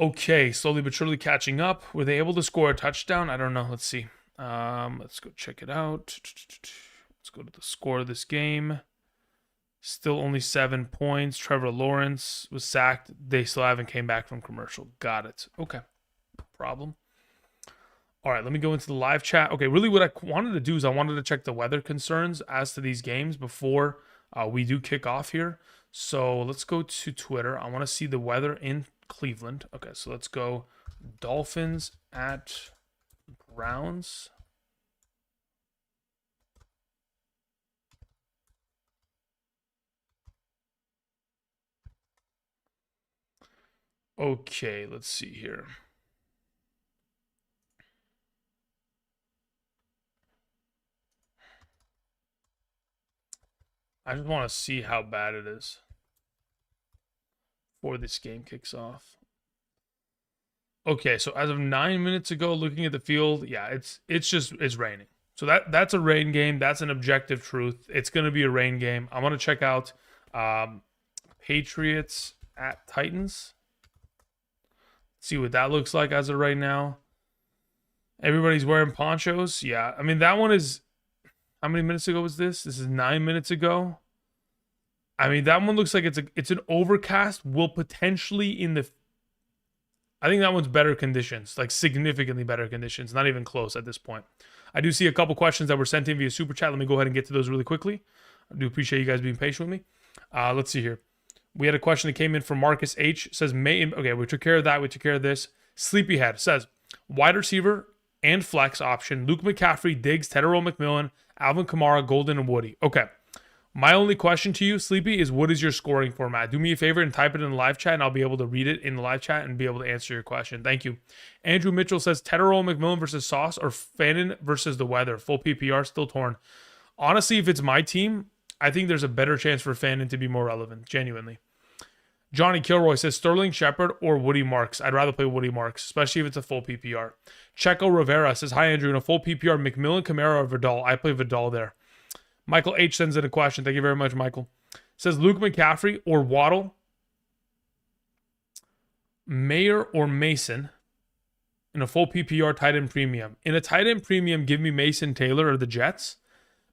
Okay, slowly but surely catching up. Were they able to score a touchdown? I don't know. Let's see. Let's go check it out. Let's go to the score of this game. Still only 7 points. Trevor Lawrence was sacked. They still haven't came back from commercial. Got it. Okay. No problem. All right, let me go into the live chat. Okay, really what I wanted to do is I wanted to check the weather concerns as to these games before we do kick off here. So let's go to Twitter. I want to see the weather in Cleveland. Okay, so let's go Dolphins at Browns. Okay, let's see here. I just want to see how bad it is before this game kicks off. Okay, so as of 9 minutes ago, looking at the field, yeah, it's raining. So that's a rain game. That's an objective truth. It's going to be a rain game. I want to check out Patriots at Titans. See what that looks like as of right now. Everybody's wearing ponchos. Yeah, I mean that one is. How many minutes ago was this? This is 9 minutes ago. I mean that one looks like it's an overcast. Will potentially in the. I think that one's better conditions, like significantly better conditions. Not even close at this point. I do see a couple questions that were sent in via super chat. Let me go ahead and get to those really quickly. I do appreciate you guys being patient with me. Let's see here. We had a question that came in from Marcus H. Says, okay, we took care of that. We took care of this. Sleepyhead says, wide receiver and flex option, Luke McCaffrey, Diggs, Tedero McMillan, Alvin Kamara, Golden, and Woody. Okay. My only question to you, Sleepy, is what is your scoring format? Do me a favor and type it in the live chat, and I'll be able to read it in the live chat and be able to answer your question. Thank you. Andrew Mitchell says, Tedero McMillan versus Sauce or Fannin versus the weather. Full PPR, still torn. Honestly, if it's my team, I think there's a better chance for Fannin to be more relevant, genuinely. Johnny Kilroy says Sterling Shepard or Woody Marks. I'd rather play Woody Marks, especially if it's a full PPR. Checo Rivera says, hi, Andrew. In a full PPR, McMillan, Kamara, or Vidal. I play Vidal there. Michael H. sends in a question. Thank you very much, Michael. Says Luke McCaffrey or Waddle, Mayer or Mason in a full PPR tight end premium. In a tight end premium, give me Mason Taylor or the Jets.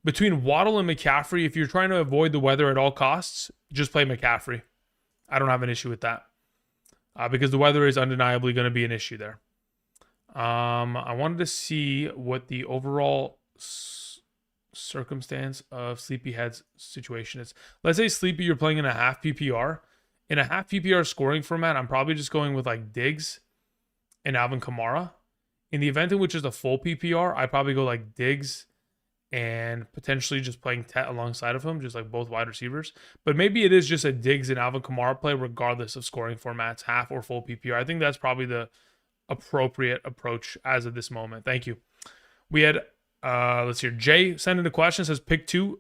Between Waddle and McCaffrey, if you're trying to avoid the weather at all costs, just play McCaffrey. I don't have an issue with that because the weather is undeniably going to be an issue there. I wanted to see what the overall circumstance of Sleepyhead's situation is. Let's say Sleepy, you're playing in a half PPR. In a half PPR scoring format, I'm probably just going with like Diggs and Alvin Kamara. In the event in which is a full PPR, I probably go like Diggs and potentially just playing Tet alongside of him, just like both wide receivers. But maybe it is just a Diggs and Alvin Kamara play regardless of scoring formats, half or full PPR. I think that's probably the appropriate approach as of this moment. Thank you. We had, let's hear, Jay sent in a question, says pick two,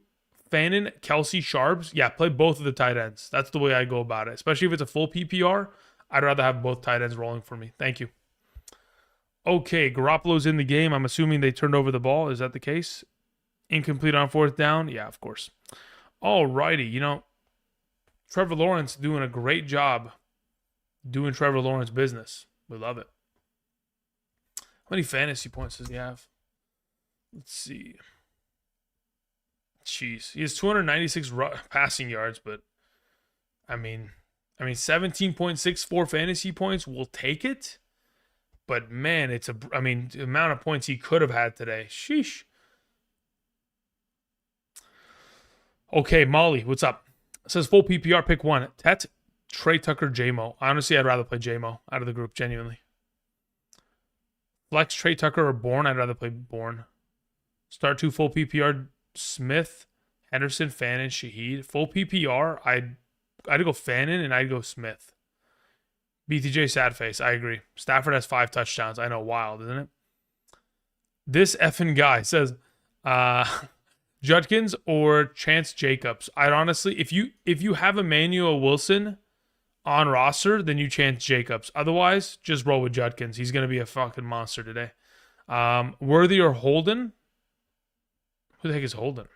Fannin, Kelsey, Sharps. Yeah, play both of the tight ends. That's the way I go about it. Especially if it's a full PPR, I'd rather have both tight ends rolling for me. Thank you. Okay, Garoppolo's in the game. I'm assuming they turned over the ball. Is that the case? Incomplete on fourth down? Yeah, of course. All righty. You know, Trevor Lawrence doing a great job doing Trevor Lawrence business. We love it. How many fantasy points does he have? Let's see. Jeez. He has 296 passing yards, but I mean 17.64 fantasy points. We'll take it. But man, the amount of points he could have had today. Sheesh. Okay, Molly, what's up? It says full PPR, pick one. Tet, Trey Tucker, J-Mo. Honestly, I'd rather play J-Mo out of the group, genuinely. Flex, Trey Tucker, or Bourne. I'd rather play Bourne. Start two full PPR, Smith, Henderson, Fannin, Shaheed. Full PPR, I'd go Fannin and I'd go Smith. BTJ, sad face. I agree. Stafford has 5 touchdowns. I know, wild, isn't it? This effing guy says, Judkins or Chance Jacobs. I'd honestly, if you have Emmanuel Wilson on roster, then you Chance Jacobs. Otherwise, just roll with Judkins. He's gonna be a fucking monster today. Worthy or Holden? Who the heck is Holden?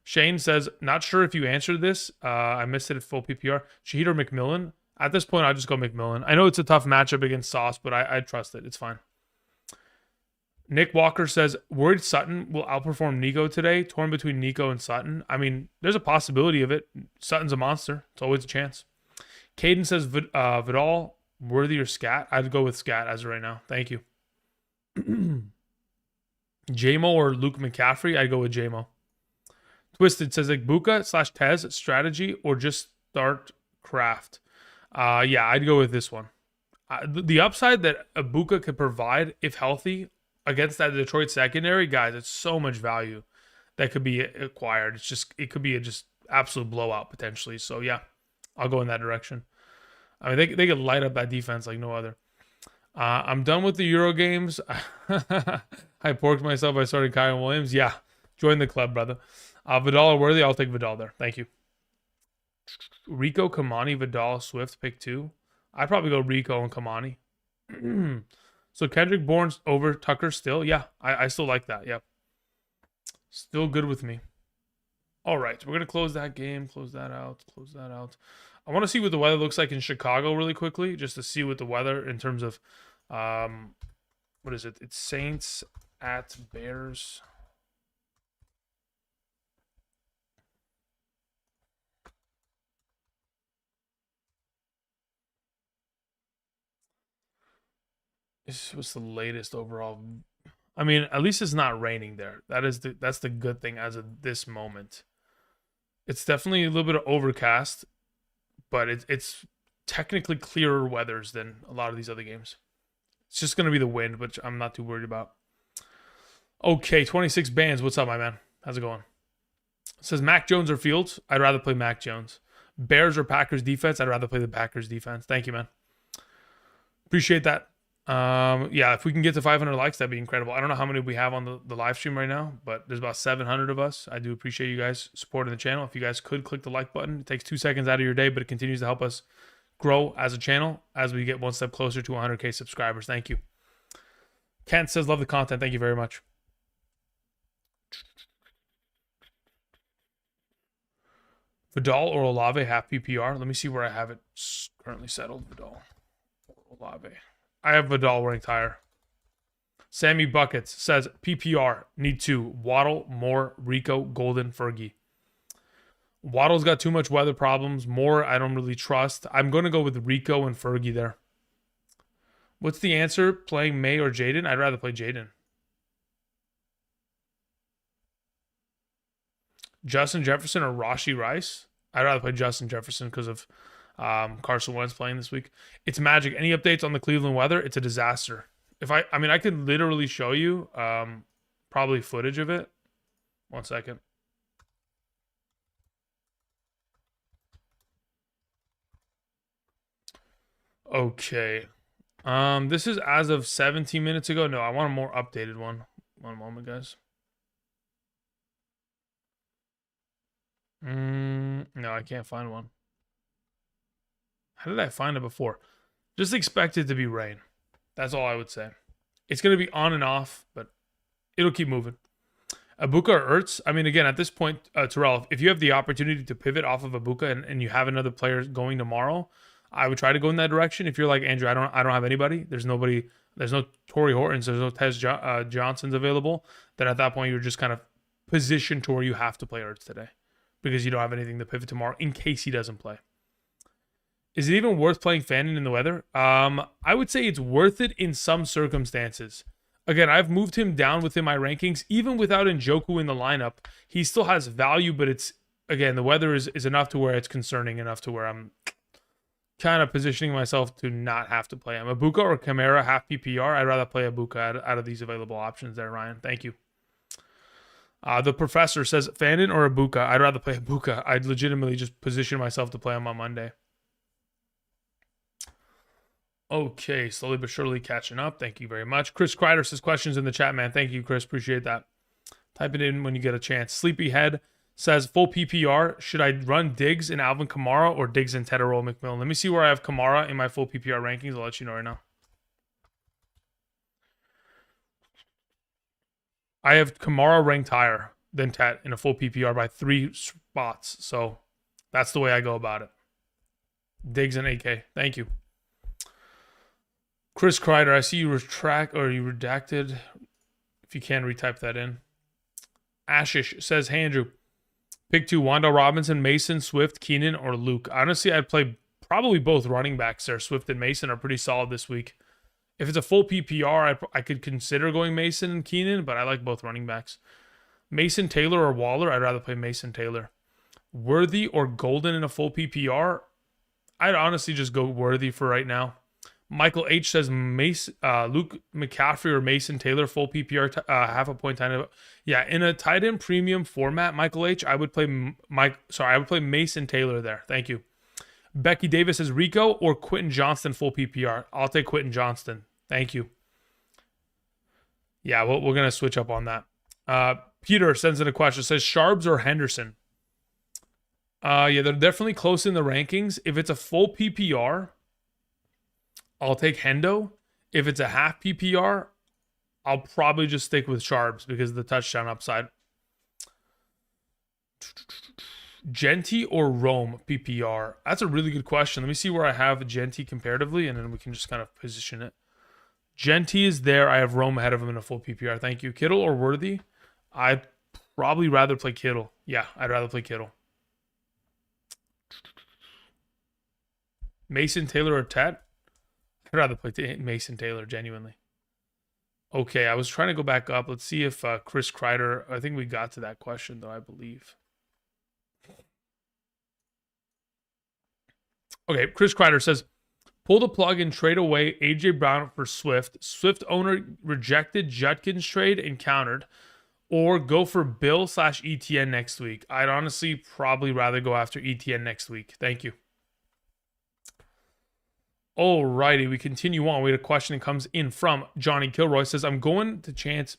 Shane says, not sure if you answered this. I missed it at full PPR. Shaheed or McMillan? At this point, I'll just go McMillan. I know it's a tough matchup against Sauce, but I trust it. It's fine. Nick Walker says, worried Sutton will outperform Nico today. Torn between Nico and Sutton. I mean, there's a possibility of it. Sutton's a monster. It's always a chance. Caden says Vidal Worthy or Scat? I'd go with Scat as of right now. Thank you. JMO or Luke McCaffrey? I'd go with JMO. Twisted says like Buka / Tez strategy or just start craft. Yeah, I'd go with this one. The upside that Ibuka could provide, if healthy, against that Detroit secondary, guys, it's so much value that could be acquired. It could be a just absolute blowout potentially. So yeah, I'll go in that direction. I mean, they could light up that defense like no other. I'm done with the Euro games. I porked myself by starting Kyron Williams. Yeah, join the club, brother. Vidal or Worthy? I'll take Vidal there. Thank you. Rico, Kamani, Vidal, Swift, pick 2. I'd probably go Rico and Kamani. So Kendrick Bourne's over Tucker still? Yeah, I still like that. Yep. Still good with me. All right, we're going to close that game. Close that out. Close that out. I want to see what the weather looks like in Chicago really quickly, just to see what the weather in terms of, what is it? It's Saints at Bears. This was the latest overall. I mean, at least it's not raining there. That's the good thing as of this moment. It's definitely a little bit of overcast, but it's technically clearer weathers than a lot of these other games. It's just gonna be the wind, which I'm not too worried about. Okay, 26 bands. What's up, my man? How's it going? It says Mac Jones or Fields. I'd rather play Mac Jones. Bears or Packers defense. I'd rather play the Packers defense. Thank you, man. Appreciate that. Yeah, if we can get to 500 likes, that'd be incredible. I don't know how many we have on the live stream right now, but there's about 700 of us. I do appreciate you guys supporting the channel. If you guys could click the like button, it takes 2 seconds out of your day, but it continues to help us grow as a channel as we get one step closer to 100K subscribers. Thank you. Kent says, love the content. Thank you very much. Vidal or Olave, half PPR. Let me see where I have it currently settled. Vidal or Olave. I have Vidal ranked higher. Sammy Buckets says PPR need 2. Waddle, Moore, Rico, Golden, Fergie. Waddle's got too much weather problems. Moore, I don't really trust. I'm going to go with Rico and Fergie there. What's the answer? Playing May or Jaden? I'd rather play Jaden. Justin Jefferson or Rashee Rice? I'd rather play Justin Jefferson because of Carson Wentz playing this week. It's magic. Any updates on the Cleveland weather? It's a disaster. I mean, I could literally show you probably footage of it. 1 second. Okay. This is as of 17 minutes ago. No, I want a more updated one. One moment, guys. No, I can't find one. How did I find it before? Just expect it to be rain. That's all I would say. It's going to be on and off, but it'll keep moving. Ibuka or Ertz? I mean, again, at this point, Terrell, if you have the opportunity to pivot off of Ibuka and you have another player going tomorrow, I would try to go in that direction. If you're like, Andrew, I don't have anybody. There's nobody. There's no Torrey Hortons. There's no Tez Johnsons available. Then at that point, you're just kind of positioned to where you have to play Ertz today because you don't have anything to pivot tomorrow in case he doesn't play. Is it even worth playing Fannin in the weather? I would say it's worth it in some circumstances. Again, I've moved him down within my rankings. Even without Njoku in the lineup, he still has value, but it's, again, the weather is enough to where it's concerning enough to where I'm kind of positioning myself to not have to play him. Ibuka or Kamara, half PPR. I'd rather play Ibuka out of these available options there, Ryan. Thank you. The professor says, Fannin or Ibuka? I'd rather play Ibuka. I'd legitimately just position myself to play him on Monday. Okay, slowly but surely catching up. Thank you very much. Chris Kreider says questions in the chat, man. Thank you, Chris. Appreciate that. Type it in when you get a chance. Sleepyhead says full PPR. Should I run Diggs and Alvin Kamara or Diggs and Tedderroll McMillan? Let me see where I have Kamara in my full PPR rankings. I'll let you know right now. I have Kamara ranked higher than Ted in a full PPR by 3 spots. So that's the way I go about it. Diggs and AK. Thank you. Chris Kreider, I see you redacted. If you can, retype that in. Ashish says, hey, Andrew, pick 2, Wanda Robinson, Mason, Swift, Keenan, or Luke. Honestly, I'd play Probably both running backs there, Swift and Mason, are pretty solid this week. If it's a full PPR, I could consider going Mason and Keenan, but I like both running backs. Mason Taylor or Waller, I'd rather play Mason Taylor. Worthy or Golden in a full PPR, I'd honestly just go Worthy for right now. Michael H says Luke McCaffrey or Mason Taylor full PPR, half a point tight end. Yeah, in a tight end premium format, Michael H, I would play Mason Taylor there. Thank you. Becky Davis says Rico or Quentin Johnston full PPR. I'll take Quentin Johnston. Thank you. Yeah, we're going to switch up on that. Peter sends in a question. Says Sharps or Henderson? Yeah, they're definitely close in the rankings. If it's a full PPR, I'll take Hendo. If it's a half PPR, I'll probably just stick with Sharps because of the touchdown upside. Genty or Rome PPR? That's a really good question. Let me see where I have Genty comparatively, and then we can just kind of position it. Genty is there. I have Rome ahead of him in a full PPR. Thank you. Kittle or Worthy? I'd probably rather play Kittle. Yeah, I'd rather play Kittle. Mason Taylor or Tet? I'd rather play Mason Taylor, genuinely. Okay, I was trying to go back up. Let's see if Chris Kreider... I think we got to that question, though, I believe. Okay, Chris Kreider says, pull the plug and trade away A.J. Brown for Swift. Swift owner rejected Judkins trade and countered. Or go for Bill/ETN next week. I'd honestly probably rather go after ETN next week. Thank you. Alrighty, we continue on. We had a question that comes in from Johnny Kilroy. Says, I'm going to chance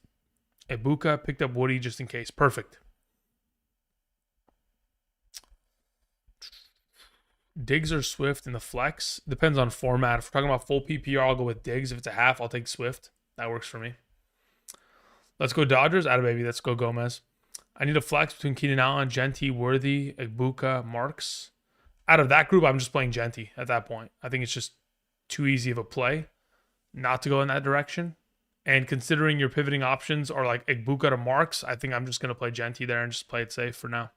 Ibuka, picked up Woody just in case. Perfect. Diggs or Swift in the flex? Depends on format. If we're talking about full PPR, I'll go with Diggs. If it's a half, I'll take Swift. That works for me. Let's go Dodgers. Atta baby. Let's go Gomez. I need a flex between Keenan Allen, Genty, Worthy, Ibuka, Marks. Out of that group, I'm just playing Genty at that point. I think it's just too easy of a play not to go in that direction. And considering your pivoting options are like Ibuka to Marks, I think I'm just going to play Genty there and just play it safe for now.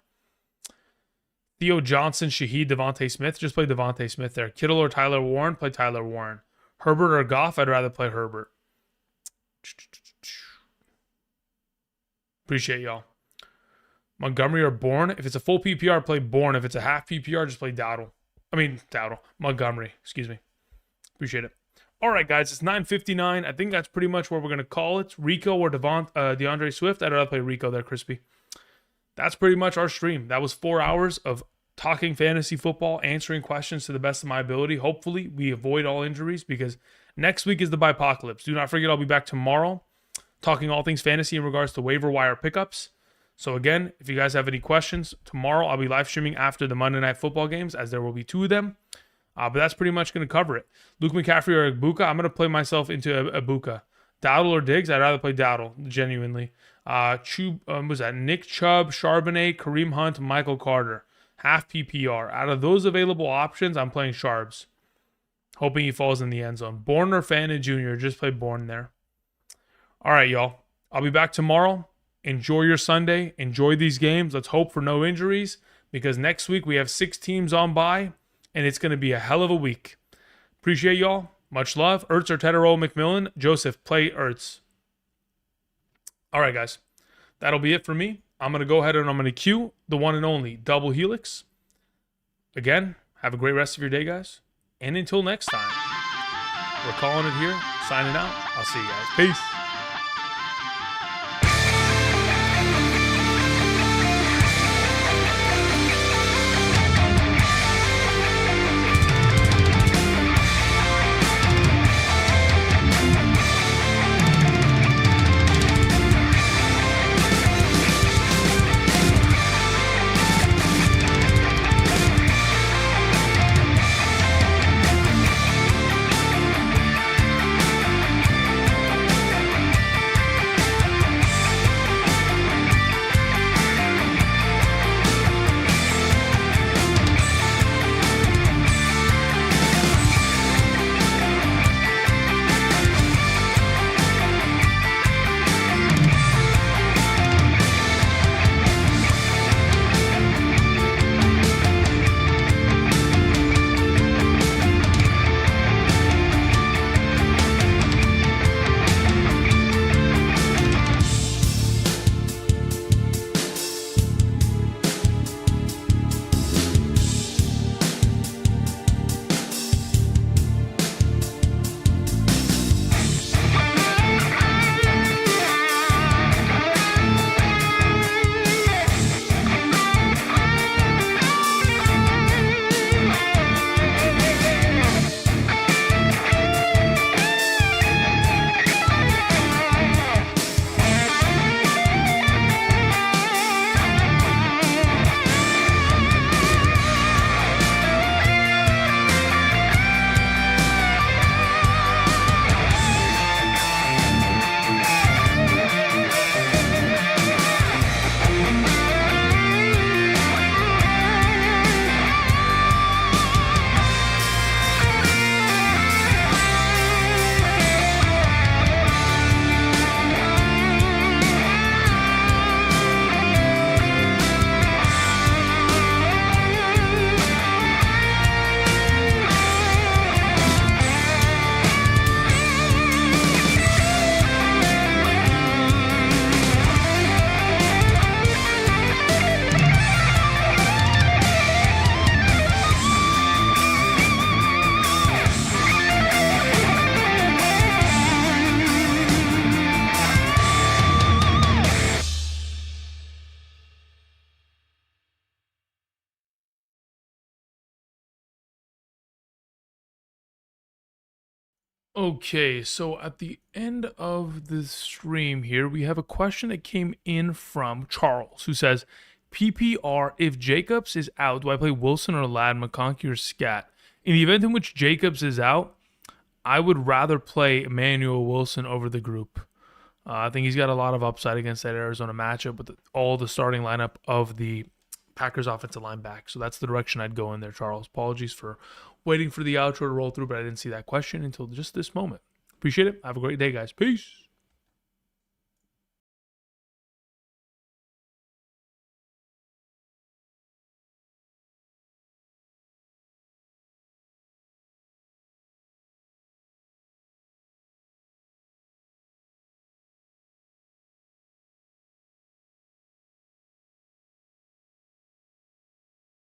Theo Johnson, Shaheed, Devontae Smith. Just play Devontae Smith there. Kittle or Tyler Warren. Play Tyler Warren. Herbert or Goff. I'd rather play Herbert. Appreciate y'all. Montgomery or Bourne. If it's a full PPR, play Bourne. If it's a half PPR, just play Dowdle. Montgomery. Excuse me. Appreciate it. All right, guys. It's 9:59. I think that's pretty much where we're going to call it. Rico or DeAndre Swift. I'd rather play Rico there, Crispy. That's pretty much our stream. That was 4 hours of talking fantasy football, answering questions to the best of my ability. Hopefully, we avoid all injuries because next week is the Bipocalypse. Do not forget, I'll be back tomorrow talking all things fantasy in regards to waiver wire pickups. So again, if you guys have any questions, tomorrow I'll be live streaming after the Monday Night Football games, as there will be 2 of them. But that's pretty much going to cover it. Luke McCaffrey or Ibuka, I'm going to play myself into Ibuka. Dowdle or Diggs, I'd rather play Dowdle, genuinely. Nick Chubb, Charbonnet, Kareem Hunt, Michael Carter. Half PPR. Out of those available options, I'm playing Sharps. Hoping he falls in the end zone. Bourne or Fannin Jr., just play Bourne there. All right, y'all. I'll be back tomorrow. Enjoy your Sunday. Enjoy these games. Let's hope for no injuries because next week we have 6 teams on bye, and it's going to be a hell of a week. Appreciate y'all. Much love. Ertz or Tedero McMillan. Joseph, play Ertz. All right, guys. That'll be it for me. I'm going to go ahead and I'm going to cue the one and only Double Helix. Again, have a great rest of your day, guys. And until next time, we're calling it here. Signing out. I'll see you guys. Peace. Okay, so at the end of the stream here, we have a question that came in from Charles, who says, PPR, if Jacobs is out, do I play Wilson or Ladd, McConkey or Scat? In the event in which Jacobs is out, I would rather play Emmanuel Wilson over the group. I think he's got a lot of upside against that Arizona matchup with all the starting lineup of the Packers offensive line back. So that's the direction I'd go in there, Charles. Apologies for waiting for the outro to roll through, but I didn't see that question until just this moment. Appreciate it. Have a great day, guys. Peace.